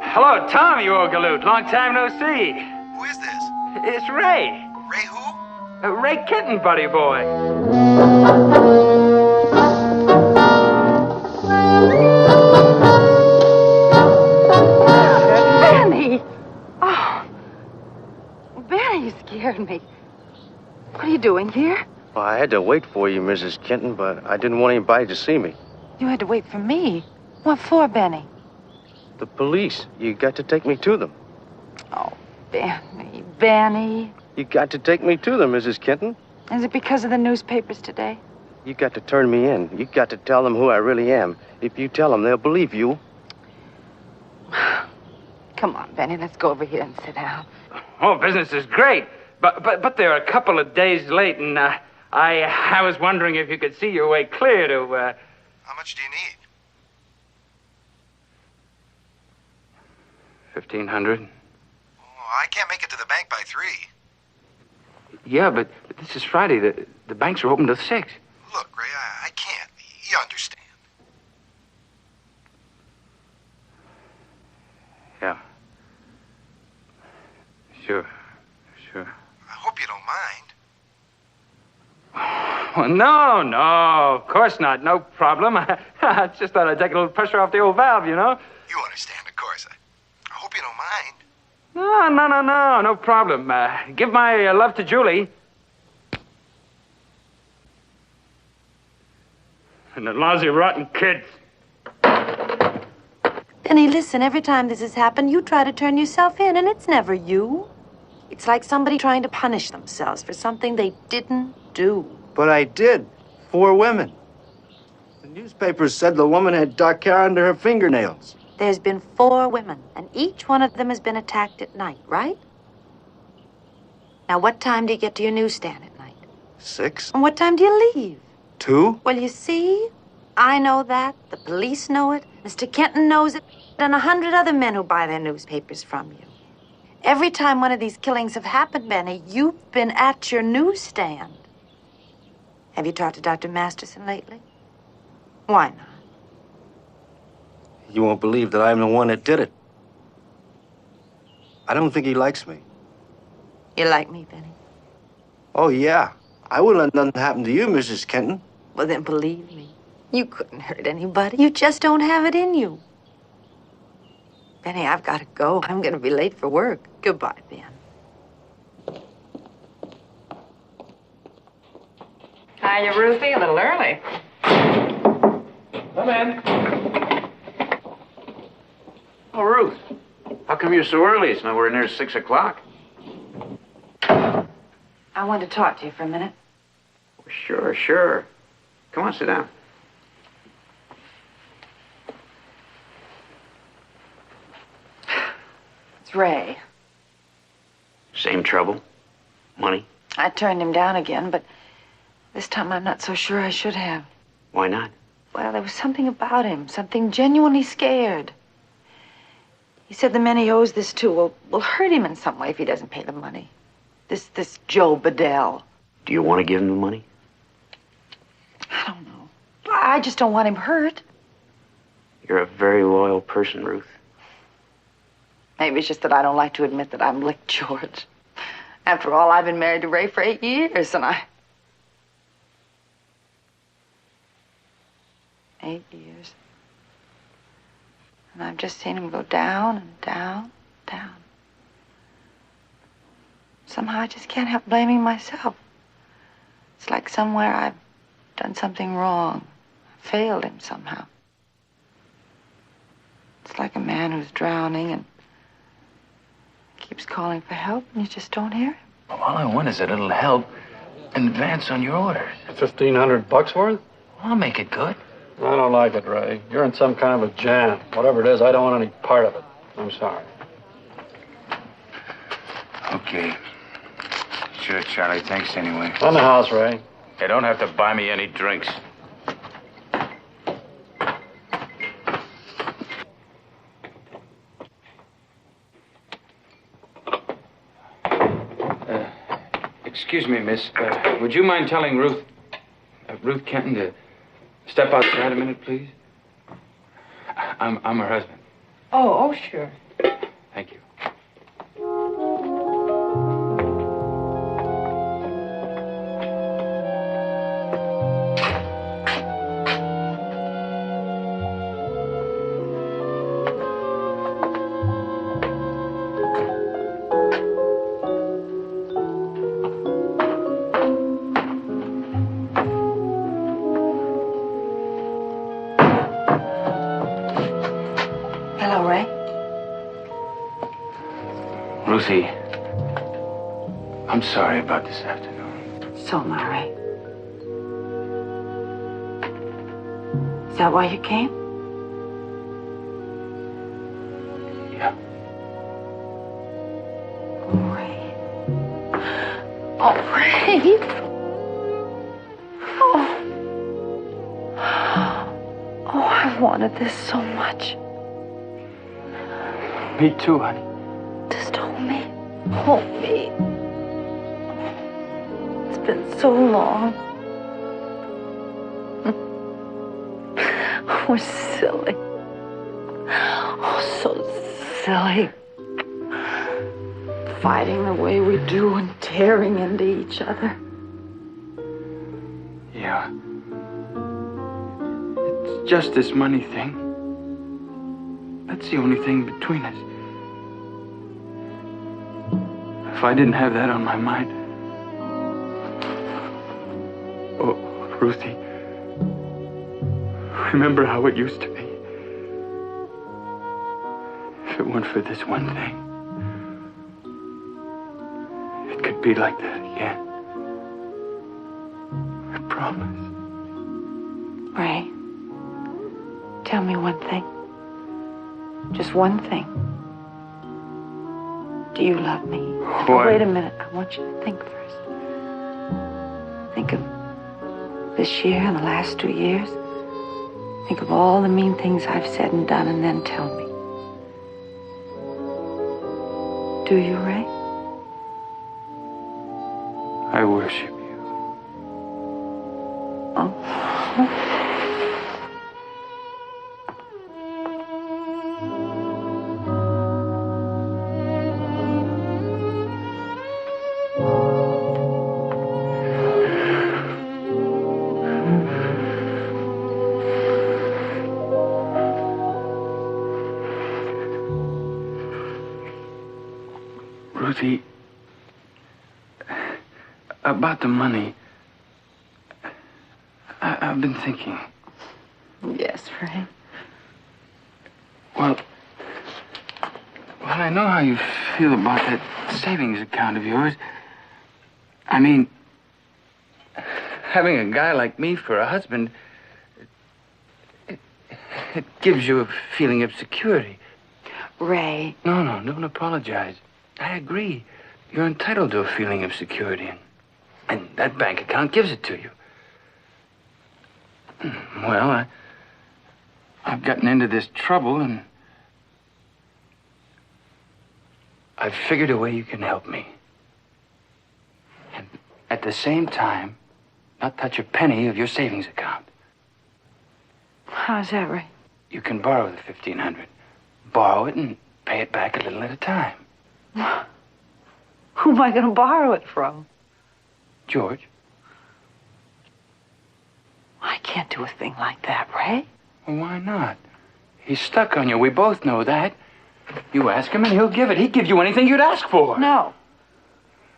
Hello, Tom, you old galoot. Long time no see. Who is this? It's Ray. Ray who? Ray Kitten, buddy boy. Benny! Oh, Benny, you scared me. What are you doing here? Well, I had to wait for you, Mrs. Kenton, but I didn't want anybody to see me. You had to wait for me? What for, Benny? The police. You got to take me to them. Oh, Benny. You got to take me to them, Mrs. Kenton. Is it because of the newspapers today? You got to turn me in. You got to tell them who I really am. If you tell them, they'll believe you. Come on, Benny, let's go over here and sit down. Oh, business is great. But they're a couple of days late, and I was wondering if you could see your way clear to, How much do you need? 1,500. Oh, I can't make it to the bank by 3. Yeah, but this is Friday. The banks are open till 6. Look, Ray, I can't. You understand. Yeah. Sure. I hope you don't mind. Well, no, of course not. No problem. I just thought I'd take a little pressure off the old valve, you know? You understand, of course. I hope you don't mind. No problem. Give my love to Julie. And the lousy, rotten kids. Benny, listen, every time this has happened, you try to turn yourself in, and it's never you. It's like somebody trying to punish themselves for something they didn't do. But I did. 4 women. The newspapers said the woman had dark hair under her fingernails. There's been 4 women, and each one of them has been attacked at night, right? Now, what time do you get to your newsstand at night? 6. And what time do you leave? 2. Well, you see, I know that, the police know it, Mr. Kenton knows it, and 100 other men who buy their newspapers from you. Every time one of these killings have happened, Benny, you've been at your newsstand. Have you talked to Dr. Masterson lately? Why not? You won't believe that I'm the one that did it. I don't think he likes me. You like me, Benny? Oh, yeah. I wouldn't let nothing happen to you, Mrs. Kenton. Well, then believe me, you couldn't hurt anybody. You just don't have it in you. Benny, I've got to go. I'm going to be late for work. Goodbye, Ben. Hiya, Ruthie. A little early. Come in. Oh, Ruth. How come you're so early? It's nowhere near 6 o'clock. I want to talk to you for a minute. Sure, sure. Come on, sit down. It's Ray. Same trouble? Money? I turned him down again, but this time I'm not so sure I should have. Why not? Well, there was something about him, something genuinely scared. He said the men he owes this to will hurt him in some way if he doesn't pay the money. This Joe Bedell. Do you want to give him the money? I don't know. I just don't want him hurt. You're a very loyal person, Ruth. Maybe it's just that I don't like to admit that I'm licked, George. After all, I've been married to Ray for 8 years, and 8 years. And I've just seen him go down and down, down. Somehow I just can't help blaming myself. It's like somewhere I've done something wrong, failed him somehow. It's like a man who's drowning and keeps calling for help, and you just don't hear him. Well, all I want is a little help in advance on your orders. $1,500 worth? I'll make it good. I don't like it, Ray. You're in some kind of a jam. Whatever it is, I don't want any part of it. I'm sorry. Okay. Sure, Charlie. Thanks anyway. On the house, Ray. You don't have to buy me any drinks. Excuse me, miss. Would you mind telling Ruth Kenton to step outside a minute, please? I'm her husband. Oh, sure. Thank you. Hello, Ray. Ruthie, I'm sorry about this afternoon. So am I, Ray. Is that why you came? Yeah. Oh, Ray. Oh, Ray. Oh, I wanted this so much. Me too, honey. Just hold me. Hold me. It's been so long. We're silly. Oh, so silly. Fighting the way we do and tearing into each other. Yeah. It's just this money thing. That's the only thing between us. If I didn't have that on my mind... Oh, Ruthie. Remember how it used to be. If it weren't for this one thing, it could be like that again. I promise. Ray, tell me one thing. Just one thing. Do you love me? Why? Wait a minute. I want you to think first. Think of this year and the last 2 years. Think of all the mean things I've said and done, and then tell me. Do you, Ray? I worship you. Oh. Ruthie, about the money, I've been thinking. Yes, Ray. Well, I know how you feel about that savings account of yours. I mean, having a guy like me for a husband, it gives you a feeling of security. Ray. No, don't apologize. I agree. You're entitled to a feeling of security, and that bank account gives it to you. Well, I've gotten into this trouble, and I've figured a way you can help me. And at the same time, not touch a penny of your savings account. How's that, Ray? You can borrow the $1,500. Borrow it and pay it back a little at a time. Who am I going to borrow it from? George. I can't do a thing like that, Ray. Well, why not? He's stuck on you. We both know that. You ask him and he'll give it. He'd give you anything you'd ask for. No.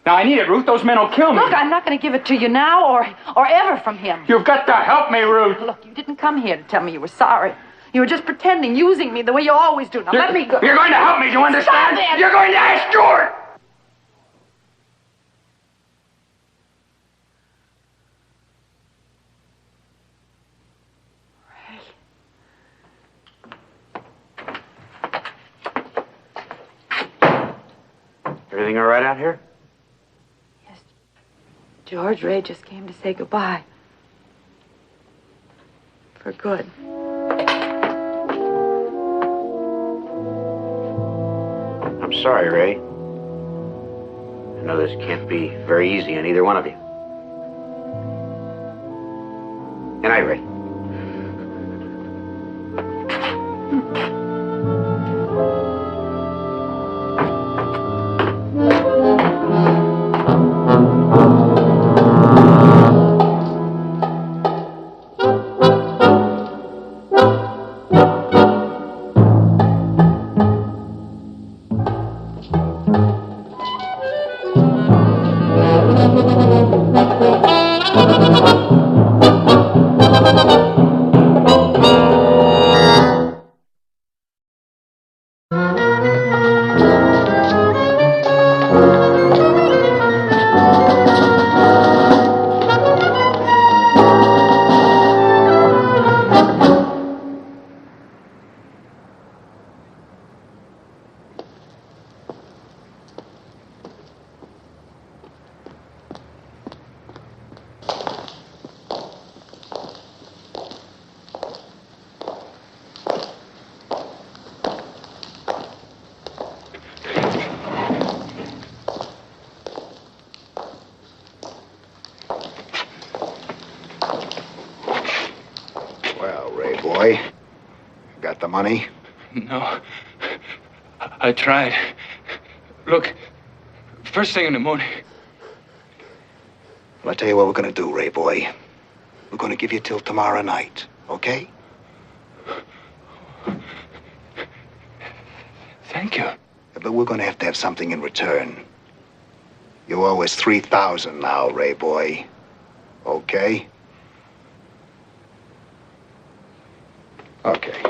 Now, I need it, Ruth. Those men will kill me. Look, I'm not going to give it to you now or ever from him. You've got to help me, Ruth. Look, you didn't come here to tell me you were sorry. You were just pretending, using me the way you always do. Now, let me go. You're going to help me, do you understand? Stop it! You're going to ask George! Everything all right out here? George, Ray just came to say goodbye. For good. I'm sorry, Ray. I know this can't be very easy on either one of you. Good night, Ray. Boy, got the money? No. I tried. Look, first thing in the morning. Well, I'll tell you what we're gonna do, Ray boy. We're gonna give you till tomorrow night, okay? Thank you. But we're gonna have to have something in return. You owe us $3,000 now, Ray boy. Okay? Okay.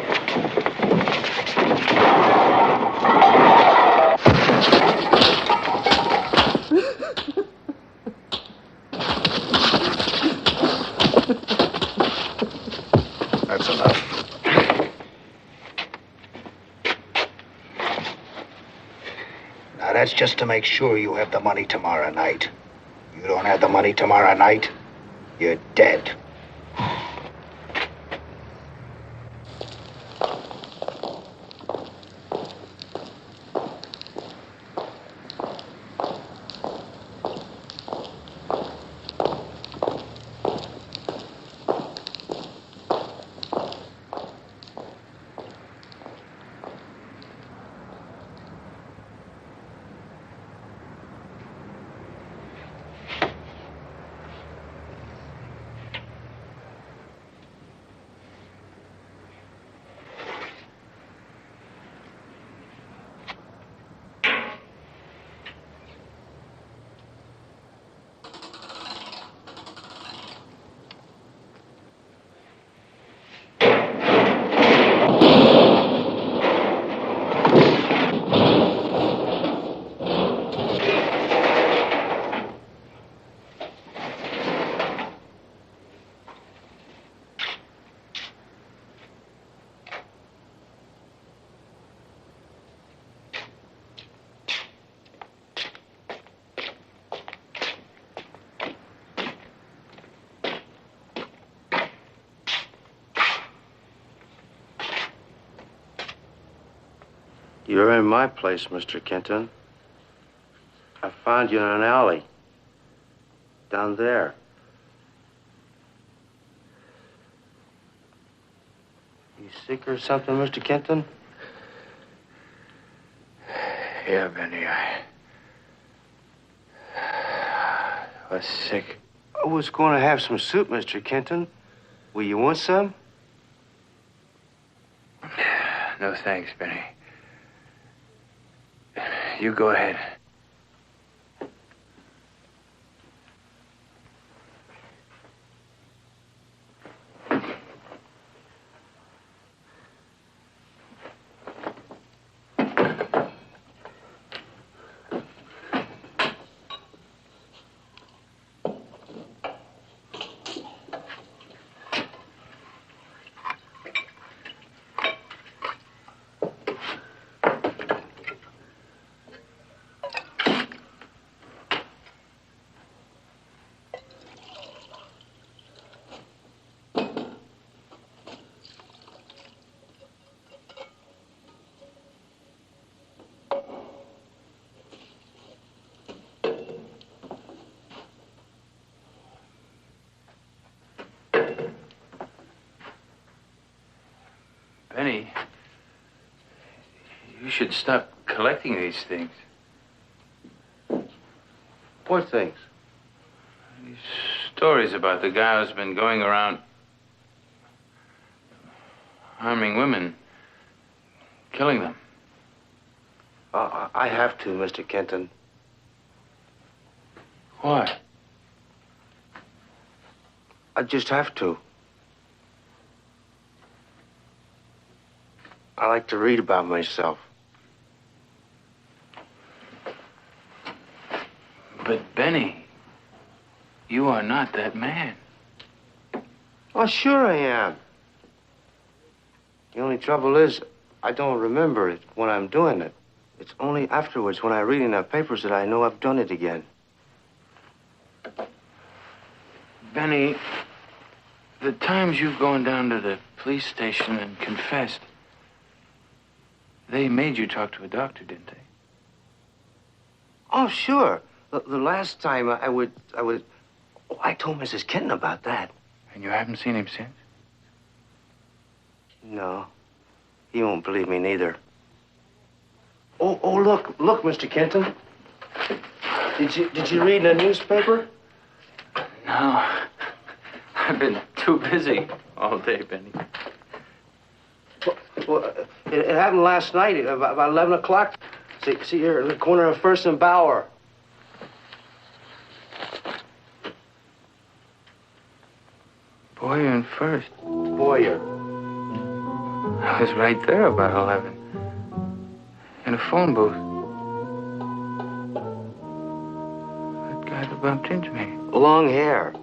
That's enough. Now, that's just to make sure you have the money tomorrow night. You don't have the money tomorrow night, you're dead. You're in my place, Mr. Kenton. I found you in an alley. Down there. You sick or something, Mr. Kenton? Yeah, Benny, I was sick. I was going to have some soup, Mr. Kenton. Will you want some? No thanks, Benny. You go ahead. Benny, you should stop collecting these things. What things? These stories about the guy who's been going around harming women, killing them. I have to, Mr. Kenton. Why? I just have to. I like to read about myself. But, Benny, you are not that man. Oh, sure I am. The only trouble is, I don't remember it when I'm doing it. It's only afterwards, when I read in the papers, that I know I've done it again. Benny, the times you've gone down to the police station and confessed, they made you talk to a doctor, didn't they? Oh, sure. The last time I told Mrs. Kenton about that. And you haven't seen him since? No. He won't believe me neither. Oh, look, Mr. Kenton. Did you read the newspaper? No. I've been too busy all day, Benny. Well, it happened last night, about 11 o'clock. See here, at the corner of First and Bower. Boyer and First. Boyer. I was right there about 11. In a phone booth. That guy that bumped into me. Long hair.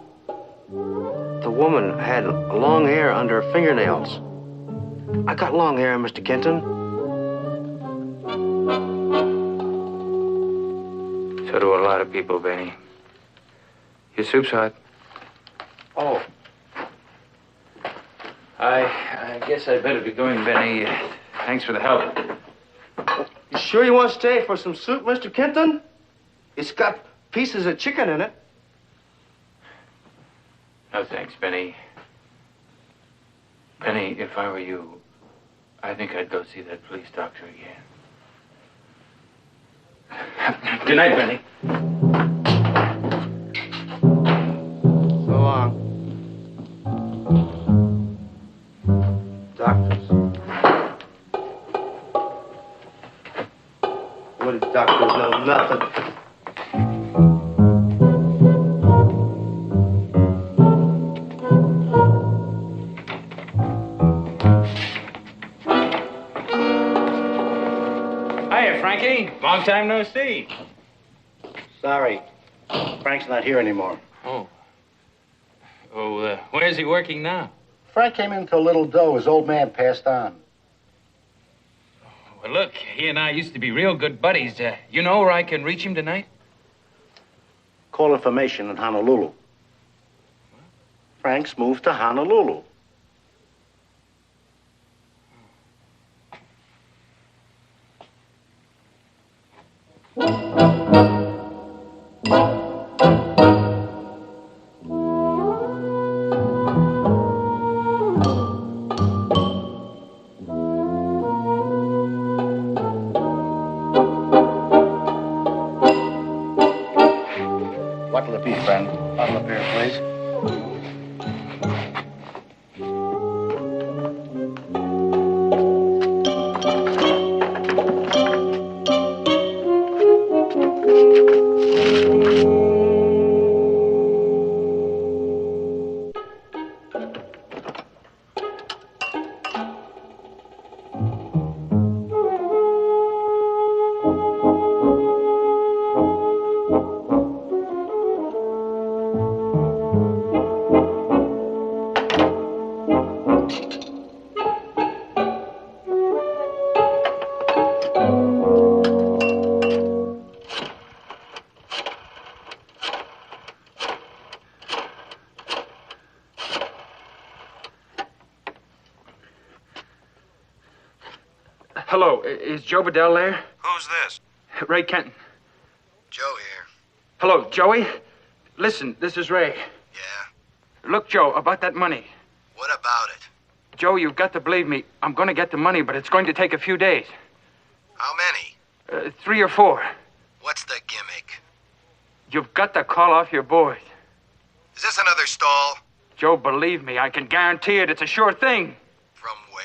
The woman had long hair under her fingernails. I got long hair, Mr. Kenton. So do a lot of people, Benny. Your soup's hot. Oh. I guess I'd better be going, Benny. Thanks for the help. You sure you want to stay for some soup, Mr. Kenton? It's got pieces of chicken in it. No, thanks, Benny. Benny, if I were you, I think I'd go see that police doctor again. Good night, Benny. So long. Doctors. What do doctors know? Nothing. Hiya, Frankie. Long time no see. Sorry. Frank's not here anymore. Oh. Where's he working now? Frank came in to a little dough. His old man passed on. Well, look, he and I used to be real good buddies. You know where I can reach him tonight? Call information in Honolulu. Frank's moved to Honolulu. Bottle apiece, friend. Bottle up here, please. Hello, is Joe Bedell there? Who's this? Ray Kenton. Joe here. Hello, Joey? Listen, this is Ray. Yeah? Look, Joe, about that money. What about it? Joe, you've got to believe me. I'm going to get the money, but it's going to take a few days. How many? 3 or 4. What's the gimmick? You've got to call off your boys. Is this another stall? Joe, believe me, I can guarantee it. It's a sure thing. From where?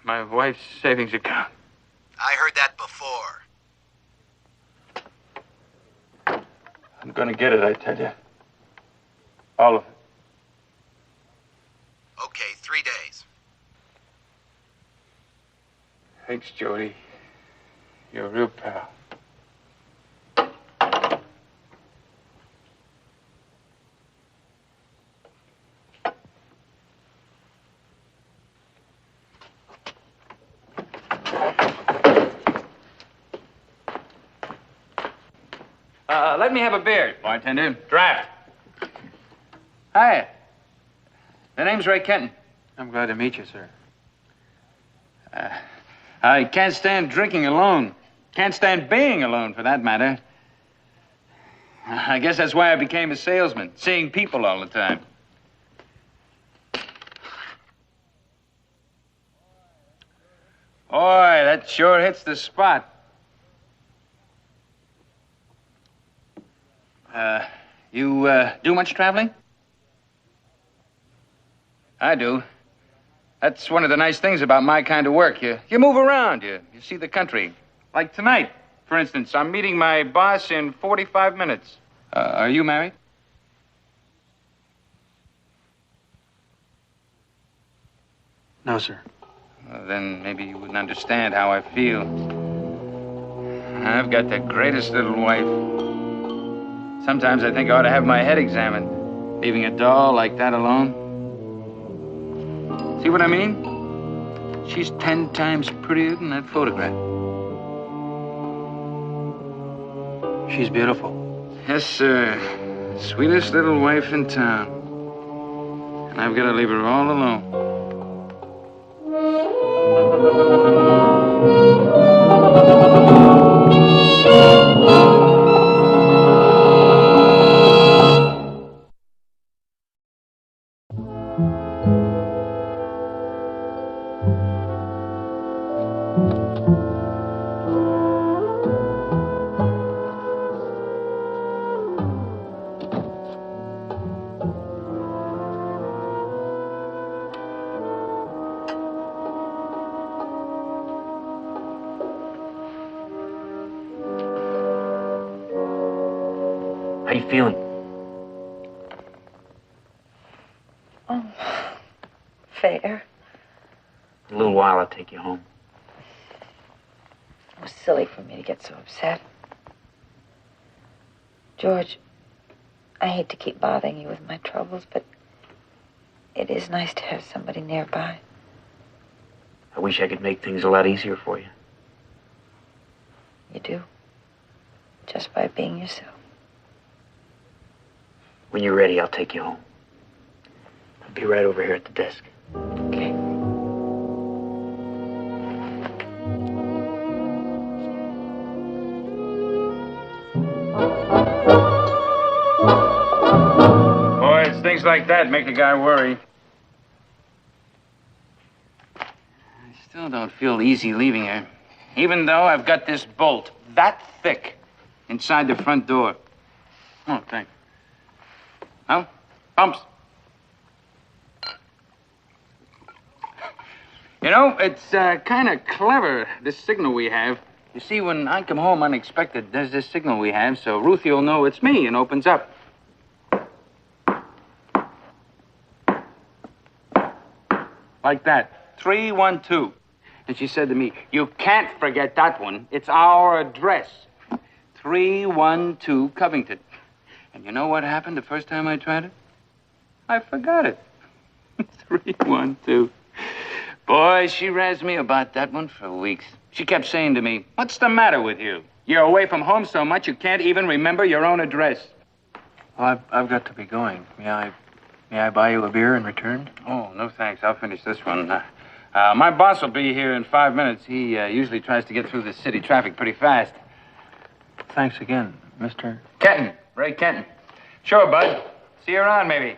My wife's savings account. I heard that before. I'm going to get it, I tell you. All of it. Okay, 3 days. Thanks, Jody. You're a real pal. Let me have a beer, bartender. Draft. Hi. The name's Ray Kenton. I'm glad to meet you, sir. I can't stand drinking alone. Can't stand being alone, for that matter. I guess that's why I became a salesman, seeing people all the time. Boy, that sure hits the spot. You do much traveling? I do. That's one of the nice things about my kind of work. You move around, you see the country. Like tonight, for instance, I'm meeting my boss in 45 minutes. Are you married? No, sir. Well, then maybe you wouldn't understand how I feel. I've got the greatest little wife. Sometimes I think I ought to have my head examined, leaving a doll like that alone. See what I mean? She's 10 times prettier than that photograph. She's beautiful. Yes, sir. Sweetest little wife in town. And I've got to leave her all alone. How you feeling? Fair. In a little while, I'll take you home. It was silly for me to get so upset. George, I hate to keep bothering you with my troubles, but it is nice to have somebody nearby. I wish I could make things a lot easier for you. You do. Just by being yourself. When you're ready, I'll take you home. I'll be right over here at the desk. Okay. Boy, it's things like that make a guy worry. I still don't feel easy leaving her. Even though I've got this bolt that thick inside the front door. Oh, thanks. Huh? Pumps. You know, it's kind of clever, this signal we have. You see, when I come home unexpected, there's this signal we have, so Ruthie will know it's me and opens up. Like that. 312. And she said to me, "You can't forget that one. It's our address. 312 Covington." And you know what happened the first time I tried it? I forgot it. 312. Boy, she razzed me about that one for weeks. She kept saying to me, "What's the matter with you? You're away from home so much you can't even remember your own address." Well, I've got to be going. May I buy you a beer in return? Oh, no thanks. I'll finish this one. My boss will be here in 5 minutes. He usually tries to get through the city traffic pretty fast. Thanks again, Mr. Kenton. Ray Kenton. Sure, bud. See you around, maybe.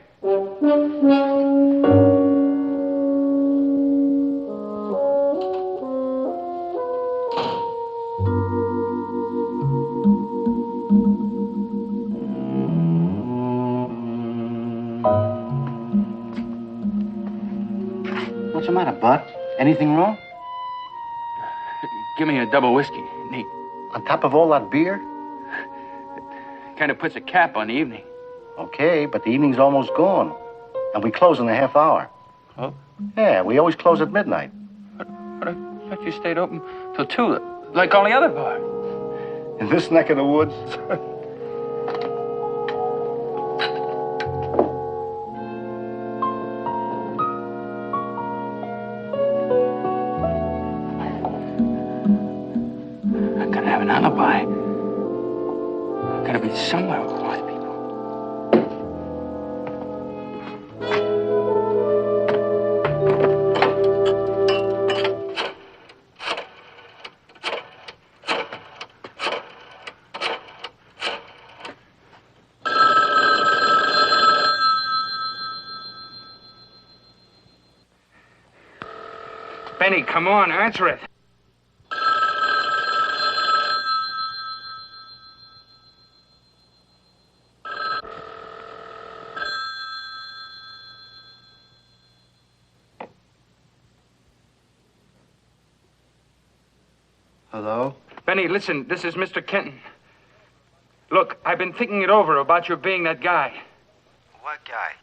What's the matter, Bud? Anything wrong? Give me a double whiskey, neat. On top of all that beer? Kind of puts a cap on the evening. Okay, but the evening's almost gone. And we close in a half hour. Oh? Yeah, we always close at midnight. But I thought you stayed open till 2, like all the other bars. In this neck of the woods? I gotta have an alibi. I gotta be somewhere with my people. Benny, come on, answer it. Hello? Benny, listen, this is Mr. Kenton. Look, I've been thinking it over about your being that guy. What guy?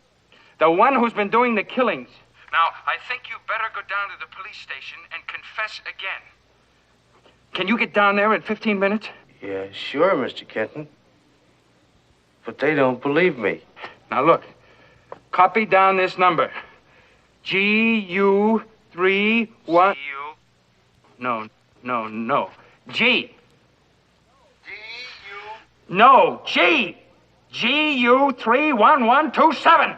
The one who's been doing the killings. Now, I think you better go down to the police station and confess again. Can you get down there in 15 minutes? Yeah, sure, Mr. Kenton. But they don't believe me. Now, look. Copy down this number. GU31... No. G. No, G. GU31127.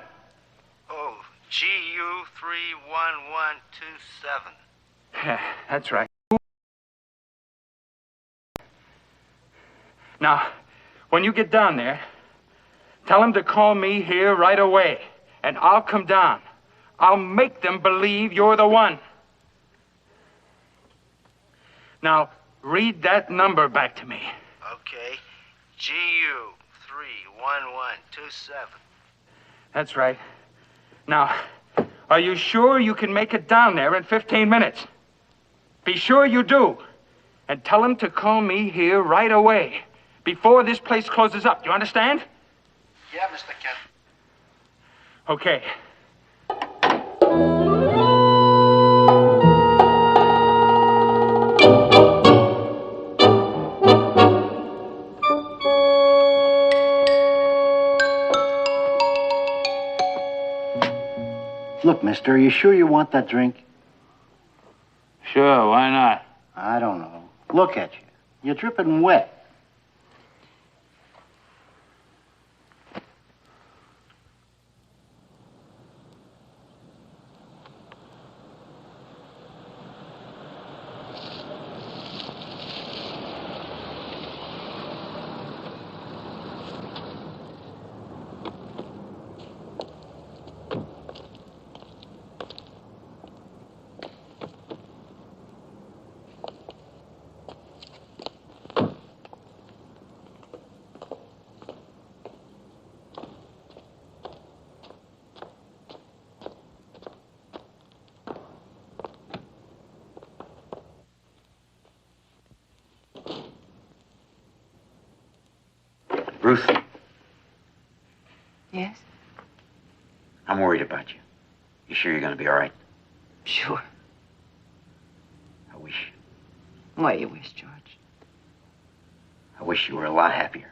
Oh, GU31127. That's right. Now, when you get down there, tell them to call me here right away, and I'll come down. I'll make them believe you're the one. Now, read that number back to me. Okay. GU31127. That's right. Now, are you sure you can make it down there in 15 minutes? Be sure you do. And tell them to call me here right away, before this place closes up. You understand? Yeah, Mr. Kent. Okay. Look, mister, are you sure you want that drink? Sure, why not? I don't know. Look at you. You're dripping wet. Ruth, Yes? I'm worried about you. You sure you're going to be all right? Sure. I wish. What you wish, George? I wish you were a lot happier.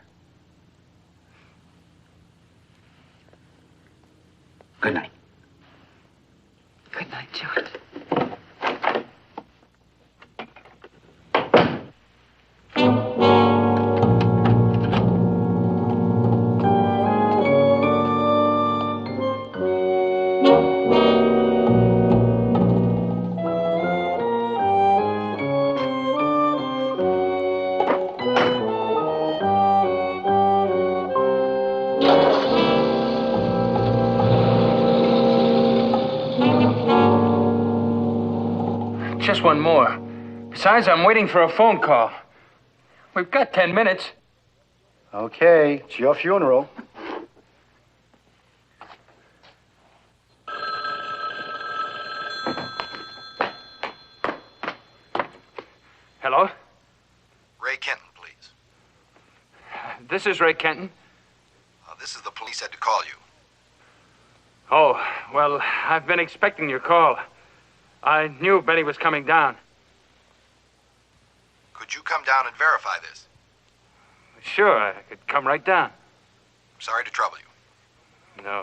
Good night. Good night, George. Just one more. Besides, I'm waiting for a phone call. We've got 10 minutes. Okay, it's your funeral. Hello? Ray Kenton, please. This is Ray Kenton. This is the police had to call you. Oh, well, I've been expecting your call. I knew Benny was coming down. Could you come down and verify this? Sure, I could come right down. Sorry to trouble you.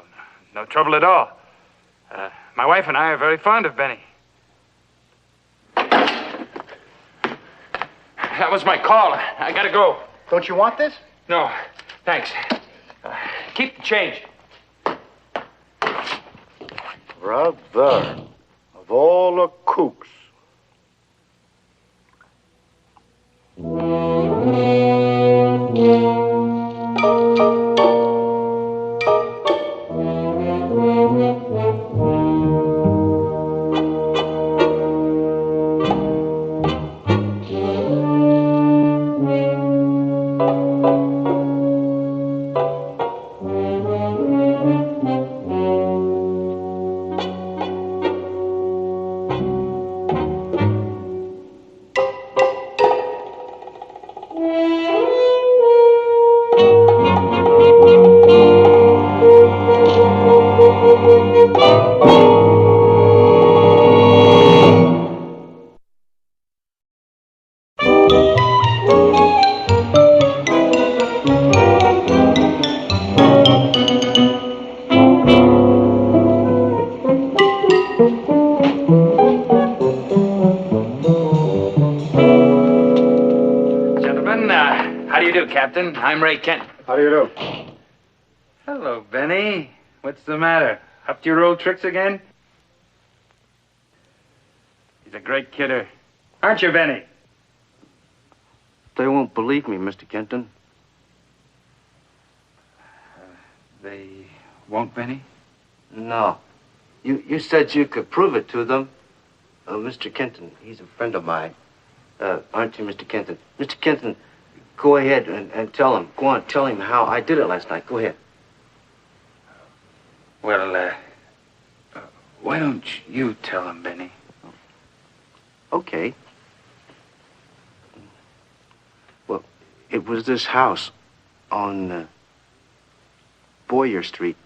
No trouble at all. My wife and I are very fond of Benny. That was my call. I gotta go. Don't you want this? No, thanks. Keep the change. Brother, of all the kooks. How do you do, Captain? I'm Ray Kenton. How do you do? Hello, Benny. What's the matter? Up to your old tricks again? He's a great kidder. Aren't you, Benny? They won't believe me, Mr. Kenton. They won't, Benny? No. You said you could prove it to them. Mr. Kenton, he's a friend of mine. Aren't you, Mr. Kenton? Mr. Kenton, go ahead and tell him. Go on, tell him how I did it last night. Go ahead. Well, why don't you tell him, Benny? Okay. Well, it was this house on Boyer Street.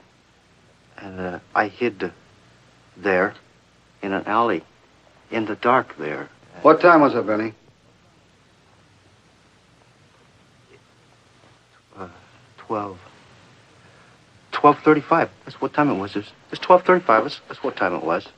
And I hid there in an alley in the dark there. What time was it, Benny? 12:35. That's what time it was. It's 12:35. That's what time it was.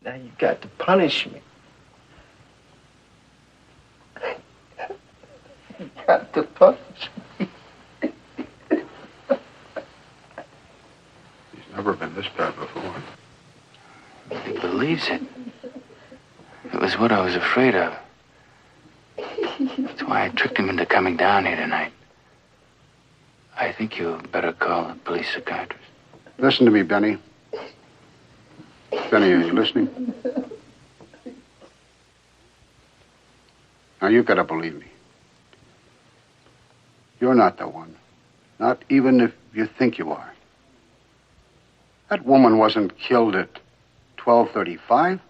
Now you got to punish me. You got to punish me. He's never been this bad before. He believes it. It was what I was afraid of. That's why I tricked him into coming down here tonight. I think you better call a police psychiatrist. Listen to me, Benny. Benny, are you listening? Now, you gotta believe me. You're not the one. Not even if you think you are. That woman wasn't killed at 12:35.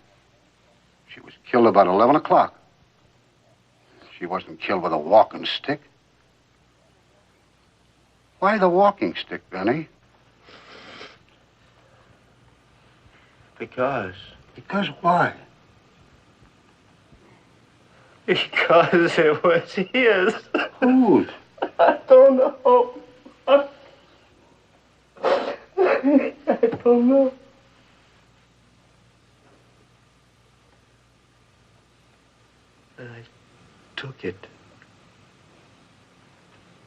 She was killed about 11 o'clock. She wasn't killed with a walking stick. Why the walking stick, Benny? Because why? Because it was his. Whose? I don't know. I don't know. And I took it.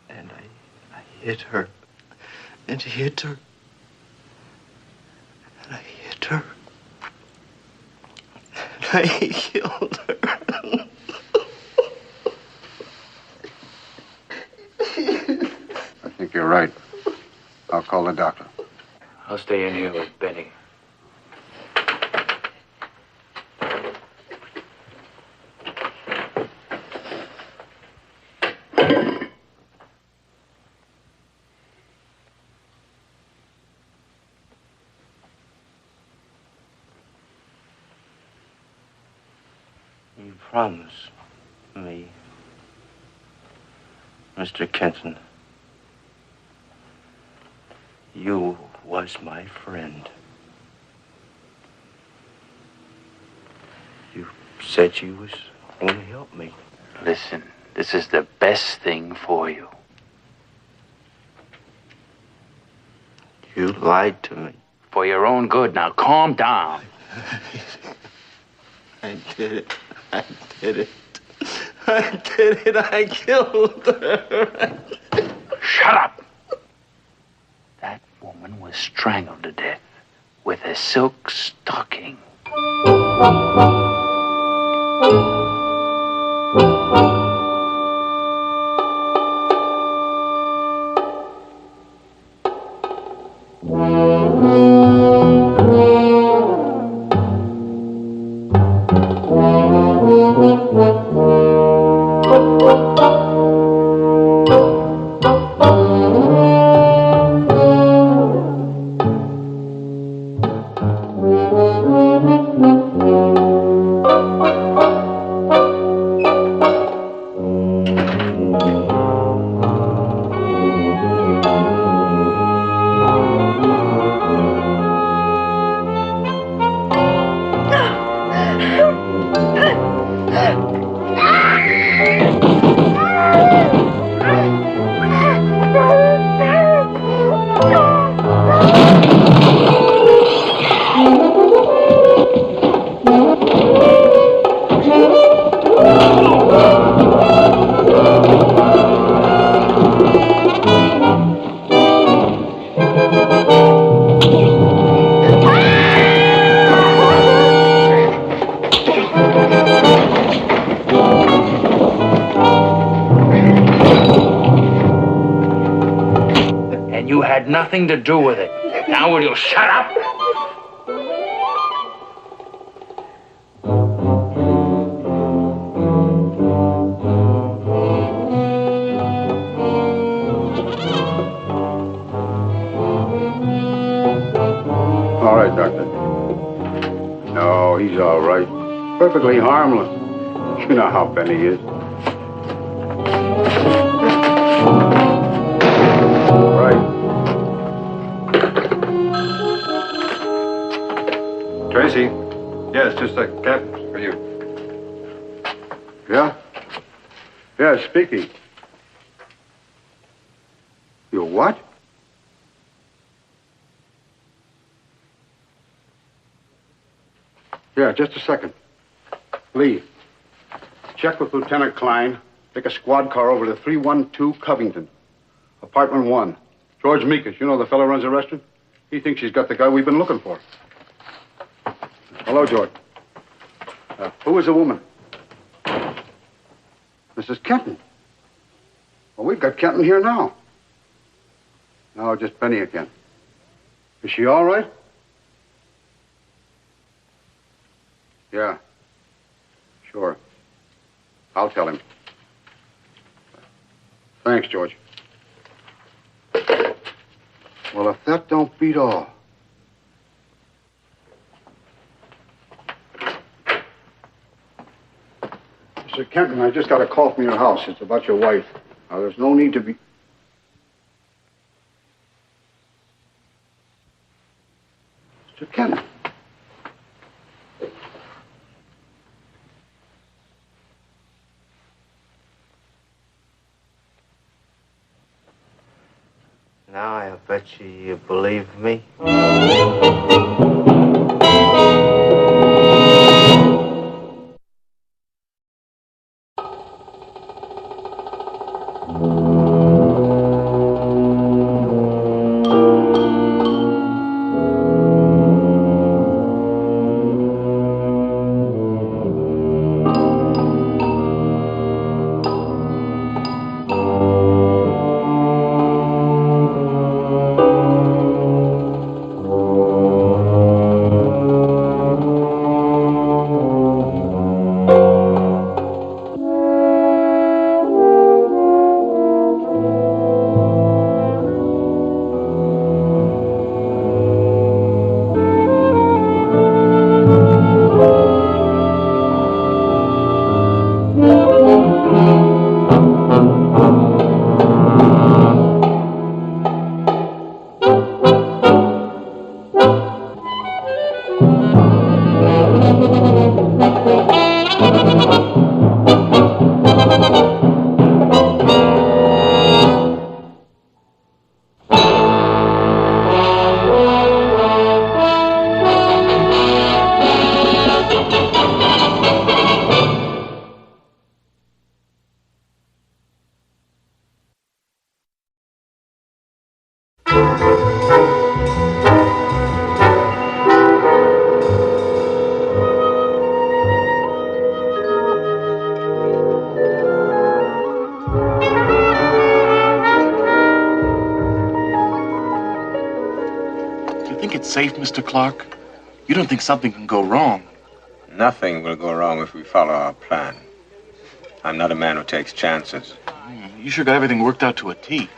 And I hit her. And hit her. And I hit her. And I killed her. I think you're right. I'll call the doctor. I'll stay in here with Benny. You promise me, Mr. Kenton, you was my friend. You said you was going to help me. Listen, this is the best thing for you. You lied to me. For your own good. Now calm down. I did it. I did it. I did it. I killed her. Shut up. That woman was strangled to death with a silk stocking. And you had nothing to do with it. Now will you shut up? All right, Doctor. No, he's all right. Perfectly harmless. You know how Benny is. Right. Tracy? Yes, just a cap for you. Yeah? Yeah, speaking. You what? Yeah, just a second. Lee, check with Lieutenant Klein. Take a squad car over to 312 Covington. Apartment 1. George Meekus, you know the fellow who runs the restaurant? He thinks he's got the guy we've been looking for. Hello, George. Who is the woman? Mrs. Kenton. Well, we've got Kenton here now. No, just Benny again. Is she all right? Yeah. Sure. I'll tell him. Thanks, George. Well, if that don't beat all. Mr. Kenton, I just got a call from your house. It's about your wife. Now, there's no need to be... Mr. Kenton. Now I bet you believe me. Safe, Mr. Clark? You don't think something can go wrong? Nothing will go wrong if we follow our plan. I'm not a man who takes chances. You sure got everything worked out to a T.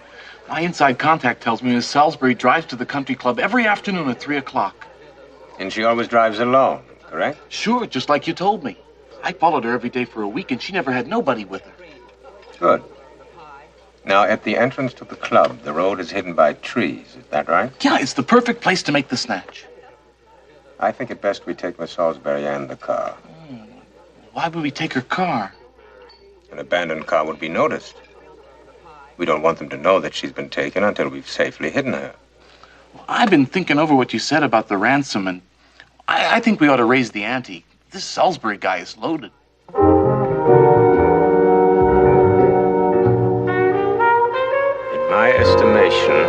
My inside contact tells me Miss Salisbury drives to the country club every afternoon at 3 o'clock. And she always drives alone, correct? Sure, just like you told me. I followed her every day for a week, and she never had nobody with her. Good. Now, at the entrance to the club, the road is hidden by trees. Is that right? Yeah, it's the perfect place to make the snatch. I think it best we take Miss Salisbury and the car. Why would we take her car? An abandoned car would be noticed. We don't want them to know that she's been taken until we've safely hidden her. Well, I've been thinking over what you said about the ransom, and I think we ought to raise the ante. This Salisbury guy is loaded. In my estimation,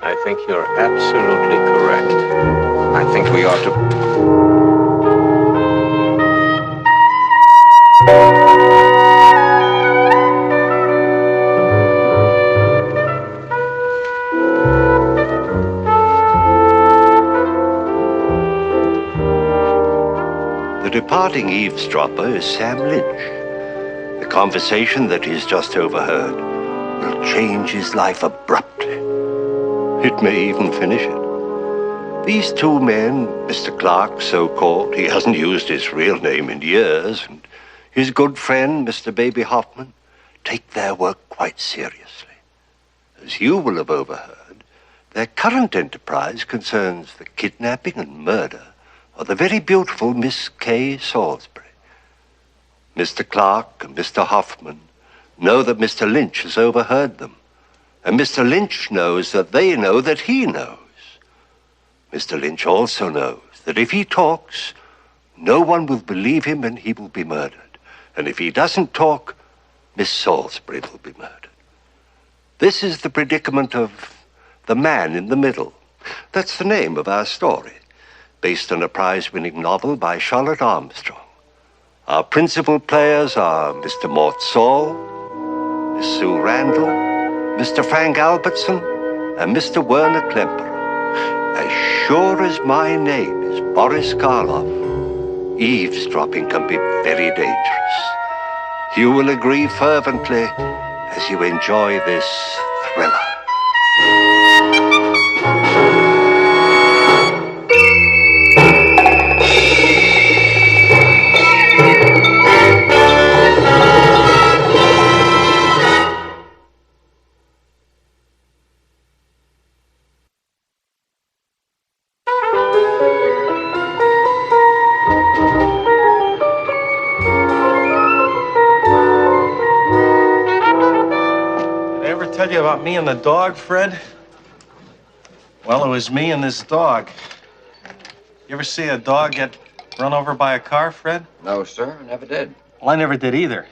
I think you're absolutely correct. I think we ought to... The departing eavesdropper is Sam Lynch. The conversation that he's just overheard will change his life abruptly. It may even finish it. These two men, Mr. Clark, so-called, he hasn't used his real name in years, and his good friend, Mr. Baby Hoffman, take their work quite seriously. As you will have overheard, their current enterprise concerns the kidnapping and murder of the very beautiful Miss Kay Salisbury. Mr. Clark and Mr. Hoffman know that Mr. Lynch has overheard them, and Mr. Lynch knows that they know that he knows. Mr. Lynch also knows that if he talks, No one will believe him and he will be murdered. And if he doesn't talk, Miss Salisbury will be murdered. This is the predicament of the man in the middle. That's the name of our story, based on a prize-winning novel by Charlotte Armstrong. Our principal players are Mr. Mort Saul, Miss Sue Randall, Mr. Frank Albertson, and Mr. Werner Klemperer. As sure as my name is Boris Karloff, eavesdropping can be very dangerous. You will agree fervently as you enjoy this thriller. Tell you about me and the dog, Fred? Well, it was me and this dog. You ever see a dog get run over by a car, Fred? No, sir, never did. Well, I never did either,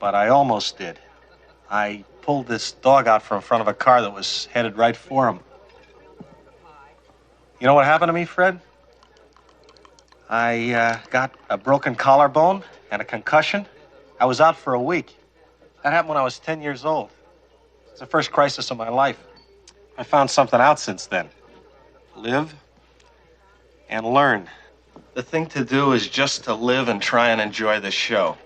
but I almost did. I pulled this dog out from in front of a car that was headed right for him. You know what happened to me, Fred? I got a broken collarbone and a concussion. I was out for a week. That happened when I was 10 years old. It's the first crisis of my life. I found something out since then. Live and learn. The thing to do is just to live and try and enjoy the show.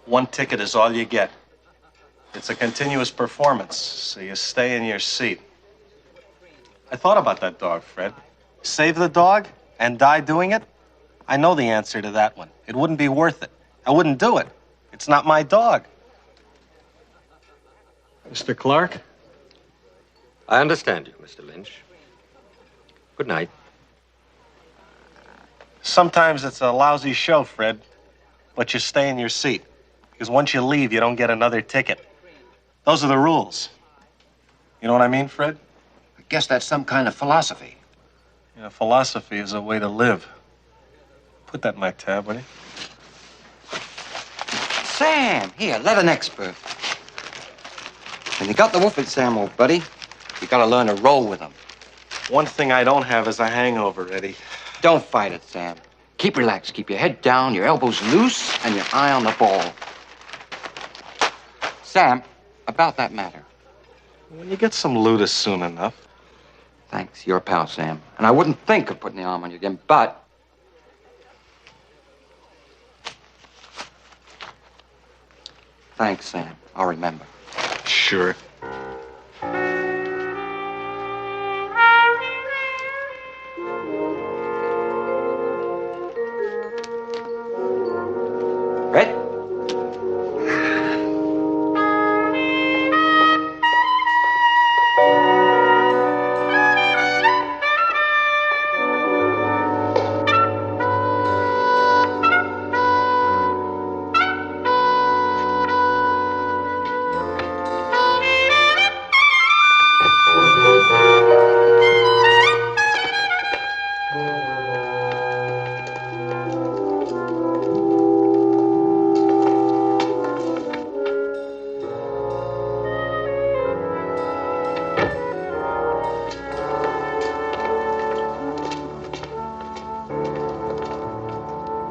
One ticket is all you get. It's a continuous performance, so you stay in your seat. I thought about that dog, Fred. Save the dog and die doing it? I know the answer to that one. It wouldn't be worth it. I wouldn't do it. It's not my dog. Mr. Clark? I understand you, Mr. Lynch. Good night. Sometimes it's a lousy show, Fred, but you stay in your seat. Because once you leave, you don't get another ticket. Those are the rules. You know what I mean, Fred? I guess that's some kind of philosophy. Yeah, philosophy is a way to live. Put that in my tab, will you? Sam, here, let an expert. When you got the wolf at Sam, old buddy, you gotta learn to roll with him. One thing I don't have is a hangover, Eddie. Don't fight it, Sam. Keep relaxed. Keep your head down, your elbows loose, and your eye on the ball. Sam, about that matter. Well, you get some Ludus soon enough. Thanks. You're a pal, Sam. And I wouldn't think of putting the arm on you again, but... Thanks, Sam. I'll remember. Sure. Red?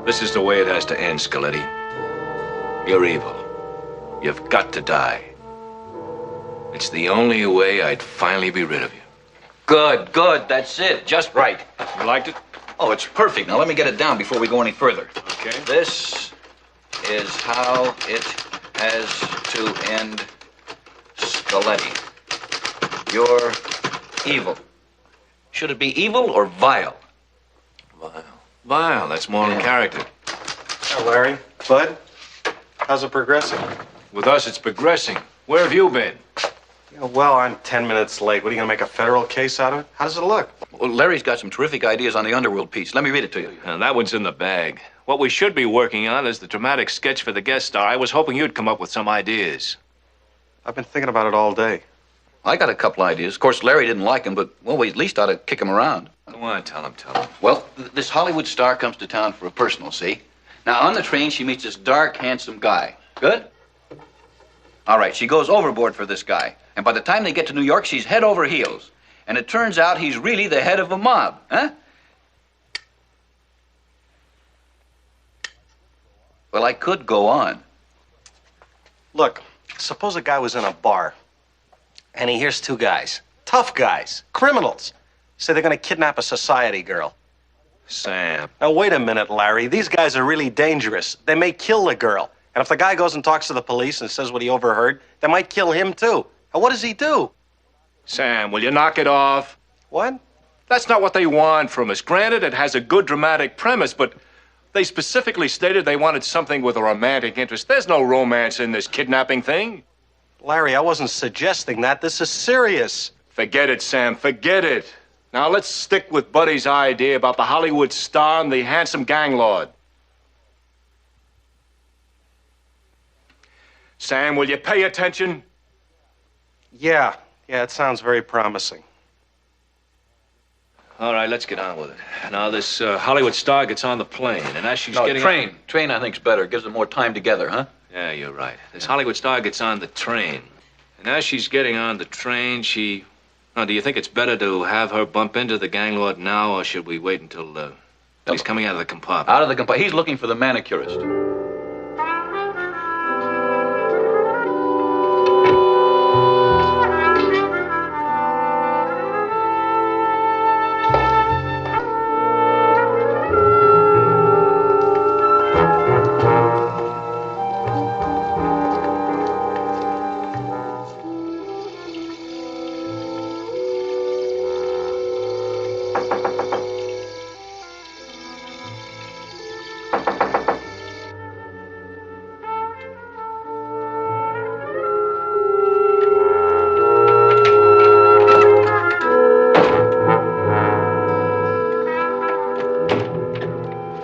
This is the way it has to end, Scaletti. You're evil. You've got to die. It's the only way I'd finally be rid of you. Good, good. That's it. Just right. You liked it? Oh, it's perfect. Now let me get it down before we go any further. Okay. This is how it has to end, Scaletti. You're evil. Should it be evil or vile? Vile, that's more in character. Hi, Larry. Bud, how's it progressing? With us, it's progressing. Where have you been? Yeah, well, I'm 10 minutes late. What, are you gonna make a federal case out of it? How does it look? Well, Larry's got some terrific ideas on the underworld piece. Let me read it to you. That one's in the bag. What we should be working on is the dramatic sketch for the guest star. I was hoping you'd come up with some ideas. I've been thinking about it all day. I got a couple ideas. Of course, Larry didn't like him, but, well, we at least ought to kick him around. Go on, tell him. Well, this Hollywood star comes to town for a personal, see? Now, on the train, she meets this dark, handsome guy. Good? All right, she goes overboard for this guy. And by the time they get to New York, she's head over heels. And it turns out he's really the head of a mob, huh? Well, I could go on. Look, suppose a guy was in a bar, and he hears two guys, tough guys, criminals, say they're going to kidnap a society girl. Sam. Now, wait a minute, Larry. These guys are really dangerous. They may kill the girl. And if the guy goes and talks to the police and says what he overheard, they might kill him, too. And what does he do? Sam, will you knock it off? What? That's not what they want from us. Granted, it has a good dramatic premise, but they specifically stated they wanted something with a romantic interest. There's no romance in this kidnapping thing. Larry, I wasn't suggesting that. This is serious. Forget it, Sam. Forget it. Now, let's stick with Buddy's idea about the Hollywood star and the handsome gang lord. Sam, will you pay attention? Yeah, it sounds very promising. All right, let's get on with it. Now, this Hollywood star gets on the plane, and as she's getting train. Train, I think's better. Gives them more time together, huh? Yeah, you're right. This Hollywood star gets on the train. And as she's getting on the train, she... Now, do you think it's better to have her bump into the gang lord now, or should we wait until he's coming out of the compartment? Out of the compartment. He's looking for the manicurist.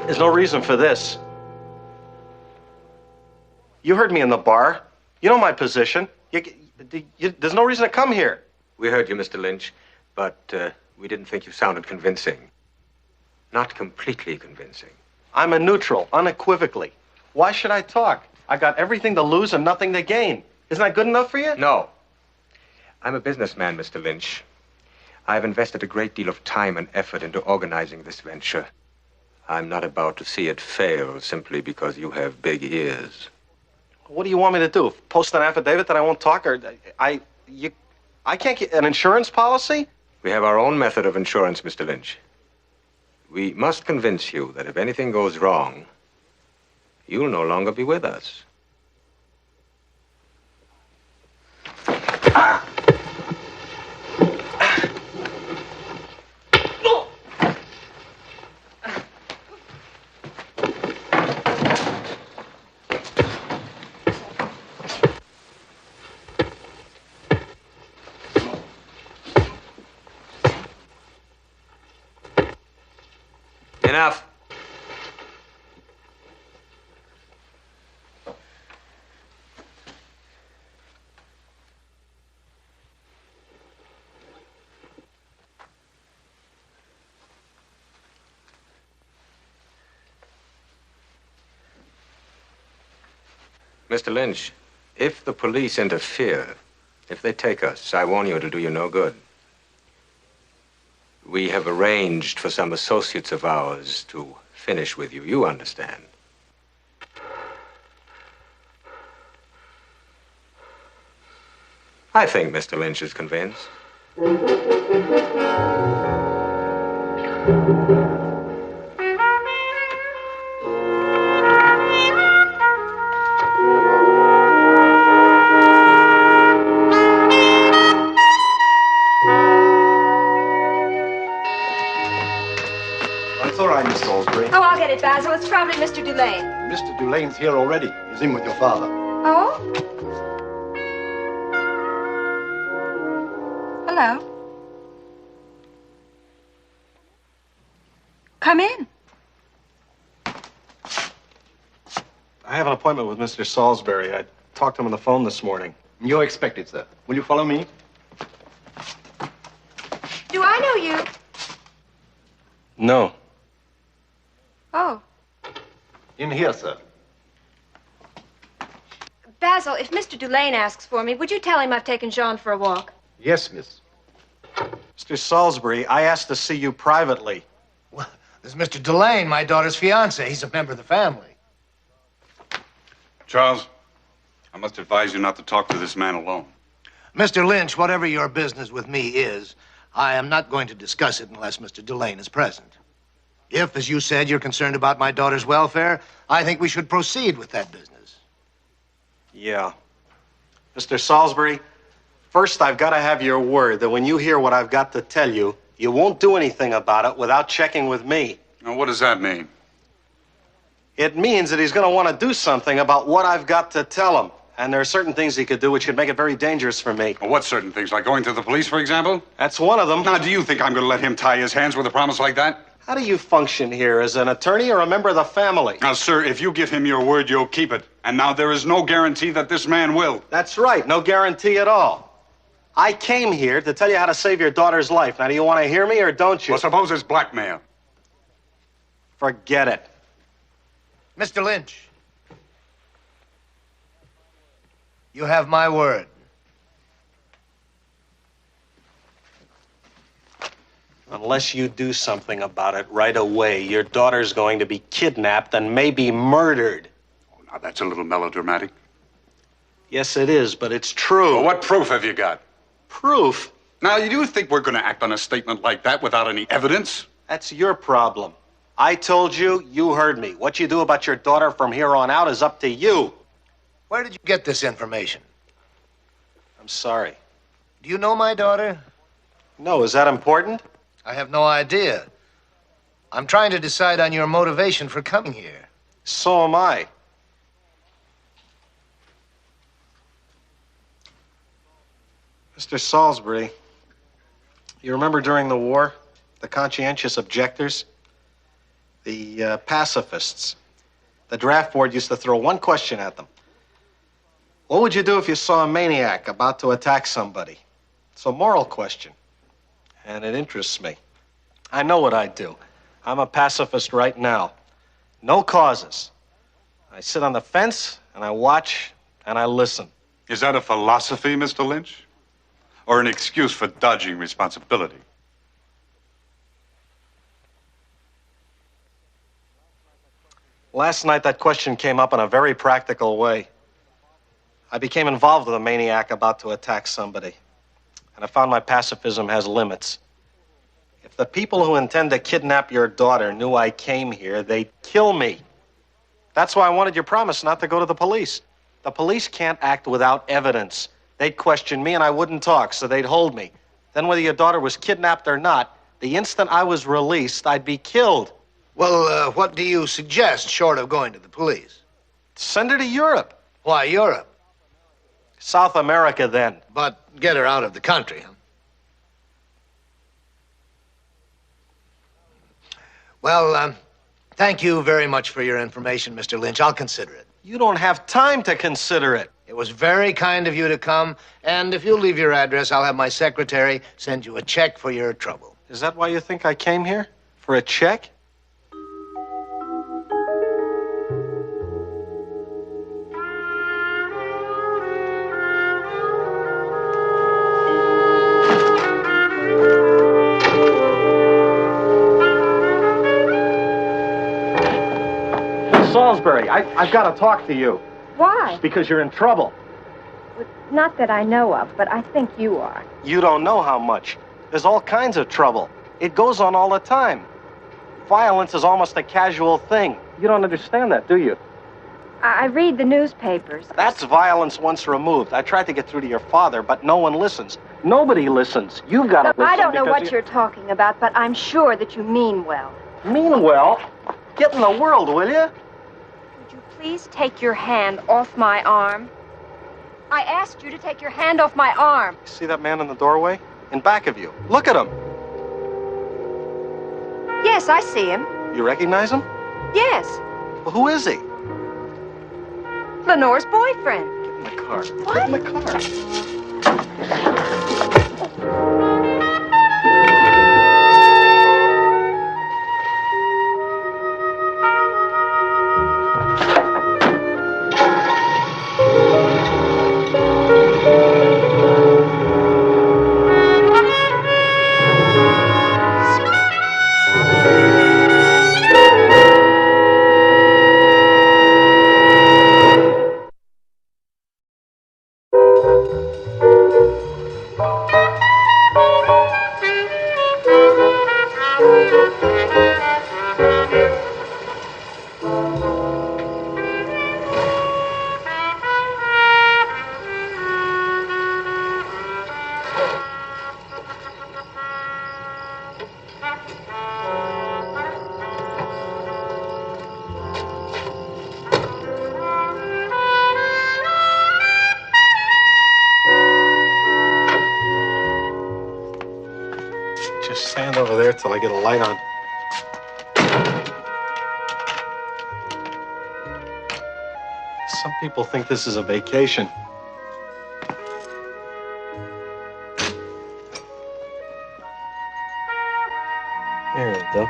There's no reason for this. You heard me in the bar. You know my position. There's no reason to come here. We heard you, Mr. Lynch, but we didn't think you sounded convincing. Not completely convincing. I'm a neutral, unequivocally. Why should I talk? I got everything to lose and nothing to gain. Isn't that good enough for you? No. I'm a businessman, Mr. Lynch. I've invested a great deal of time and effort into organizing this venture. I'm not about to see it fail simply because you have big ears. What do you want me to do? Post an affidavit that I won't talk, or I can't get an insurance policy? We have our own method of insurance, Mr. Lynch. We must convince you that if anything goes wrong, you'll no longer be with us. Enough. Mr. Lynch, if the police interfere, if they take us, I warn you it'll do you no good. We have arranged for some associates of ours to finish with you. You understand. I think Mr. Lynch is convinced. It's all right, Miss Salisbury. Oh, I'll get it, Basil. It's probably Mr. Dulane. Mr. Dulane's here already. He's in with your father. Oh? Hello. Come in. I have an appointment with Mr. Salisbury. I talked to him on the phone this morning. You're expected, sir. Will you follow me? I know you. No. Oh. In here, sir. Basil, if Mr. Dulane asks for me, would you tell him I've taken Jean for a walk? Yes, miss. Mr. Salisbury, I asked to see you privately. Well, this is Mr. Dulane, my daughter's fiancé. He's a member of the family. Charles, I must advise you not to talk to this man alone. Mr. Lynch, whatever your business with me is, I am not going to discuss it unless Mr. Dulane is present. If, as you said, you're concerned about my daughter's welfare, I think we should proceed with that business. Yeah. Mr. Salisbury, first I've got to have your word that when you hear what I've got to tell you, you won't do anything about it without checking with me. Now, what does that mean? It means that he's going to want to do something about what I've got to tell him. And there are certain things he could do which could make it very dangerous for me. Well, what certain things? Like going to the police, for example? That's one of them. Now, do you think I'm going to let him tie his hands with a promise like that? How do you function here, as an attorney or a member of the family? Now, sir, if you give him your word, you'll keep it. And now there is no guarantee that this man will. That's right, no guarantee at all. I came here to tell you how to save your daughter's life. Now, do you want to hear me or don't you? Well, suppose it's blackmail. Forget it. Mr. Lynch, you have my word. Unless you do something about it right away, your daughter's going to be kidnapped and maybe murdered. Oh, now, that's a little melodramatic. Yes, it is, but it's true. Well, what proof have you got? Proof? Now, you do think we're going to act on a statement like that without any evidence? That's your problem. I told you, you heard me. What you do about your daughter from here on out is up to you. Where did you get this information? I'm sorry. Do you know my daughter? No, is that important? I have no idea. I'm trying to decide on your motivation for coming here. So am I. Mr. Salisbury, you remember during the war, the conscientious objectors, the pacifists, the draft board used to throw one question at them. What would you do if you saw a maniac about to attack somebody? It's a moral question, and it interests me. I know what I'd do. I'm a pacifist right now. No causes. I sit on the fence, and I watch, and I listen. Is that a philosophy, Mr. Lynch? Or an excuse for dodging responsibility? Last night, that question came up in a very practical way. I became involved with a maniac about to attack somebody, and I found my pacifism has limits. If the people who intend to kidnap your daughter knew I came here, they'd kill me. That's why I wanted your promise not to go to the police. The police can't act without evidence. They'd question me and I wouldn't talk, so they'd hold me. Then whether your daughter was kidnapped or not, the instant I was released, I'd be killed. Well, what do you suggest, short of going to the police? Send her to Europe. Why Europe? South America, then. But get her out of the country, huh? Well, thank you very much for your information, Mr. Lynch. I'll consider it. You don't have time to consider it. It was very kind of you to come, and if you'll leave your address, I'll have my secretary send you a check for your trouble. Is that why you think I came here? For a check? Salisbury, I've got to talk to you. Why? Because you're in trouble. Not that I know of, but I think you are. You don't know how much. There's all kinds of trouble. It goes on all the time. Violence is almost a casual thing. You don't understand that, do you? I read the newspapers. That's violence once removed. I tried to get through to your father, but no one listens. Nobody listens. You've got to listen. I don't know what you're talking about, but I'm sure that you mean well. Mean well? Get in the world, will you? Please take your hand off my arm. I asked you to take your hand off my arm. See that man in the doorway? In back of you. Look at him. Yes, I see him. You recognize him? Yes. Well, who is he? Lenore's boyfriend. Get in the car. What? Get in the car. Just stand over there till I get a light on. Some people think this is a vacation. There we go.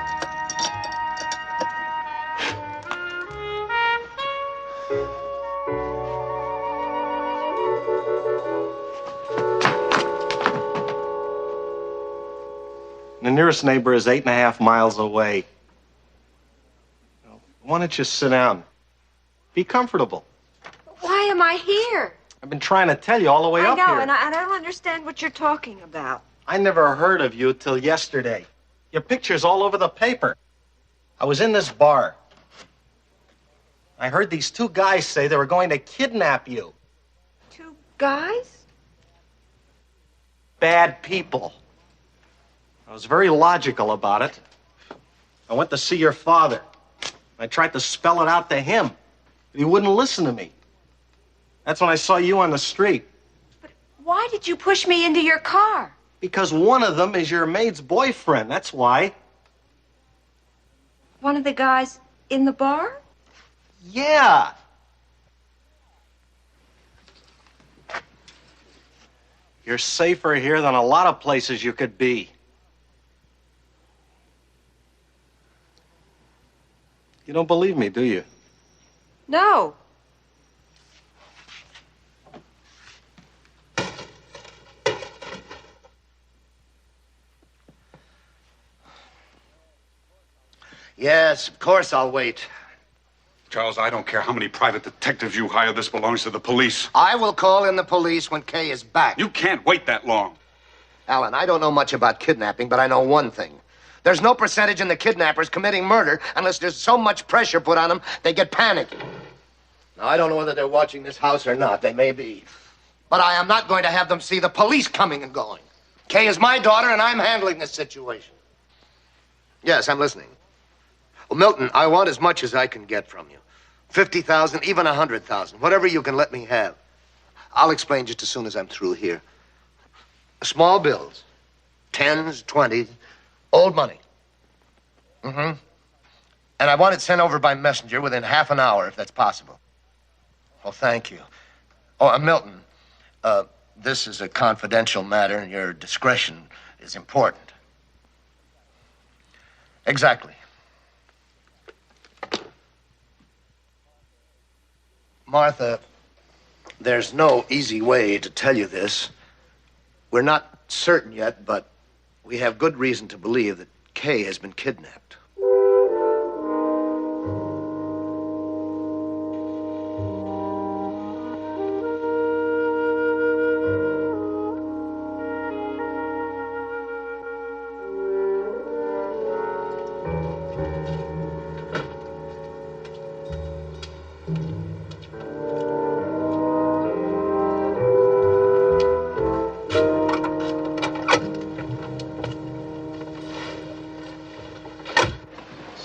The nearest neighbor is 8.5 miles away. Why don't you sit down? Be comfortable. Why am I here? I've been trying to tell you all the way up I know, here. and I don't understand what you're talking about. I never heard of you till yesterday. Your picture's all over the paper. I was in this bar. I heard these two guys say they were going to kidnap you. Two guys? Bad people. I was very logical about it. I went to see your father. I tried to spell it out to him, but he wouldn't listen to me. That's when I saw you on the street. But why did you push me into your car? Because one of them is your maid's boyfriend, that's why. One of the guys in the bar? Yeah. You're safer here than a lot of places you could be. You don't believe me, do you? No. Yes, of course I'll wait. Charles, I don't care how many private detectives you hire. This belongs to the police. I will call in the police when Kay is back. You can't wait that long. Alan, I don't know much about kidnapping, but I know one thing. There's no percentage in the kidnappers committing murder unless there's so much pressure put on them, they get panicky. Now, I don't know whether they're watching this house or not. They may be. But I am not going to have them see the police coming and going. Kay is my daughter, and I'm handling this situation. Yes, I'm listening. Well, Milton, I want as much as I can get from you. 50,000, even 100,000, whatever you can let me have. I'll explain just as soon as I'm through here. Small bills, 10s, 20s, old money. And I want it sent over by messenger within half an hour, if that's possible. Well, thank you. Oh, Milton, this is a confidential matter, and your discretion is important. Exactly. Martha, there's no easy way to tell you this. We're not certain yet, but we have good reason to believe that Kay has been kidnapped.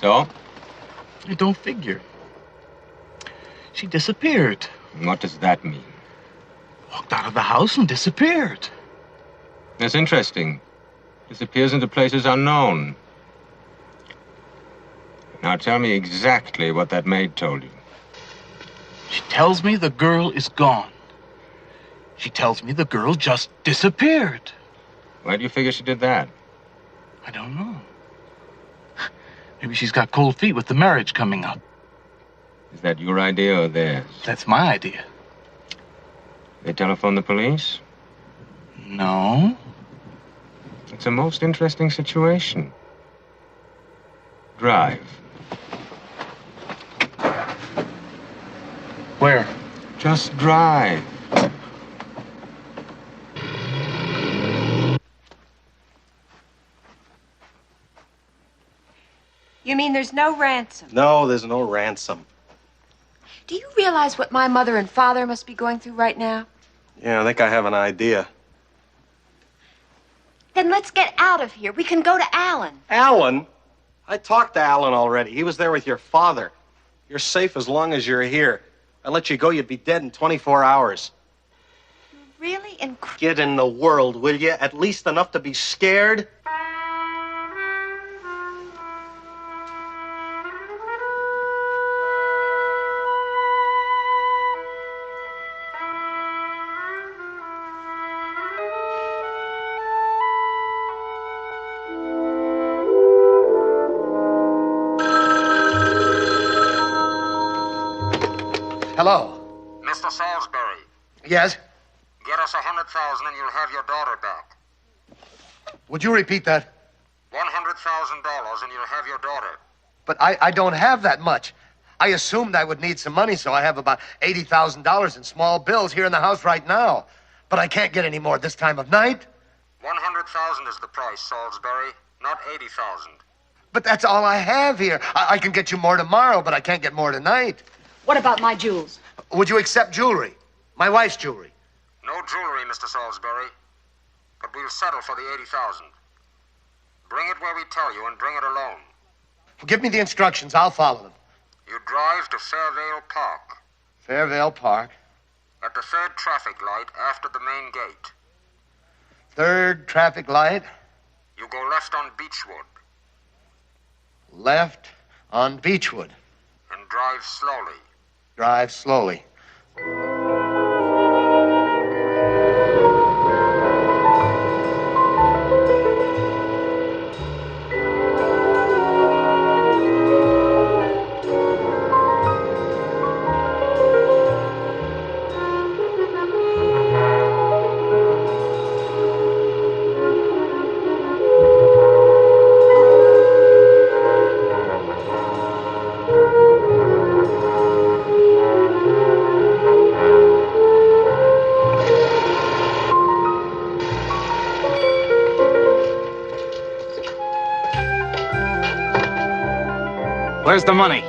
So? It don't figure. She disappeared. What does that mean? Walked out of the house and disappeared. That's interesting. Disappears into places unknown. Now tell me exactly what that maid told you. She tells me the girl is gone. She tells me the girl just disappeared. Why do you figure she did that? I don't know. Maybe she's got cold feet with the marriage coming up. Is that your idea or theirs? That's my idea. They telephone the police? No. It's a most interesting situation. Drive. Where? Just drive. You mean there's no ransom? No, there's no ransom. Do you realize what my mother and father must be going through right now? Yeah, I think I have an idea. Then let's get out of here. We can go to Alan. Alan? I talked to Alan already. He was there with your father. You're safe as long as you're here. I let you go, you'd be dead in 24 hours. Really? Get in the world, will you? At least enough to be scared? Hello. Mr. Salisbury, Yes? get us 100,000 and you'll have your daughter back. Would you repeat that? $100,000 and you'll have your daughter. But I don't have that much. I assumed I would need some money, so I have about $80,000 in small bills here in the house right now. But I can't get any more this time of night. 100,000 is the price, Salisbury, not 80,000. But that's all I have here. I can get you more tomorrow, but I can't get more tonight. What about my jewels? Would you accept jewelry? My wife's jewelry. No jewelry, Mr. Salisbury, but we'll settle for the 80,000. Bring it where we tell you and bring it alone. Give me the instructions. I'll follow them. You drive to Fairvale Park. Fairvale Park. At the third traffic light after the main gate. Third traffic light. You go left on Beechwood. Left on Beechwood. And drive slowly. Drive slowly. Where's the money?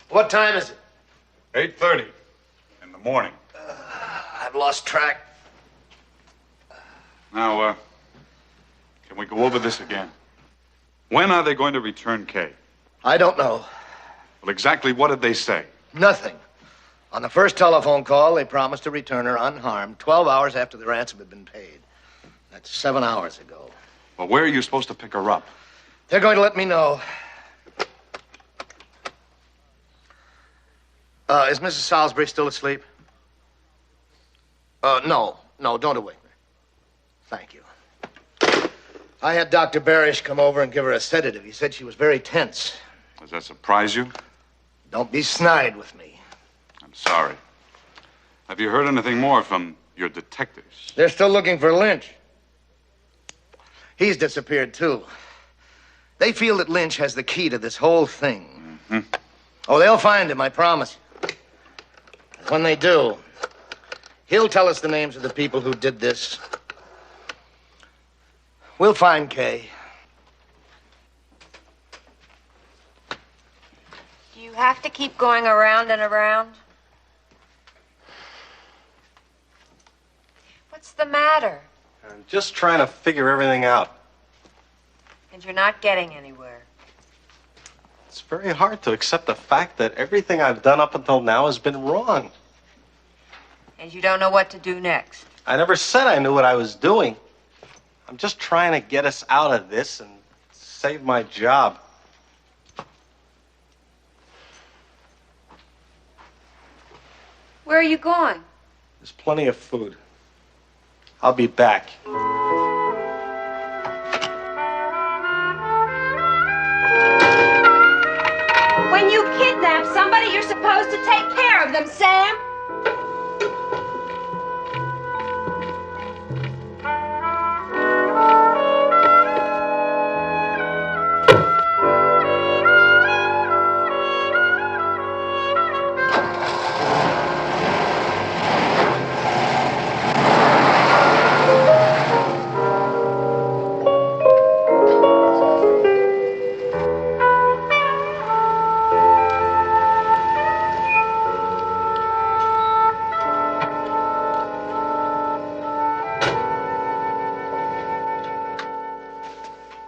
What time is it? 8:30 in the morning. I've lost track. Now, can we go over this again? When are they going to return Kay? I don't know. Well, exactly what did they say? Nothing. On the first telephone call, they promised to return her unharmed 12 hours after the ransom had been paid. That's 7 hours ago. Well, where are you supposed to pick her up? They're going to let me know. Is Mrs. Salisbury still asleep? No, don't awake her. Thank you. I had Dr. BARIS come over and give her a sedative. He said she was very tense. Does that surprise you? Don't be snide with me. I'm sorry. Have you heard anything more from your detectives? They're still looking for Lynch. He's disappeared, too. They feel that Lynch has the key to this whole thing. Mm-hmm. Oh, they'll find him, I promise you. When they do, he'll tell us the names of the people who did this. We'll find Kay. Do you have to keep going around and around? What's the matter? I'm just trying to figure everything out. And you're not getting anywhere. It's very hard to accept the fact that everything I've done up until now has been wrong. And you don't know what to do next. I never said I knew what I was doing. I'm just trying to get us out of this and save my job. Where are you going? There's plenty of food. I'll be back. of them, Sam.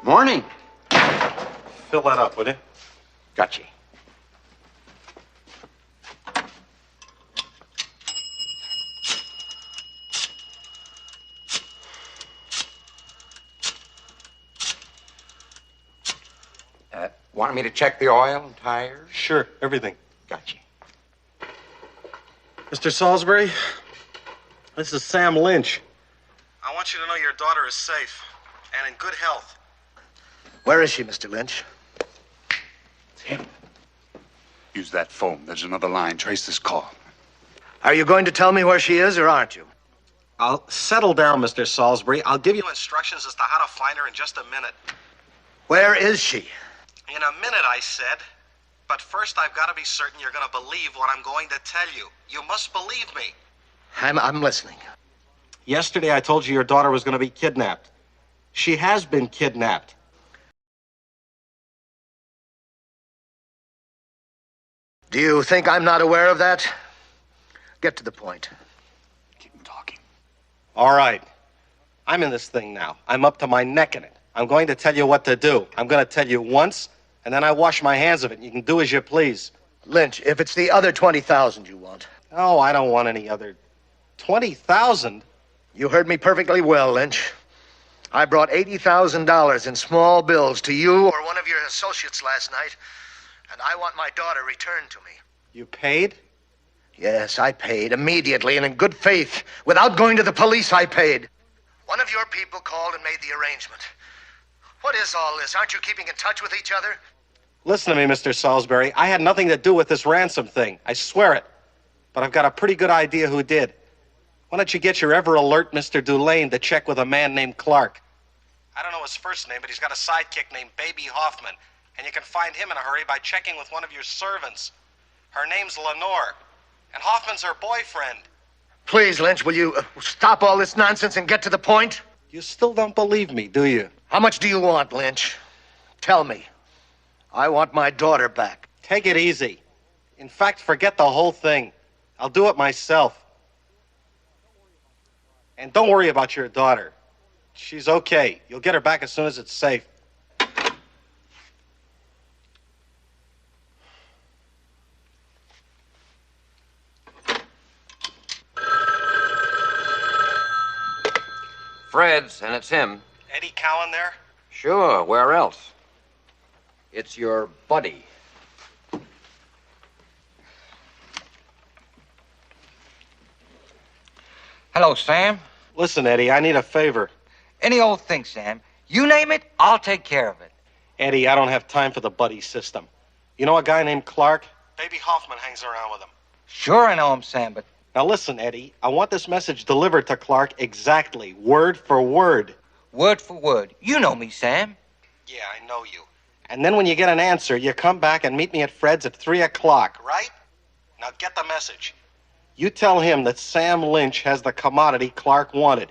Morning. Fill that up, will you? Gotcha. Want me to check the oil and tires? Sure, everything. Gotcha. Mr. Salisbury, this is Sam Lynch. I want you to know your daughter is safe and in good health. Where is she, Mr. Lynch? It's him. Use that phone. There's another line. Trace this call. Are you going to tell me where she is, or aren't you? I'll settle down, Mr. Salisbury. I'll give you instructions as to how to find her in just a minute. Where is she? In a minute, I said. But first, I've got to be certain you're going to believe what I'm going to tell you. You must believe me. I'm listening. Yesterday, I told you your daughter was going to be kidnapped. She has been kidnapped. Do you think I'm not aware of that? Get to the point. Keep talking. All right. I'm in this thing now. I'm up to my neck in it. I'm going to tell you what to do. I'm going to tell you once, and then I wash my hands of it. You can do as you please. Lynch, if it's the other 20,000 you want. Oh, I don't want any other. 20,000? You heard me perfectly well, Lynch. I brought $80,000 in small bills to you or one of your associates last night, and I want my daughter returned to me. You paid? Yes, I paid immediately and in good faith. Without going to the police, I paid. One of your people called and made the arrangement. What is all this? Aren't you keeping in touch with each other? Listen to me, Mr. Salisbury. I had nothing to do with this ransom thing. I swear it. But I've got a pretty good idea who did. Why don't you get your ever-alert Mr. Dulane to check with a man named Clark? I don't know his first name, but he's got a sidekick named Baby Hoffman. And you can find him in a hurry by checking with one of your servants. Her name's Lenore. And Hoffman's her boyfriend. Please, Lynch, will you stop all this nonsense and get to the point? You still don't believe me, do you? How much do you want, Lynch? Tell me. I want my daughter back. Take it easy. In fact, forget the whole thing. I'll do it myself. And don't worry about your daughter. She's okay. You'll get her back as soon as it's safe. Fred's, and it's him. Eddie Cowan there? Sure, where else? It's your buddy. Hello, Sam. Listen, Eddie, I need a favor. Any old thing, Sam. You name it, I'll take care of it. Eddie, I don't have time for the buddy system. You know a guy named Clark? Baby Hoffman hangs around with him. Sure, I know him, Sam, but... Now listen, Eddie, I want this message delivered to Clark exactly, word for word. Word for word. You know me, Sam. Yeah, I know you. And then when you get an answer, you come back and meet me at Fred's at 3 o'clock, right? Now get the message. You tell him that Sam Lynch has the commodity Clark wanted.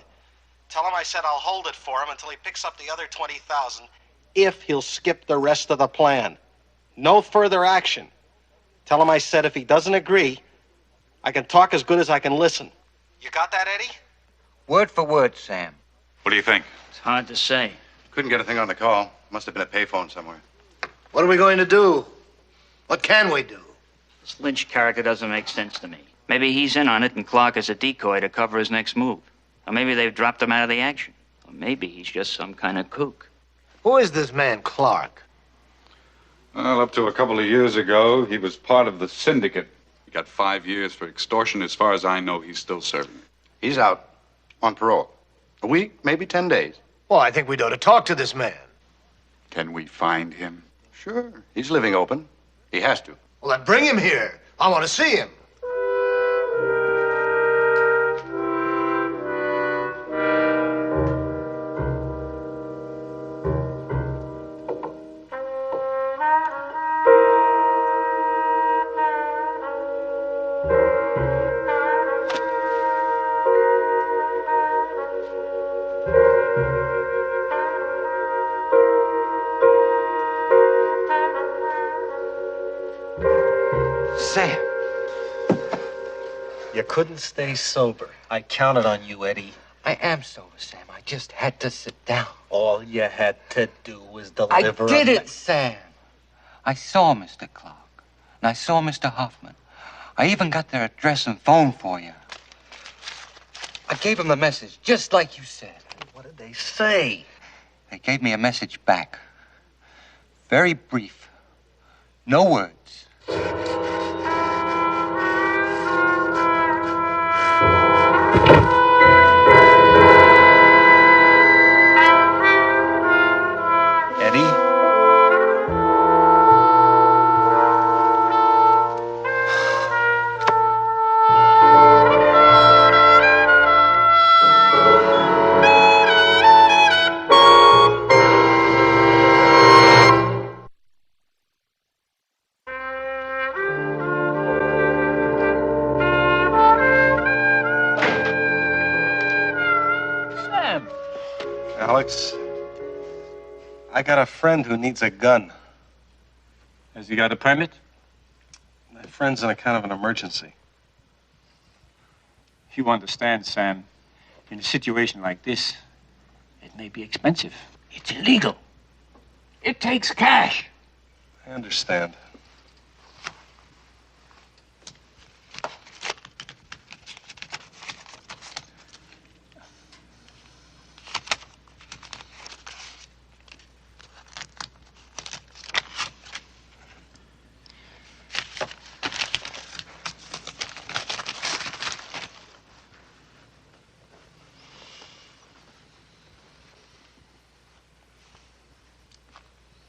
Tell him I said I'll hold it for him until he picks up the other 20,000, if he'll skip the rest of the plan. No further action. Tell him I said if he doesn't agree, I can talk as good as I can listen. You got that, Eddie? Word for word, Sam. What do you think? It's hard to say. Couldn't get a thing on the call. Must have been a payphone somewhere. What are we going to do? What can we do? This Lynch character doesn't make sense to me. Maybe he's in on it and Clark is a decoy to cover his next move. Or maybe they've dropped him out of the action. Or maybe he's just some kind of kook. Who is this man, Clark? Well, up to a couple of years ago, he was part of the syndicate. He got 5 years for extortion. As far as I know, he's still serving. He's out on parole. A week, maybe 10 days. Well, I think we'd ought to talk to this man. Can we find him? Sure. He's living open. He has to. Well, then bring him here. I want to see him. couldn't stay sober. I counted on you, Eddie. I am sober, Sam. I just had to sit down. All you had to do was deliver. I did it, Sam. I saw Mr. Clark, and I saw Mr. Hoffman. I even got their address and phone for you. I gave them the message, just like you said. What did they say? They gave me a message back. Very brief. No words. Eddie? Sam. Alex, I got a friend who needs a gun. Has he got a permit? My friend's in a kind of an emergency. You understand, Sam, in a situation like this, it may be expensive. It's illegal. It takes cash. I understand.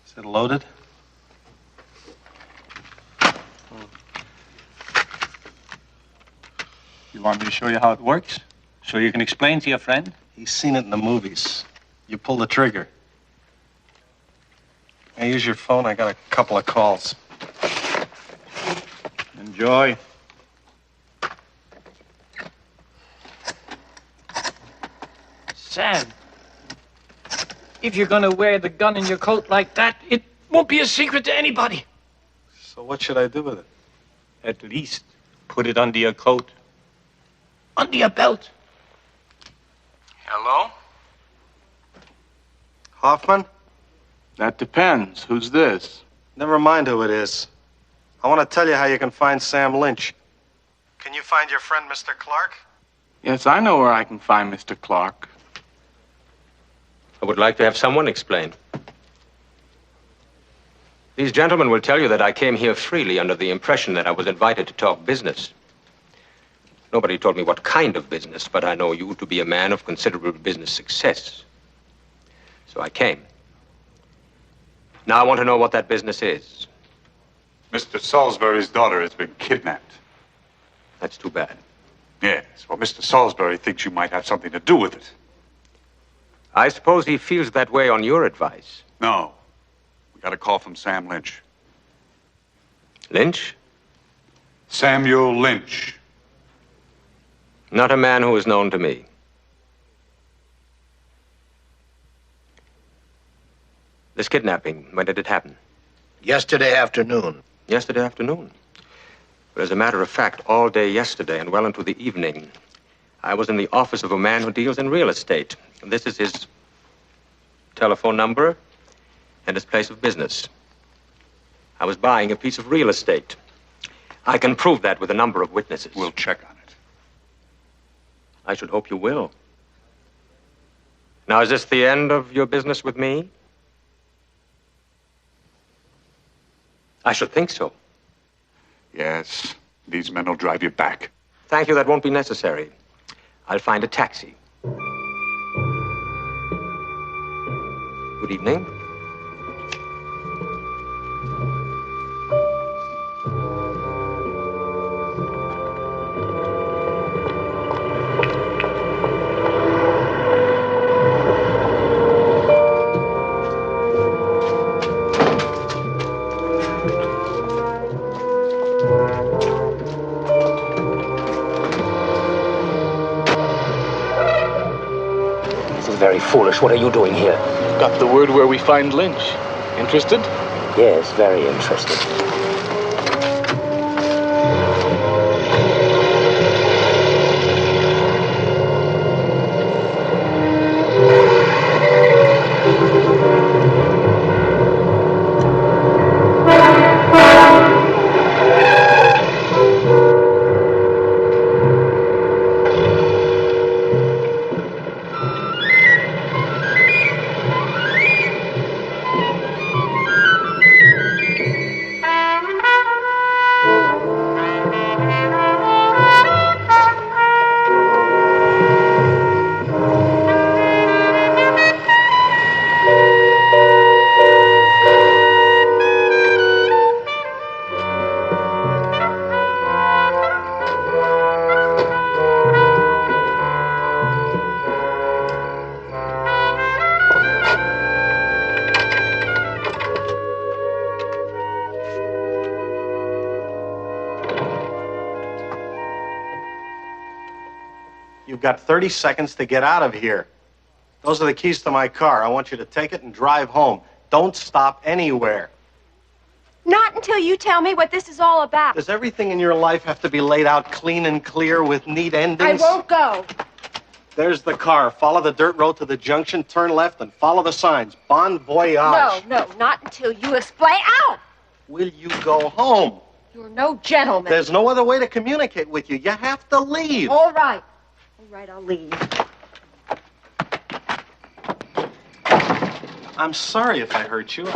Is it loaded? You want me to show you how it works? So you can explain to your friend? He's seen it in the movies. You pull the trigger. I use your phone. I got a couple of calls. Enjoy. Sam, if you're gonna wear the gun in your coat like that, it won't be a secret to anybody. So what should I do with it? At least put it under your coat. Under your belt. Hello? Hoffman? That depends. Who's this? Never mind who it is. I want to tell you how you can find Sam Lynch. Can you find your friend, Mr. Clark? Yes, I know where I can find Mr. Clark. I would like to have someone explain. These gentlemen will tell you that I came here freely under the impression that I was invited to talk business. Nobody told me what kind of business, but I know you to be a man of considerable business success. So I came. Now I want to know what that business is. Mr. Salisbury's daughter has been kidnapped. That's too bad. Yes, well, Mr. Salisbury thinks you might have something to do with it. I suppose he feels that way on your advice. No. We got a call from Sam Lynch. Lynch? Samuel Lynch. Not a man who is known to me. This kidnapping, when did it happen? Yesterday afternoon. Yesterday afternoon. But as a matter of fact, all day yesterday and well into the evening, I was in the office of a man who deals in real estate. This is his telephone number and his place of business. I was buying a piece of real estate. I can prove that with a number of witnesses. We'll check on it. I should hope you will. Now, is this the end of your business with me? I should think so. Yes, these men will drive you back. Thank you, that won't be necessary. I'll find a taxi. Good evening. Very foolish. What are you doing here? Got the word where we find Lynch. Interested? Yes, very interested. You've got 30 seconds to get out of here. Those are the keys to my car. I want you to take it and drive home. Don't stop anywhere. Not until you tell me what this is all about. Does everything in your life have to be laid out clean and clear with neat endings? I won't go. There's the car. Follow the dirt road to the junction, turn left, and follow the signs. Bon voyage. No, not until you explain. Ow! Will you go home? You're no gentleman. There's no other way to communicate with you. You have to leave. All right. All right, I'll leave. I'm sorry if I hurt you.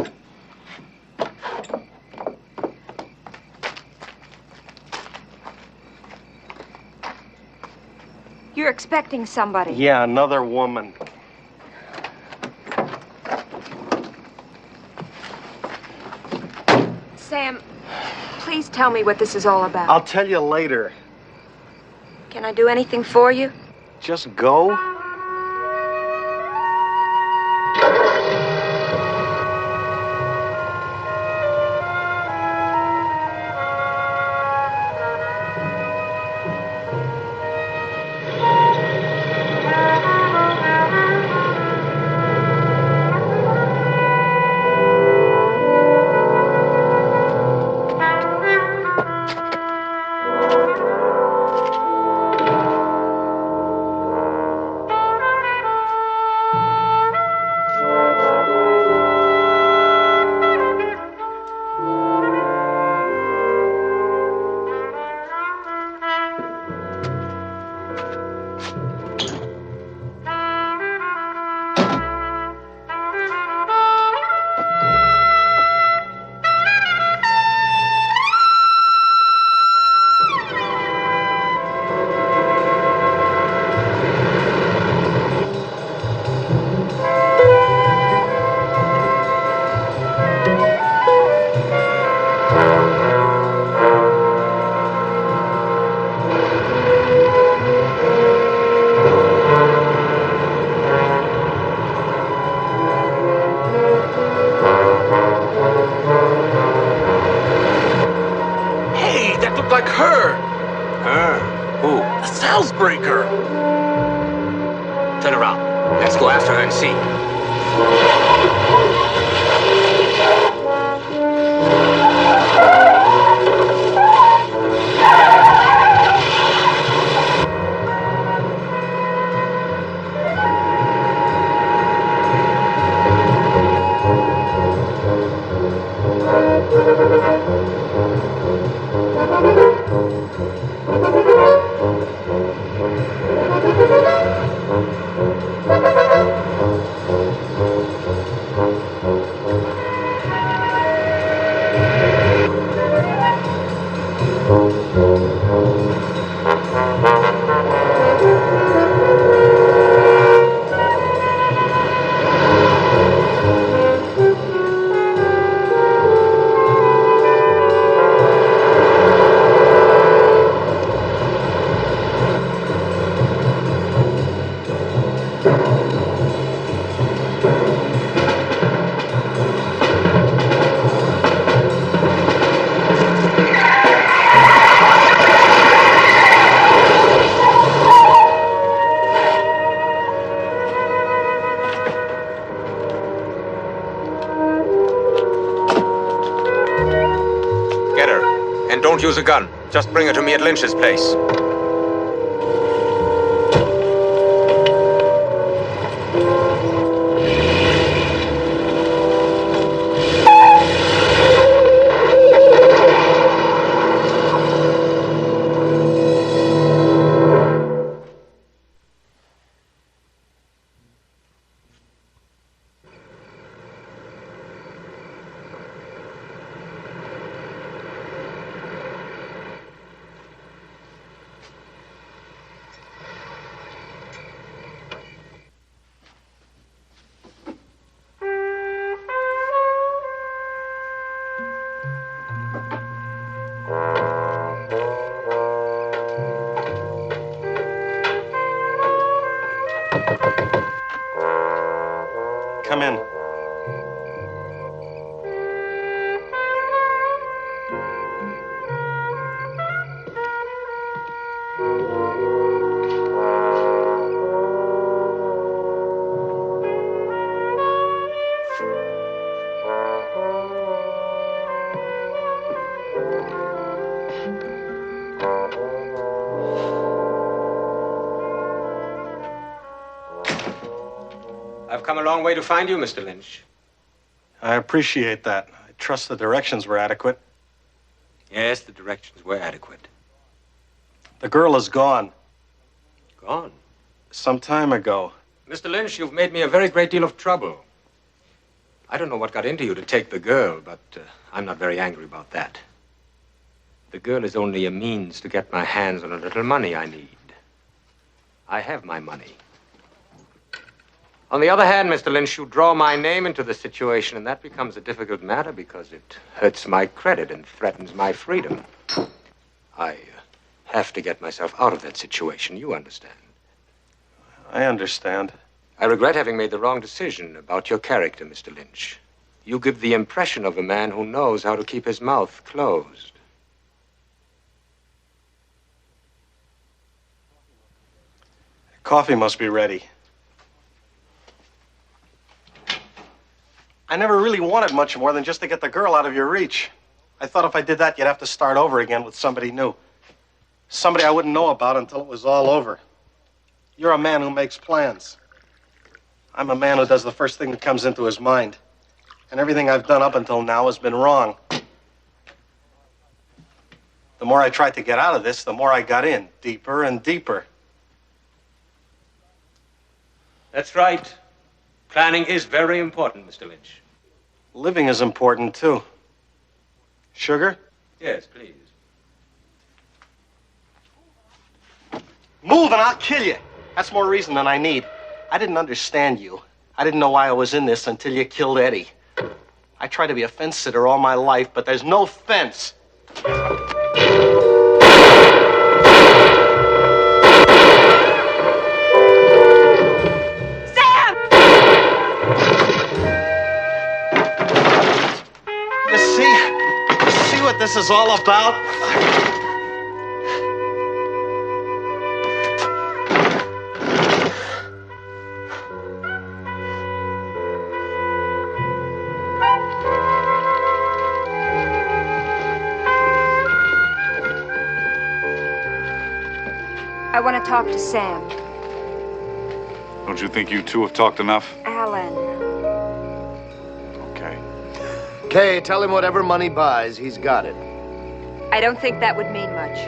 You're expecting somebody. Yeah, another woman. Sam, please tell me what this is all about. I'll tell you later. Can I do anything for you? Just go. Like her. Her? Who? The Salesbreaker. Turn around. Let's go after her and see. Don't use a gun. Just bring her to me at Lynch's place. I've come a long way to find you, Mr. Lynch. I appreciate that. I trust the directions were adequate. Yes, the directions were adequate. The girl is gone. Gone? Some time ago. Mr. Lynch, you've made me a very great deal of trouble. I don't know what got into you to take the girl, but I'm not very angry about that. The girl is only a means to get my hands on a little money I need. I have my money. On the other hand, Mr. Lynch, you draw my name into the situation, and that becomes a difficult matter because it hurts my credit and threatens my freedom. I have to get myself out of that situation. You understand? I understand. I regret having made the wrong decision about your character, Mr. Lynch. You give the impression of a man who knows how to keep his mouth closed. Coffee must be ready. I never really wanted much more than just to get the girl out of your reach. I thought if I did that, you'd have to start over again with somebody new. Somebody I wouldn't know about until it was all over. You're a man who makes plans. I'm a man who does the first thing that comes into his mind. And everything I've done up until now has been wrong. The more I tried to get out of this, the more I got in, deeper and deeper. That's right. Planning is very important, Mr. Lynch. Living is important, too. Sugar? Yes, please. Move and I'll kill you. That's more reason than I need. I didn't understand you. I didn't know why I was in this until you killed Eddie. I tried to be a fence sitter all my life, but there's no fence. You see what this is all about? I want to talk to Sam. Don't you think you two have talked enough? Alan. Okay. Kay, tell him whatever money buys, he's got it. I don't think that would mean much.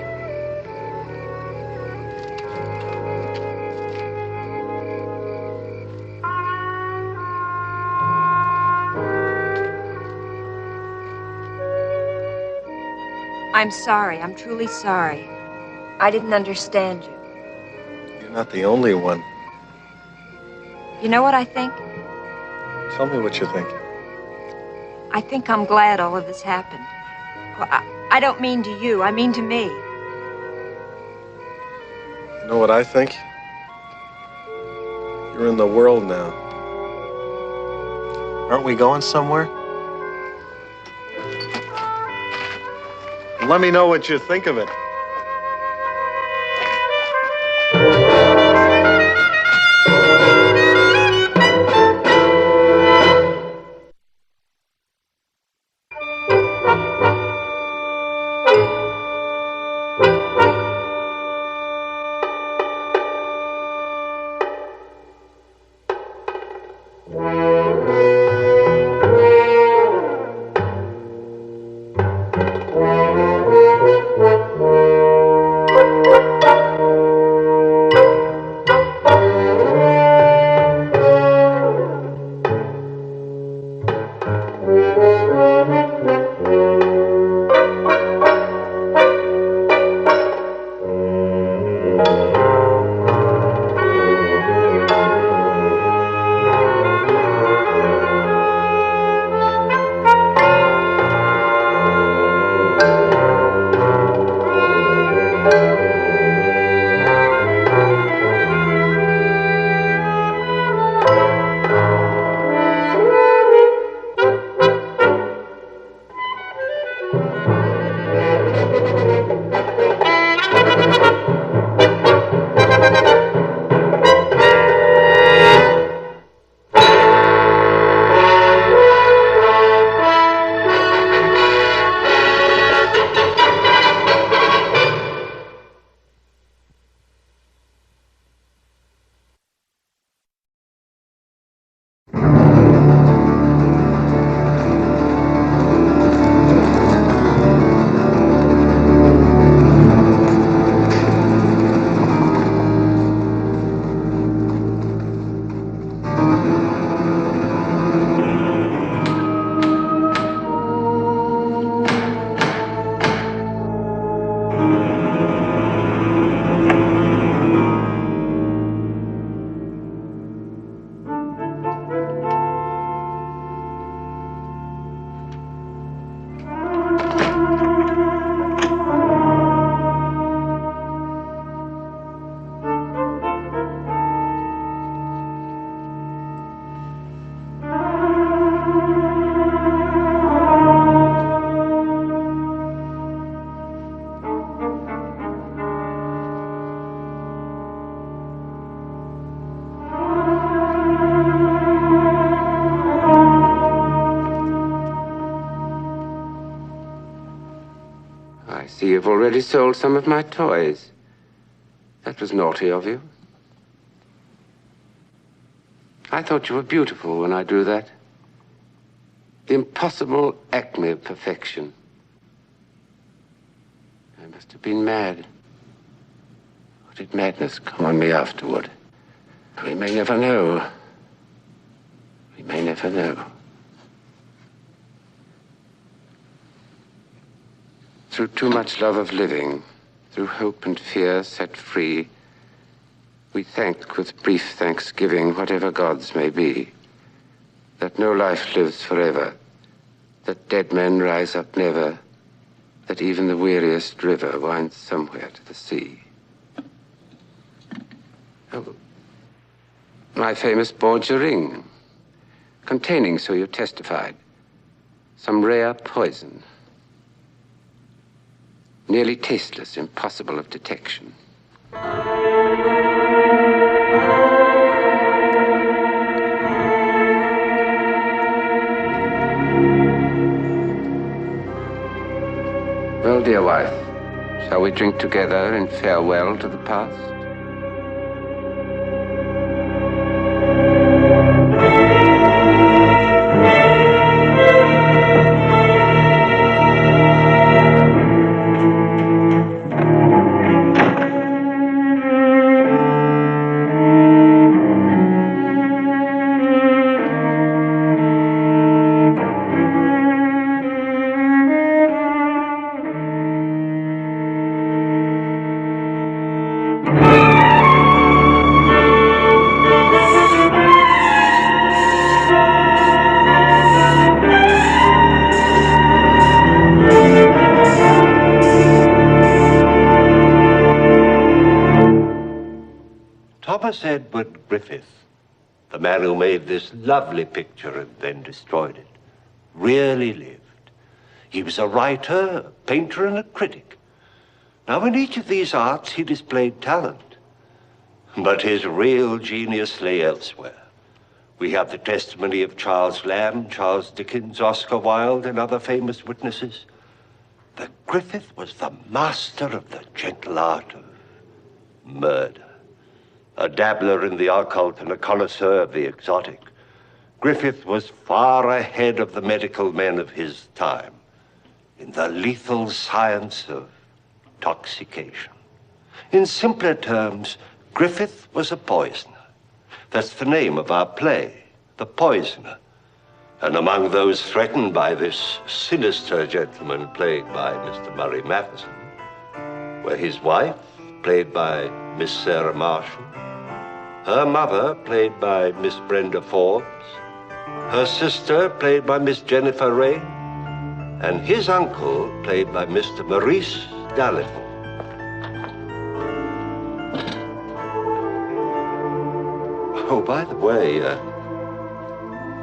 I'm sorry. I'm truly sorry. I didn't understand you. You're not the only one. You know what I think? Tell me what you think. I think I'm glad all of this happened. Well, I don't mean to you. I mean to me. You know what I think? You're in the world now. Aren't we going somewhere? Let me know what you think of it. I see you've already sold some of my toys. That was naughty of you. I thought you were beautiful when I drew that. The impossible acme of perfection. I must have been mad. Or did madness come on me afterward? We may never know. We may never know. Through too much love of living, through hope and fear set free, we thank with brief thanksgiving whatever gods may be, that no life lives forever, that dead men rise up never, that even the weariest river winds somewhere to the sea. Oh, my famous Borgia ring, containing, so you testified, some rare poison. Nearly tasteless, impossible of detection. Well, dear wife, shall we drink together in farewell to the past? Thomas Edward Griffith, the man who made this lovely picture and then destroyed it, really lived. He was a writer, a painter, and a critic. Now, in each of these arts, he displayed talent. But his real genius lay elsewhere. We have the testimony of Charles Lamb, Charles Dickens, Oscar Wilde, and other famous witnesses. That Griffith was the master of the gentle art of murder. A dabbler in the occult and a connoisseur of the exotic, Griffith was far ahead of the medical men of his time in the lethal science of intoxication. In simpler terms, Griffith was a poisoner. That's the name of our play, The Poisoner. And among those threatened by this sinister gentleman played by Mr. Murray Matheson were his wife, played by Miss Sarah Marshall, her mother, played by Miss Brenda Forbes, her sister, played by Miss Jennifer Ray, and his uncle, played by Mr. Maurice Dalrymple. Oh, by the way,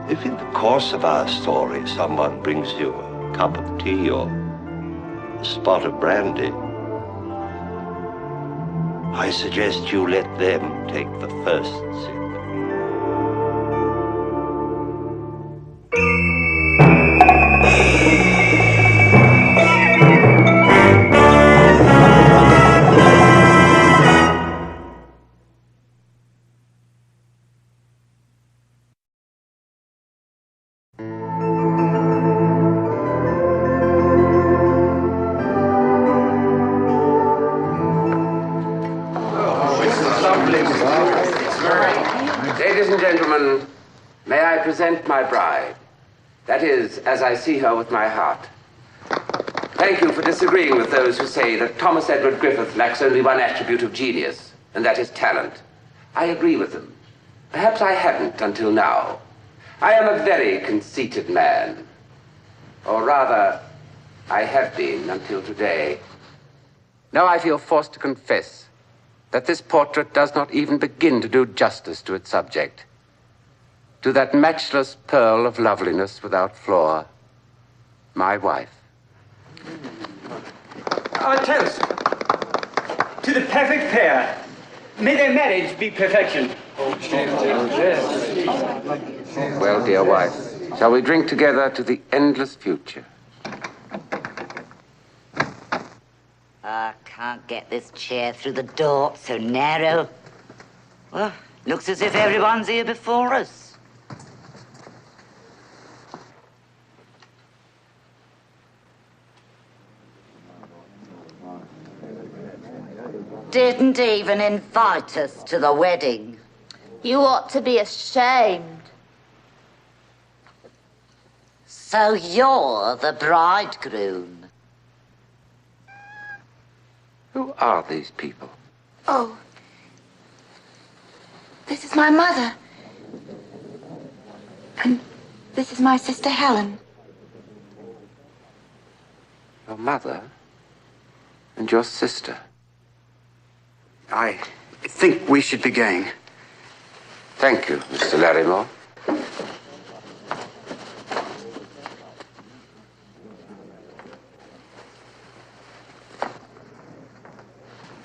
if in the course of our story someone brings you a cup of tea or a spot of brandy, I suggest you let them take the first sip. Ladies and gentlemen, may I present my bride? That is, as I see her with my heart. Thank you for disagreeing with those who say that Thomas Edward Griffith lacks only one attribute of genius, and that is talent. I agree with them. Perhaps I hadn't until now. I am a very conceited man. Or rather, I have been until today. Now I feel forced to confess that this portrait does not even begin to do justice to its subject, to that matchless pearl of loveliness without flaw, my wife. Our toast to the perfect pair. May their marriage be perfection. Well, dear wife, shall we drink together to the endless future? I can't get this chair through the door, so narrow. Well, looks as if everyone's here before us. Didn't even invite us to the wedding. You ought to be ashamed. So you're the bridegroom. Who are these people? Oh. This is my mother. And this is my sister Helen. Your mother and your sister. I think we should be going. Thank you, Mr. Larrymore.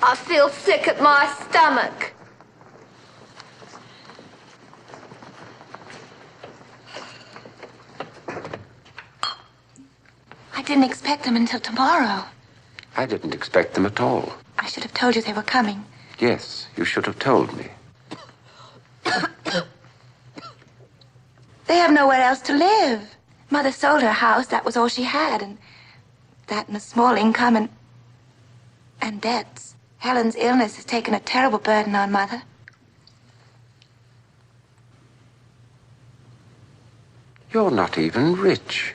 I feel sick at my stomach. I didn't expect them until tomorrow. I didn't expect them at all. I should have told you they were coming. Yes, you should have told me. They have nowhere else to live. Mother sold her house. That was all she had. And that and a small income and debts. Helen's illness has taken a terrible burden on Mother. You're not even rich.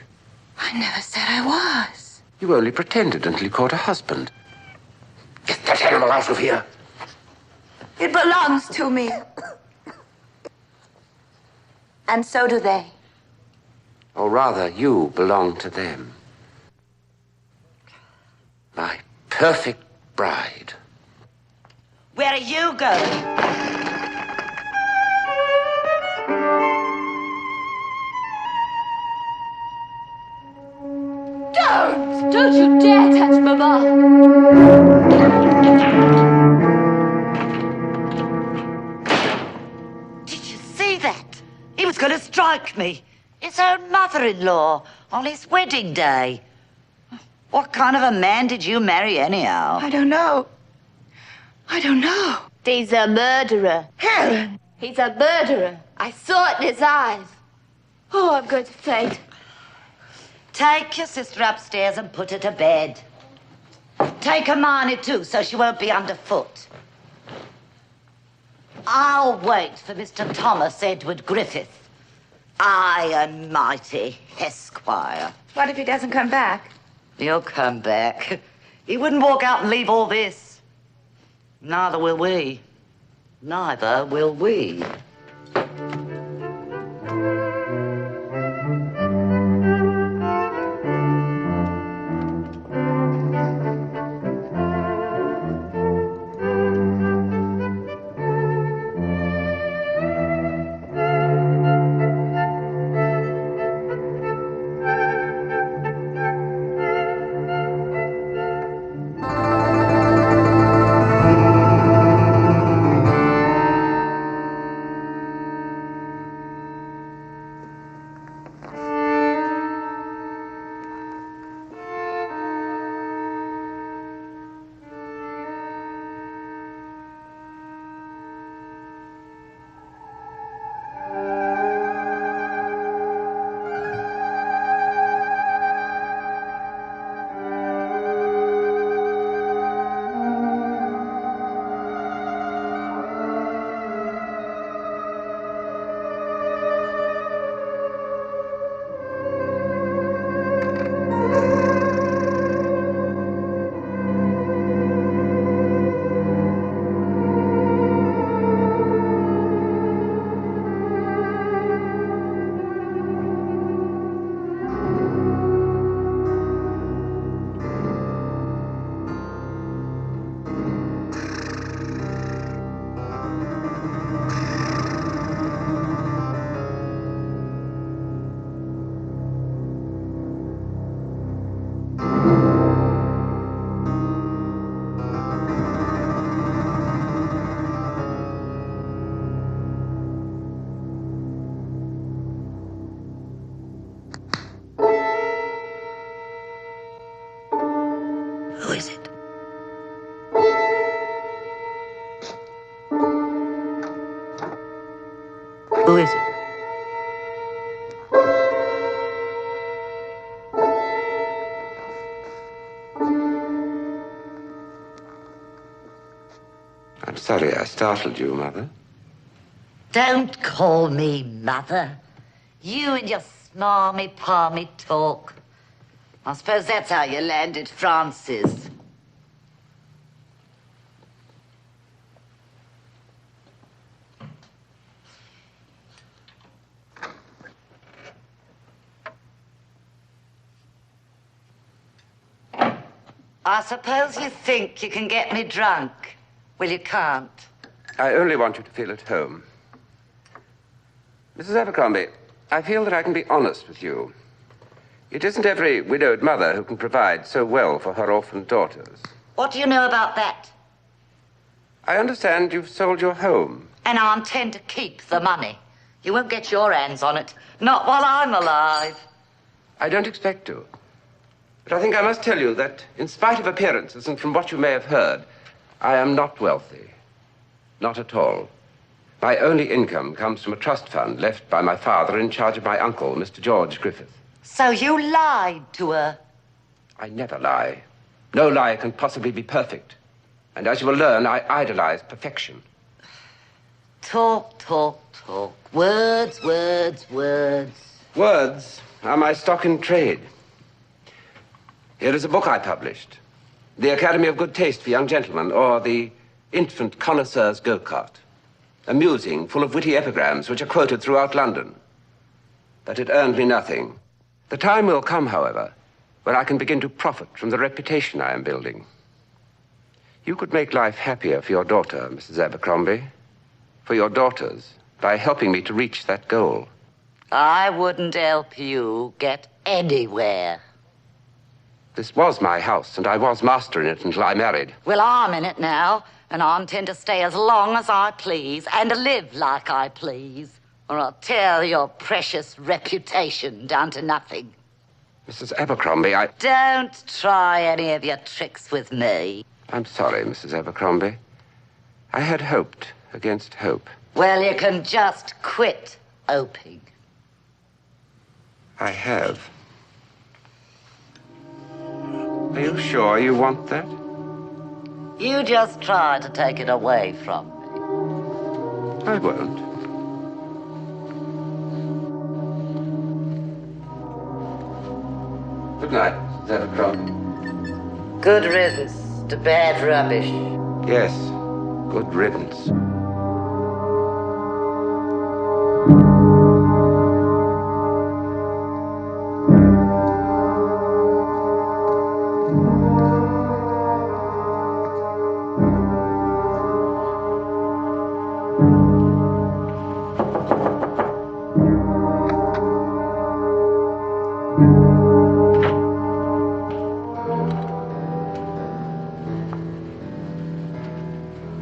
I never said I was. You only pretended until you caught a husband. Get that animal out of here. It belongs to me. And so do they. Or rather, you belong to them. My perfect bride. Where are you going? Don't you dare touch Mama! Did you see that? He was going to strike me. His own mother-in-law on his wedding day. What kind of a man did you marry anyhow? I don't know. I don't know. He's a murderer. Helen! He's a murderer. I saw it in his eyes. Oh, I'm going to faint. Take your sister upstairs and put her to bed. Take Hermione too, so she won't be underfoot. I'll wait for Mr. Thomas Edward Griffith. High and mighty Esquire. What if he doesn't come back? He'll come back. He wouldn't walk out and leave all this. Neither will we. Neither will we. sorry I startled you, Mother. Don't call me Mother. You and your smarmy-palmy talk. I suppose that's how you landed Francis. I suppose you think you can get me drunk. Well, you can't. I only want you to feel at home. Mrs. Abercrombie, I feel that I can be honest with you. It isn't every widowed mother who can provide so well for her orphan daughters. What do you know about that? I understand you've sold your home. And I intend to keep the money. You won't get your hands on it. Not while I'm alive. I don't expect to. But I think I must tell you that, in spite of appearances and from what you may have heard, I am not wealthy. Not at all. My only income comes from a trust fund left by my father in charge of my uncle, Mr. George Griffith. So you lied to her? I never lie. No lie can possibly be perfect. And as you will learn, I idolize perfection. Talk, talk, talk. Words, words, words. Words are my stock in trade. Here is a book I published. The Academy of Good Taste for Young Gentlemen, or the Infant Connoisseur's Go-Kart. Amusing, full of witty epigrams which are quoted throughout London. But it earned me nothing. The time will come, however, when I can begin to profit from the reputation I am building. You could make life happier for your daughter, Mrs. Abercrombie. For your daughters, by helping me to reach that goal. I wouldn't help you get anywhere. This was my house, and I was master in it until I married. Well, I'm in it now, and I intend to stay as long as I please and to live like I please, or I'll tear your precious reputation down to nothing. Mrs. Abercrombie, Don't try any of your tricks with me. I'm sorry, Mrs. Abercrombie. I had hoped against hope. Well, you can just quit hoping. I have. Are you sure you want that? You just try to take it away from me. I won't. Good night, Mrs. Abercrombie. Good riddance to bad rubbish. Yes, good riddance.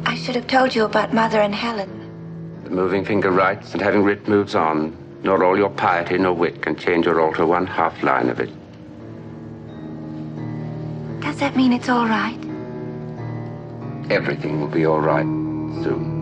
I should have told you about Mother and Helen. The moving finger writes, and having writ moves on. Nor all your piety nor wit can change or alter one half line of it. Does that mean it's all right? Everything will be all right soon.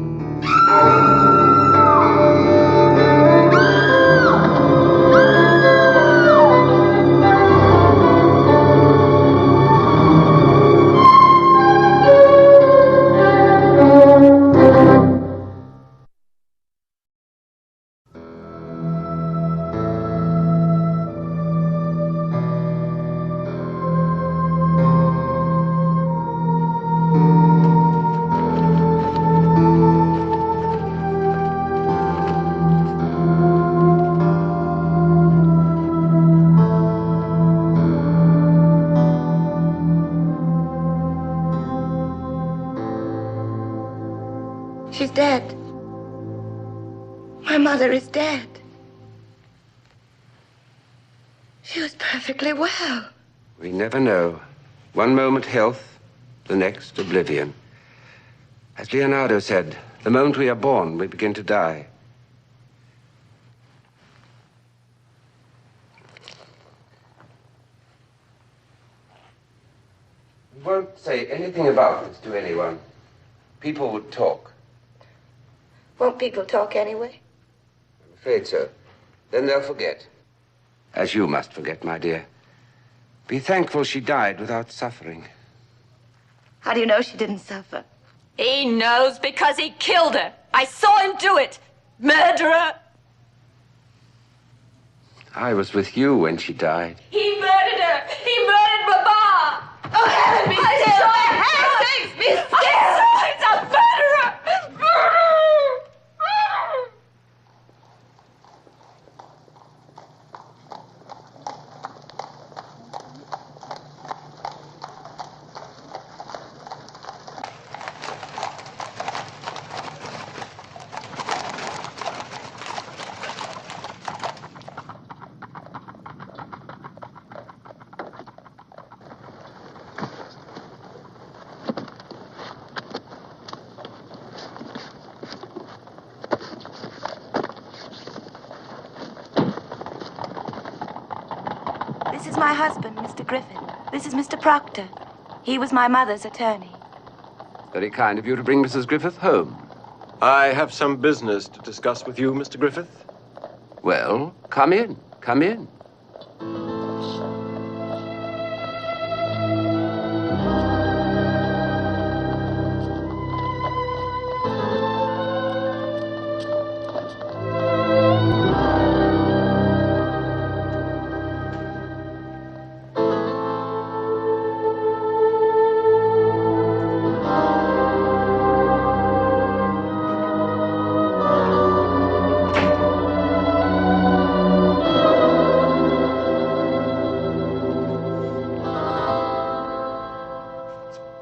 She's dead. My mother is dead. She was perfectly well. We never know. One moment health, the next oblivion. As Leonardo said, the moment we are born, we begin to die. We won't say anything about this to anyone. People would talk. Won't people talk anyway? I'm afraid so. Then they'll forget. As you must forget, my dear. Be thankful she died without suffering. How do you know she didn't suffer? He knows because he killed her. I saw him do it. Murderer! I was with you when she died. He murdered her! He murdered Mama! Oh, heaven be still! Heaven be still! It's a murderer! This is my husband, Mr. Griffith. This is Mr. Proctor. He was my mother's attorney. Very kind of you to bring Mrs. Griffith home. I have some business to discuss with you, Mr. Griffith. Well, come in. Come in.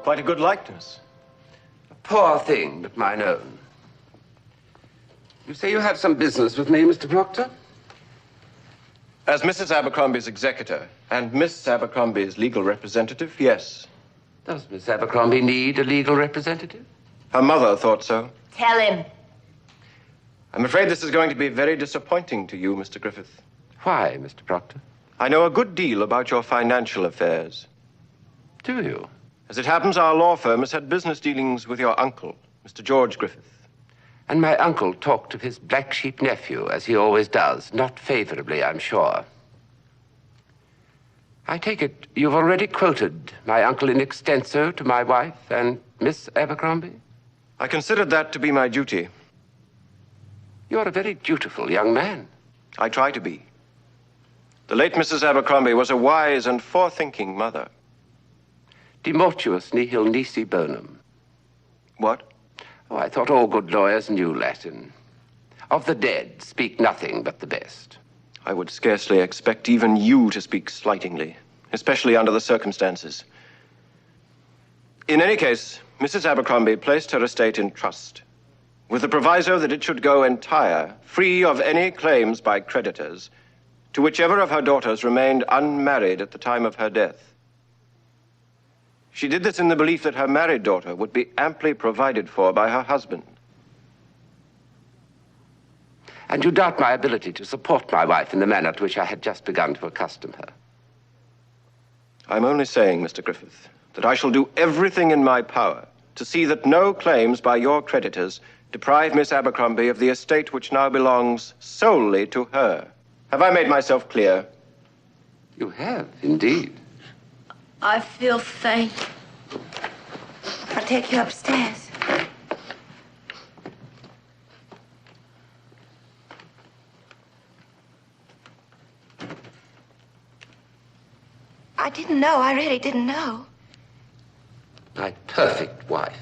Quite a good likeness. A poor thing, but mine own. You say you have some business with me, Mr. Proctor? As Mrs. Abercrombie's executor and Miss Abercrombie's legal representative, yes. Does Miss Abercrombie need a legal representative? Her mother thought so. Tell him. I'm afraid this is going to be very disappointing to you, Mr. Griffith. Why, Mr. Proctor? I know a good deal about your financial affairs. Do you? As it happens, our law firm has had business dealings with your uncle, Mr. George Griffith. And my uncle talked of his black sheep nephew, as he always does. Not favorably, I'm sure. I take it you've already quoted my uncle in extenso to my wife and Miss Abercrombie? I considered that to be my duty. You're a very dutiful young man. I try to be. The late Mrs. Abercrombie was a wise and forethinking mother. De mortuis nihil nisi bonum. What? Oh, I thought all good lawyers knew Latin. Of the dead, speak nothing but the best. I would scarcely expect even you to speak slightingly, especially under the circumstances. In any case, Mrs. Abercrombie placed her estate in trust, with the proviso that it should go entire, free of any claims by creditors, to whichever of her daughters remained unmarried at the time of her death. She did this in the belief that her married daughter would be amply provided for by her husband. And you doubt my ability to support my wife in the manner to which I had just begun to accustom her. I'm only saying, Mr. Griffith, that I shall do everything in my power to see that no claims by your creditors deprive Miss Abercrombie of the estate which now belongs solely to her. Have I made myself clear? You have, indeed. I feel faint. I'll take you upstairs. I didn't know. I really didn't know. My perfect wife.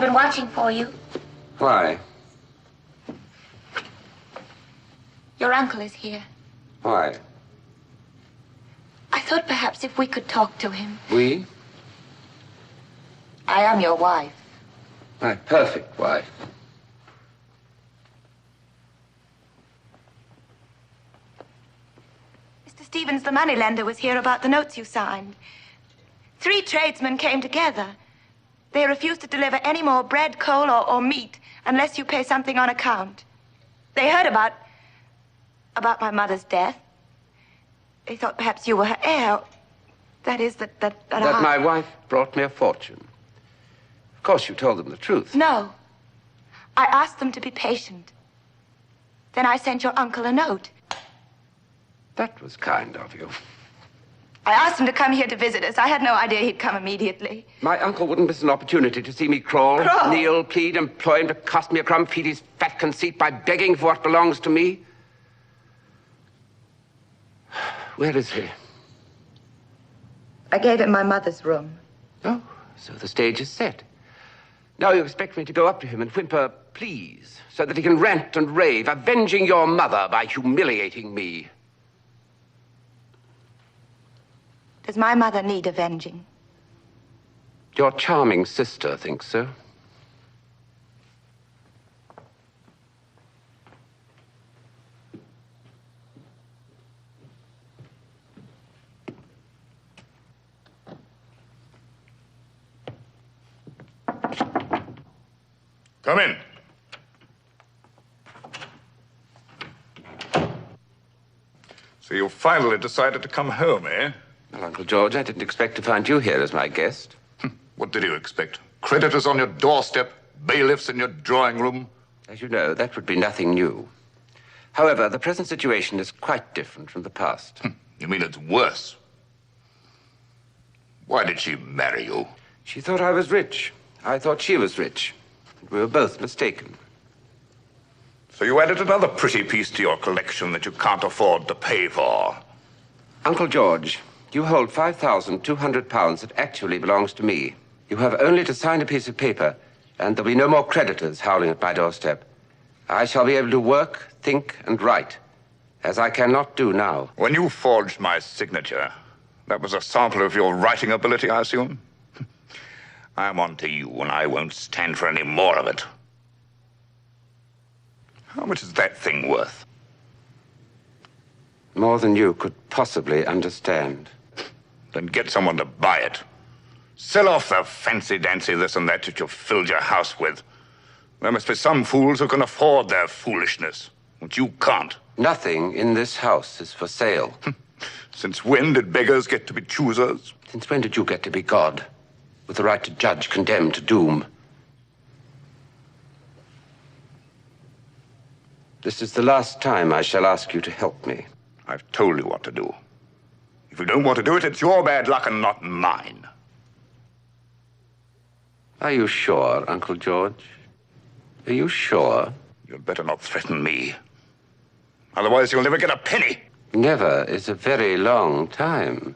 been watching for you. Why? Your uncle is here. Why? I thought perhaps if we could talk to him. We? I am your wife. My perfect wife. Mr. Stevens, the moneylender, was here about the notes you signed. 3 tradesmen came together. They refused to deliver any more bread, coal, or meat unless you pay something on account. They heard about my mother's death. They thought perhaps you were her heir. That is, that my wife brought me a fortune. Of course, you told them the truth. No. I asked them to be patient. Then I sent your uncle a note. That was kind of you. I asked him to come here to visit us. I had no idea he'd come immediately. My uncle wouldn't miss an opportunity to see me crawl, kneel, plead, employ him to cost me a crumb, feed his fat conceit by begging for what belongs to me. Where is he? I gave him my mother's room. Oh, so the stage is set. Now you expect me to go up to him and whimper, please, so that he can rant and rave, avenging your mother by humiliating me. Does my mother need avenging? Your charming sister thinks so. Come in. So you finally decided to come home, eh? Well, Uncle George, I didn't expect to find you here as my guest. What did you expect? Creditors on your doorstep, bailiffs in your drawing room? As you know, that would be nothing new. However, the present situation is quite different from the past. You mean it's worse? Why did she marry you? She thought I was rich. I thought she was rich. We were both mistaken. So you added another pretty piece to your collection that you can't afford to pay for. Uncle George, you hold £5,200 that actually belongs to me. You have only to sign a piece of paper, and there'll be no more creditors howling at my doorstep. I shall be able to work, think, and write, as I cannot do now. When you forged my signature, that was a sample of your writing ability, I assume? I'm on to you, and I won't stand for any more of it. How much is that thing worth? More than you could possibly understand. Then get someone to buy it. Sell off the fancy-dancy this and that you've filled your house with. There must be some fools who can afford their foolishness, which you can't. Nothing in this house is for sale. Since when did beggars get to be choosers? Since when did you get to be God, with the right to judge, condemn, to doom? This is the last time I shall ask you to help me. I've told you what to do. If you don't want to do it, it's your bad luck and not mine. Are you sure, Uncle George? Are you sure? You'd better not threaten me. Otherwise, you'll never get a penny. Never is a very long time.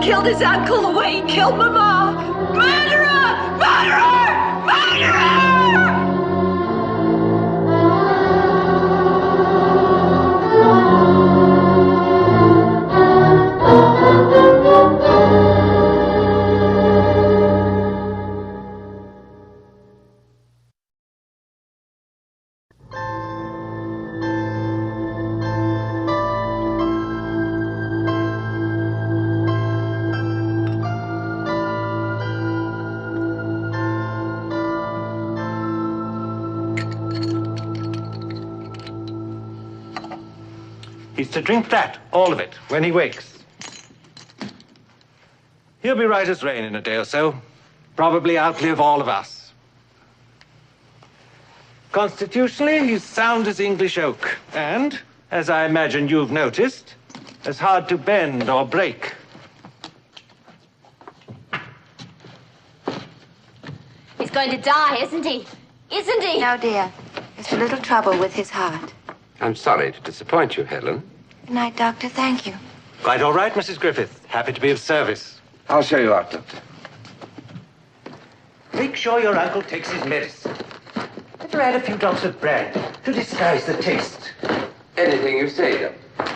Killed his uncle the way he killed Mama. Murderer! Murderer! Murderer! He's to drink that, all of it, when he wakes. He'll be right as rain in a day or so. Probably outlive all of us. Constitutionally, he's sound as English oak. And, as I imagine you've noticed, as hard to bend or break. He's going to die, isn't he? Isn't he? No, dear. Just a little trouble with his heart. I'm sorry to disappoint you, Helen. Good night, Doctor. Thank you. Quite all right, Mrs. Griffith. Happy to be of service. I'll show you out, Doctor. Make sure your uncle takes his medicine. Better add a few drops of brandy to disguise the taste. Anything you say, Doctor.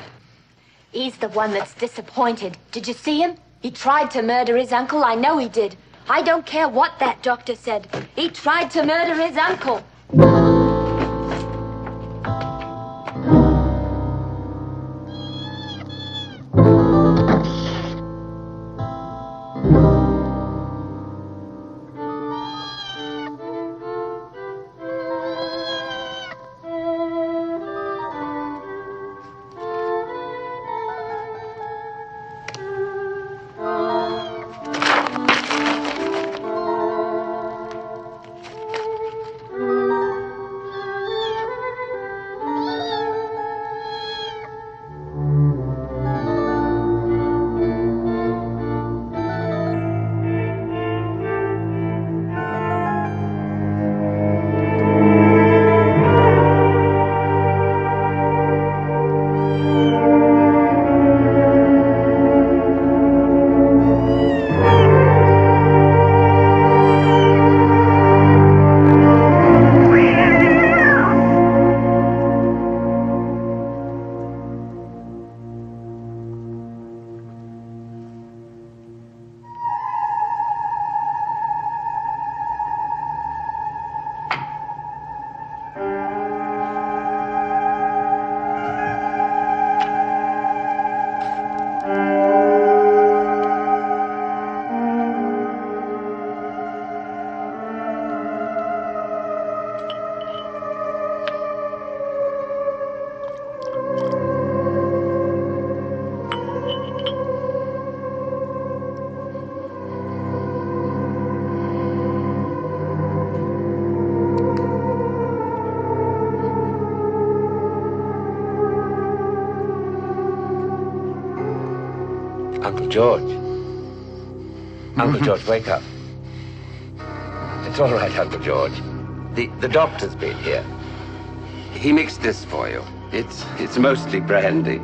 He's the one that's disappointed. Did you see him? He tried to murder his uncle. I know he did. I don't care what that doctor said. He tried to murder his uncle. Uncle George. Uncle George, wake up. It's all right, Uncle George. The doctor's been here. He mixed this for you. It's mostly brandy.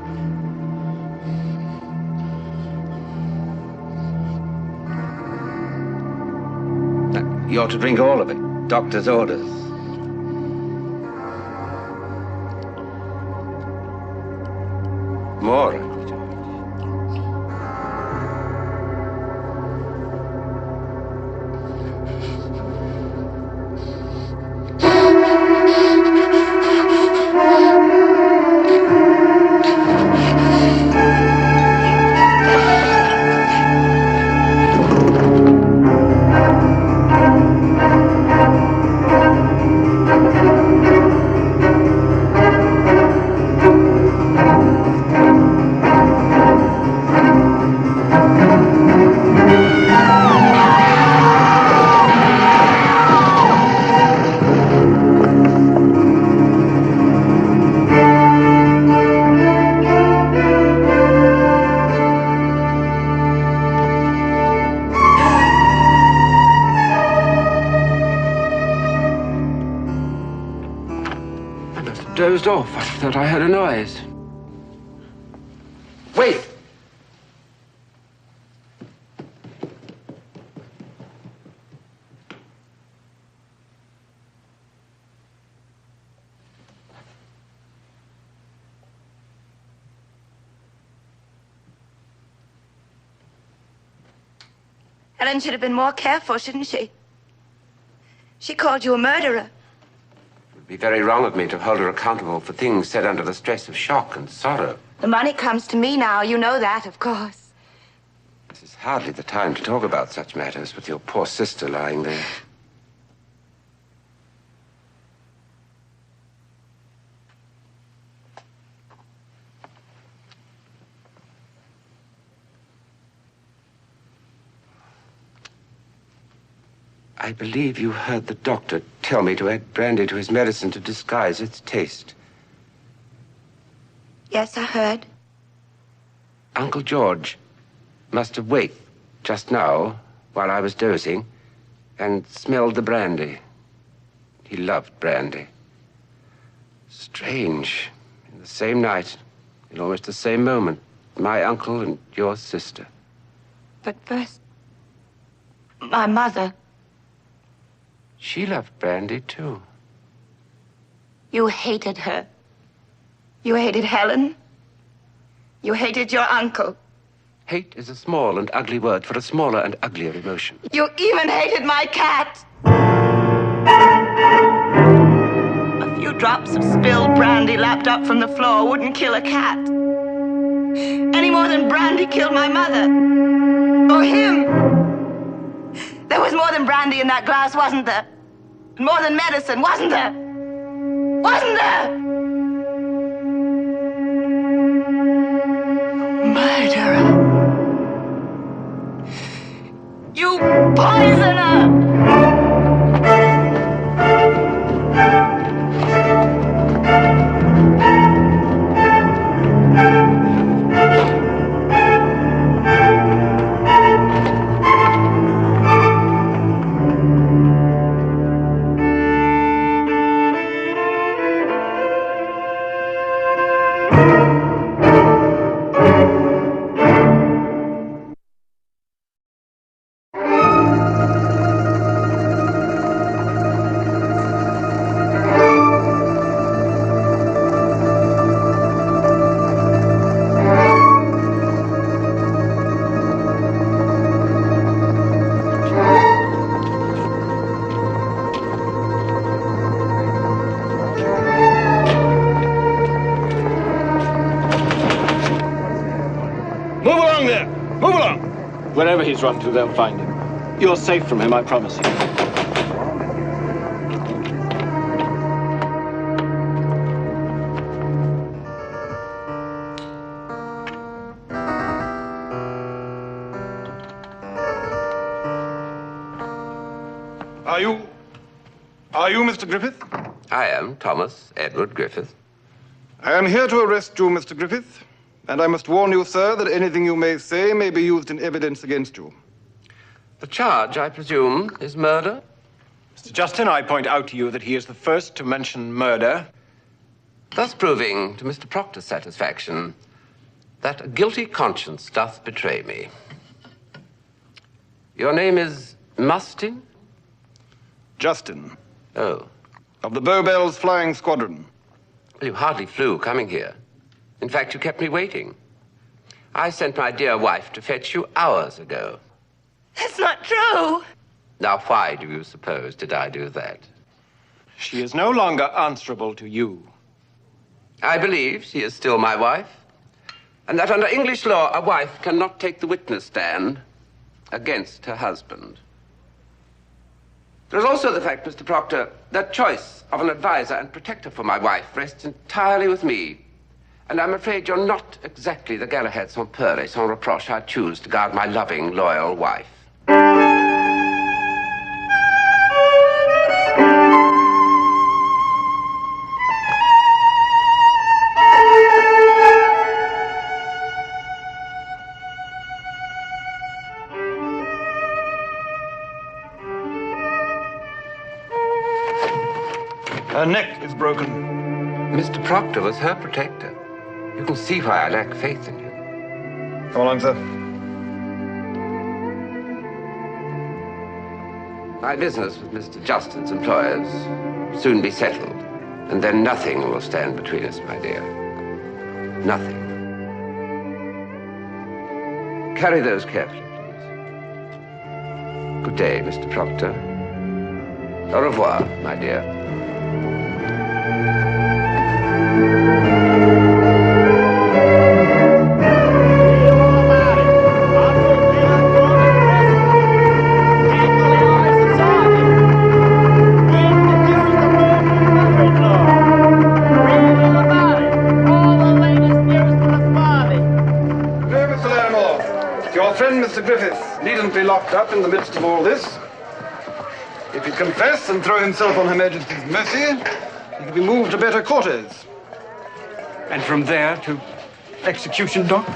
You ought to drink all of it. Doctor's orders. More. Dozed off. I thought I heard a noise. Wait! Helen should have been more careful, shouldn't she? She called you a murderer. Be very wrong of me to hold her accountable for things said under the stress of shock and sorrow. The money comes to me now. You know that, of course. This is hardly the time to talk about such matters with your poor sister lying there. I believe you heard the doctor tell me to add brandy to his medicine to disguise its taste. Yes, I heard. Uncle George must have waked just now while I was dozing and smelled the brandy. He loved brandy. Strange. In the same night, in almost the same moment, my uncle and your sister. But first, my mother. She loved brandy, too. You hated her. You hated Helen. You hated your uncle. Hate is a small and ugly word for a smaller and uglier emotion. You even hated my cat. A few drops of spilled brandy lapped up from the floor wouldn't kill a cat. Any more than brandy killed my mother. Or him. There was more than brandy in that glass, wasn't there? And more than medicine, wasn't there? Wasn't there? Murderer. You poisoner! Wherever he's run to, they'll find him. You're safe from him, I promise you. Are you Mr. Griffith? I am Thomas Edward Griffith. I am here to arrest you, Mr. Griffith. And I must warn you, sir, that anything you may say may be used in evidence against you. The charge, I presume, is murder? Mr. Justin, I point out to you that he is the first to mention murder. Thus proving, to Mr. Proctor's satisfaction, that a guilty conscience doth betray me. Your name is Mustin? Justin. Oh. Of the Bowbells Flying Squadron. Well, you hardly flew coming here. In fact, you kept me waiting. I sent my dear wife to fetch you hours ago. That's not true. Now, why do you suppose did I do that? She is no longer answerable to you. I believe she is still my wife, and that under English law, a wife cannot take the witness stand against her husband. There is also the fact, Mr. Proctor, that choice of an advisor and protector for my wife rests entirely with me. And I'm afraid you're not exactly the Galahad sans peur et sans reproche I choose to guard my loving, loyal wife. Her neck is broken. Mr. Proctor was her protector. You can see why I lack faith in him. Come along, sir. My business with Mr. Justin's employers will soon be settled, and then nothing will stand between us, my dear. Nothing. Carry those carefully, please. Good day, Mr. Proctor. Au revoir, my dear. Mr. Griffith needn't be locked up in the midst of all this. If he'd confess and throw himself on Her Majesty's mercy, he could be moved to better quarters. And from there to execution, Doc?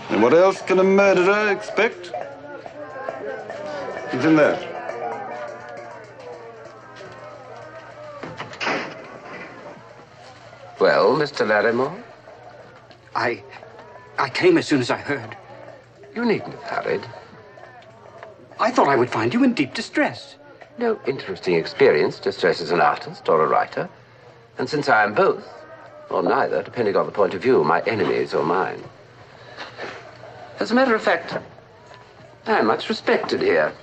And what else can a murderer expect? He's in there. Well, Mr. Larimore? I came as soon as I heard. You needn't have hurried. I thought I would find you in deep distress. No interesting experience distresses an artist or a writer. And since I am both, or neither, depending on the point of view, my enemies or mine. As a matter of fact, I am much respected here.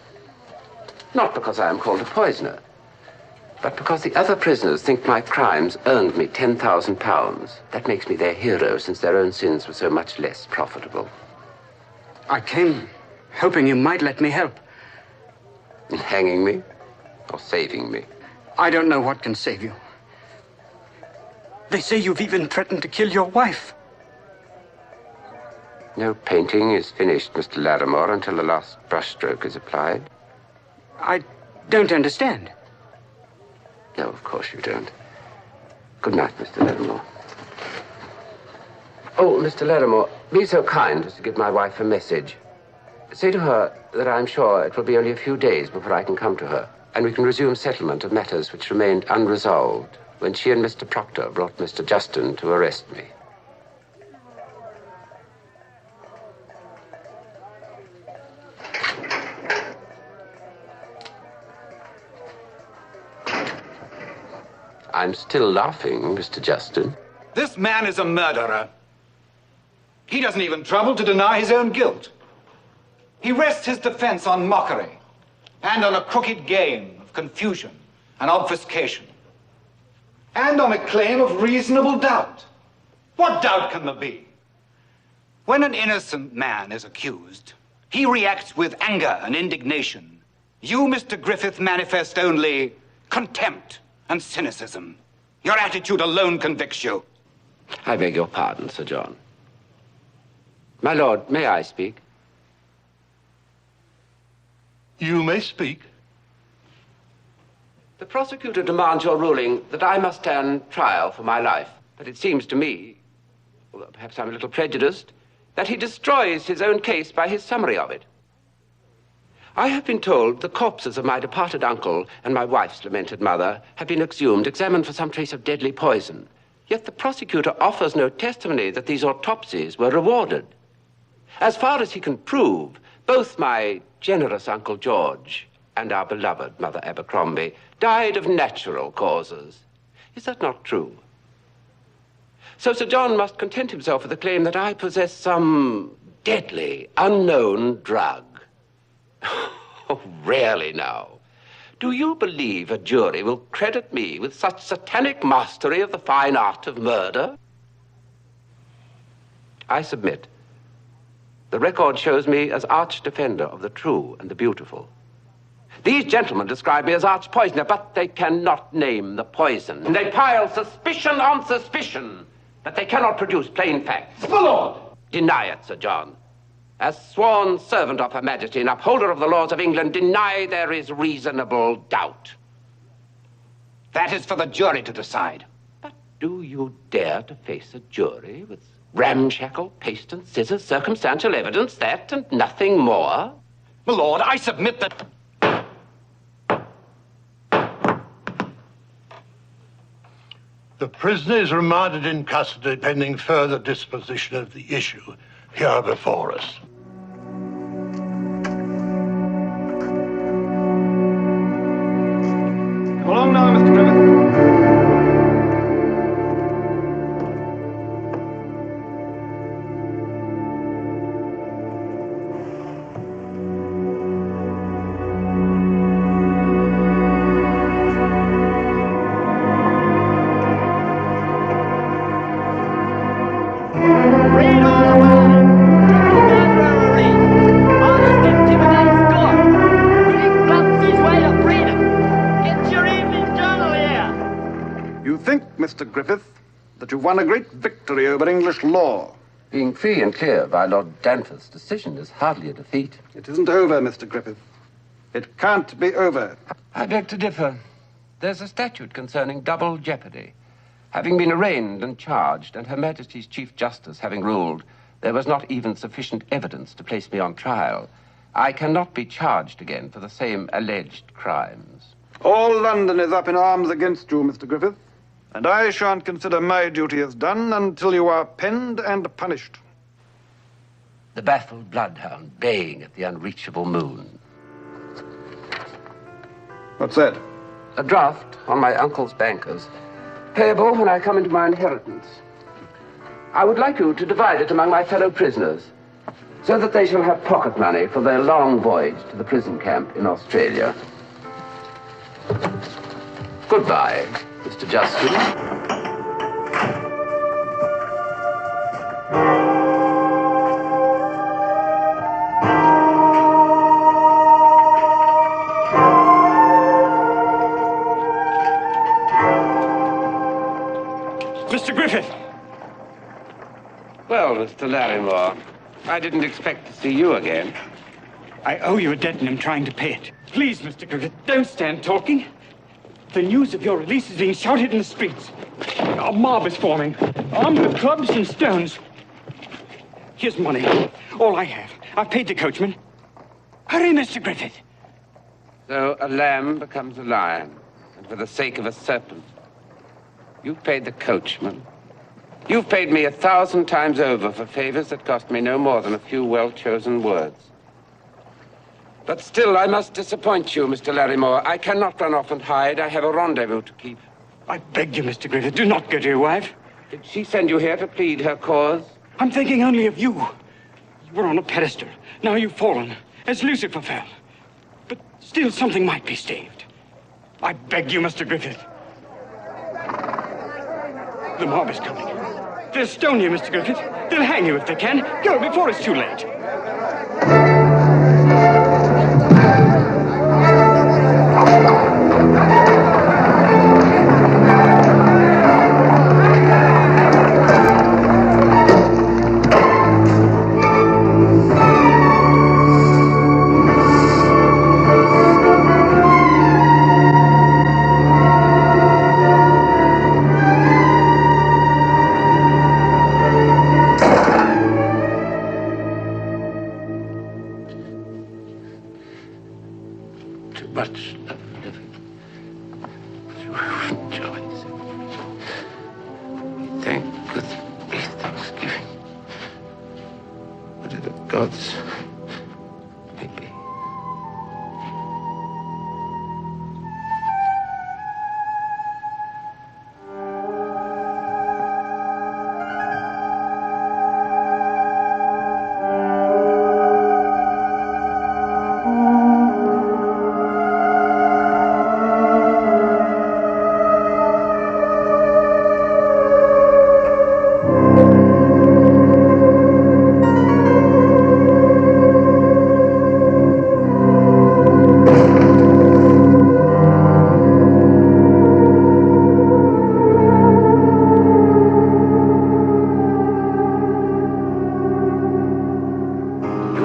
Not because I am called a poisoner, but because the other prisoners think my crimes earned me £10,000. That makes me their hero, since their own sins were so much less profitable. I came hoping you might let me help. In hanging me or saving me? I don't know what can save you. They say you've even threatened to kill your wife. No painting is finished, Mr. Larimore, until the last brushstroke is applied. I don't understand. No, of course you don't. Good night, Mr. Larimore. Oh, Mr. Larimore, be so kind as to give my wife a message. Say to her that I'm sure it will be only a few days before I can come to her, and we can resume settlement of matters which remained unresolved when she and Mr. Proctor brought Mr. Justin to arrest me. I'm still laughing, Mr. Justin. This man is a murderer. He doesn't even trouble to deny his own guilt. He rests his defense on mockery and on a crooked game of confusion and obfuscation and on a claim of reasonable doubt. What doubt can there be? When an innocent man is accused, he reacts with anger and indignation. You, Mr. Griffith, manifest only contempt and cynicism. Your attitude alone convicts you. I beg your pardon, Sir John. My lord, may I speak? You may speak. The prosecutor demands your ruling that I must stand trial for my life. But it seems to me, although perhaps I'm a little prejudiced, that he destroys his own case by his summary of it. I have been told the corpses of my departed uncle and my wife's lamented mother have been exhumed, examined for some trace of deadly poison. Yet the prosecutor offers no testimony that these autopsies were rewarded. As far as he can prove, both my generous Uncle George and our beloved Mother Abercrombie died of natural causes. Is that not true? So Sir John must content himself with the claim that I possess some deadly, unknown drug. Oh, really now? Do you believe a jury will credit me with such satanic mastery of the fine art of murder? I submit. The record shows me as arch-defender of the true and the beautiful. These gentlemen describe me as arch-poisoner, but they cannot name the poison. And they pile suspicion on suspicion, but they cannot produce plain facts. My lord! Deny it, Sir John. As sworn servant of Her Majesty and upholder of the laws of England, deny there is reasonable doubt. That is for the jury to decide. But do you dare to face a jury with ramshackle, paste and scissors, circumstantial evidence, that and nothing more? My lord, I submit that... The prisoner is remanded in custody pending further disposition of the issue here before us. Come along now, Mr. Griffith. Mr. Griffith, that you've won a great victory over English law. Being free and clear by Lord Danforth's decision is hardly a defeat. It isn't over, Mr. Griffith. It can't be over. I beg to differ. There's a statute concerning double jeopardy. Having been arraigned and charged, and Her Majesty's Chief Justice having ruled there was not even sufficient evidence to place me on trial, I cannot be charged again for the same alleged crimes. All London is up in arms against you, Mr. Griffith, and I shan't consider my duty as done until you are penned and punished. The baffled bloodhound baying at the unreachable moon. What's that? A draft on my uncle's bankers, payable when I come into my inheritance. I would like you to divide it among my fellow prisoners, so that they shall have pocket money for their long voyage to the prison camp in Australia. Goodbye, Mr. Justice. Mr. Griffith! Well, Mr. Larrimore, I didn't expect to see you again. I owe you a debt and I'm trying to pay it. Please, Mr. Griffith, don't stand talking. The news of your release is being shouted in the streets. A mob is forming, armed with clubs and stones. Here's money, all I have. I've paid the coachman. Hurry, Mr. Griffith. So a lamb becomes a lion, and for the sake of a serpent. You've paid the coachman. You've paid me 1,000 times over for favors that cost me no more than a few well-chosen words. But still, I must disappoint you, Mr. Larrimore. I cannot run off and hide. I have a rendezvous to keep. I beg you, Mr. Griffith, do not go to your wife. Did she send you here to plead her cause? I'm thinking only of you. You were on a pedestal. Now you've fallen, as Lucifer fell. But still, something might be saved. I beg you, Mr. Griffith. The mob is coming. They'll stone you, Mr. Griffith. They'll hang you if they can. Go before it's too late. Much of living through joys. We thank with brief thanksgiving whatever gods may be.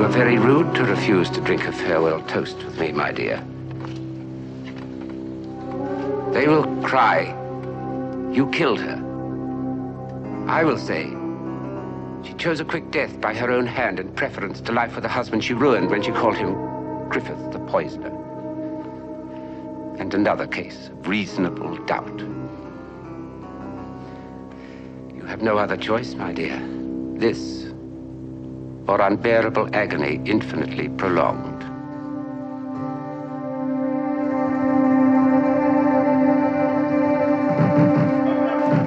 Very rude to refuse to drink a farewell toast with me, my dear. They will cry, you killed her. I will say, she chose a quick death by her own hand in preference to life with a husband she ruined when she called him Griffith the Poisoner. And another case of reasonable doubt. You have no other choice, my dear. This or unbearable agony infinitely prolonged.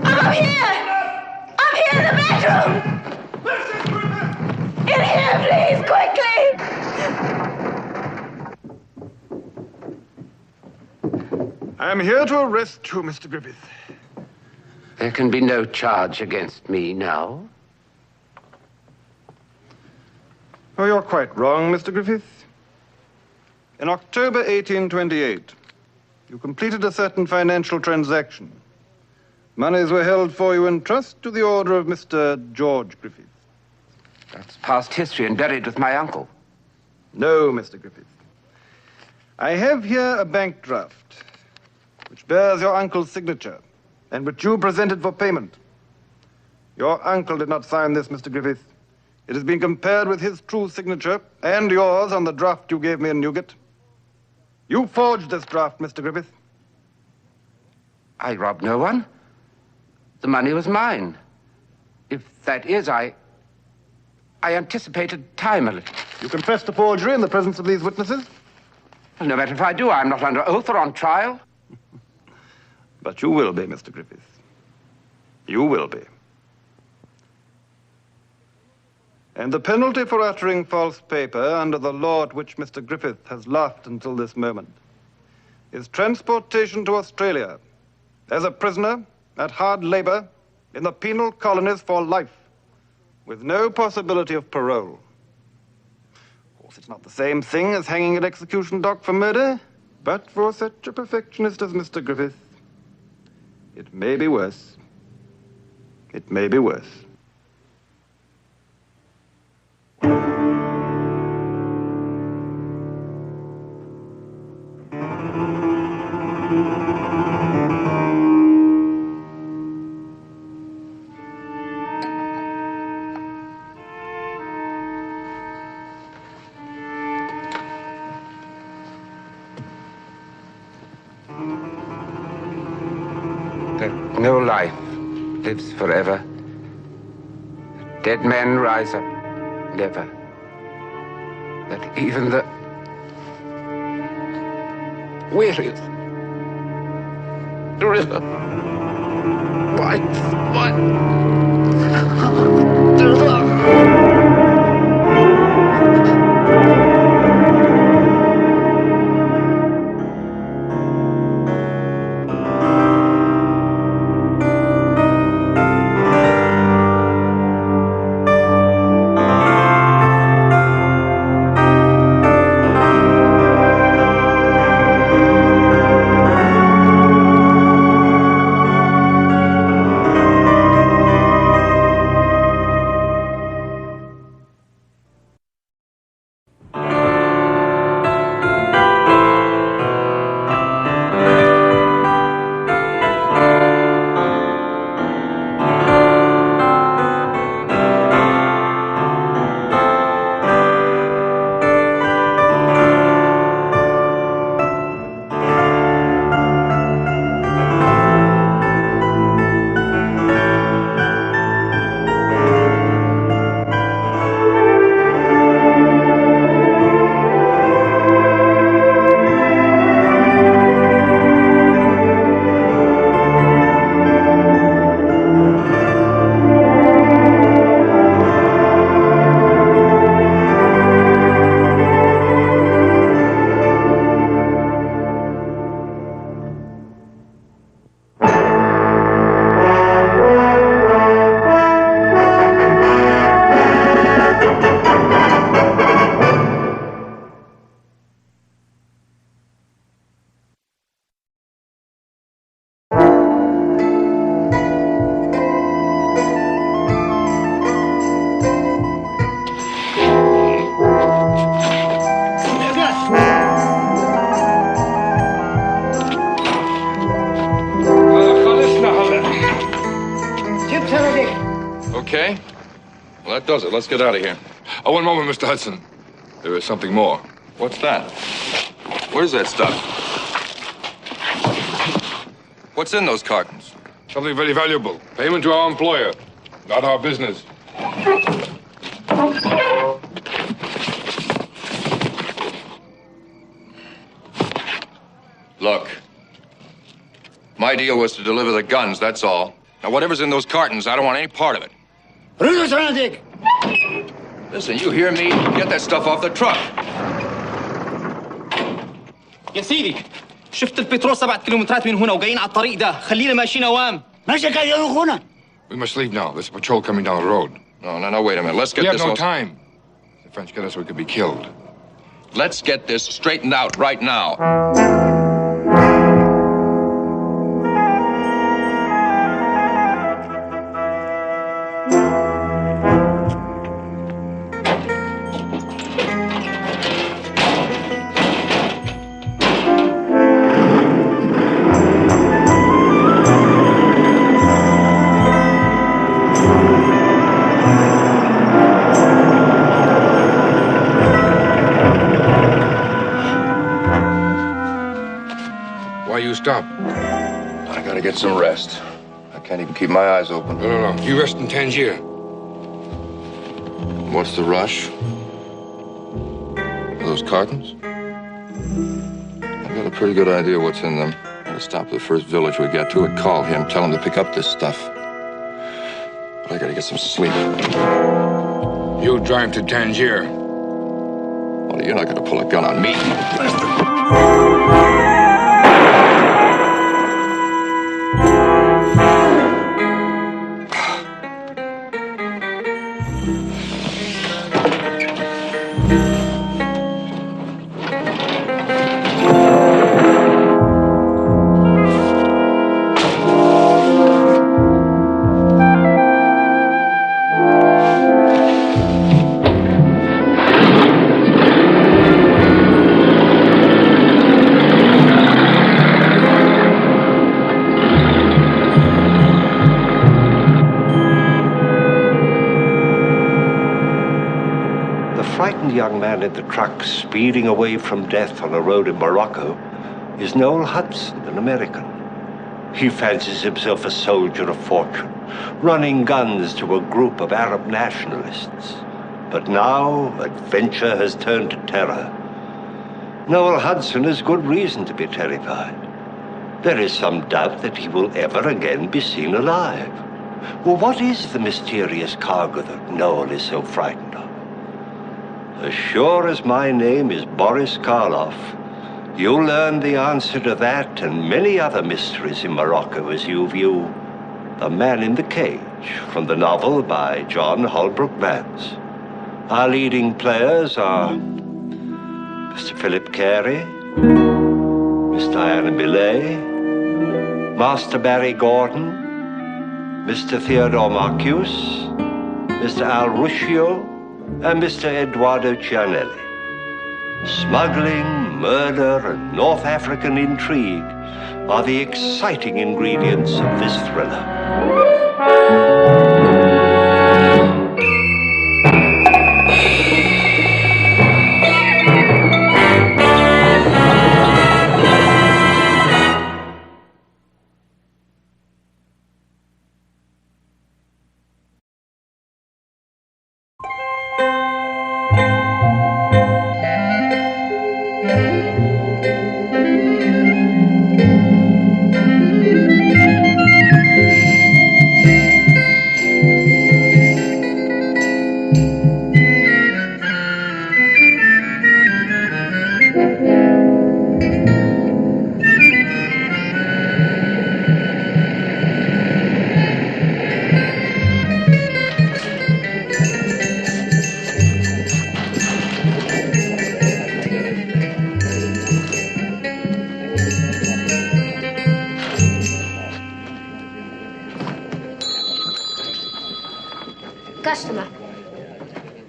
I'm here! I'm here in the bedroom! In here, please, quickly! I am here to arrest you, Mr. Griffith. There can be no charge against me now. Oh, you're quite wrong, Mr. Griffith. In October 1828, you completed a certain financial transaction. Monies were held for you in trust to the order of Mr. George Griffith. That's past history and buried with my uncle. No, Mr. Griffith. I have here a bank draft, which bears your uncle's signature, and which you presented for payment. Your uncle did not sign this, Mr. Griffith. It has been compared with his true signature and yours on the draft you gave me in Newgate. You forged this draft, Mr. Griffith. I robbed no one. The money was mine. If that is, I anticipated time a little. You confessed to forgery in the presence of these witnesses? Well, no matter if I do, I'm not under oath or on trial. But you will be, Mr. Griffith. You will be. And the penalty for uttering false paper under the law at which Mr. Griffith has laughed until this moment is transportation to Australia as a prisoner at hard labor in the penal colonies for life, with no possibility of parole. Of course, it's not the same thing as hanging at execution dock for murder, but for such a perfectionist as Mr. Griffith, it may be worse. It may be worse. That no life lives forever. Dead men rise up never. That even the weariest river Okay. Well, that does it. Let's get out of here. Oh, one moment, Mr. Hudson. There is something more. What's that? Where's that stuff? What's in those cartons? Something very valuable. Payment to our employer, not our business. Look, my deal was to deliver the guns, that's all. Now, whatever's in those cartons, I don't want any part of it. Listen, you hear me? Get that stuff off the truck. يا سيدي شفت البترول 7 كيلومترات من هنا وجايين على الطريق ده خلينا ماشيين اوام ماشي يا اخونا. We must leave now. There's a patrol coming down the road. No, wait a minute. Let's get this. this. We have no time. If the French get us, we could be killed. Let's get this straightened out right now. stop? I gotta get some rest. I can't even keep my eyes open. No. You rest in Tangier. What's the rush? Are those cartons? I've got a pretty good idea what's in them. I'm gonna stop at the first village we get to and call him, tell him to pick up this stuff. But I gotta get some sleep. You drive to Tangier. Well, you're not gonna pull a gun on me. Young man in the truck speeding away from death on a road in Morocco is Noel Hudson, an American. He fancies himself a soldier of fortune, running guns to a group of Arab nationalists. But now adventure has turned to terror. Noel Hudson has good reason to be terrified. There is some doubt that he will ever again be seen alive. Well, what is the mysterious cargo that Noel is so frightened of? As sure as my name is Boris Karloff, you'll learn the answer to that and many other mysteries in Morocco as you view The Man in the Cage from the novel by John Holbrook Vance. Our leading players are Mr. Philip Carey, Miss Diana Millay, Master Barry Gordon, Mr. Theodore Marcuse, Mr. Al Ruscio, and Mr. Eduardo Cianelli. Smuggling, murder, and North African intrigue are the exciting ingredients of this thriller. Customer.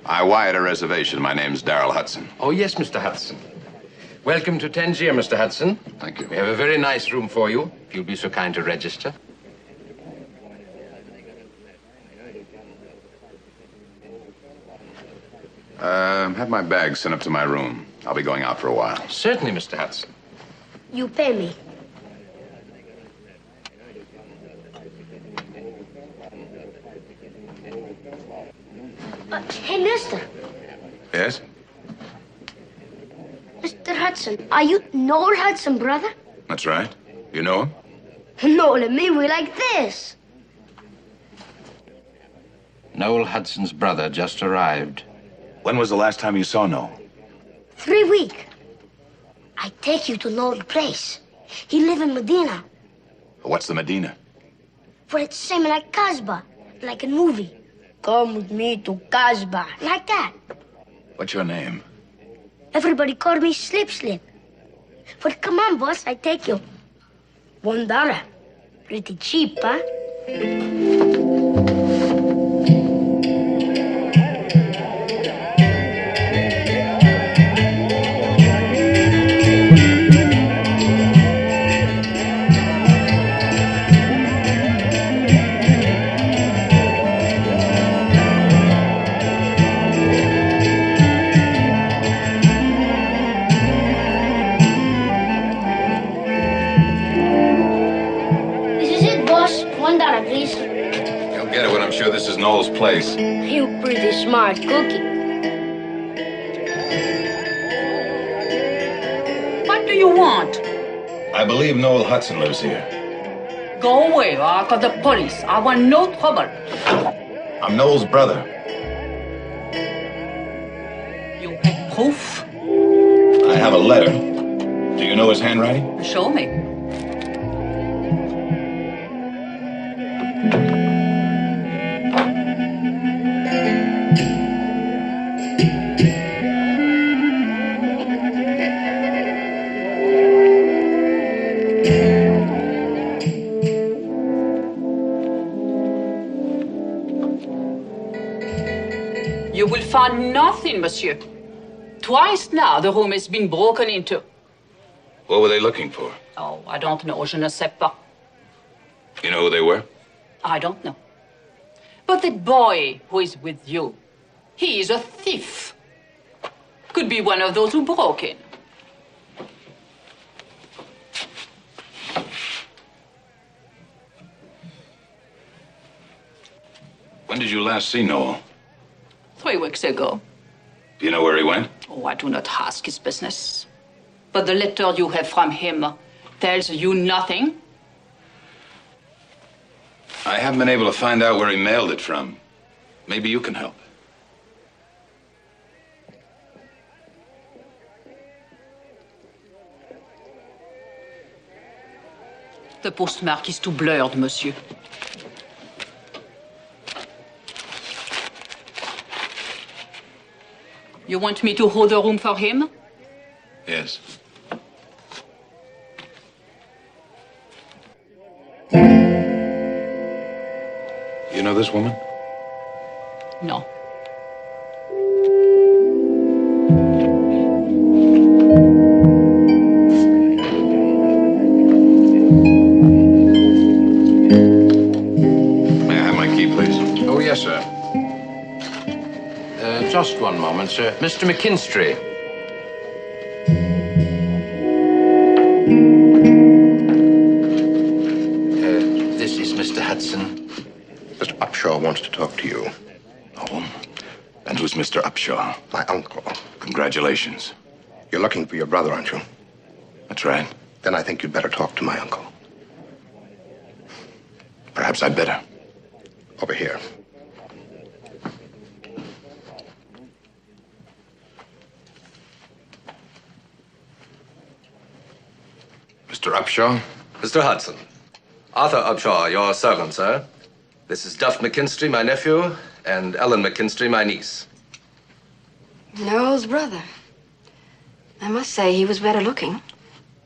I wired a reservation. My name's Darrell Hudson. Oh, yes, Mr. Hudson. Welcome to Tangier, Mr. Hudson. Thank you. We have a very nice room for you, if you'll be so kind to register. Have my bag sent up to my room. I'll be going out for a while. Certainly, Mr. Hudson. You pay me. Hey, mister. Yes? Mr. Hudson, are you Noel Hudson, brother? That's right. You know him? Noel and me, we like this. Noel Hudson's brother just arrived. When was the last time you saw Noel? 3 weeks. I take you to Noel's place. He live in Medina. What's the Medina? For it's same like Casbah, like a movie. Come with me to Casbah, like that. What's your name? Everybody call me Slip Slip. But come on, boss, I take you. $1. Pretty cheap, huh? place. You pretty smart cookie. What do you want? I believe Noel Hudson lives here. Go away or I'll call the police. I want no trouble. I'm Noel's brother. You have proof? I have a letter. Do you know his handwriting? Show me. You will find nothing, monsieur. Twice now the room has been broken into. What were they looking for? Oh, I don't know. Je ne sais pas. You know who they were? I don't know. But that boy who is with you, he is a thief. Could be one of those who broke in. When did you last see Noel? 3 weeks ago. Do you know where he went? Oh, I do not ask his business. But the letter you have from him tells you nothing. I haven't been able to find out where he mailed it from. Maybe you can help. The postmark is too blurred, monsieur. You want me to hold the room for him? Yes. You know this woman? No. May I have my key, please? Oh, yes, sir. Just one moment, sir. Mr. McKinstry. This is Mr. Hudson. Mr. Upshaw wants to talk to you. Oh, and who's Mr. Upshaw? My uncle. Congratulations. You're looking for your brother, aren't you? That's right. Then I think you'd better talk to my uncle. Perhaps I'd better. Over here. Mr. Upshaw? Mr. Hudson. Arthur Upshaw, your servant, sir. This is Duff McKinstry, my nephew, and Ellen McKinstry, my niece. Noel's brother. I must say he was better looking.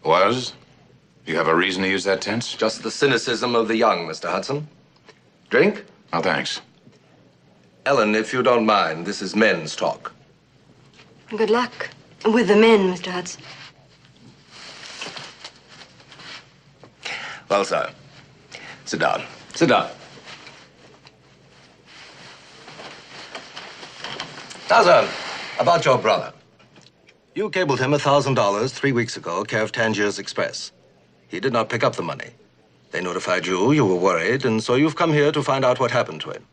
Was? You have a reason to use that tense? Just the cynicism of the young, Mr. Hudson. Drink? Oh, thanks. Ellen, if you don't mind, this is men's talk. Good luck with the men, Mr. Hudson. Well, sir, sit down. Sit down. Now, sir, about your brother. You cabled him $1,000 3 weeks ago, care of Tangiers Express. He did not pick up the money. They notified you, you were worried, and so you've come here to find out what happened to him.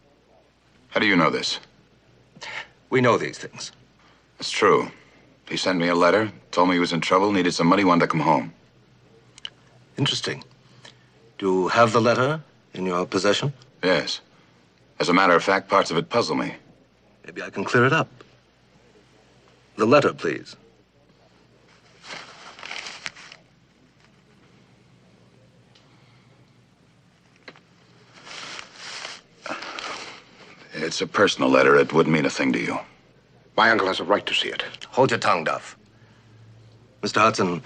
How do you know this? We know these things. It's true. He sent me a letter, told me he was in trouble, needed some money, wanted to come home. Interesting. Do you have the letter in your possession? Yes. As a matter of fact, parts of it puzzle me. Maybe I can clear it up. The letter, please. It's a personal letter. It wouldn't mean a thing to you. My uncle has a right to see it. Hold your tongue, Duff. Mr. Hudson,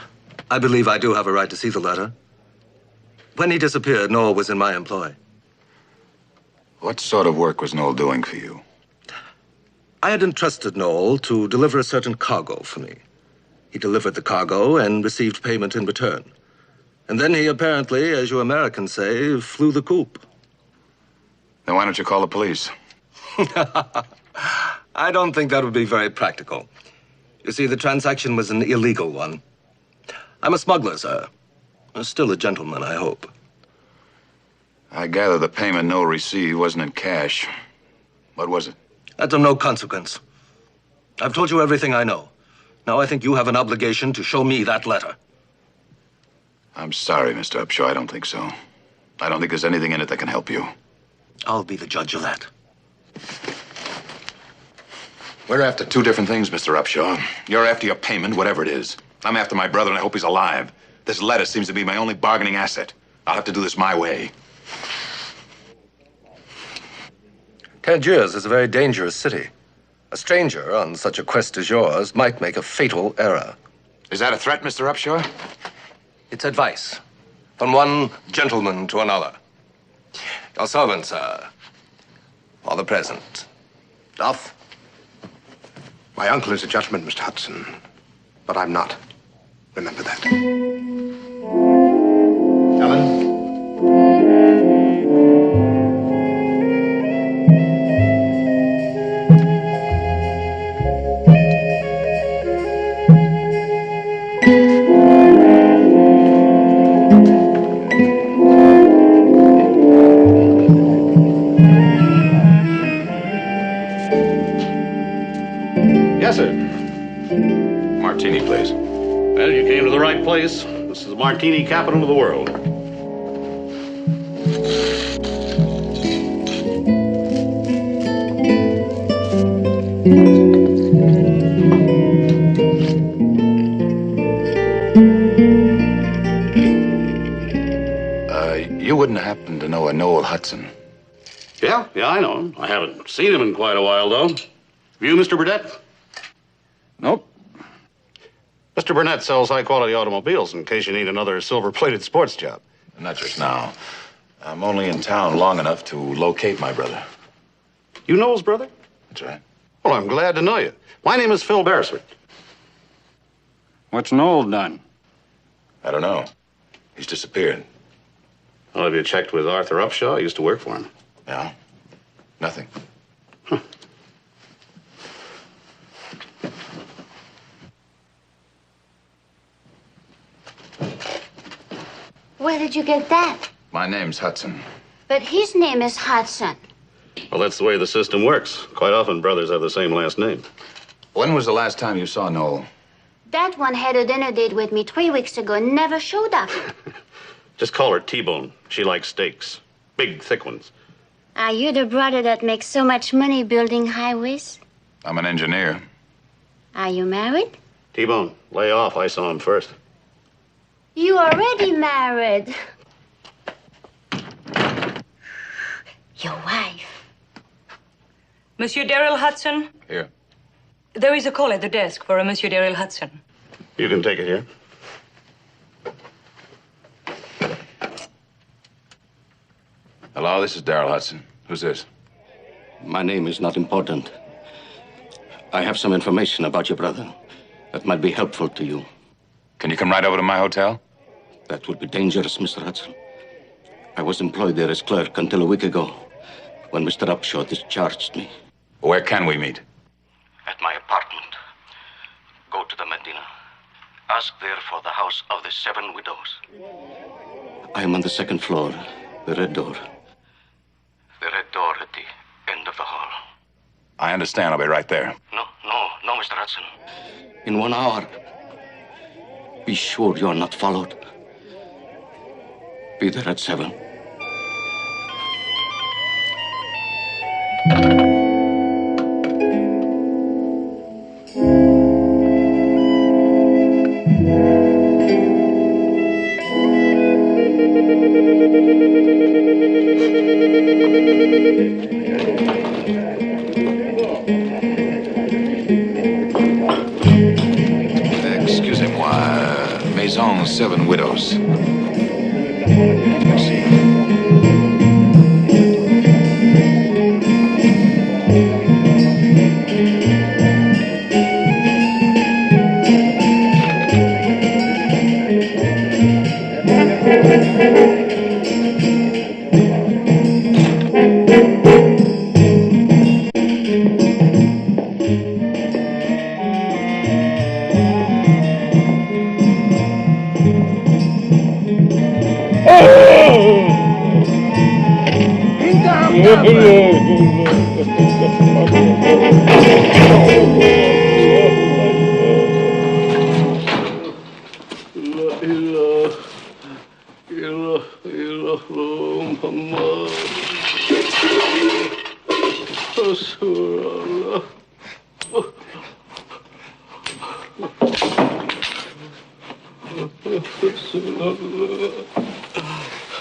I believe I do have a right to see the letter. When he disappeared, Noel was in my employ. What sort of work was Noel doing for you? I had entrusted Noel to deliver a certain cargo for me. He delivered the cargo and received payment in return. And then he apparently, as you Americans say, flew the coop. Then why don't you call the police? I don't think that would be very practical. You see, the transaction was an illegal one. I'm a smuggler, sir. Still a gentleman, I hope. I gather the payment Noel received wasn't in cash. What was it? That's of no consequence. I've told you everything I know. Now I think you have an obligation to show me that letter. I'm sorry, Mr. Upshaw. I don't think so. I don't think there's anything in it that can help you. I'll be the judge of that. We're after two different things, Mr. Upshaw. You're after your payment, whatever it is. I'm after my brother, and I hope he's alive. This letter seems to be my only bargaining asset. I'll have to do this my way. Tangiers is a very dangerous city. A stranger on such a quest as yours might make a fatal error. Is that a threat, Mr. Upshaw? It's advice from one gentleman to another. Your servant, sir, for the present. Duff? My uncle is a gentleman, Mr. Hudson, but I'm not. Remember that. Ellen? Yes, sir. Martini, please. Well, you came to the right place. This is the martini capital of the world. You wouldn't happen to know a Noel Hudson? Yeah, I know him. I haven't seen him in quite a while, though. You, Mr. Burnett? Nope. Mr. Burnett sells high-quality automobiles in case you need another silver-plated sports job. Not just now. I'm only in town long enough to locate my brother. You know his brother? That's right. Well, I'm glad to know you. My name is Phil Beresford. What's Noel done? I don't know. He's disappeared. Well, have you checked with Arthur Upshaw? I used to work for him. Yeah? Nothing. Where did you get that? My name's Hudson. But his name is Hudson. Well, that's the way the system works. Quite often, brothers have the same last name. When was the last time you saw Noel? That one had a dinner date with me 3 weeks ago and never showed up. Just call her T-Bone. She likes steaks. Big, thick ones. Are you the brother that makes so much money building highways? I'm an engineer. Are you married? T-Bone, lay off. I saw him first. You already married. Your wife. Monsieur Daryl Hudson? Here. There is a call at the desk for a Monsieur Daryl Hudson. You can take it here. Hello, this is Daryl Hudson. Who's this? My name is not important. I have some information about your brother that might be helpful to you. Can you come right over to my hotel? That would be dangerous, Mr. Hudson. I was employed there as clerk until a week ago, when Mr. Upshaw discharged me. Where can we meet? At my apartment. Go to the Medina. Ask there for the House of the Seven Widows. I am on the second floor, the red door. The red door at the end of the hall. I understand. I'll be right there. No, Mr. Hudson. In 1 hour. Be sure you are not followed. Be there at 7. Excusez-moi. Maison Seven Widows.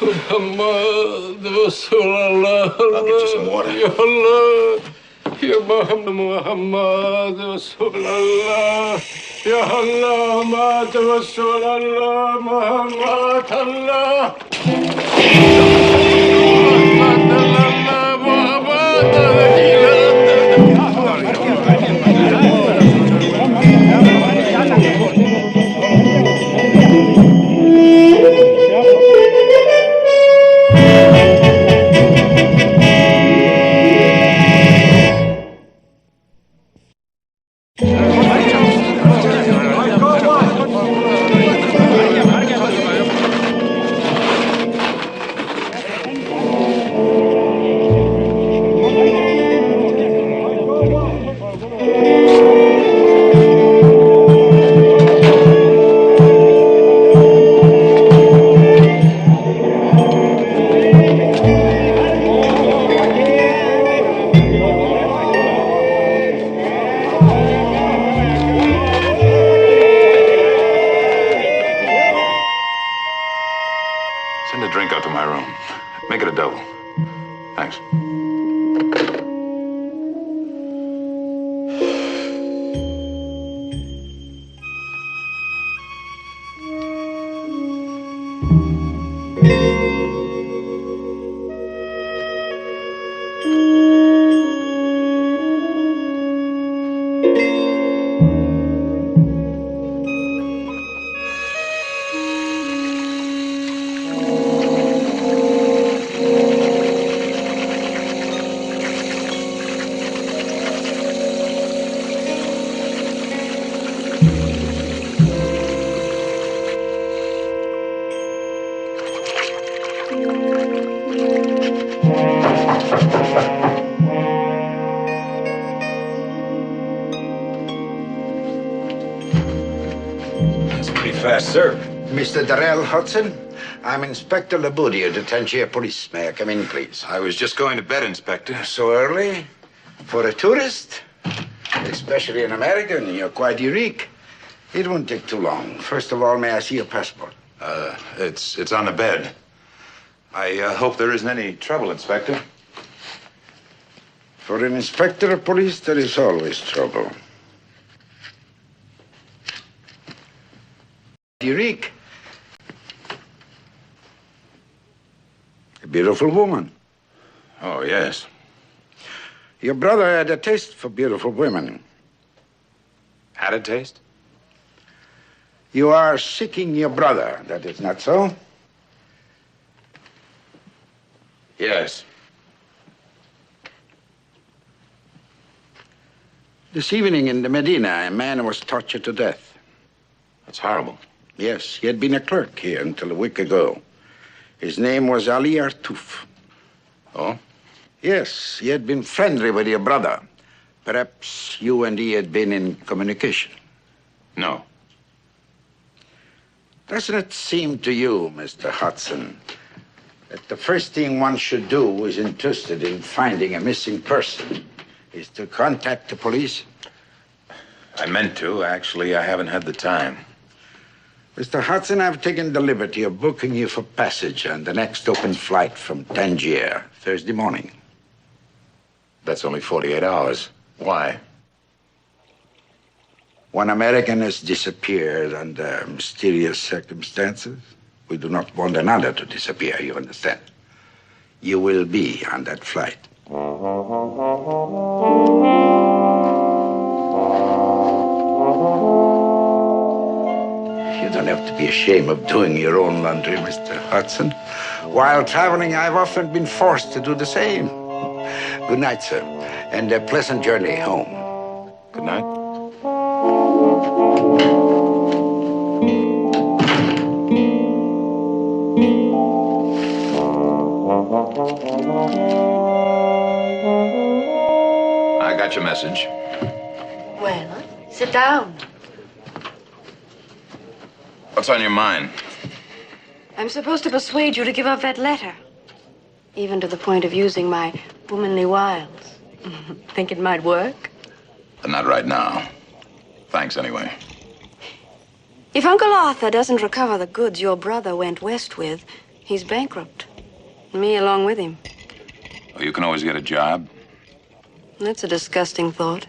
محمد رسول الله. I'll get you some water. يا الله يا محمد رسول الله. يا الله محمد رسول الله. محمد الله. Send a drink out to my room. Make it a double. Thanks. Fast, sir. Mr. Darrell Hudson, I'm Inspector Labudia, the Tangier Police. May I come in, please? I was just going to bed, Inspector. So early? For a tourist? Especially an American, you're quite unique. It won't take too long. First of all, may I see your passport? It's on the bed. I hope there isn't any trouble, Inspector. For an inspector of police, there is always trouble. Unique. A beautiful woman. Oh, yes. Your brother had a taste for beautiful women. Had a taste? You are seeking your brother, that is not so? Yes. This evening in the Medina, a man was tortured to death. That's horrible. Yes, he had been a clerk here until a week ago. His name was Ali Artouf. Oh? Yes, he had been friendly with your brother. Perhaps you and he had been in communication. No. Doesn't it seem to you, Mr. Hudson, that the first thing one should do who is interested in finding a missing person is to contact the police? I meant to. Actually, I haven't had the time. Mr. Hudson, I've taken the liberty of booking you for passage on the next open flight from Tangier, Thursday morning. That's only 48 hours. Why? One American has disappeared under mysterious circumstances. We do not want another to disappear, you understand? You will be on that flight. You don't have to be ashamed of doing your own laundry, Mr. Hudson. While traveling, I've often been forced to do the same. Good night, sir, and a pleasant journey home. Good night. I got your message. Well, sit down. What's on your mind? I'm supposed to persuade you to give up that letter. Even to the point of using my womanly wiles. Think it might work? Not right now. Thanks, anyway. If Uncle Arthur doesn't recover the goods your brother went west with, he's bankrupt. Me along with him. Oh, you can always get a job. That's a disgusting thought.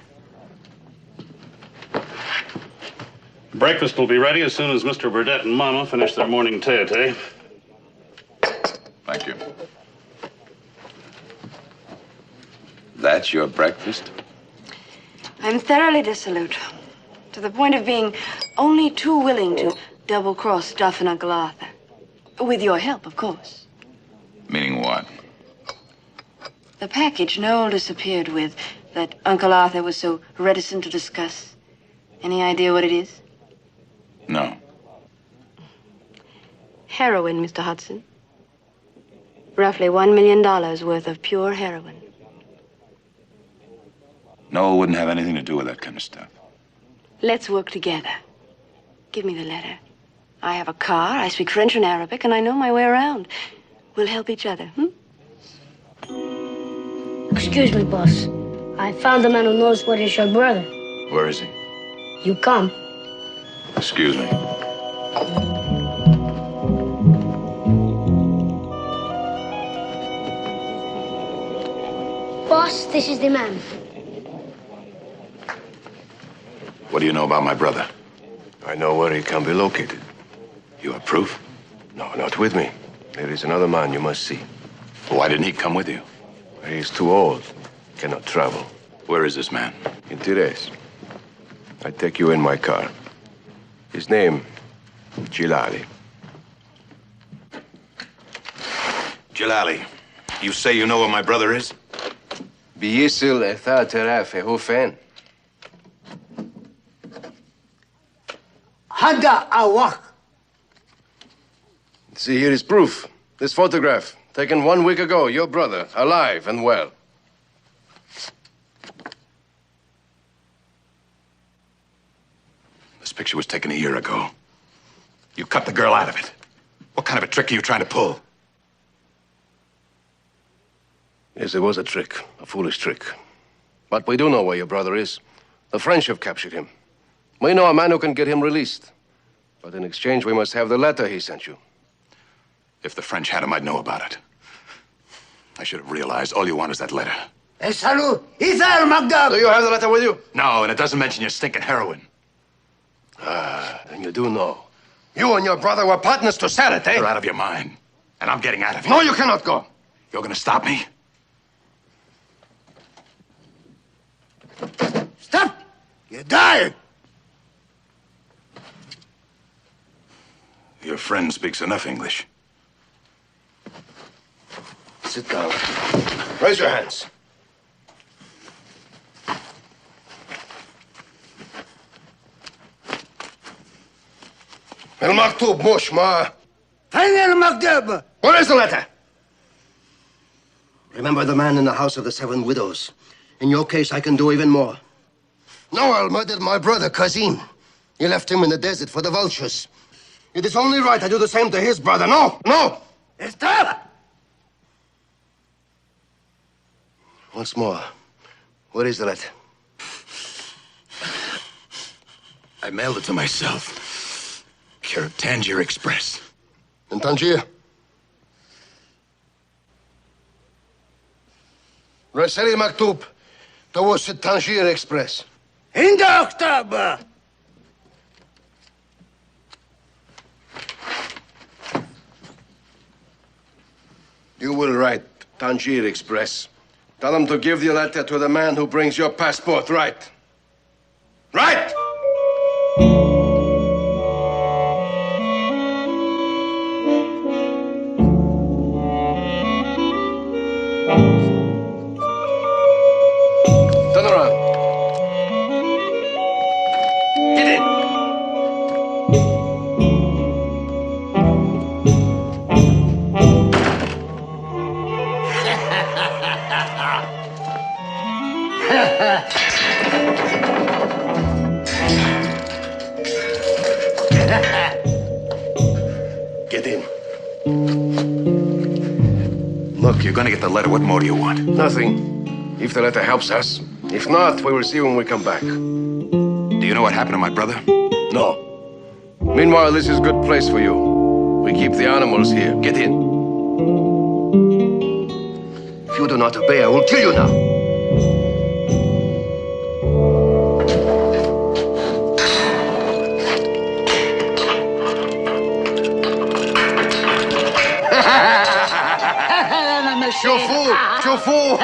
Breakfast will be ready as soon as Mr. Burdett and Mama finish their morning tete. Thank you. That's your breakfast? I'm thoroughly dissolute, to the point of being only too willing to double-cross Duff and Uncle Arthur. With your help, of course. Meaning what? The package Noel disappeared with, that Uncle Arthur was so reticent to discuss. Any idea what it is? No. Heroin, Mr. Hudson. Roughly $1 million worth of pure heroin. Noel wouldn't have anything to do with that kind of stuff. Let's work together. Give me the letter. I have a car, I speak French and Arabic, and I know my way around. We'll help each other, Excuse me, boss. I found a man who knows what is your brother. Where is he? You come. Excuse me. Boss, this is the man. What do you know about my brother? I know where he can be located. You have proof? No, not with me. There is another man you must see. Why didn't he come with you? He is too old. Cannot travel. Where is this man? In Tires. I take you in my car. His name, Jilali. Jilali, you say you know where my brother is? Biyisil etha teraf ehufen. Hada awak. See, here is proof. This photograph, taken 1 week ago. Your brother, alive and well. This picture was taken a year ago. You cut the girl out of it. What kind of a trick are you trying to pull? Yes, it was a trick. A foolish trick. But we do know where your brother is. The French have captured him. We know a man who can get him released. But in exchange, we must have the letter he sent you. If the French had him, I'd know about it. I should have realized all you want is that letter. Do you have the letter with you? No, and it doesn't mention your stinking heroin. Ah, then you do know. You and your brother were partners to sell it, eh? You're out of your mind. And I'm getting out of here. No, you cannot go. You're gonna stop me? Stop! You're dying! Your friend speaks enough English. Sit down. Raise your hands. المكتوب مش ما. فين المكتوب؟ Where is the letter? Remember the man in the house of the 7 widows. In your case, I can do even more. Noel murdered my brother, Kazim. You left him in the desert for the vultures. It is only right I do the same to his brother. No, no! Stop! Once more, where is the letter? I mailed it to myself. Care of Tangier Express. In Tangier? رسالة مكتوب توصل Tangier Express. عند أكتوبر. You will write Tangier Express. Tell them to give the letter to the man who brings your passport, right? Right! Turn around. Get in. Get in. Look, you're gonna get the letter. What more do you want? Nothing. If the letter helps us. If not, we will see when we come back. Do you know what happened to my brother? No. Meanwhile, this is a good place for you. We keep the animals here. Get in. If you do not obey, I will kill you now. شوفوه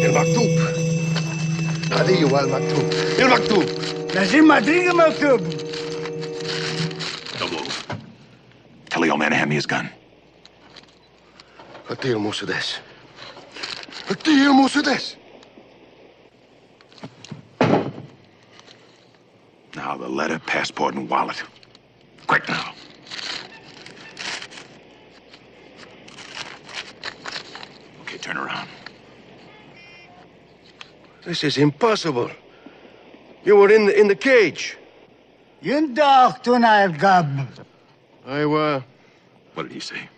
المكتوب هذه هو المكتوب المكتوب لازم مدريد مكتوب. Don't move. Tell the old man to hand me his gun. اديه المسدس اديه المسدس letter, passport, and wallet. Quick now. Okay, turn around. This is impossible. You were in the cage. What What did he say?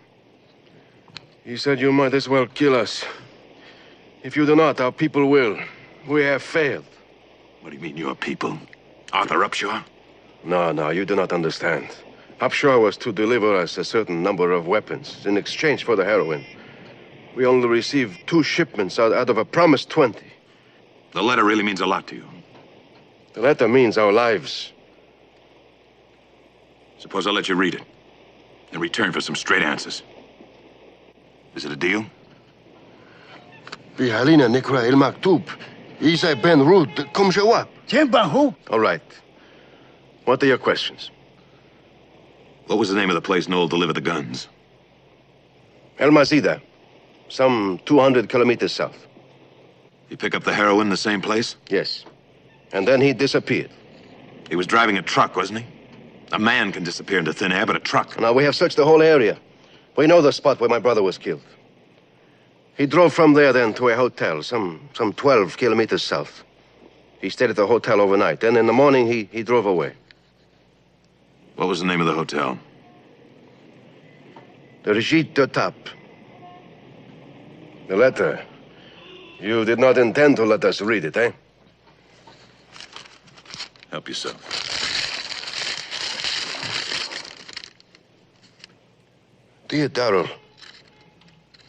He said you might as well kill us. If you do not, our people will. We have failed. What do you mean, your people? Arthur Upshaw? No, you do not understand. Upshaw was to deliver us a certain number of weapons in exchange for the heroin. We only received 2 shipments out of a promised 20. The letter really means a lot to you. The letter means our lives. Suppose I let you read it in return for some straight answers. Is it a deal? Bihalina Nikra El Maktub. Isa Ben Rud. Kum Jawab. All right. What are your questions? What was the name of the place Noel delivered the guns? El Mazida. Some 200 kilometers south. You pick up the heroin in the same place? Yes. And then he disappeared. He was driving a truck, wasn't he? A man can disappear into thin air, but a truck... Now, we have searched the whole area. We know the spot where my brother was killed. He drove from there then to a hotel, some 12 kilometers south. He stayed at the hotel overnight. Then in the morning, he drove away. What was the name of the hotel? The Regit de Tap. The letter. You did not intend to let us read it, eh? Help yourself. Dear Darrell,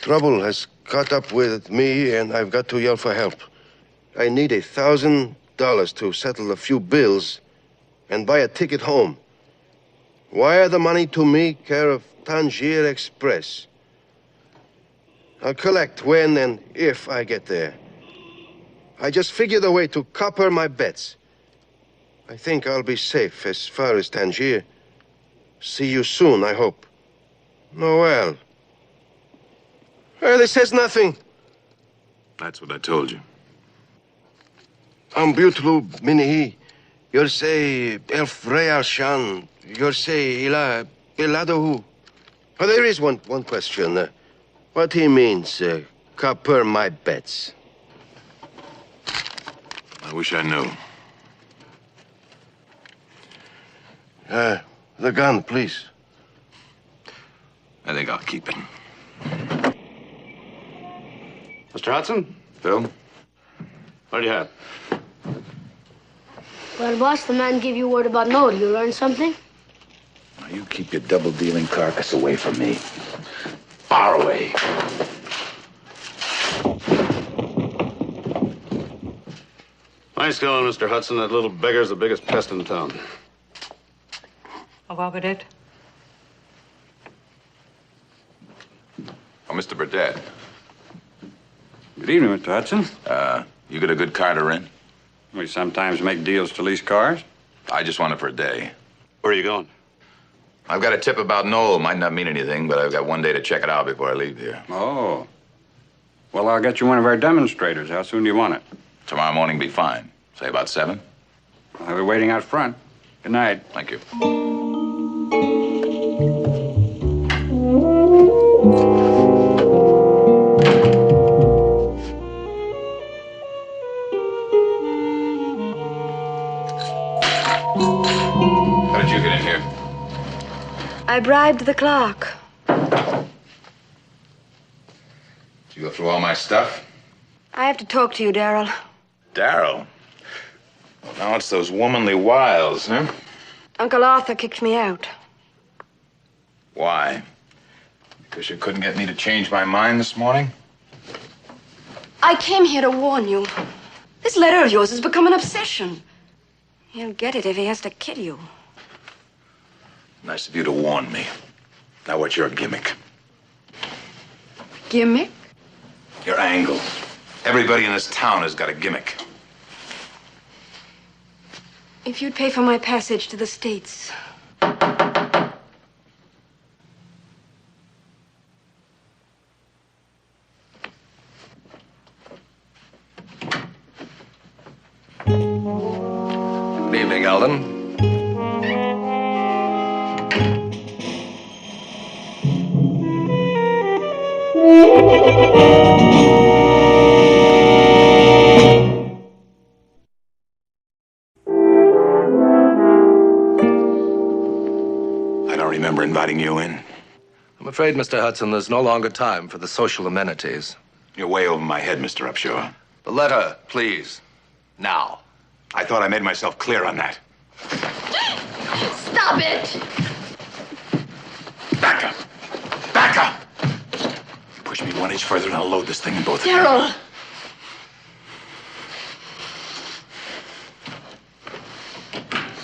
trouble has caught up with me, and I've got to yell for help. I need $1,000 to settle a few bills and buy a ticket home. Wire the money to me, care of Tangier Express. I'll collect when and if I get there. I just figured a way to copper my bets. I think I'll be safe as far as Tangier. See you soon, I hope. Noel. This says nothing. That's what I told you. Ambutlu minihi. Yorsei elf real shan. Yorsei ila beladohu. Oh, there is one question. What he means, copper my bets. I wish I knew. The gun, please. I think I'll keep it. Mr. Hudson? Phil? What do you have? Well, boss, the man gave you word about Noel. You learned something? Now, you keep your double-dealing carcass away from me. Far away. Nice going, Mr. Hudson. That little beggar's the biggest pest in town. Au revoir, vedette. Oh, Mr. Burdett. Good evening, Mr. Hudson. You got a good car to rent? We sometimes make deals to lease cars. I just want it for a day. Where are you going? I've got a tip about Noel. Might not mean anything, but I've got one day to check it out before I leave here. Oh. Well, I'll get you one of our demonstrators. How soon do you want it? Tomorrow morning be fine. Say about 7. I'll be waiting out front. Good night. Thank you. How did you get in here? I bribed the clerk. Did you go through all my stuff? I have to talk to you, Darrell. Darrell? Well, now it's those womanly wiles, huh? Uncle Arthur kicked me out. Why? Because you couldn't get me to change my mind this morning? I came here to warn you. This letter of yours has become an obsession. He'll get it if he has to kill you. Nice of you to warn me. Now what's your gimmick? Gimmick? Your angle. Everybody in this town has got a gimmick. If you'd pay for my passage to the States. Good evening, Eldon. I don't remember inviting you in. I'm afraid, Mr. Hudson, there's no longer time for the social amenities. You're way over my head, Mr. Upshaw. The letter, please. Now. I thought I made myself clear on that. Stop it! Back up! Back up! You push me 1 inch further and I'll load this thing in both Daryl! hands.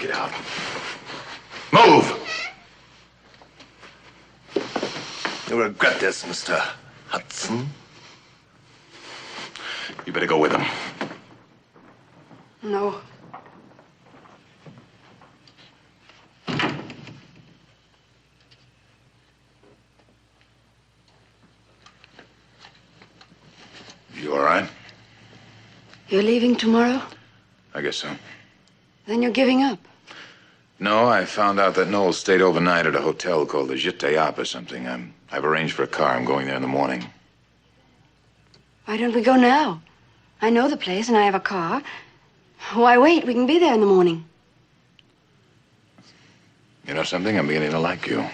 Get out. Move! You'll regret this, Mr. Hudson. You better go with him. No. You all right? You're leaving tomorrow? I guess so. Then you're giving up. No, I found out that Noel stayed overnight at a hotel called the Giteap or something. I've arranged for a car. I'm going there in the morning. Why don't we go now? I know the place and I have a car. Why wait? We can be there in the morning. You know something? I'm beginning to like you.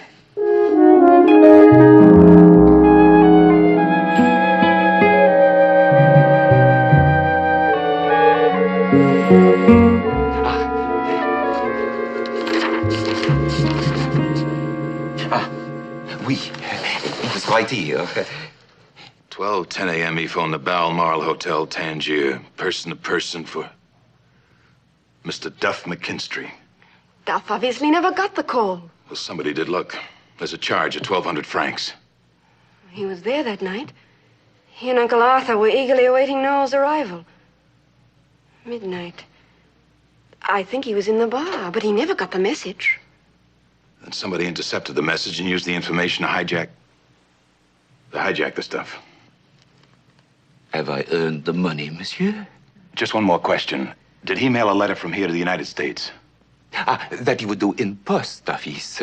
Oui, it was right here. 12:10 a.m. he phoned the Balmoral Hotel, Tangier, person to person for Mr. Duff McKinstry. Duff obviously never got the call. Well, somebody did look. There's a charge of 1,200 francs. He was there that night. He and Uncle Arthur were eagerly awaiting Noel's arrival. Midnight. I think he was in the bar, but he never got the message. And somebody intercepted the message and used the information to hijack the stuff. Have I earned the money, monsieur? Just one more question. Did he mail a letter from here to the United States? That he would do in post office.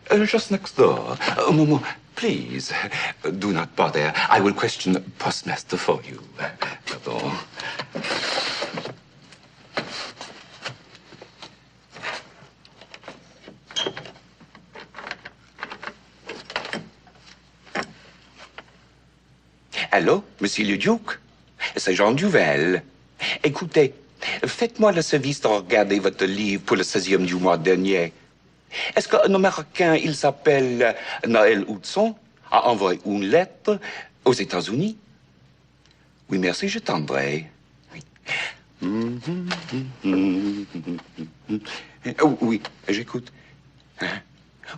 Just next door. Momo, please, do not bother. I will question the postmaster for you. Pardon. Allô, monsieur le duc? C'est Jean Duvel. Écoutez, faites-moi le service de regarder votre livre pour le 16e du mois dernier. Est-ce qu'un Américain, il s'appelle Noël Hudson, a envoyé une lettre aux États-Unis? Oui, merci, je tendrai. Oui, oui, j'écoute.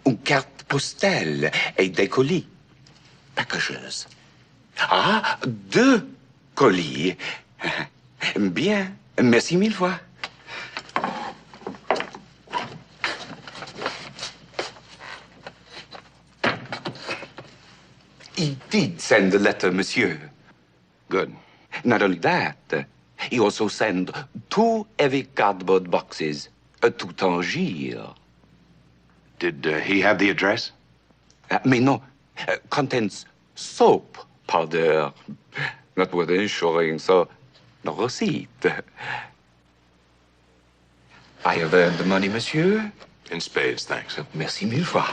Une carte postale et des colis. Packages. Ah, 2 colis. Bien, merci 1000 fois. He did send the letter, monsieur. Good. Not only that, he also sent 2 heavy cardboard boxes to Tangier. Did he have the address? Mais non, contains soap powder. Not worth insuring, so no receipt. I have earned the money, monsieur. In spades, thanks. Merci 1000 fois.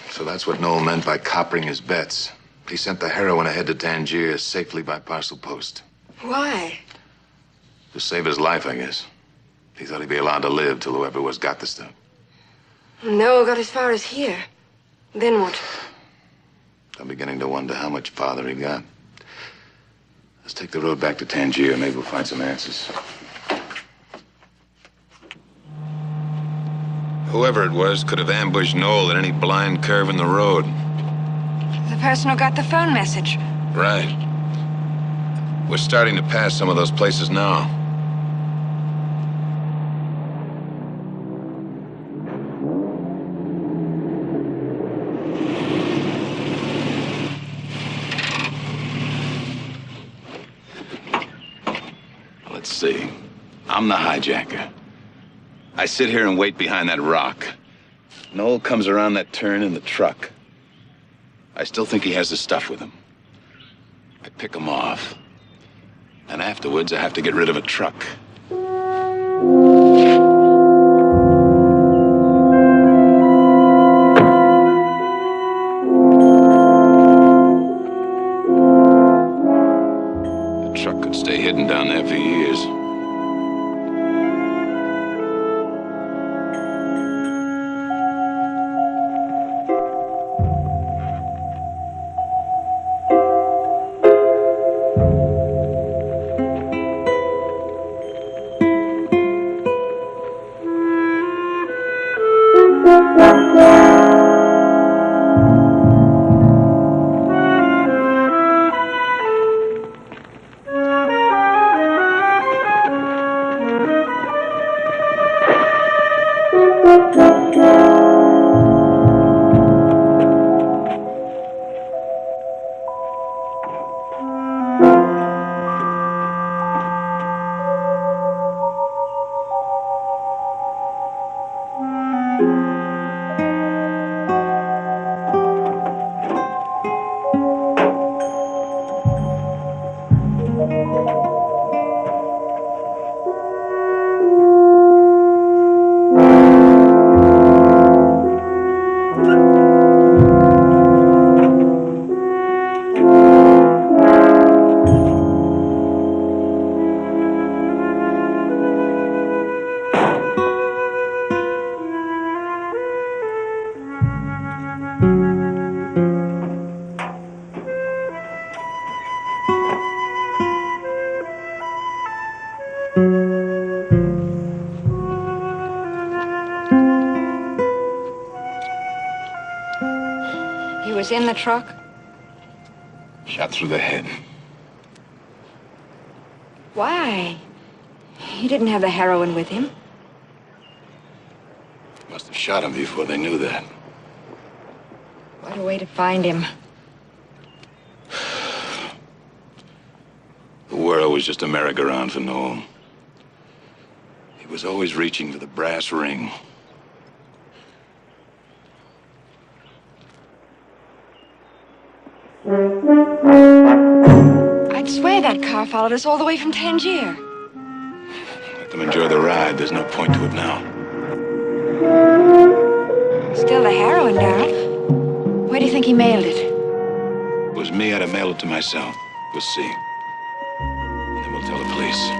So that's what Noel meant by coppering his bets. He sent the heroin ahead to Tangier safely by parcel post. Why? To save his life, I guess. He thought he'd be allowed to live till whoever was got the stuff. Noel got as far as here. Then what? I'm beginning to wonder how much farther he got. Let's take the road back to Tangier. Maybe we'll find some answers. Whoever it was could have ambushed Noel at any blind curve in the road. The person who got the phone message. Right. We're starting to pass some of those places now. Let's see. I'm the hijacker. I sit here and wait behind that rock. Noel comes around that turn in the truck. I still think he has the stuff with him. I pick him off. And afterwards, I have to get rid of a truck. The truck could stay hidden down there for years. He was in the truck? Shot through the head. Why? He didn't have the heroin with him. Must have shot him before they knew that. What a way to find him. The world was just a merry-go-round for Noel. He was always reaching for the brass ring. I'd swear that car followed us all the way from Tangier. Let them enjoy the ride. There's no point to it now. Still the heroin, Darrell. Where do you think he mailed it? If it was me, I'd have mailed it to myself. We'll see. Then we'll tell the police.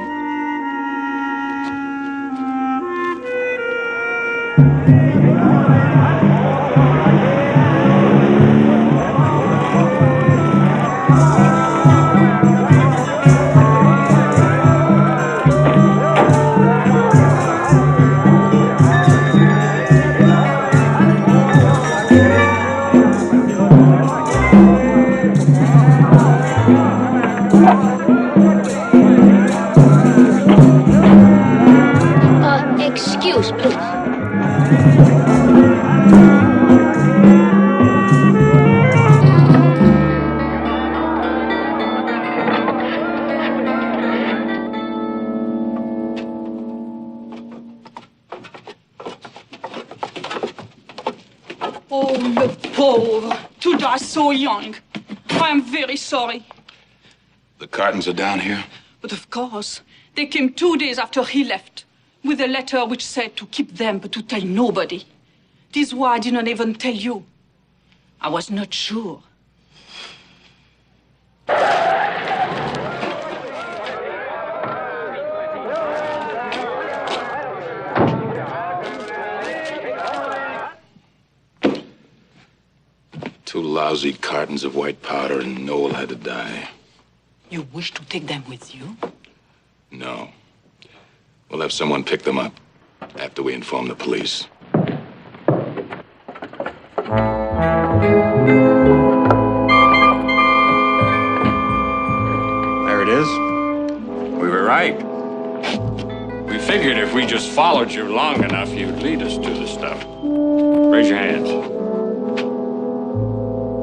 Excuse, please. Oh, le pauvre. To die so young. I am very sorry. The cartons are down here? But of course, they came 2 days after he left, with a letter which said to keep them but to tell nobody. This is why I did not even tell you. I was not sure. Two lousy cartons of white powder, and Noel had to die. You wish to take them with you? No. We'll have someone pick them up after we inform the police. There it is. We were right. We figured if we just followed you long enough, you'd lead us to the stuff. Raise your hands.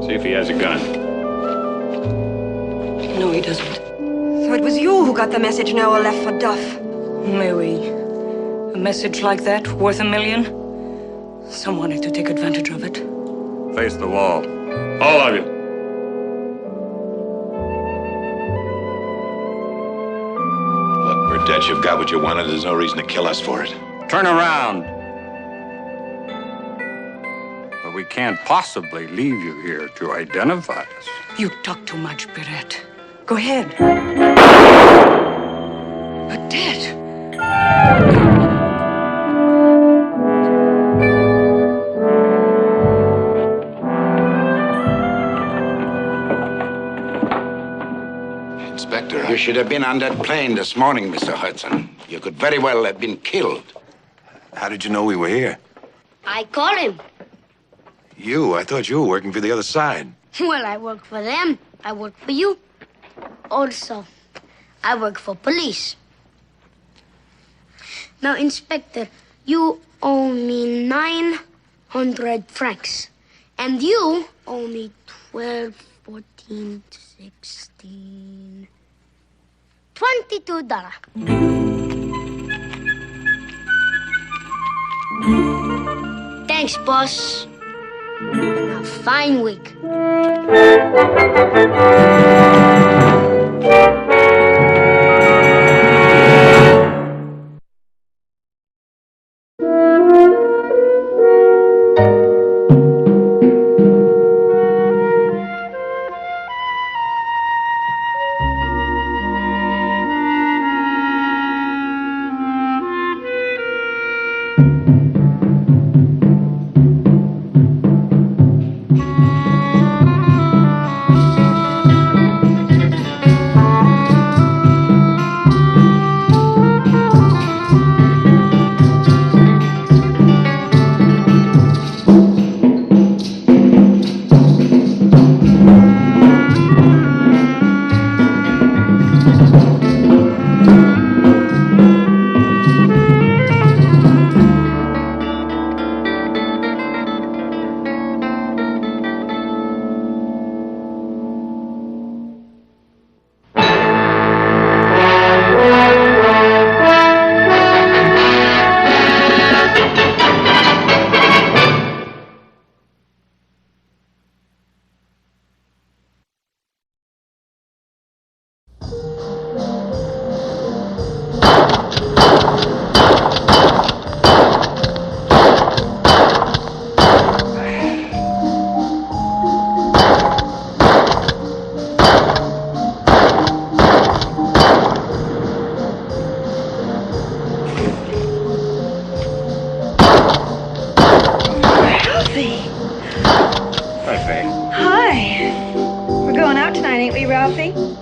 See if he has a gun. No, he doesn't. So it was you who got the message Noel left for Duff. Mais oui. A message like that, worth $1 million? Some wanted to take advantage of it. Face the wall. All of you. Look, Burdett, you've got what you wanted. There's no reason to kill us for it. Turn around. But we can't possibly leave you here to identify us. You talk too much, Beret. Go ahead. But Dad. Inspector, You should have been on that plane this morning, Mr. Hudson. You could very well have been killed. how did you know we were here? I called him. You? I thought you were working for the other side. Well, I work for them. I work for you. Also, I work for police. Now, Inspector, you owe me 900 francs. And you owe me 12, 14, 16, $22. Thanks, boss. And a fine week.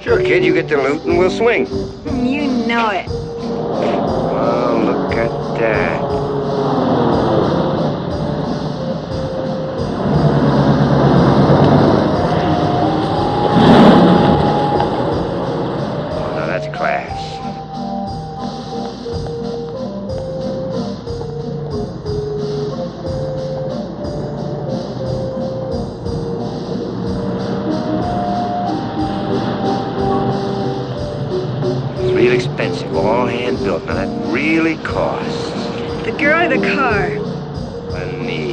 Sure, kid, you get the loot and we'll swing. You know it. Oh, look at that. Oh, now that's class. Real expensive, all hand built. Now that really costs. The girl or the car? Money.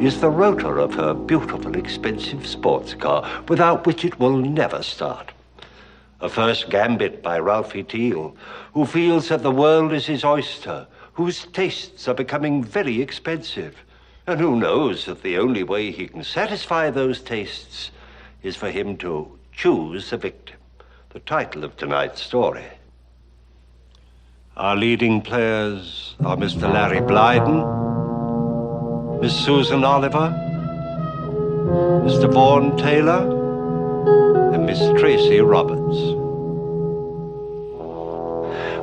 Is the rotor of her beautiful, expensive sports car, without which it will never start. A first gambit by Ralphie Teal, who feels that the world is his oyster, whose tastes are becoming very expensive, and who knows that the only way he can satisfy those tastes is for him to choose a victim. The title of tonight's story. Our leading players are Mr. Larry Blyden, Miss Susan Oliver, Mr. Vaughan Taylor, and Miss Tracy Roberts.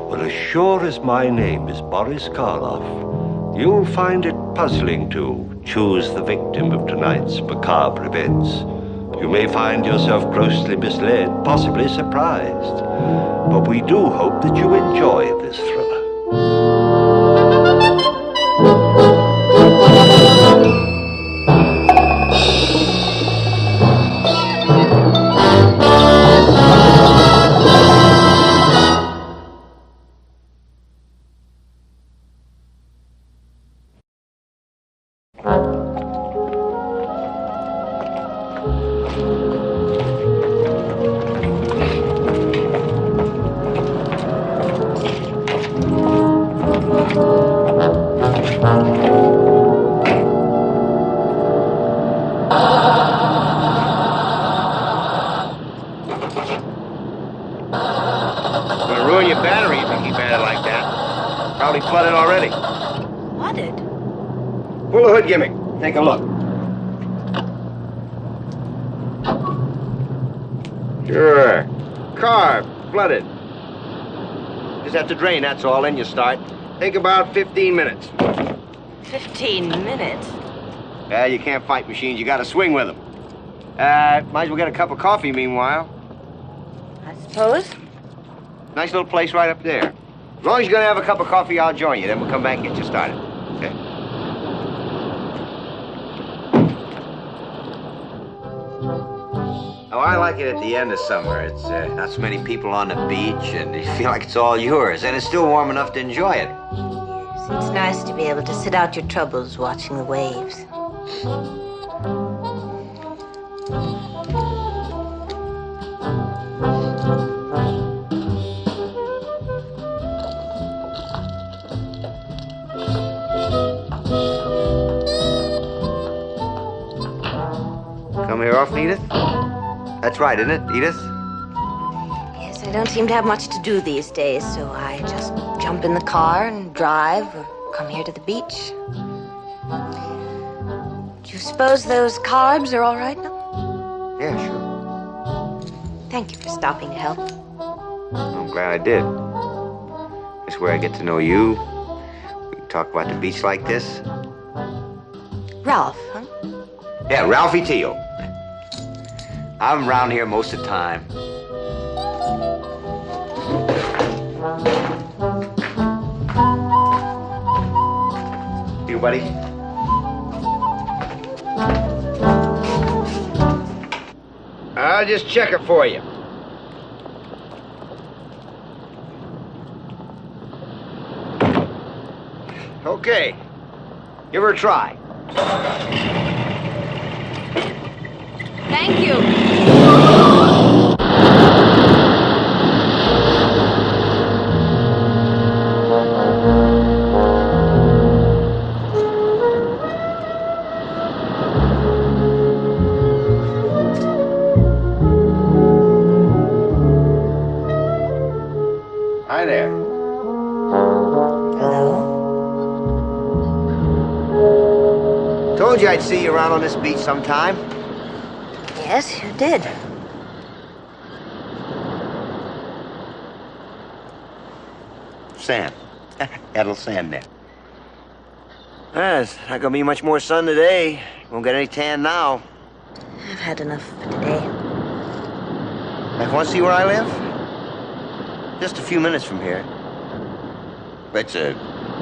Well, as sure as my name is Boris Karloff, you'll find it puzzling to choose the victim of tonight's macabre events. You may find yourself grossly misled, possibly surprised. But we do hope that you enjoy this thriller. Gonna ruin your battery if you keep at it like that. Probably flooded already. Flooded? Pull the hood gimmick. Take a look. Sure. Car, flooded. Just have to drain, that's all, then you start. Take about 15 minutes. 15 minutes? Yeah, you can't fight machines, you gotta swing with them. Might as well get a cup of coffee meanwhile. I suppose. Nice little place right up there. As long as you're gonna have a cup of coffee, I'll join you. Then we'll come back and get you started. Okay? Oh, I like it at the end of summer. It's not so many people on the beach, and you feel like it's all yours, and it's still warm enough to enjoy it. It's nice to be able to sit out your troubles watching the waves. Come here often, Edith? That's right, isn't it, Edith? Yes, I don't seem to have much to do these days, so I just jump in the car and drive or come here to the beach. Do you suppose those carbs are all right now? Yeah, sure. Thank you for stopping to help. I'm glad I did. This is where I get to know you. We can talk about the beach like this. Ralph, huh? Yeah, Ralphie Teal. I'm around here most of the time. You, buddy? I'll just check it for you. Okay. Give her a try. Thank you. Hi there. Hello. Told you I'd see you around on this beach sometime. Yes, you did. Sand. That little sand there. There's not gonna be much more sun today. Won't get any tan now. I've had enough for today. Want to see where I live? Just a few minutes from here. It's a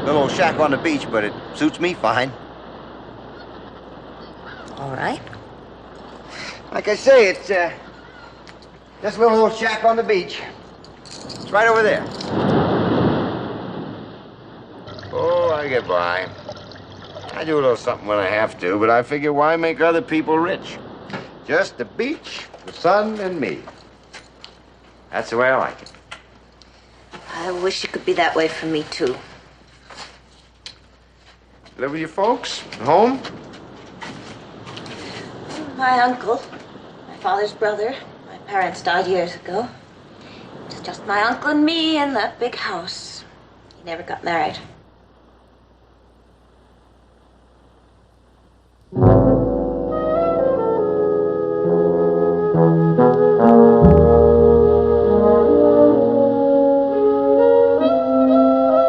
little old shack on the beach, but it suits me fine. All right. Like I say, it's just a little old shack on the beach. It's right over there. Oh, I get by. I do a little something when I have to, but I figure why make other people rich? Just the beach, the sun, and me. That's the way I like it. I wish it could be that way for me, too. Live with your folks? At home? My uncle, my father's brother. My parents died years ago. It's just my uncle and me in that big house. never got married. You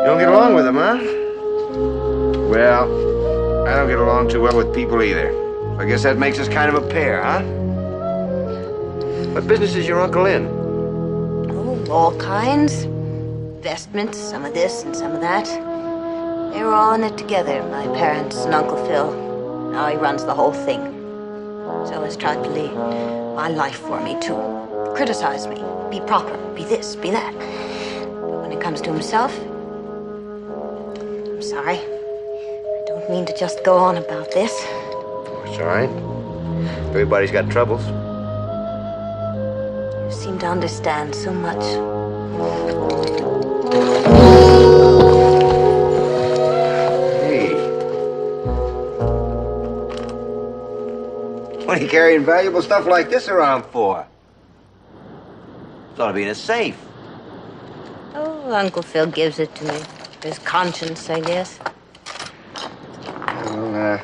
don't get along with him, huh? Well, I don't get along too well with people either. So I guess that makes us kind of a pair, huh? What business is your uncle in? Oh, all kinds. Investments, some of this and some of that. They were all in it together, my parents and Uncle Phil. Now he runs the whole thing. So has tried to lead my life for me, too. Criticize me, be proper, be this, be that. But when it comes to himself, I'm sorry. I don't mean to just go on about this. It's all right. Everybody's got troubles. You seem to understand so much. Hey. What are you carrying valuable stuff like this around for? It ought to be in a safe. Oh, Uncle Phil gives it to me. His conscience, I guess. Well,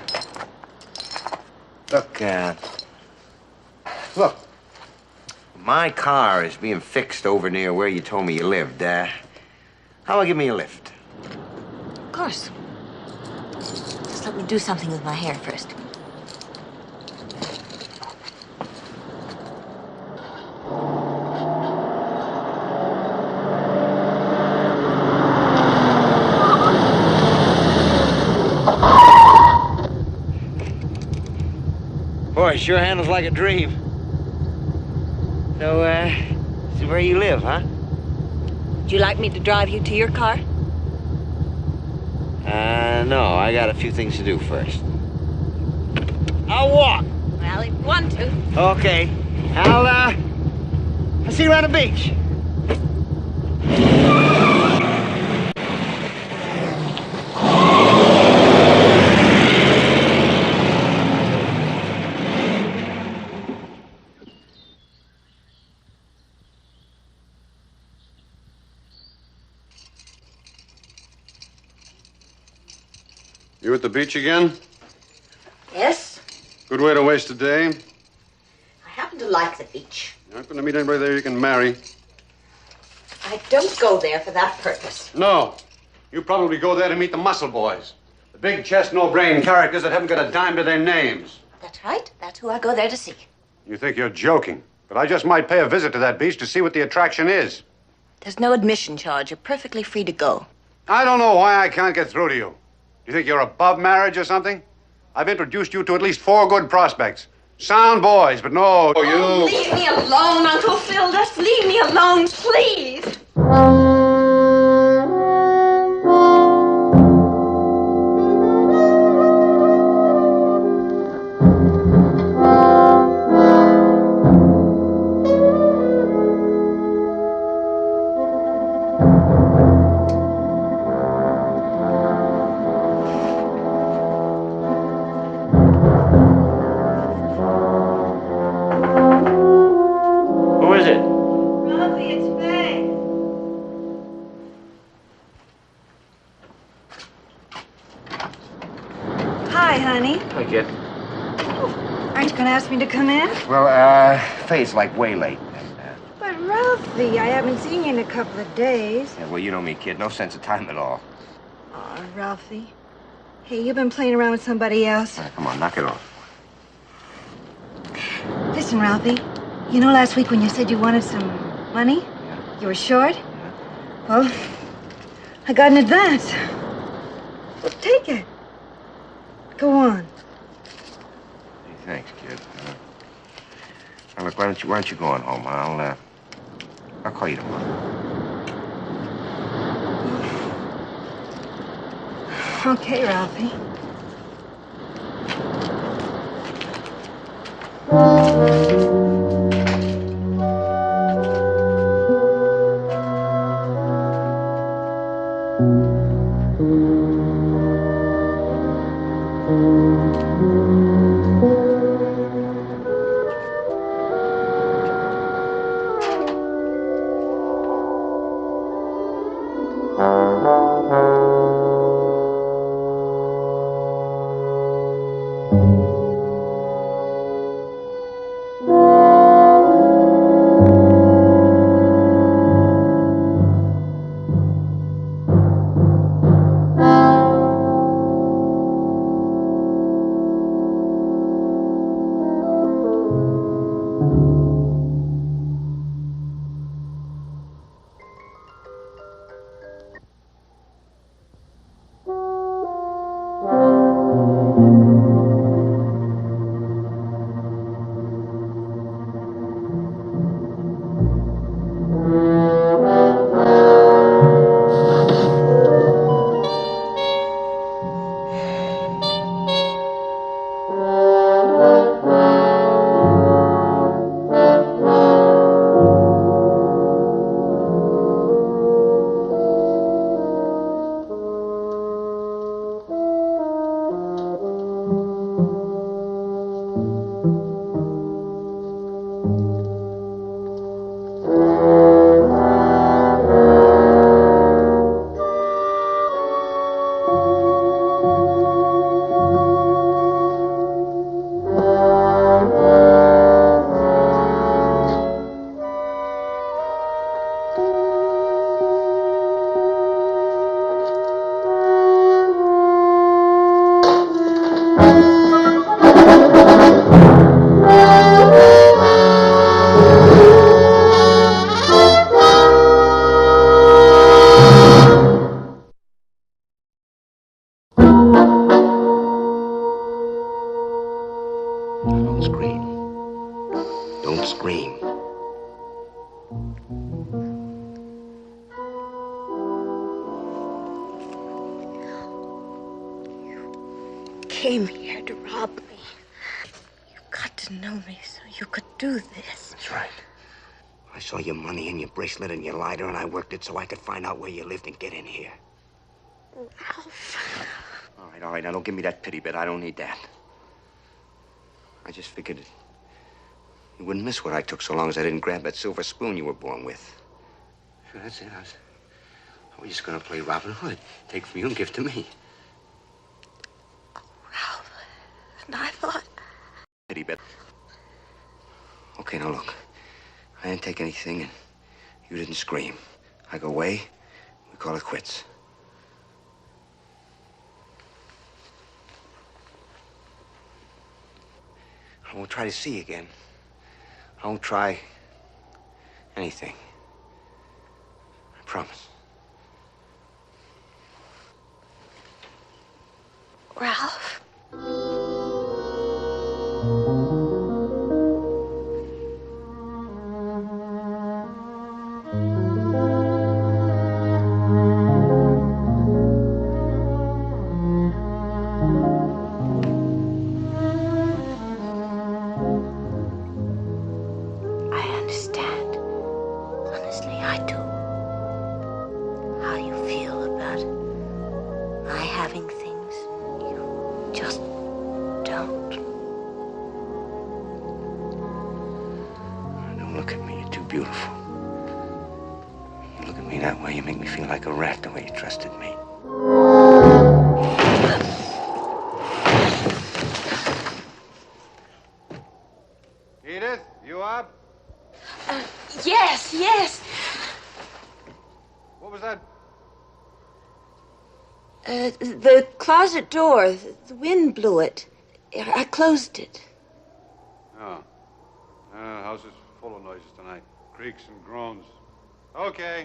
look. My car is being fixed over near where you told me you lived. How about give me a lift? Of course. Just let me do something with my hair first. Boy, it sure handles like a dream. So, this is where you live, huh? Would you like me to drive you to your car? No, I got a few things to do first. I'll walk. Well, if you want to. Okay. I'll see you around the beach. You at the beach again? Yes? Good way to waste a day. I happen to like the beach. You're not going to meet anybody there you can marry. I don't go there for that purpose. No. You probably go there to meet the muscle boys. The big chest, no brain characters that haven't got a dime to their names. That's right. That's who I go there to see. You think you're joking. But I just might pay a visit to that beach to see what the attraction is. There's no admission charge. You're perfectly free to go. I don't know why I can't get through to you. Do you think you're above marriage or something? I've introduced you to at least 4 good prospects. Sound boys, but no, you... Leave me alone, Uncle Phil. Just leave me alone, please. Hi, honey. Hi, kid. Aren't you going to ask me to come in? Well, Faye's like way late. But, Ralphie, I haven't seen you in a couple of days. Yeah, well, you know me, kid. No sense of time at all. Oh, Ralphie. Hey, you've been playing around with somebody else. All right, come on, knock it off. Listen, Ralphie. You know last week when you said you wanted some money? Yeah. You were short? Yeah. Well, I got an advance. Well, take it. Go on. Hey, thanks, kid. Now, look, why don't you go on home? I'll call you tomorrow. Okay, Ralphie. Don't scream. Came here to rob me. You got to know me so you could do this. That's right. I saw your money and your bracelet and your lighter, and I worked it so I could find out where you lived and get in here. Ralph. All right, now don't give me that pity bit. I don't need that. I just figured you wouldn't miss what I took so long as I didn't grab that silver spoon you were born with. Sure, that's it. I was just gonna play Robin Hood. Take from you and give to me. Ralph. And I thought... Pity bit. Okay, now look. I didn't take anything and you didn't scream. I go away, we call it quits. I won't try to see you again. I won't try anything. I promise. Ralph. Yes. What was that? The closet door. The wind blew it. I closed it. Oh. The house is full of noises tonight. Creaks and groans. Okay.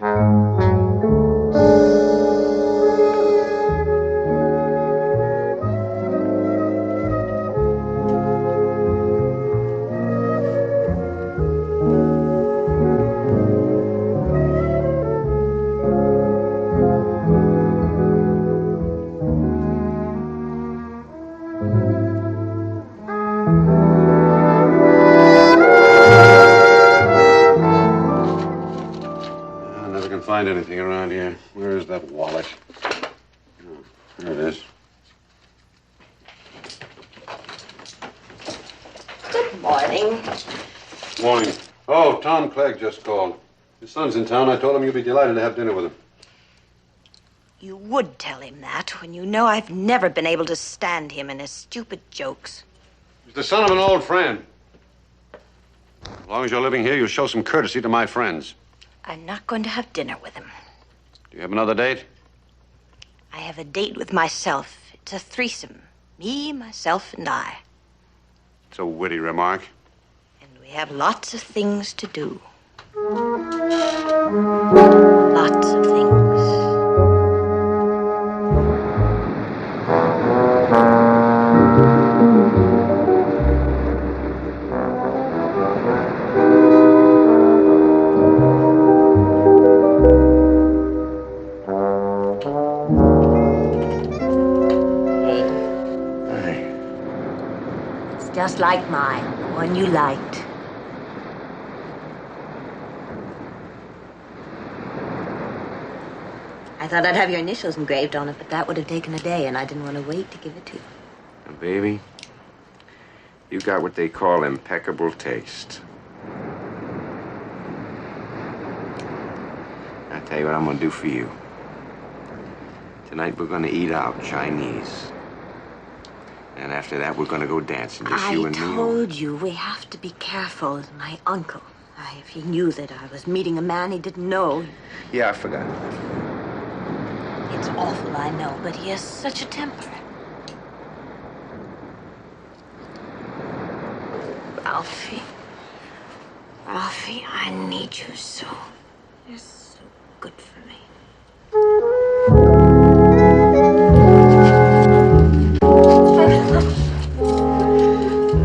Find anything around here. Where is that wallet? Oh, there it is. Good morning. Morning. Oh, Tom Clegg just called. His son's in town. I told him you'd be delighted to have dinner with him. You would tell him that, when you know I've never been able to stand him and his stupid jokes. He's the son of an old friend. As long as you're living here, you'll show some courtesy to my friends. I'm not going to have dinner with him. Do you have another date? I have a date with myself. It's a threesome. Me, myself, and I. It's a witty remark. And we have lots of things to do. Lots of things. Just like mine, the one you liked. I thought I'd have your initials engraved on it, but that would have taken a day, and I didn't want to wait to give it to you. Baby, you got what they call impeccable taste. I'll tell you what I'm gonna do for you. Tonight we're gonna eat out Chinese. And after that, we're gonna go dancing, just you and me. I told you, we have to be careful. My uncle, if he knew that I was meeting a man he didn't know. Yeah, I forgot. It's awful, I know, but he has such a temper. Ralphie. Ralphie, I need you so. You're so good for me.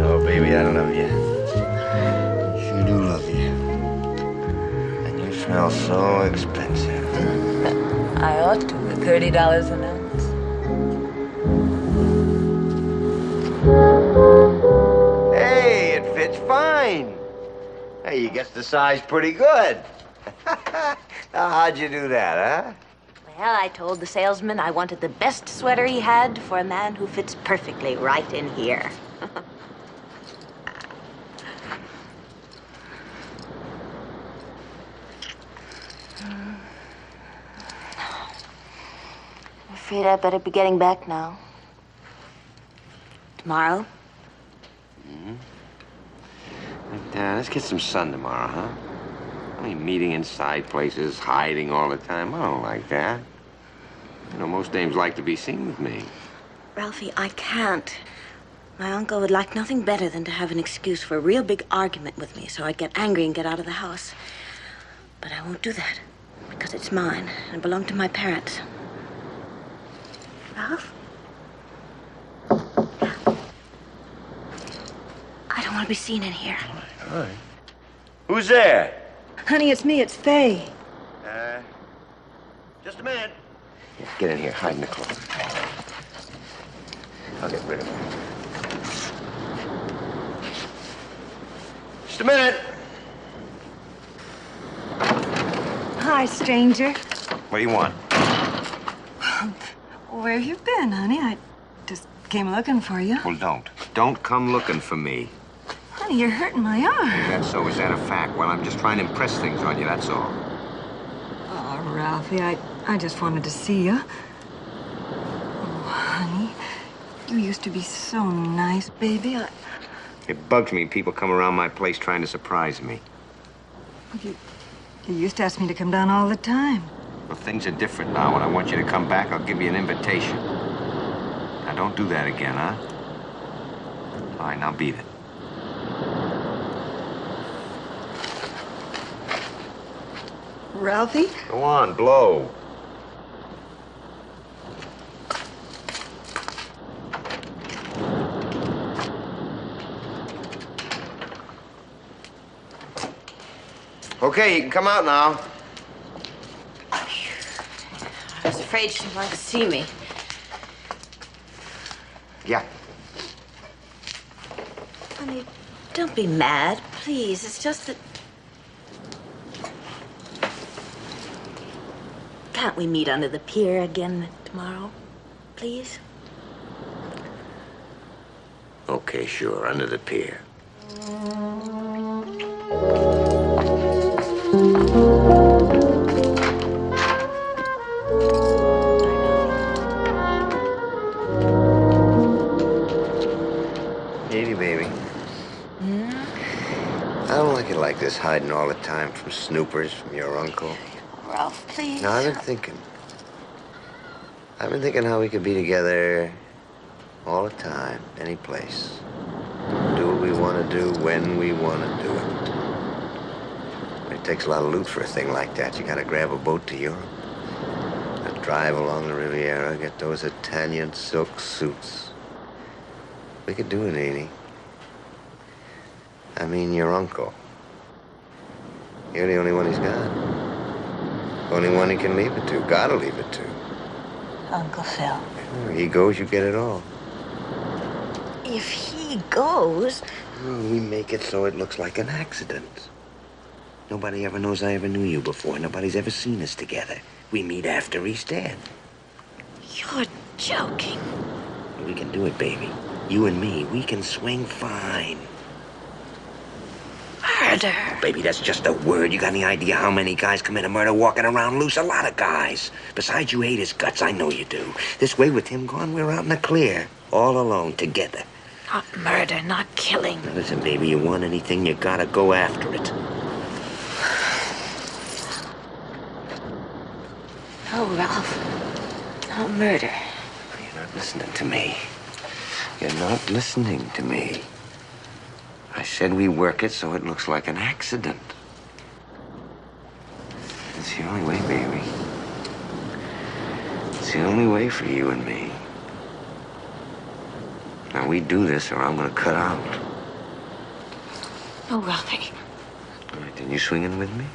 Oh, baby, I love you. Sure do love you. And you smell so expensive. I ought to, for $30 an ounce. Hey, it fits fine. Hey, you guessed the size pretty good. Now, how'd you do that, huh? Well, I told the salesman I wanted the best sweater he had for a man who fits perfectly right in here. I'm afraid I better be getting back now. Tomorrow? Let's get some sun tomorrow, huh? I mean, meeting inside places, hiding all the time. I don't like that. You know, most dames like to be seen with me. Ralphie, I can't. My uncle would like nothing better than to have an excuse for a real big argument with me, so I'd get angry and get out of the house. But I won't do that, because it's mine and belonged to my parents. Ralph? I don't want to be seen in here. All right. Who's there? Honey, it's me. It's Faye. Just a minute. Yeah, get in here. Hide in the closet. I'll get rid of him. Just a minute. Hi, stranger. What do you want? Where have you been, honey? I just came looking for you. Well, don't. Don't come looking for me. Honey, you're hurting my arm. That's so. Is that a fact? Well, I'm just trying to impress things on you, that's all. Oh, Ralphie, I just wanted to see you. Oh, honey, you used to be so nice, baby. It bugs me people come around my place trying to surprise me. You used to ask me to come down all the time. Well, things are different now. When I want you to come back, I'll give you an invitation. Now, don't do that again, huh? All right, now beat it. Ralphie? Go on, blow. Okay, you can come out now. I was afraid she'd want to see me. Yeah. Honey, don't be mad, please. It's just that... Can't we meet under the pier again tomorrow, please? Okay, sure, under the pier. like this, hiding all the time from snoopers, from your uncle? Ralph, please. No, I've been thinking. How we could be together all the time, any place. Do what we want to do when we want to do it. It takes a lot of loot for a thing like that. You gotta grab a boat to Europe. Drive along the Riviera, get those Italian silk suits. We could do it, Edie. I mean, your uncle. You're the only one he's got. Only one he can leave it to. Gotta leave it to. Uncle Phil. Sure, he goes, you get it all. If he goes... We make it so it looks like an accident. Nobody ever knows I ever knew you before. Nobody's ever seen us together. We meet after he's dead. You're joking. We can do it, baby. You and me, we can swing fine. Murder. Oh, baby, that's just a word. You got any idea how many guys commit a murder walking around loose? A lot of guys. Besides, you hate his guts. I know you do. This way, with him gone, we're out in the clear. All alone, together. Not murder, not killing. Now, listen, baby, you want anything, you gotta go after it. Oh, Ralph. Not murder. You're not listening to me. You're not listening to me. I said we work it so it looks like an accident. It's the only way, baby. It's the only way for you and me. Now, we do this or I'm gonna cut out. No, Ralphie. All right, then you swinging with me?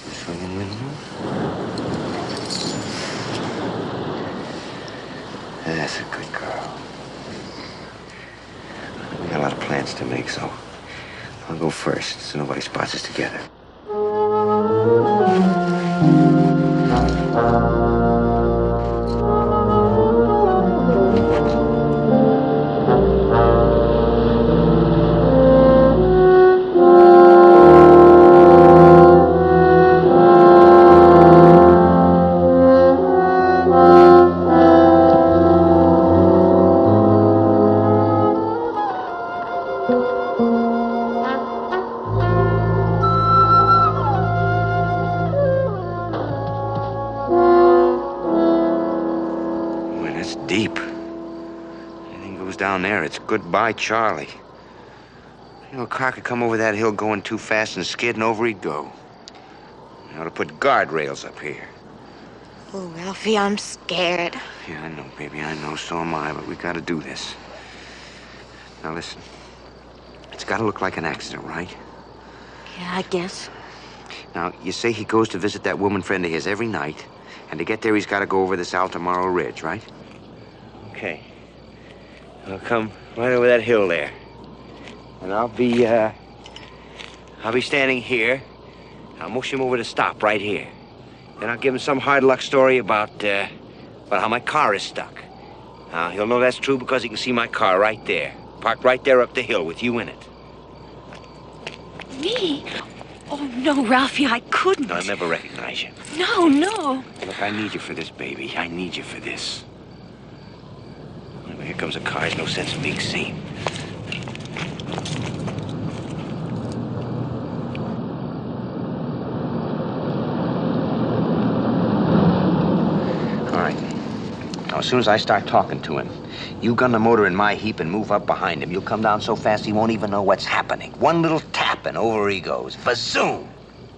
You swinging with me? That's a good girl. We got a lot of plans to make, so I'll go first so nobody spots us together. It's goodbye, Charlie. You know, a car could come over that hill going too fast and skid, and over he'd go. You ought to put guardrails up here. Oh, Ralphie, I'm scared. Yeah, I know, baby, I know. So am I, but we gotta do this. Now, listen. It's gotta look like an accident, right? Yeah, I guess. Now, you say he goes to visit that woman friend of his every night, and to get there, he's gotta go over this Altamaro Ridge, right? Okay. I'll come right over that hill there. And I'll be standing here. I'll motion him over to stop right here. Then I'll give him some hard luck story about how my car is stuck. He'll know that's true because he can see my car right there. Parked right there up the hill with you in it. Me? Oh, no, Ralphie, I couldn't. I'll never recognize you. No, no. Look, I need you for this, baby. I need you for this. Here comes a car. There's no sense in being seen. All right. Now, as soon as I start talking to him, you gun the motor in my heap and move up behind him. You'll come down so fast he won't even know what's happening. One little tap and over he goes. Bazoom!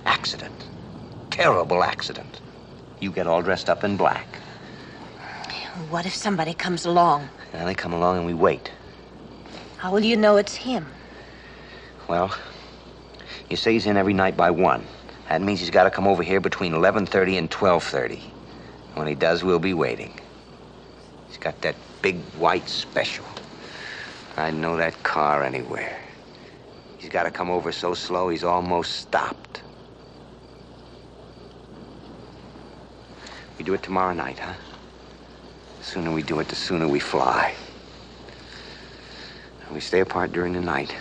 Accident. Terrible accident. You get all dressed up in black. What if somebody comes along? And they come along and we wait. How will you know it's him? Well, you say he's in every night by 1. That means he's got to come over here between 11:30 and 12:30. When he does, we'll be waiting. He's got that big white special. I'd know that car anywhere. He's got to come over so slow he's almost stopped. We do it tomorrow night, huh? The sooner we do it, the sooner we fly. And we stay apart during the night.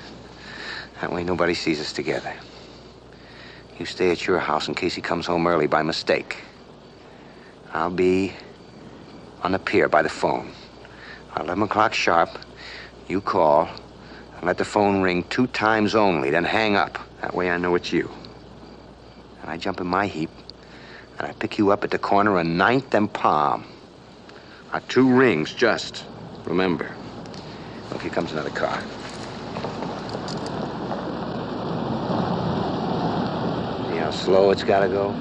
That way nobody sees us together. You stay at your house in case he comes home early by mistake. I'll be on the pier by the phone. 11 o'clock sharp, you call and let the phone ring 2 times only, then hang up. That way I know it's you. And I jump in my heap and I pick you up at the corner of 9th and Palm. 2 rings, just. Remember. Look, here comes another car. See how slow it's gotta go?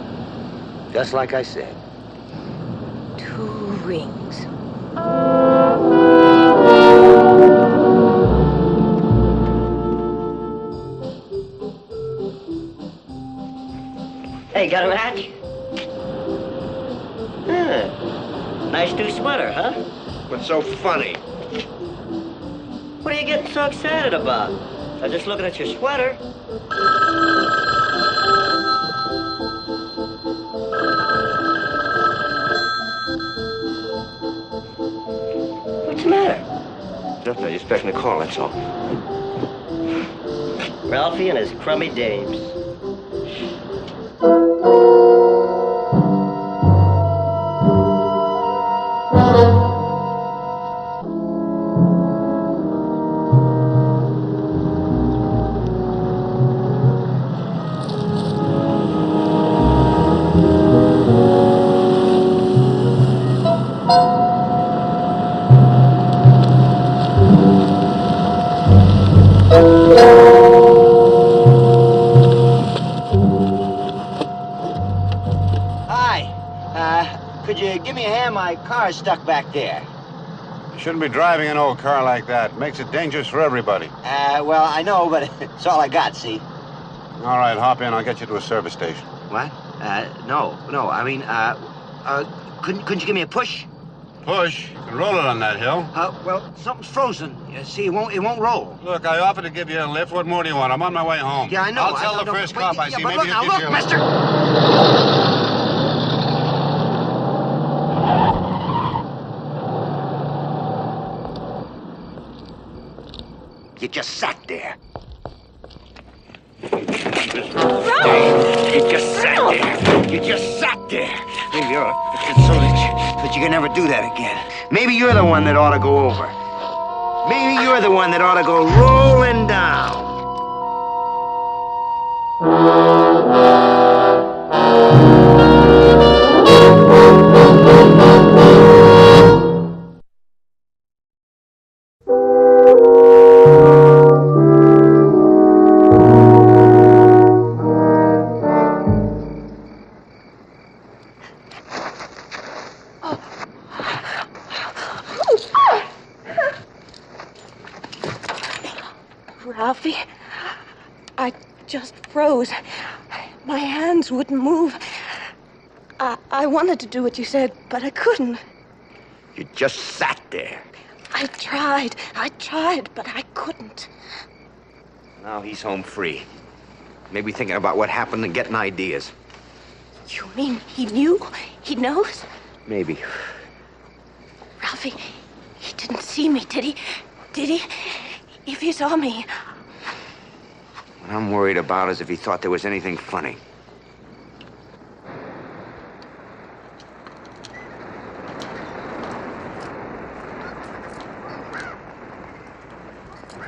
Just like I said. 2 rings. Hey, got a match? Nice new sweater, huh? What's so funny? What are you getting so excited about? I'm just looking at your sweater. What's the matter? Nothing, I was expecting a call, that's all. Ralphie and his crummy dames. Could you give me a hand? My car's stuck back there. You shouldn't be driving an old car like that. It makes it dangerous for everybody. Well, I know, but it's all I got, see? All right, hop in. I'll get you to a service station. What? No. I mean, couldn't you give me a push? Push? You can roll it on that hill. Well, something's frozen. You see, it won't roll. Look, I offered to give you a lift. What more do you want? I'm on my way home. Yeah, I know. I'll tell the first cop I see. But Maybe look, he'll give you a lift. mister! You just sat there. You just sat there. You just sat there. Maybe you're so that you can never do that again. Maybe you're the one that ought to go over. Maybe you're the one that ought to go rolling down. Ralphie, I just froze. My hands wouldn't move. I wanted to do what you said, but I couldn't. You just sat there. I tried, but I couldn't. Now he's home free. Maybe thinking about what happened and getting ideas. You mean he knew? He knows? Maybe. Ralphie, he didn't see me, did he? Did he? If he saw me... What I'm worried about is if he thought there was anything funny.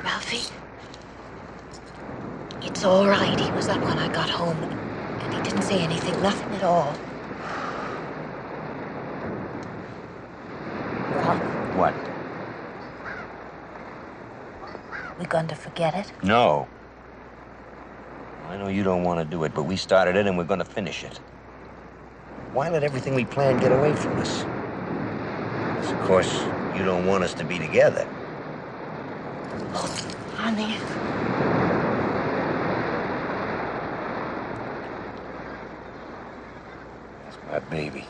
Ralphie, it's all right. He was up when I got home, and he didn't say anything, nothing at all. Ralph, What? we going to forget it? No. I know you don't want to do it, but we started it and we're going to finish it. Why let everything we planned get away from us? Because, of course, you don't want us to be together. Oh, honey. That's my baby.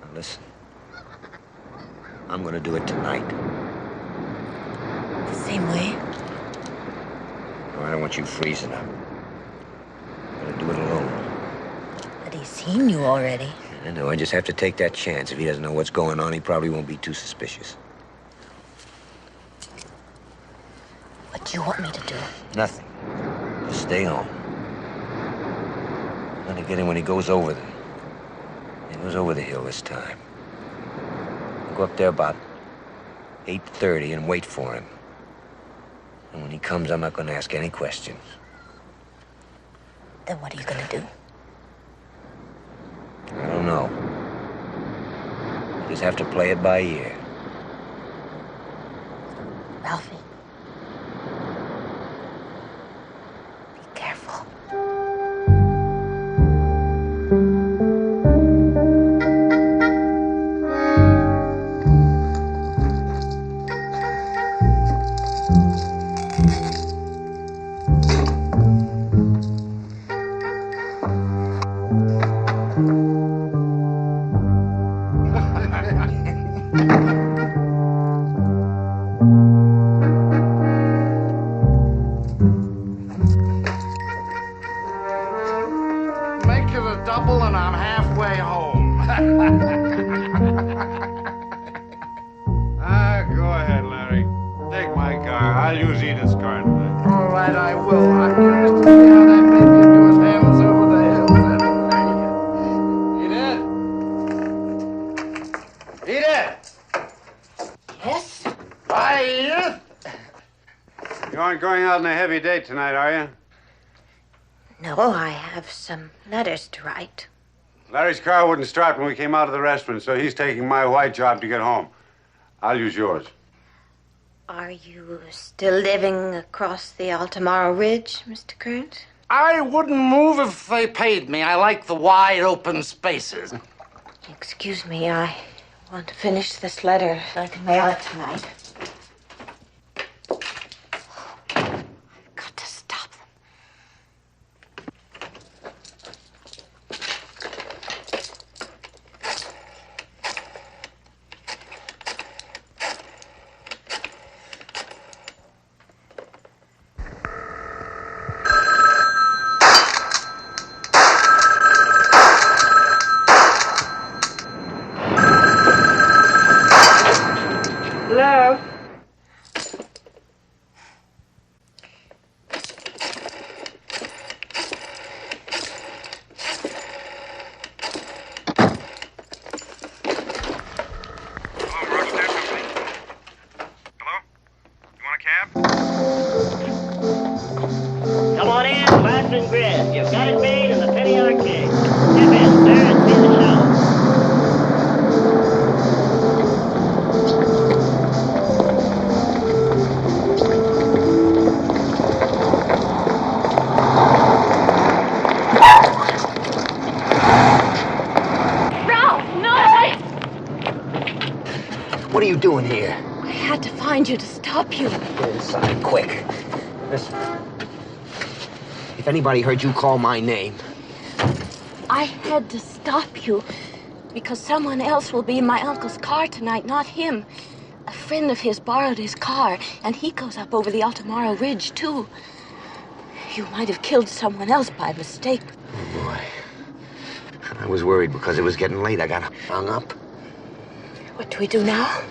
Now, listen. I'm going to do it tonight. The same way? No, I don't want you freezing up. I'm going to do it alone. But he's seen you already. I know, I just have to take that chance. If he doesn't know what's going on, he probably won't be too suspicious. What do you want me to do? Nothing. Just stay home. I'm gonna get him when he goes over the hill this time. Go up there about 8:30 and wait for him. And when he comes, I'm not going to ask any questions. Then what are you going to do? I don't know. You just have to play it by ear. Ralphie. Be careful. Make it a double and I'm halfway home. Go ahead, Larry. Take my car. I'll use Edith's car tonight. All right, I will. I'm curious to see how that baby of yours handles over the hills. Edith! Yes? Hi, Edith! You aren't going out on a heavy date tonight, are you? No, I have some letters to write. Larry's car wouldn't start when we came out of the restaurant, so he's taking my white job to get home. I'll use yours. Are you still living across the Altamaro Ridge, Mr. Kearns? I wouldn't move if they paid me. I like the wide open spaces. Excuse me, I want to finish this letter so I can mail it tonight. Got to stop them. Hello? Come on in, fast and brisk. You've got it made in the Penny Arcade. Step in, sir, and see the show. Ralph, no! What are you doing here? I had to find you to stop you. Get inside, quick. Listen. If anybody heard you call my name, I had to stop you because someone else will be in my uncle's car tonight, not him. A friend of his borrowed his car, and he goes up over the Altamaro Ridge, too. You might have killed someone else by mistake. oh boy. I was worried because it was getting late. I got hung up. What do we do now?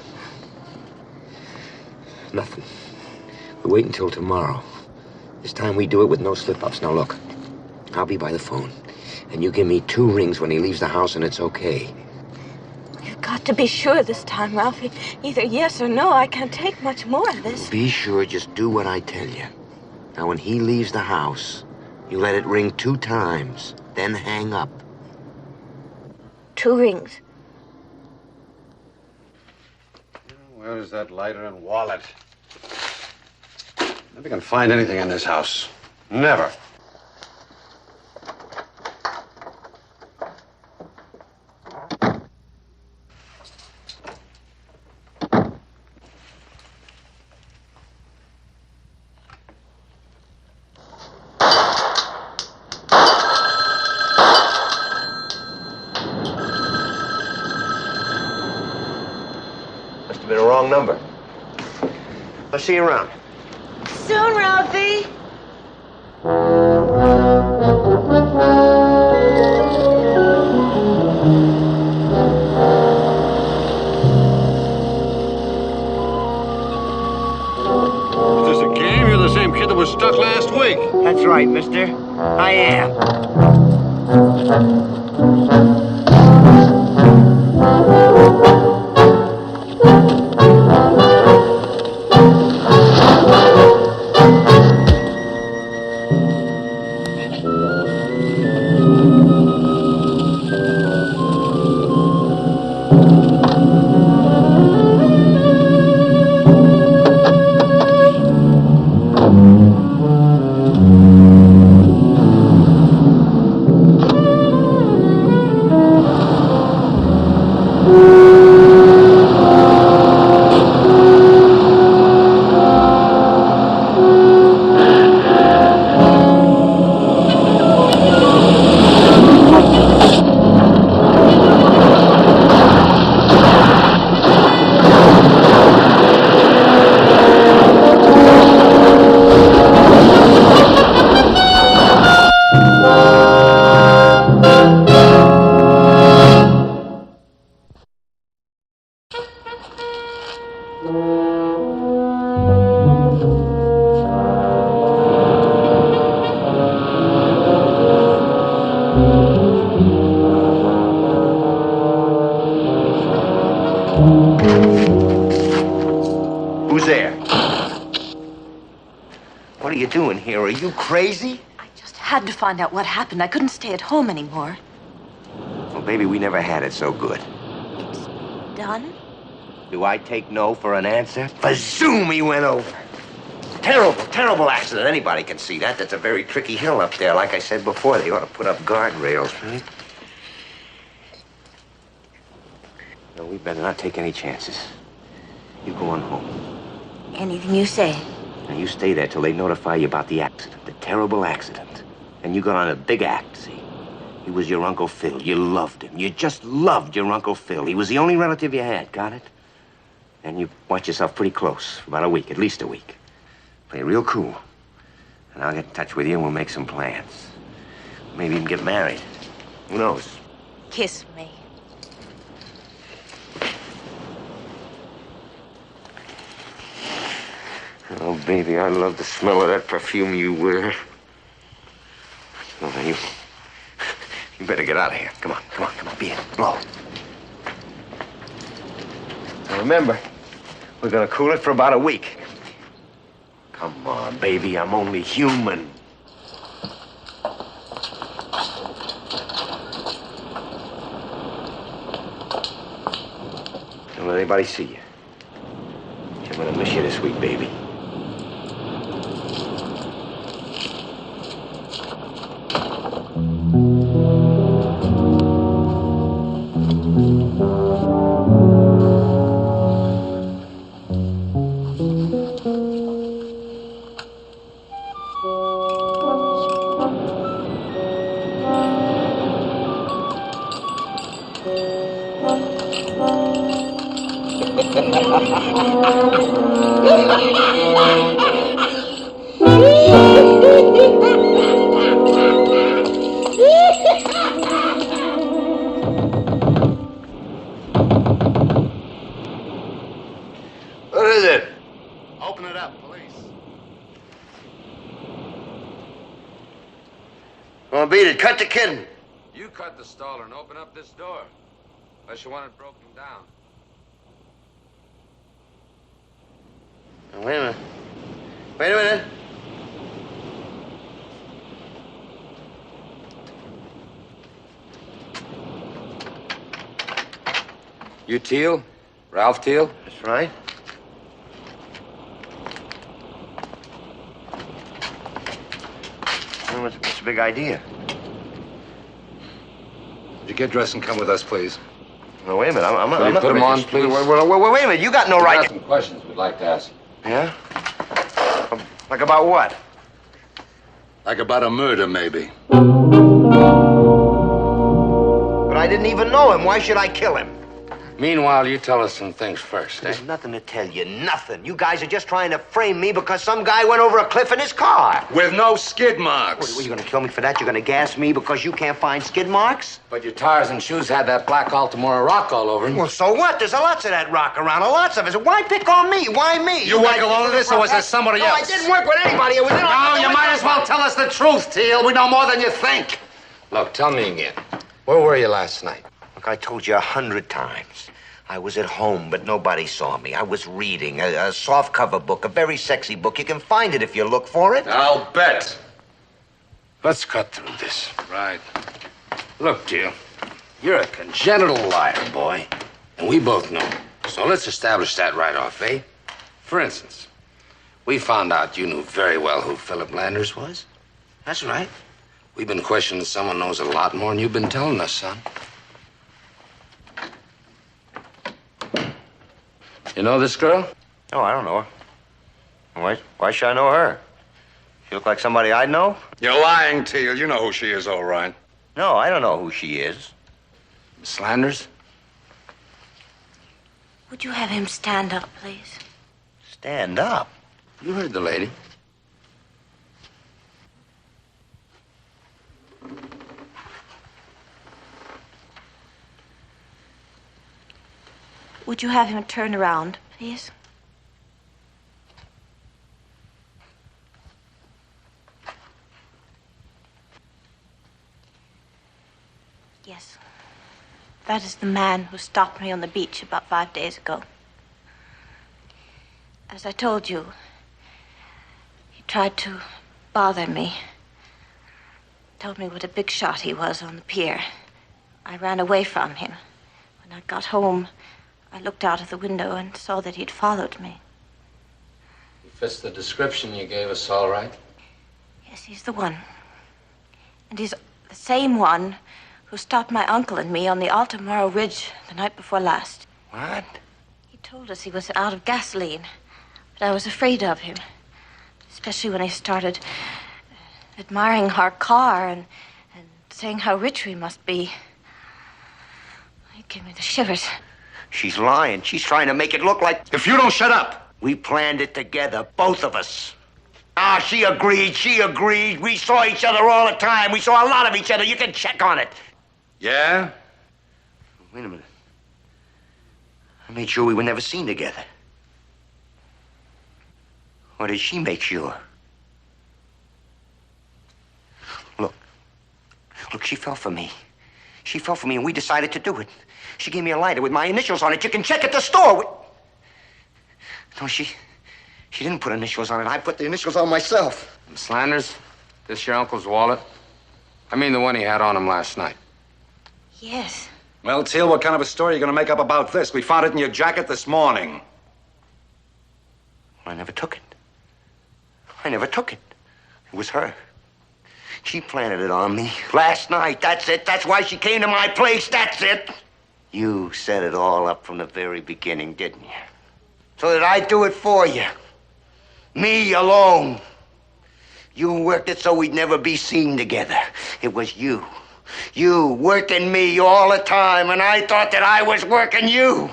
Nothing. We wait until tomorrow. This time we do it with no slip-ups. Now look, I'll be by the phone. And you give me 2 rings when he leaves the house and it's okay. You've got to be sure this time, Ralphie. Either yes or no. I can't take much more of this. Be sure, just do what I tell you. Now when he leaves the house, you let it ring 2 times, then hang up. 2 rings. Where's that lighter and wallet? Never can find anything in this house. Never. Must have been a wrong number. I'll see you around. Soon, Ralphie. Is this a game? You're the same kid that was stuck last week. That's right, mister. I am. Who's there? What are you doing here? Are you crazy? Just had to find out what happened. I couldn't stay at home anymore. Well, baby, we never had it so good. Done? Do I take no for an answer? Bazoom, he went over. Terrible, terrible accident. Anybody can see that. That's a very tricky hill up there. Like I said before, they ought to put up guardrails, right? No, we better not take any chances. You go on home. Anything you say. Now, you stay there till they notify you about the accident, the terrible accident. And you got on a big act, see? He was your Uncle Phil. You loved him. You just loved your Uncle Phil. He was the only relative you had, got it? And you watch yourself pretty close for about a week, at least a week. Play real cool. And I'll get in touch with you and we'll make some plans. Maybe even get married. Who knows? Kiss me. Oh, baby, I love the smell of that perfume you wear. Oh, now you better get out of here. Come on, come on, come on. Be it. Blow. Now, remember, we're gonna cool it for about a week. Come on, baby, I'm only human. Don't let anybody see you. I'm gonna miss you this week, baby. What is it? Open it up, police. Gonna beat it. Cut the kid. You cut the staller and open up this door. Unless you want it broken down. Now, wait a minute. Wait a minute. You Teal? Ralph Teal? That's right. Well, what's the big idea? Would you get dressed and come with us, please? No, wait a minute. I'm Will you not put gonna him on, just- please? Wait a minute. You got no We've right. got some questions we'd like to ask you. Yeah? Like about what? Like about a murder, maybe. But I didn't even know him. Why should I kill him? Meanwhile, you tell us some things first, eh? There's nothing to tell you. Nothing. You guys are just trying to frame me because some guy went over a cliff in his car. With no skid marks. What, are you going to kill me for that? You're going to gas me because you can't find skid marks? But your tires and shoes had that black Altamora rock all over them. Well, so what? There's lots of that rock around. Lots of it. Why pick on me? Why me? You work alone in this, or was there somebody else? No, I didn't work with anybody. It was No, you might as well tell us the truth, Teal. We know more than you think. Look, tell me again. Where were you last night? Look, I told you 100 times. I was at home, but nobody saw me. I was reading a softcover book, a very sexy book. You can find it if you look for it. I'll bet. Let's cut through this. Right. Look, Teal, you're a congenital liar, boy. And we both know. So let's establish that right off, eh? For instance, we found out you knew very well who Philip Landers was. That's right. We've been questioning someone who knows a lot more than you've been telling us, son. You know this girl? Oh, I don't know her. Why should I know her? She look like somebody I'd know? You're lying, Teal. You know who she is, all right. No, I don't know who she is. Miss Landers? Would you have him stand up, please? Stand up? You heard the lady. Would you have him turn around, please? Yes. That is the man who stopped me on the beach about 5 days ago. As I told you, he tried to bother me. Told me what a big shot he was on the pier. I ran away from him. When I got home, I looked out of the window and saw that he'd followed me. He fits the description you gave us, all right. Yes, he's the one. And he's the same one who stopped my uncle and me on the Altamaro Ridge the night before last. What? He told us he was out of gasoline, but I was afraid of him, especially when he started admiring our car and saying how rich we must be. It gave me the shivers. She's lying. She's trying to make it look like... If you don't shut up! We planned it together, both of us. Ah, she agreed. We saw each other all the time. We saw a lot of each other. You can check on it. Yeah? Wait a minute. I made sure we were never seen together. Or did she make sure? Look, she fell for me. She fell for me, and we decided to do it. She gave me a lighter with my initials on it. You can check at the store. No, she didn't put initials on it. I put the initials on myself. Miss Landers, this your uncle's wallet? I mean the one he had on him last night. Yes. Well, Teal, what kind of a story are you going to make up about this? We found it in your jacket this morning. I never took it. It was her. She planted it on me last night. That's it. That's why she came to my place. That's it. You set it all up from the very beginning, didn't you? So that I'd do it for you. Me alone. You worked it so we'd never be seen together. It was you. You working me all the time, and I thought that I was working you.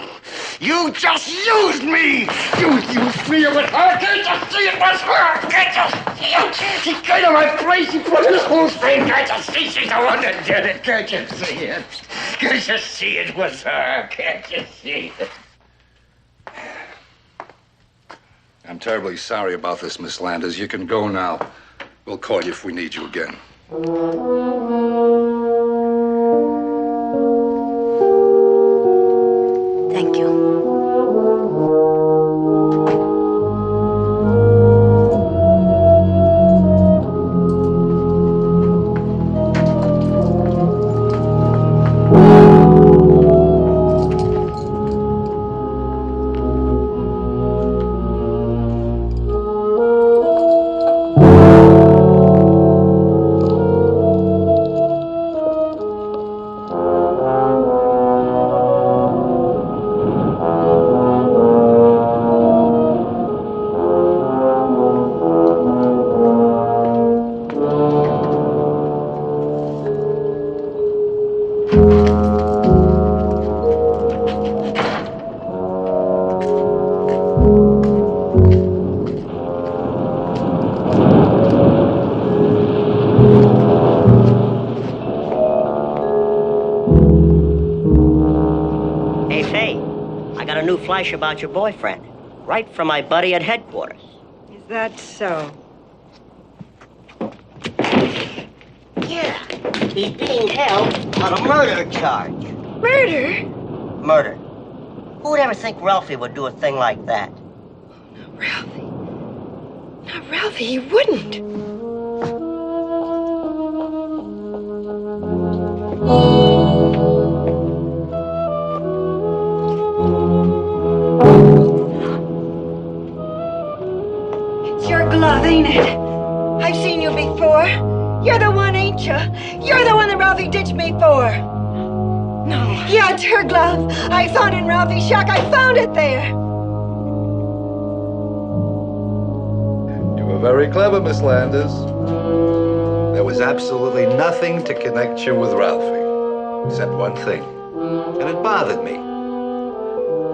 You just used me. You used me with her. Can't you see it was her? Can't you see it? She came to my place. She put this whole thing. Can't you see she's the one that did it? Can't you see it? Can't you see it was her? Can't you see it? I'm terribly sorry about this, Miss Landers. You can go now. We'll call you if we need you again. Thank you. About your boyfriend, right from my buddy at headquarters. Is that so? Yeah, he's being held on a murder charge. Murder? Murder. Who would ever think Ralphie would do a thing like that? Not Ralphie, he wouldn't. Glove, ain't it? I've seen you before. You're the one, ain't you? You're the one that Ralphie ditched me for. No. Yeah, it's her glove. I found it in Ralphie's shack. I found it there. You were very clever, Miss Landers. There was absolutely nothing to connect you with Ralphie, except one thing. And it bothered me.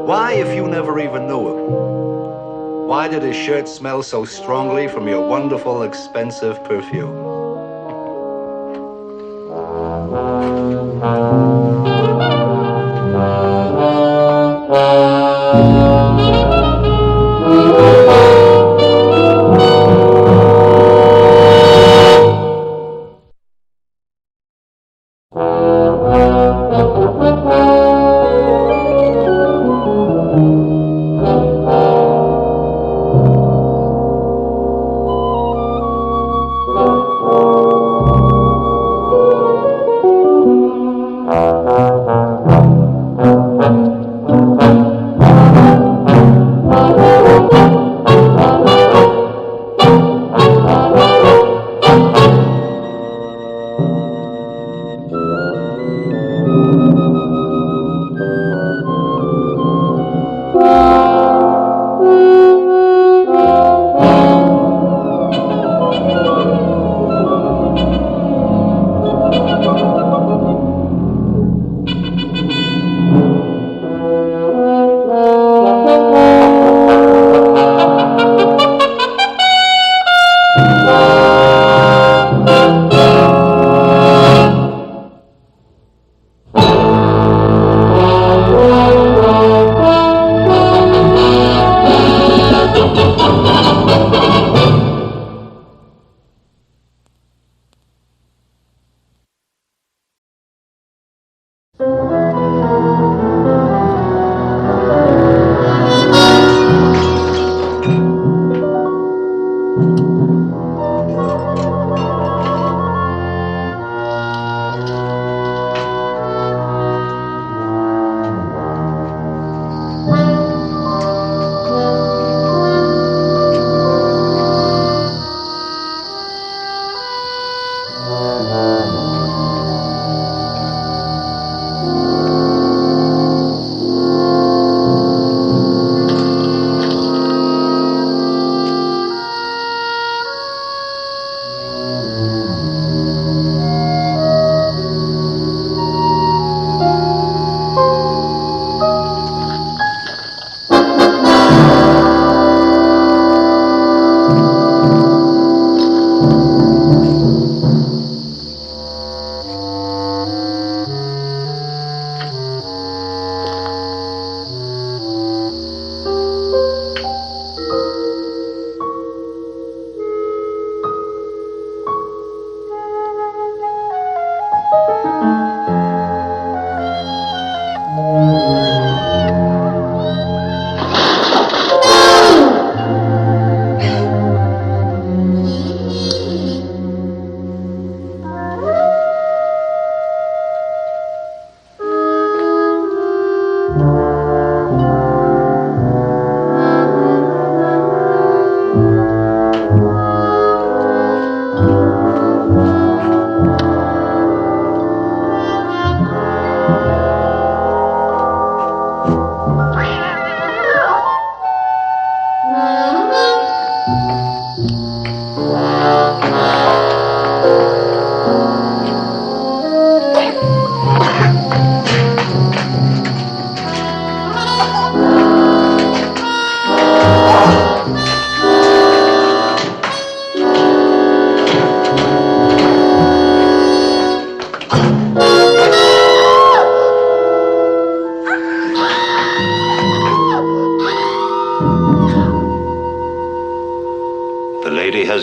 Why, if you never even knew him? Why did his shirt smell so strongly from your wonderful, expensive perfume?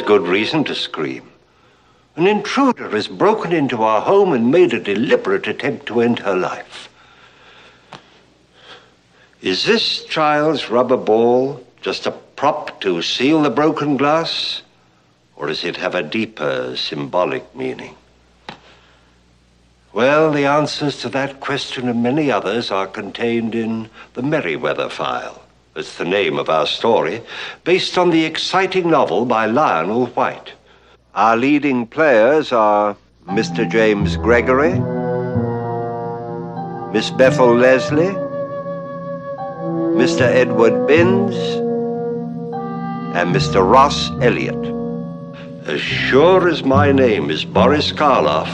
good reason to scream. An intruder has broken into our home and made a deliberate attempt to end her life. Is this child's rubber ball just a prop to seal the broken glass? Or does it have a deeper symbolic meaning? Well, the answers to that question and many others are contained in the Merriweather File. That's the name of our story, based on the exciting novel by Lionel White. Our leading players are Mr. James Gregory, Miss Bethel Leslie, Mr. Edward Binns, and Mr. Ross Elliott. As sure as my name is Boris Karloff,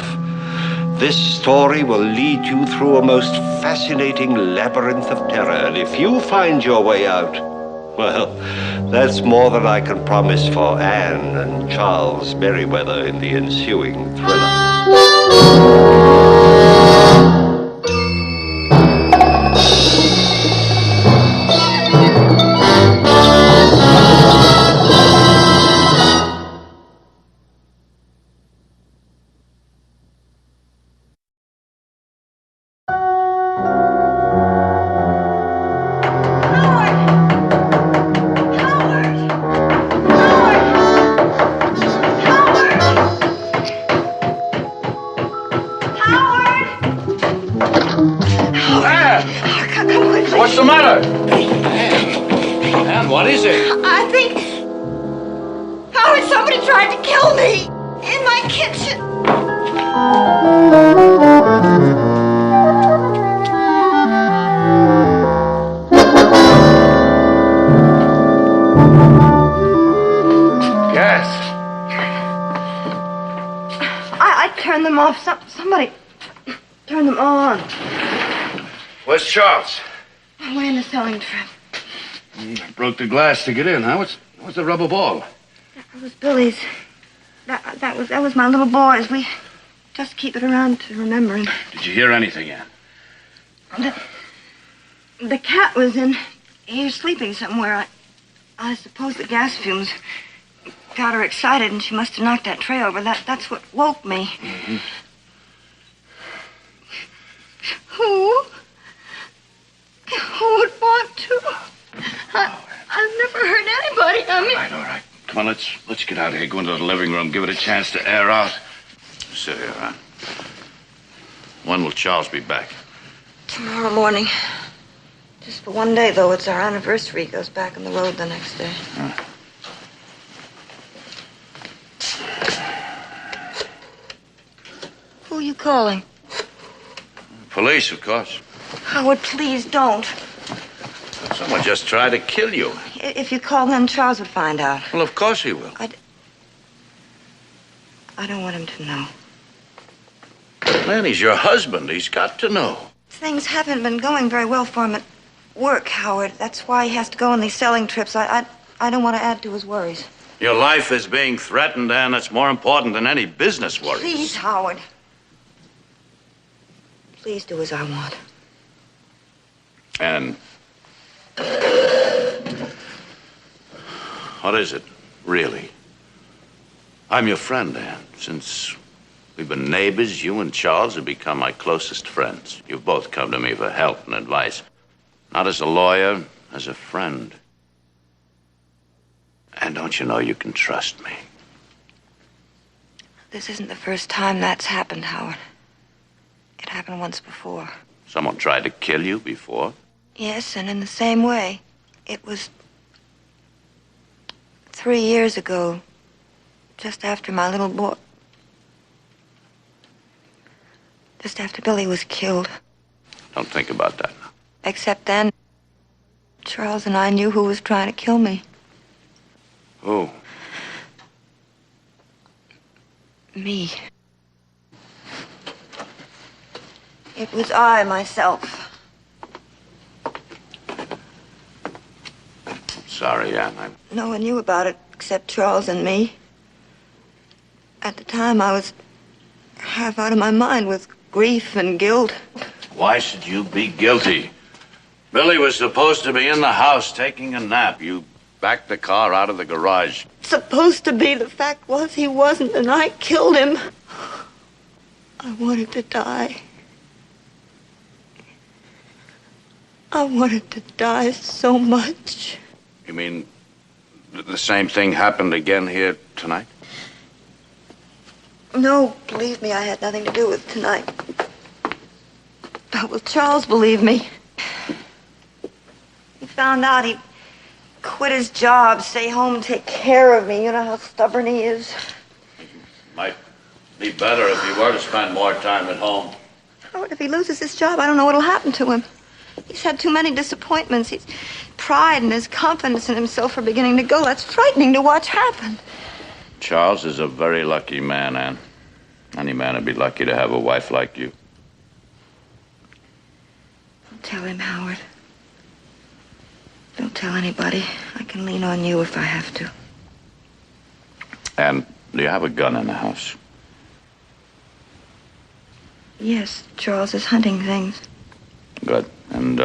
this story will lead you through a most fascinating labyrinth of terror, and if you find your way out, well, that's more than I can promise for Anne and Charles Merriweather in the ensuing thriller. What's the matter? Anne, what is it? I think... Howard, somebody tried to kill me in my kitchen. Yes. I turned them off. Somebody turned them on. Where's Charles? Away in the selling trip. Broke the glass to get in, huh? What's the rubber ball? That was Billy's. That was my little boy's. We just keep it around to remember him. Did you hear anything, Anne? The cat was in here sleeping somewhere. I suppose the gas fumes got her excited, and she must have knocked that tray over. That's what woke me. Mm-hmm. Who would want to? I've never hurt anybody. I mean... All right. Come on, let's get out of here. Go into the living room. Give it a chance to air out. Sit here, huh? When will Charles be back? Tomorrow morning. Just for one day, though. It's our anniversary. He goes back on the road the next day. Huh. Who are you calling? Police, of course. Howard, please don't. Someone just tried to kill you. If you call them, Charles would find out. Well, of course he will. I don't want him to know. Man, he's your husband. He's got to know. Things haven't been going very well for him at work, Howard. That's why he has to go on these selling trips. I don't want to add to his worries. Your life is being threatened, Anne. That's more important than any business worries. Please, Howard. Please do as I want. And what is it, really? I'm your friend, Anne. Since we've been neighbors, you and Charles have become my closest friends. You've both come to me for help and advice. Not as a lawyer, as a friend. And don't you know you can trust me? This isn't the first time that's happened, Howard. It happened once before. Someone tried to kill you before? Yes, and in the same way. It was 3 years ago, just after my little boy... Just after Billy was killed. Don't think about that now. Except then, Charles and I knew who was trying to kill me. Who? Me. It was I, myself. Sorry, Anne. No one knew about it except Charles and me. At the time, I was half out of my mind with grief and guilt. Why should you be guilty? Billy was supposed to be in the house taking a nap. You backed the car out of the garage. Supposed to be. The fact was he wasn't, and I killed him. I wanted to die. I wanted to die so much. You mean the same thing happened again here tonight? No, believe me, I had nothing to do with tonight. Will Charles believe me? He found out he quit his job, stay home, take care of me. You know how stubborn he is. Might be better if he were to spend more time at home. Howard, if he loses his job, I don't know what'll happen to him. He's had too many disappointments. His pride and his confidence in himself are beginning to go. That's frightening to watch happen. Charles is a very lucky man, Anne. Any man would be lucky to have a wife like you. Don't tell him, Howard. Don't tell anybody. I can lean on you if I have to. And do you have a gun in the house? Yes, Charles is hunting things. Good. And,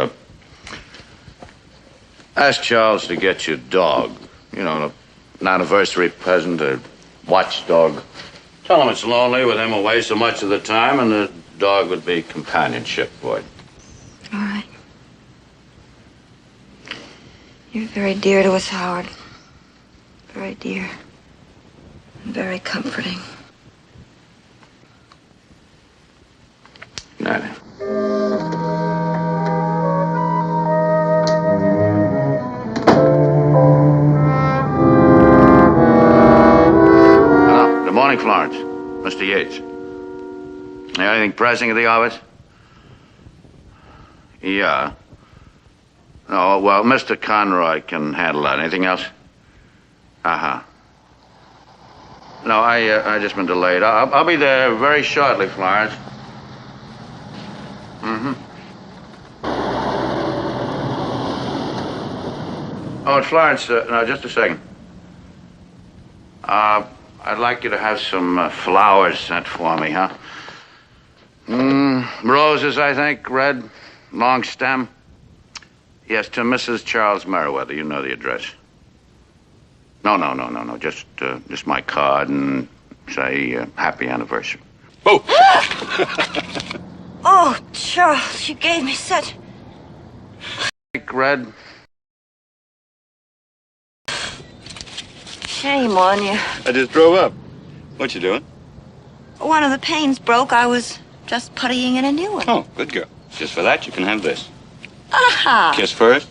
ask Charles to get you a dog. You know, an anniversary present, a watchdog. Tell him it's lonely with him away so much of the time, and the dog would be companionship for you. All right. You're very dear to us, Howard. Very dear. And very comforting. Good night. Good morning, Florence. Mr. Yates. Anything pressing at the office? Yeah. Oh, well, Mr. Conroy can handle that. Anything else? Uh-huh. No, I just been delayed. I'll be there very shortly, Florence. Mm-hmm. Oh, and Florence, no, just a second. I'd like you to have some flowers sent for me, huh? Roses, I think, red, long stem. Yes, to Mrs. Charles Merriweather. You know the address. No. Just my card and say happy anniversary. Oh, Charles, you gave me such... Red. Shame on you. I just drove up. What you doing? One of the panes broke. I was just puttying in a new one. Oh, good girl. Just for that, you can have this. Aha! Kiss first.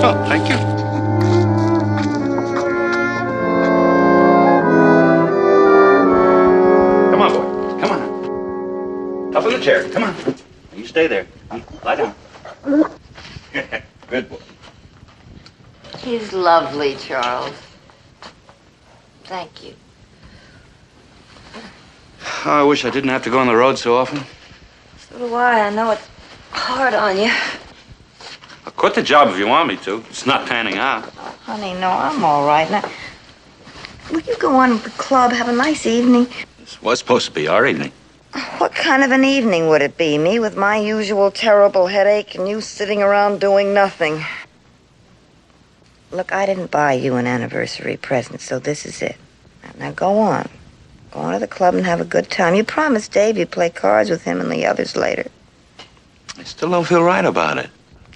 Oh, thank you. Come on, boy. Come on. Up in the chair. Come on. You stay there. Lie down. Good boy. He's lovely, Charles. Thank you. Oh, I wish I didn't have to go on the road so often. So do I. I know it's hard on you. I'll quit the job if you want me to. It's not panning out. Honey, no, I'm all right. Now, will you go on to the club, have a nice evening? This was supposed to be our evening. What kind of an evening would it be? Me with my usual terrible headache and you sitting around doing nothing. Look, I didn't buy you an anniversary present, so this is it. Now go on. Go on to the club and have a good time. You promised Dave you'd play cards with him and the others later. I still don't feel right about it.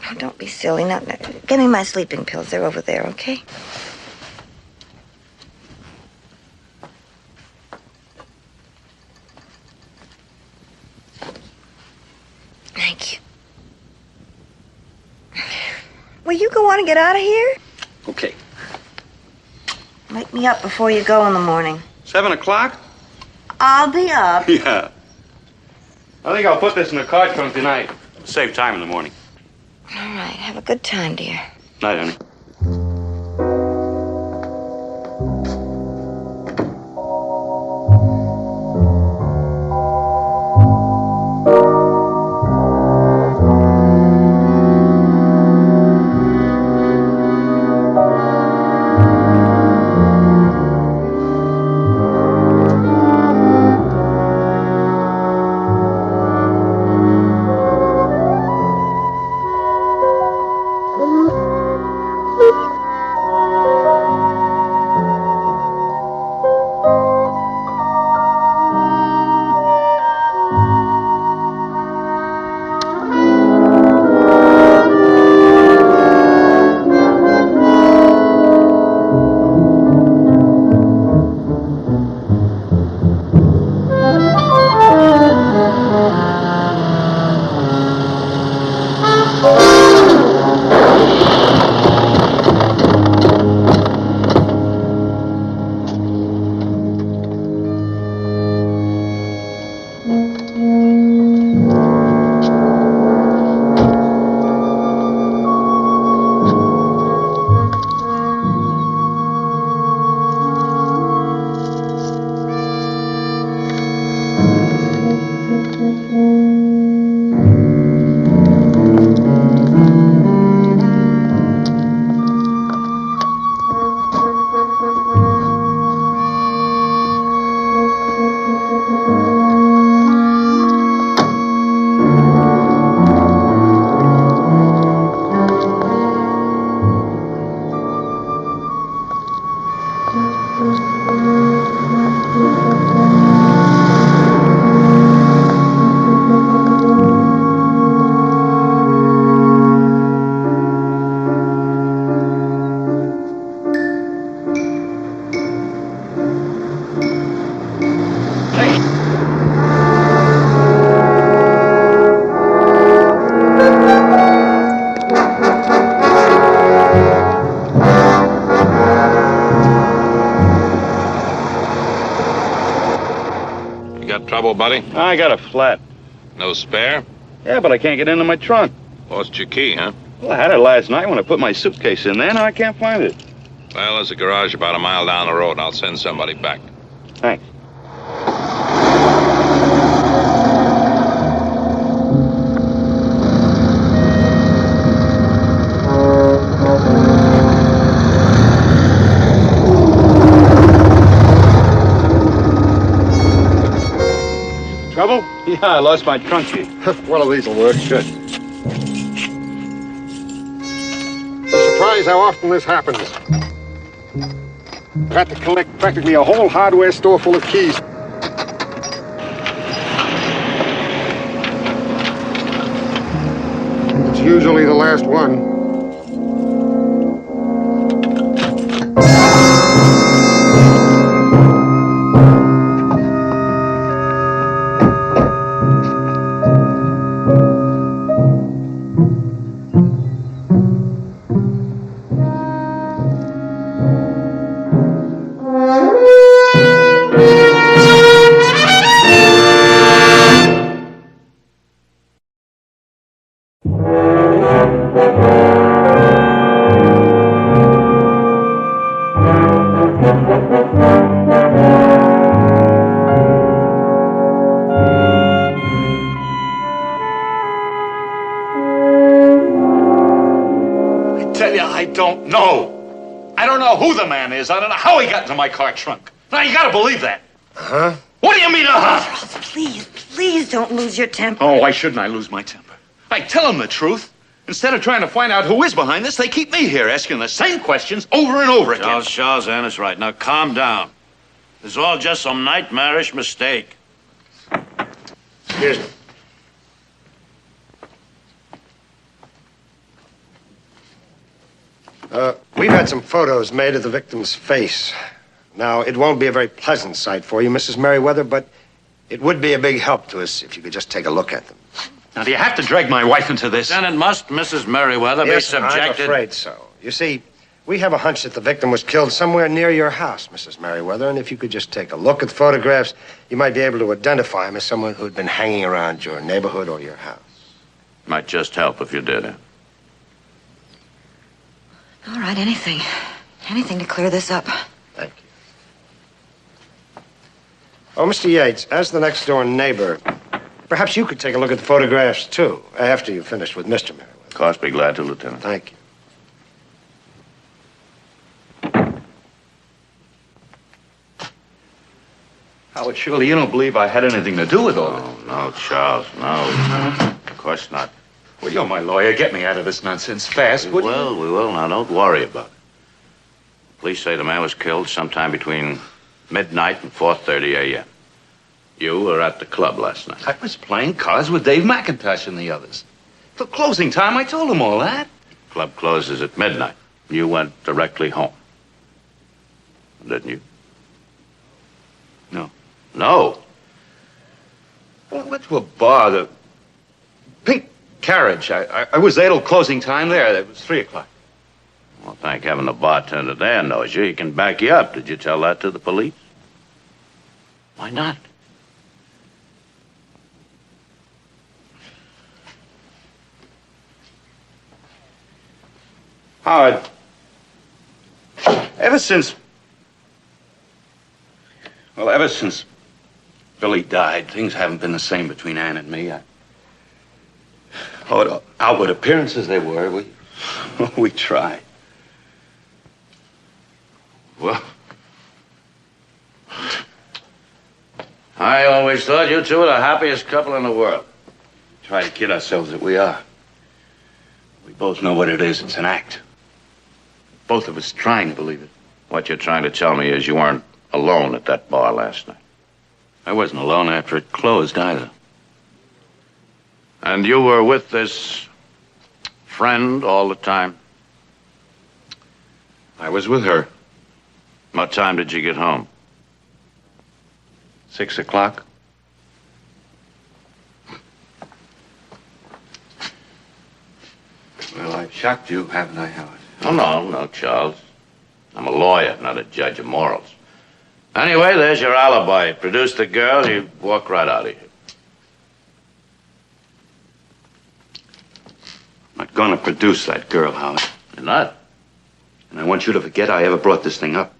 Oh, don't be silly. Now, give me my sleeping pills. They're over there, okay? Thank you. Will you go on and get out of here? Okay. Wake me up before you go in the morning. 7 o'clock? I'll be up. Yeah. I think I'll put this in the car trunk tonight. Save time in the morning. All right. Have a good time, dear. Night, honey. buddy? I got a flat. No spare? Yeah, but I can't get into my trunk. Lost your key, huh? Well, I had it last night when I put my suitcase in there. Now I can't find it. Well, there's a garage about a mile down the road, and I'll send somebody back. Thanks. Trouble? Yeah, I lost my trunk key. One of these will work. Good. I'm surprised how often this happens. I've had to collect practically a whole hardware store full of keys. It's usually the last one. I don't know how he got into my car trunk. Now, you gotta believe that. Huh? What do you mean, Please don't lose your temper. Oh, why shouldn't I lose my temper? I tell them the truth. Instead of trying to find out who is behind this, they keep me here asking the same questions over and over again. Charles, Anna's right. Now, calm down. This is all just some nightmarish mistake. Excuse me. We've had some photos made of the victim's face. Now, it won't be a very pleasant sight for you, Mrs. Merriweather, but it would be a big help to us if you could just take a look at them. Now, do you have to drag my wife into this? Then it must, Mrs. Merriweather, be subjected. I'm afraid so. You see, we have a hunch that the victim was killed somewhere near your house, Mrs. Merriweather, and if you could just take a look at the photographs, you might be able to identify him as someone who'd been hanging around your neighborhood or your house. Might just help if you did it. All right, anything. Anything to clear this up. Thank you. Oh, Mr. Yates, as the next-door neighbor, perhaps you could take a look at the photographs, too, after you've finished with Mr. Merriweather. Of course, be glad to, Lieutenant. Thank you. Howard, surely you don't believe I had anything to do with all this? No, Charles, no. Of course not. Well, you're my lawyer. Get me out of this nonsense fast, would you? We will. Now, don't worry about it. Police say the man was killed sometime between midnight and 4:30 a.m. You were at the club last night. I was playing cards with Dave McIntosh and the others. Till closing time, I told them all that. Club closes at midnight. You went directly home. Didn't you? No. No? Well, I went to a bar, the Pink Carriage. I was there till closing time there. It was 3 o'clock. Well, thank heaven the bartender there knows you. He can back you up. Did you tell that to the police? Why not? Howard, ever since Billy died, things haven't been the same between Ann and me. Outward appearances they were. We tried. Well, I always thought you two were the happiest couple in the world. Try to kid ourselves that we are. We both know what it is. It's an act. Both of us trying to believe it. What you're trying to tell me is you weren't alone at that bar last night. I wasn't alone after it closed either. And you were with this friend all the time? I was with her. What time did you get home? 6 o'clock. Well, I've shocked you, haven't I, Howard? Oh, no, Charles. I'm a lawyer, not a judge of morals. Anyway, there's your alibi. Produce the girl, you walk right out of here. I'm not gonna produce that girl, Howard. You're not? And I want you to forget I ever brought this thing up.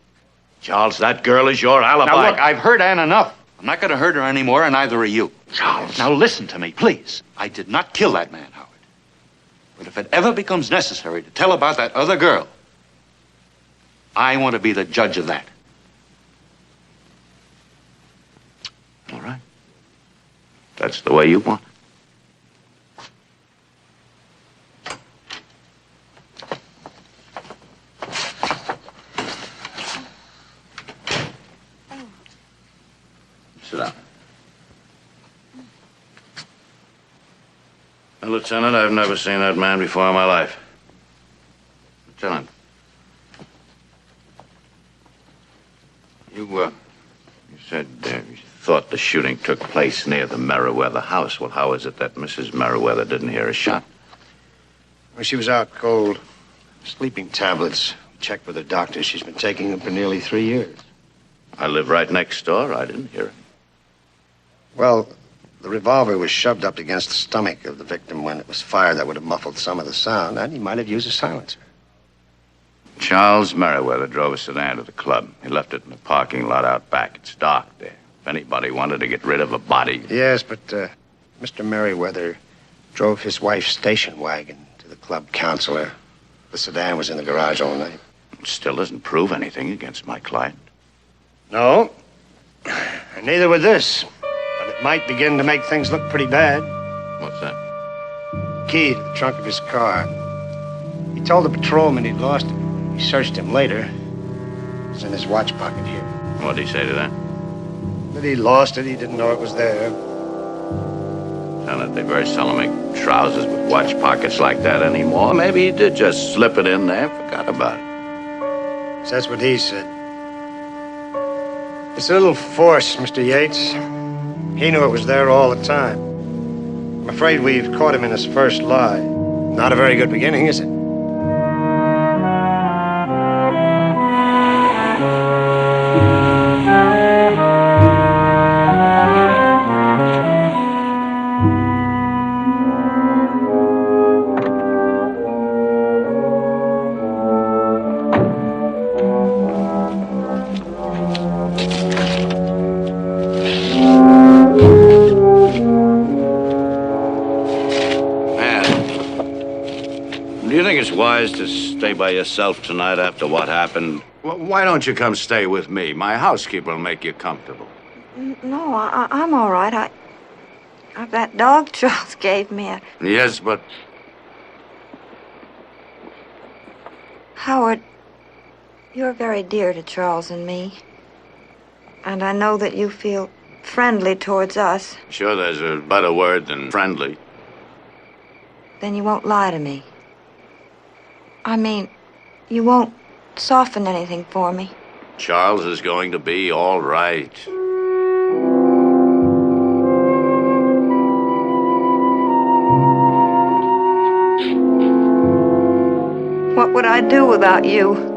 Charles, that girl is your alibi. Now, look, I've heard Ann enough. I'm not gonna hurt her anymore, and neither are you. Charles. Now, listen to me, please. I did not kill that man, Howard. But if it ever becomes necessary to tell about that other girl, I want to be the judge of that. All right. That's the way you want it. Sit down. Now, Lieutenant, I've never seen that man before in my life. Lieutenant. You said you thought the shooting took place near the Merriweather house. Well, how is it that Mrs. Merriweather didn't hear a shot? Well, she was out cold. Sleeping tablets. Checked with her doctor. She's been taking them for nearly 3 years. I live right next door. I didn't hear it. Well, the revolver was shoved up against the stomach of the victim when it was fired. That would have muffled some of the sound, and he might have used a silencer. Charles Merriweather drove a sedan to the club. He left it in the parking lot out back. It's dark there. If anybody wanted to get rid of a body... Yes, but Mr. Merriweather drove his wife's station wagon to the club counselor. The sedan was in the garage all night. It still doesn't prove anything against my client. No, and neither would this. But it might begin to make things look pretty bad. What's that? Key to the trunk of his car. He told the patrolman he'd lost it. He searched him later. It was in his watch pocket here. What'd he say to that? That he lost it. He didn't know it was there. Lieutenant, they very seldom make trousers with watch pockets like that anymore. Maybe he did just slip it in there and forgot about it. So that's what he said. It's a little force, Mr. Yates. He knew it was there all the time. I'm afraid we've caught him in his first lie. Not a very good beginning, is it? Wise to stay by yourself tonight after what happened. Why don't you come stay with me? My housekeeper will make you comfortable. No, I'm all right. That dog Charles gave me. Yes, but... Howard, you're very dear to Charles and me. And I know that you feel friendly towards us. Sure, there's a better word than friendly. Then you won't lie to me. I mean, you won't soften anything for me. Charles is going to be all right. What would I do without you?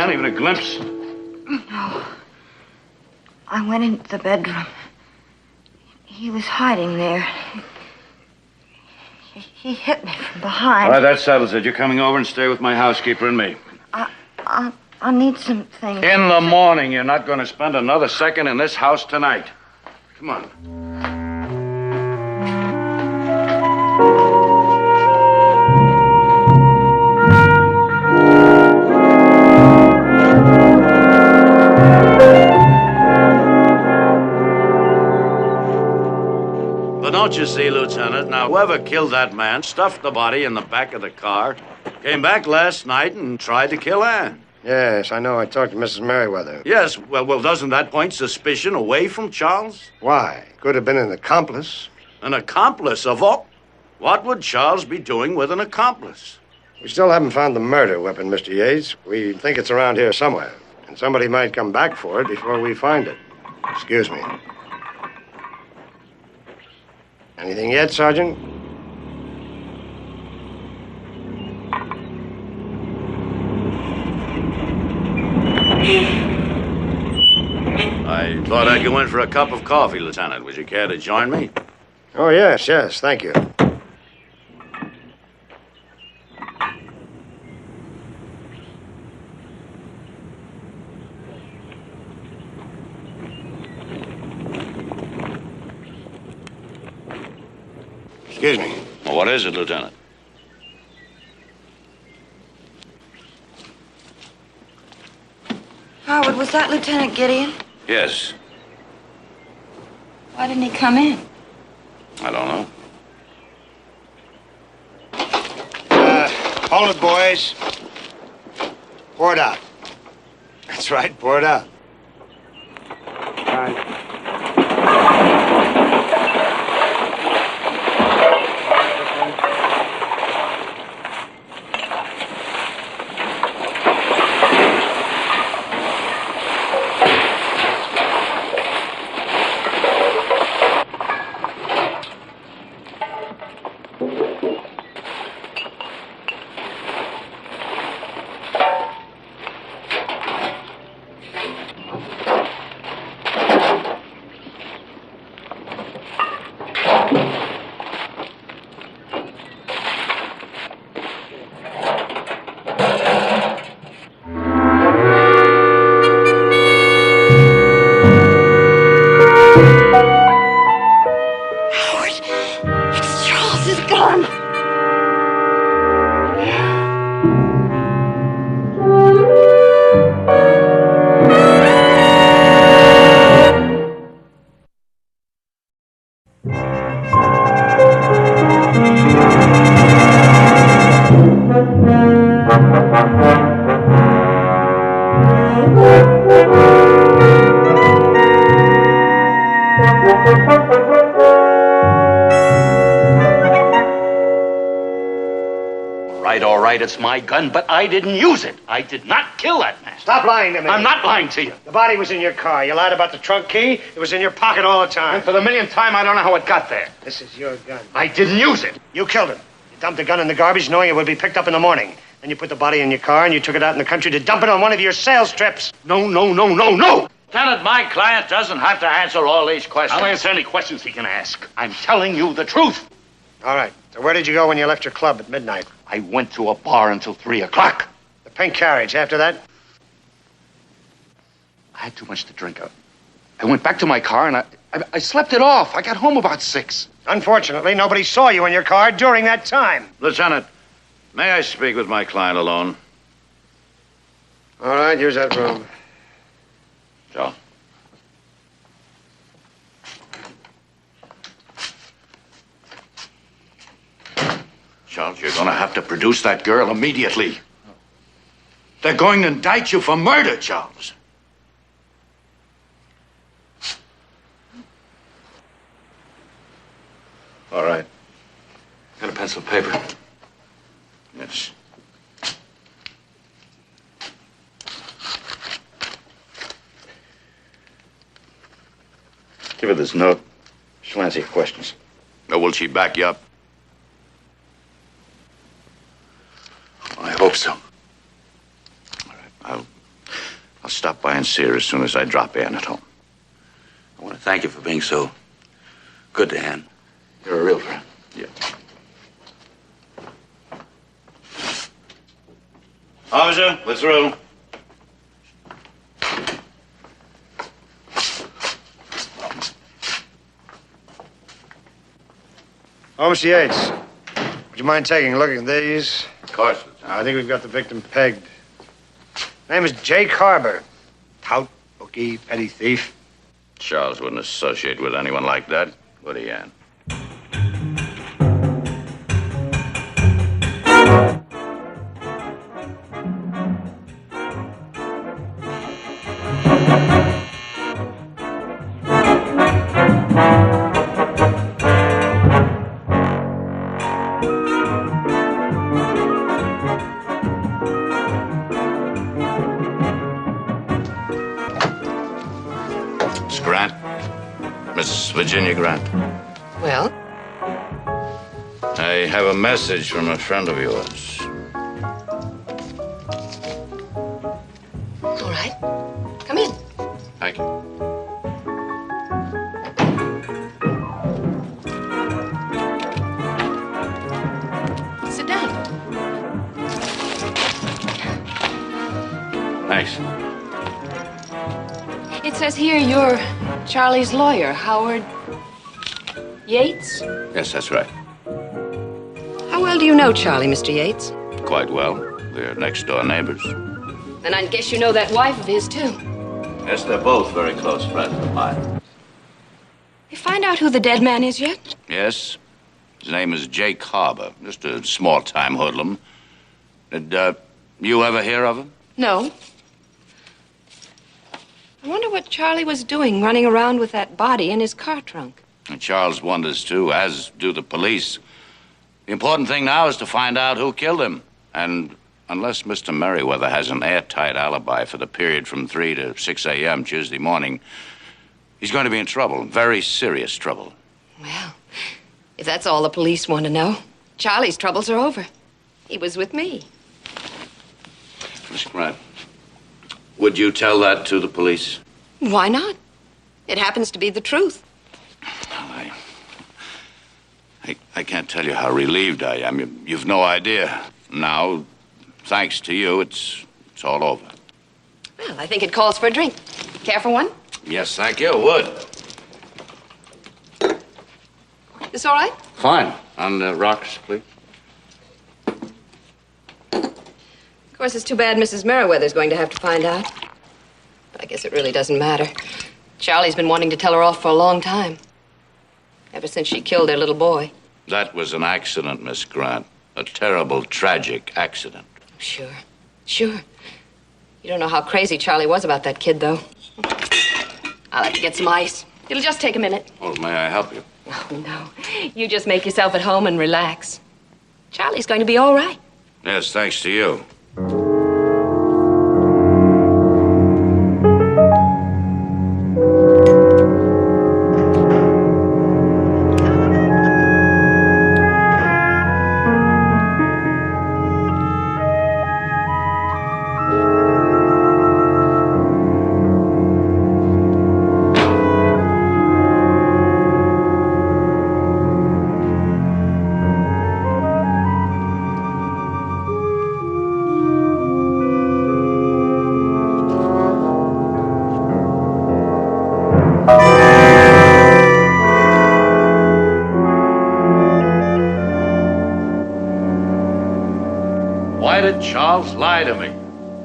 Not even a glimpse? No. I went into the bedroom. He was hiding there. He hit me from behind. All right, that settles it. You're coming over and stay with my housekeeper and me. I'll need some things. In the morning. You're not going to spend another second in this house tonight. Come on. But don't you see, Lieutenant, now whoever killed that man stuffed the body in the back of the car, came back last night and tried to kill Ann. Yes, I know. I talked to Mrs. Merriweather. Yes, well, doesn't that point suspicion away from Charles? Why? Could have been an accomplice. An accomplice of all? What would Charles be doing with an accomplice? We still haven't found the murder weapon, Mr. Yates. We think it's around here somewhere. And somebody might come back for it before we find it. Excuse me. Anything yet, Sergeant? I thought I'd go in for a cup of coffee, Lieutenant. Would you care to join me? Oh, yes, thank you. Excuse me. Well, what is it, Lieutenant? Howard, was that Lieutenant Gideon? Yes. Why didn't he come in? I don't know. Hold it, boys. Pour it out. That's right, pour it out. All right. All right, it's my gun, but I didn't use it. I did not kill that man. Stop lying to me. I'm not lying to you. The body was in your car. You lied about the trunk key. It was in your pocket all the time. And for the millionth time, I don't know how it got there. This is your gun. I didn't use it. You killed him. You dumped the gun in the garbage knowing it would be picked up in the morning. Then you put the body in your car and you took it out in the country to dump it on one of your sales trips. No. Lieutenant, my client doesn't have to answer all these questions. I'll answer any questions he can ask. I'm telling you the truth. All right. So where did you go when you left your club at midnight? I went to a bar until 3 o'clock. The pink carriage. After that? I had too much to drink. I went back to my car and I slept it off. I got home about 6. Unfortunately, nobody saw you in your car during that time. Lieutenant, may I speak with my client alone? All right, use that room. Joe. Charles, you're going to have to produce that girl immediately. They're going to indict you for murder, Charles. All right. Got a pencil and paper? Yes. Give her this note. She'll answer your questions. Or will she back you up? I hope so. All right. by and see her as soon as I drop in at home. I want to thank you for being so good to Ann. You're a real friend. Yeah. Officer, we're through. Oh, Mr. Yates, would you mind taking a look at these? Of course. I think we've got the victim pegged. Name is Jake Harbor. Tout, bookie, petty thief. Charles wouldn't associate with anyone like that, would he, Ann? Miss Grant? Miss Virginia Grant? Well? I have a message from a friend of yours. All right. Come in. Thank you. Sit down. Thanks. It says here you're Charlie's lawyer, Howard Yates? Yes, that's right. How well do you know Charlie, Mr. Yates? Quite well. We're next-door neighbors. And I guess you know that wife of his, too. Yes, they're both very close friends of mine. You find out who the dead man is yet? Yes. His name is Jake Harbor. Just a small-time hoodlum. Did, you ever hear of him? No. I wonder what Charlie was doing running around with that body in his car trunk. And Charles wonders, too, as do the police. The important thing now is to find out who killed him. And unless Mr. Merriweather has an airtight alibi for the period from 3 to 6 a.m. Tuesday morning, he's going to be in trouble, very serious trouble. Well, if that's all the police want to know, Charlie's troubles are over. He was with me. Miss Grant, would you tell that to the police? Why not? It happens to be the truth. I can't tell you how relieved I am. You've no idea. Now, thanks to you, it's all over. Well, I think it calls for a drink. Care for one? Yes, thank you. Would. This all right? Fine. On the rocks, please. Of course, it's too bad Mrs. Merriweather's going to have to find out. But I guess it really doesn't matter. Charlie's been wanting to tell her off for a long time. Ever since she killed their little boy. That was an accident, Miss Grant. A terrible, tragic accident. Sure. Sure. You don't know how crazy Charlie was about that kid, though. I'll have to get some ice. It'll just take a minute. Well, may I help you? Oh, no. You just make yourself at home and relax. Charlie's going to be all right. Yes, thanks to you. Why did Charles lie to me?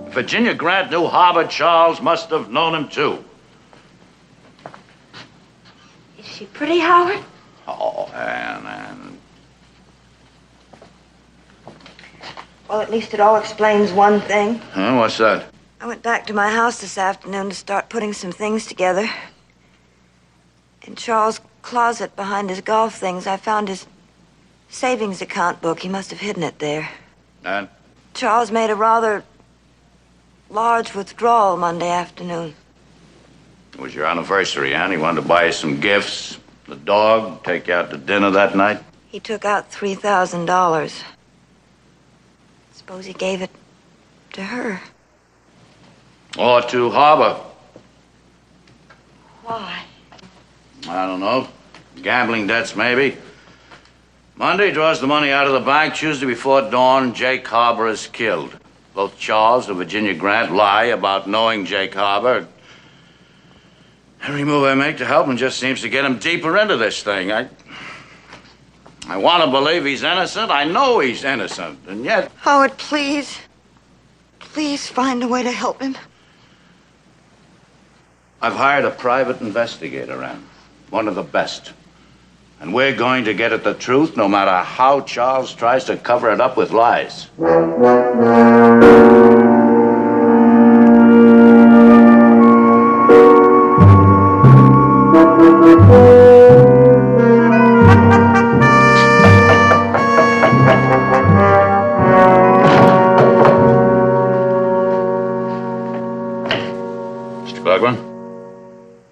If Virginia Grant knew Harbor, Charles must have known him, too. Is she pretty, Howard? Oh, Ann. Well, at least it all explains one thing. Huh? What's that? I went back to my house this afternoon to start putting some things together. In Charles' closet behind his golf things, I found his savings account book. He must have hidden it there. And? Charles made a rather large withdrawal Monday afternoon. It was your anniversary, Ann. He wanted to buy you some gifts. The dog, take you out to dinner that night. He took out $3,000. Suppose he gave it to her. Or to Harbor. Why? I don't know. Gambling debts, maybe. Monday draws the money out of the bank. Tuesday before dawn, Jake Harbor is killed. Both Charles and Virginia Grant lie about knowing Jake Harbor. Every move I make to help him just seems to get him deeper into this thing. I want to believe he's innocent. I know he's innocent, and yet... Howard, please. Please find a way to help him. I've hired a private investigator, Ann. One of the best. And we're going to get at the truth no matter how Charles tries to cover it up with lies. Mr. Gladwin?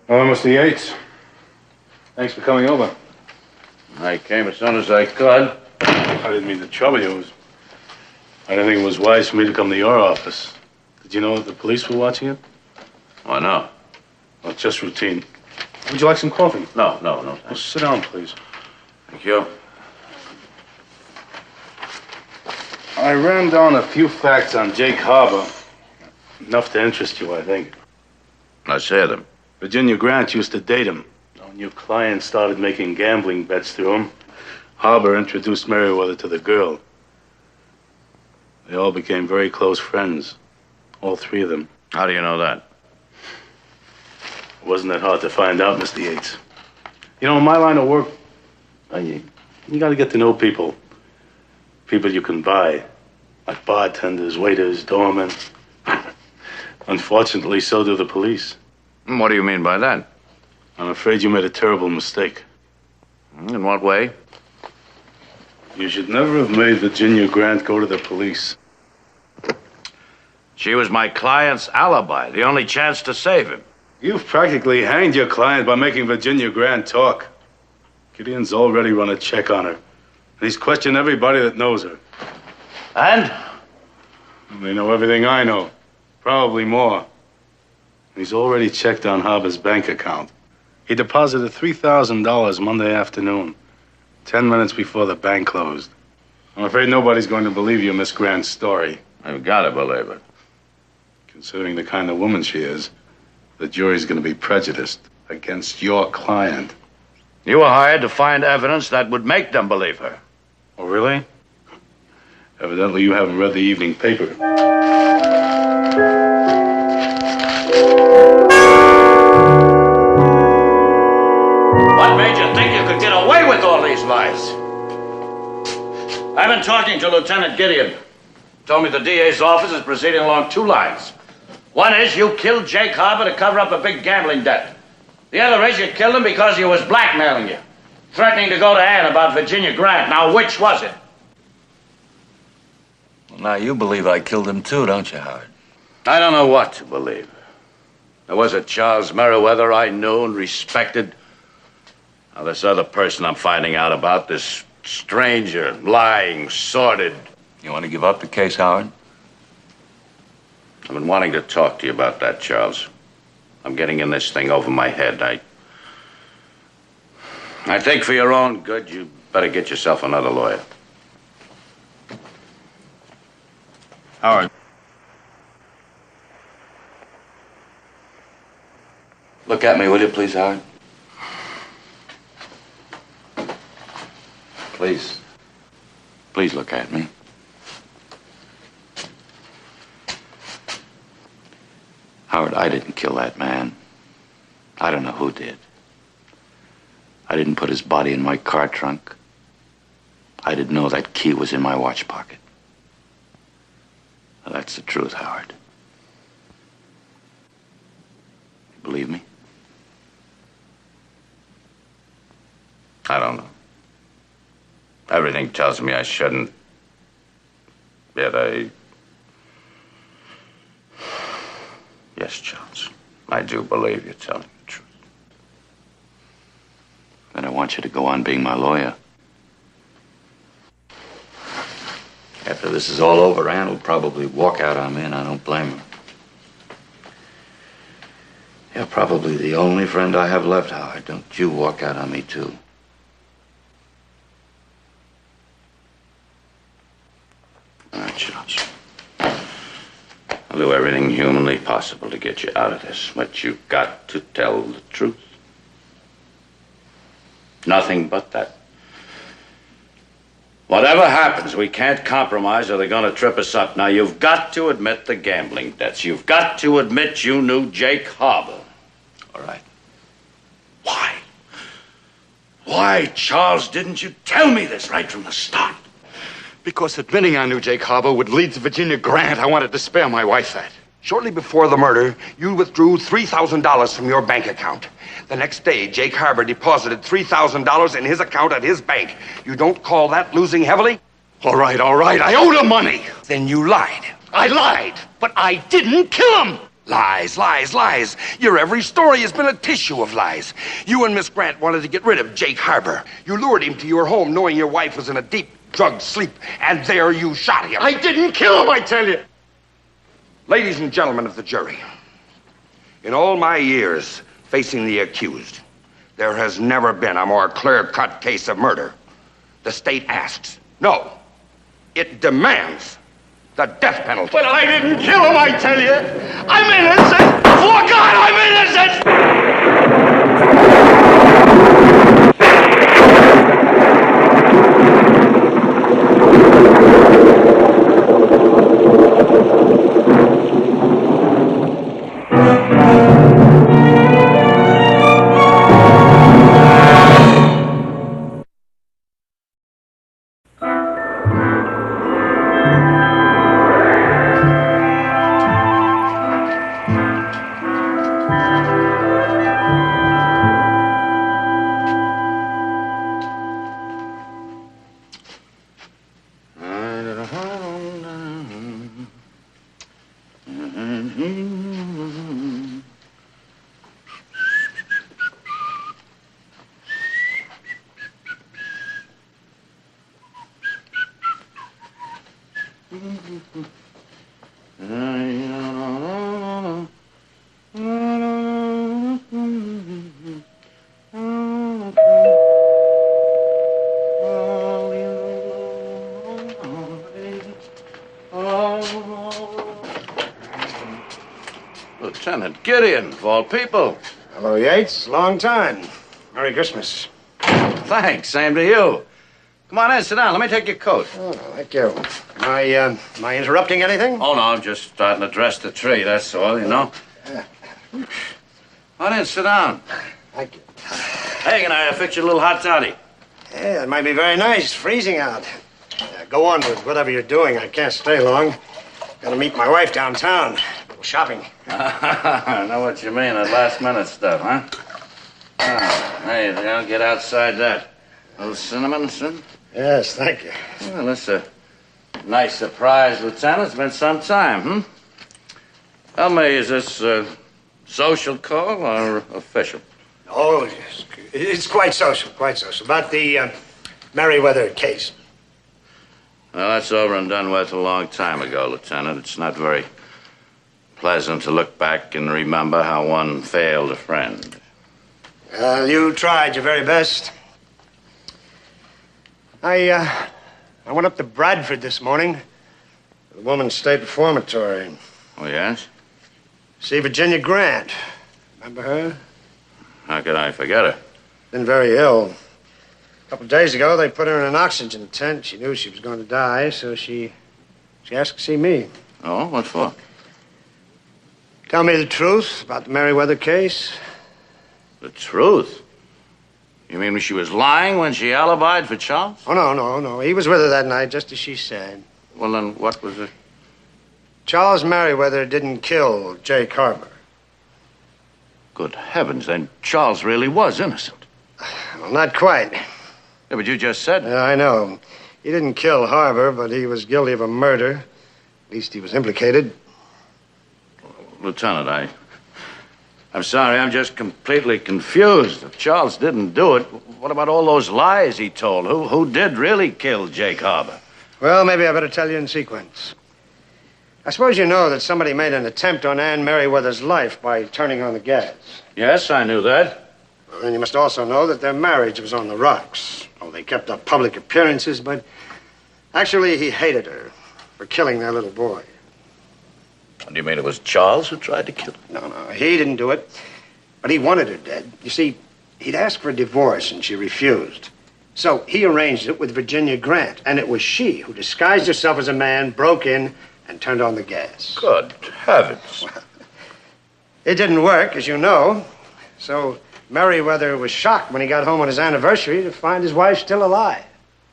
Oh, Mr. Yates. Thanks for coming over. I came as soon as I could. I didn't mean to trouble you. I didn't think it was wise for me to come to your office. Did you know that the police were watching it? Why not? Well, just routine. Would you like some coffee? No. Well, sit down, please. Thank you. I ran down a few facts on Jake Harbor. Enough to interest you, I think. Let's hear them. Virginia Grant used to date him. When your client started making gambling bets through him, Harbor introduced Merriweather to the girl. They all became very close friends. All three of them. How do you know that? It wasn't that hard to find out, Mr. Yates. You know, in my line of work, you got to get to know people. People you can buy. Like bartenders, waiters, doormen. Unfortunately, so do the police. What do you mean by that? I'm afraid you made a terrible mistake. In what way? You should never have made Virginia Grant go to the police. She was my client's alibi, the only chance to save him. You've practically hanged your client by making Virginia Grant talk. Gideon's already run a check on her. And he's questioned everybody that knows her. And? They know everything I know. Probably more. He's already checked on Harbor's bank account. He deposited $3,000 Monday afternoon, 10 minutes before the bank closed. I'm afraid nobody's going to believe you, Miss Grant's story. I've got to believe it. Considering the kind of woman she is, the jury's going to be prejudiced against your client. You were hired to find evidence that would make them believe her. Oh, really? Evidently, you haven't read the evening paper. What made you think you could get away with all these lies? I've been talking to Lieutenant Gideon. Told me the DA's office is proceeding along two lines. One is you killed Jake Harbor to cover up a big gambling debt. The other is you killed him because he was blackmailing you, threatening to go to Ann about Virginia Grant. Now, which was it? Well, now you believe I killed him too, don't you, Howard? I don't know what to believe. There was a Charles Merriweather I knew and respected. Now, this other person I'm finding out about, this stranger, lying, sordid. You want to give up the case, Howard? I've been wanting to talk to you about that, Charles. I'm getting in this thing over my head. I think for your own good, you better get yourself another lawyer. Howard. Look at me, will you, please, Howard? Please. Please look at me. Howard, I didn't kill that man. I don't know who did. I didn't put his body in my car trunk. I didn't know that key was in my watch pocket. Now, that's the truth, Howard. You believe me? I don't know. Everything tells me I shouldn't. Yet Yes, Charles. I do believe you're telling the truth. Then I want you to go on being my lawyer. After this is all over, Ann will probably walk out on me, and I don't blame her. You're probably the only friend I have left, Howard. Don't you walk out on me, too. All right, Charles. I'll do everything humanly possible to get you out of this, but you've got to tell the truth. Nothing but that. Whatever happens, we can't compromise or they're going to trip us up. Now, you've got to admit the gambling debts. You've got to admit you knew Jake Harbour. All right. Why? Why, Charles, didn't you tell me this right from the start? Because admitting I knew Jake Harbour would lead to Virginia Grant, I wanted to spare my wife that. Shortly before the murder, you withdrew $3,000 from your bank account. The next day, Jake Harbour deposited $3,000 in his account at his bank. You don't call that losing heavily? All right. I owed him money. Then you lied. I lied, but I didn't kill him. Lies. Your every story has been a tissue of lies. You and Miss Grant wanted to get rid of Jake Harbour. You lured him to your home knowing your wife was in a deep drugged sleep, and there you shot him. I didn't kill him, I tell you. Ladies and gentlemen of the jury, in all my years facing the accused, there has never been a more clear-cut case of murder. The state asks, no, it demands the death penalty. But I didn't kill him, I tell you. I'm innocent. For God, I'm innocent. Lieutenant Gideon, of all people. Hello, Yates. Long time. Merry Christmas. Thanks. Same to you. Come on in, sit down. Let me take your coat. Oh, thank you. Am I interrupting anything? Oh, no, I'm just starting to dress the tree, that's all, you know. Come on in, sit down. Thank you. Hey, can I fix you a little hot toddy? Yeah, that might be very nice. It's freezing out. Go on with whatever you're doing. I can't stay long. Gotta meet my wife downtown. Go shopping. I know what you mean, that last-minute stuff, huh? Oh, hey, I'll get outside that. A little cinnamon, son? Yes, thank you. Well, that's a nice surprise, Lieutenant. It's been some time, Tell me, is this a social call or official? Oh, it's quite social, quite social. About the Merriweather case. Well, that's over and done with a long time ago, Lieutenant. It's not very pleasant to look back and remember how one failed a friend. You tried your very best. I went up to Bradford this morning to the Woman's State Reformatory. Oh, yes? See Virginia Grant. Remember her? How could I forget her? Been very ill. A couple of days ago, they put her in an oxygen tent. She knew she was going to die, so she asked to see me. Oh, what for? Tell me the truth about the Merriweather case. The truth? You mean she was lying when she alibied for Charles? Oh, no. He was with her that night, just as she said. Well, then what was it? Charles Merriweather didn't kill Jake Harbour. Good heavens, then Charles really was innocent. Well, not quite. Yeah, but you just said... I know. He didn't kill Harbour, but he was guilty of a murder. At least he was implicated. Lieutenant, I'm sorry, I'm just completely confused. If Charles didn't do it, what about all those lies he told? Who did really kill Jake Harbour? Well, maybe I better tell you in sequence. I suppose you know that somebody made an attempt on Anne Merriweather's life by turning on the gas. Yes, I knew that. Well, then you must also know that their marriage was on the rocks. Oh, they kept up public appearances, but actually he hated her for killing their little boy. Do you mean it was Charles who tried to kill her? No, he didn't do it. But he wanted her dead. You see, he'd asked for a divorce and she refused. So he arranged it with Virginia Grant, and it was she who disguised herself as a man, broke in, and turned on the gas. Good heavens. Well, it didn't work, as you know. So Merriweather was shocked when he got home on his anniversary to find his wife still alive.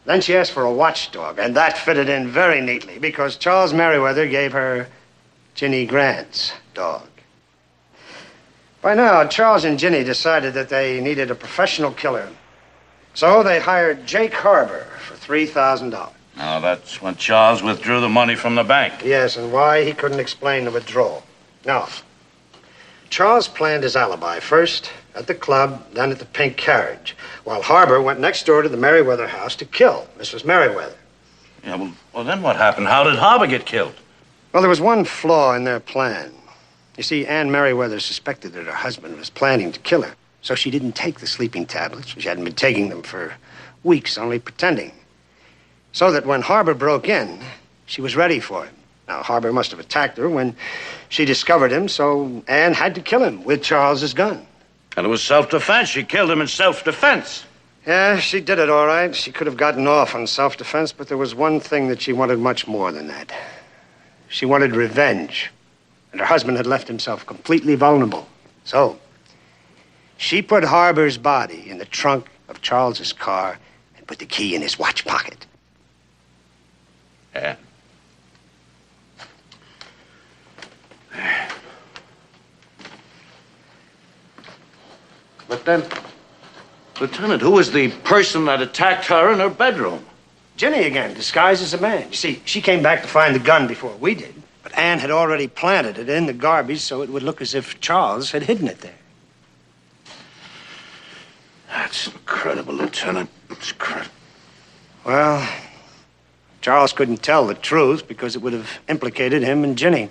Then she asked for a watchdog, and that fitted in very neatly because Charles Merriweather gave her Ginny Grant's dog. By now, Charles and Ginny decided that they needed a professional killer. So they hired Jake Harbor for $3,000. Now, that's when Charles withdrew the money from the bank. Yes, and why he couldn't explain the withdrawal. Now, Charles planned his alibi first at the club, then at the Pink Carriage, while Harbor went next door to the Merriweather house to kill Mrs. Merriweather. Yeah, well, then what happened? How did Harbor get killed? Well, there was one flaw in their plan. You see, Anne Merriweather suspected that her husband was planning to kill her, so she didn't take the sleeping tablets. She hadn't been taking them for weeks, only pretending. So that when Harbor broke in, she was ready for him. Now, Harbor must have attacked her when she discovered him, so Anne had to kill him with Charles's gun. And it was self-defense. She killed him in self-defense. Yeah, she did it all right. She could have gotten off on self-defense, but there was one thing that she wanted much more than that. She wanted revenge. And her husband had left himself completely vulnerable. So, she put Harbor's body in the trunk of Charles's car and put the key in his watch pocket. Yeah. But then, Lieutenant, who was the person that attacked her in her bedroom? Ginny again, disguised as a man. You see, she came back to find the gun before we did. But Anne had already planted it in the garbage so it would look as if Charles had hidden it there. That's incredible, Lieutenant. It's incredible. Well, Charles couldn't tell the truth because it would have implicated him and Ginny.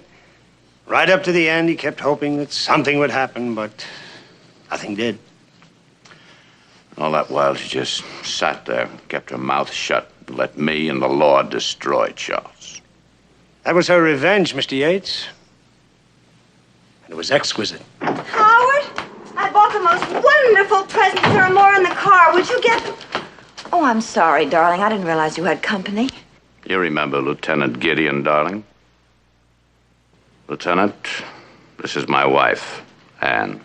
Right up to the end, he kept hoping that something would happen, but nothing did. All that while, she just sat there, kept her mouth shut, and let me and the law destroy Charles. That was her revenge, Mr. Yates. And it was exquisite. Howard, I bought the most wonderful presents. There are more in the car. Would you get them? Oh, I'm sorry, darling. I didn't realize you had company. You remember Lieutenant Gideon, darling? Lieutenant, this is my wife, Anne.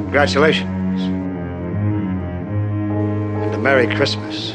Congratulations. And a Merry Christmas.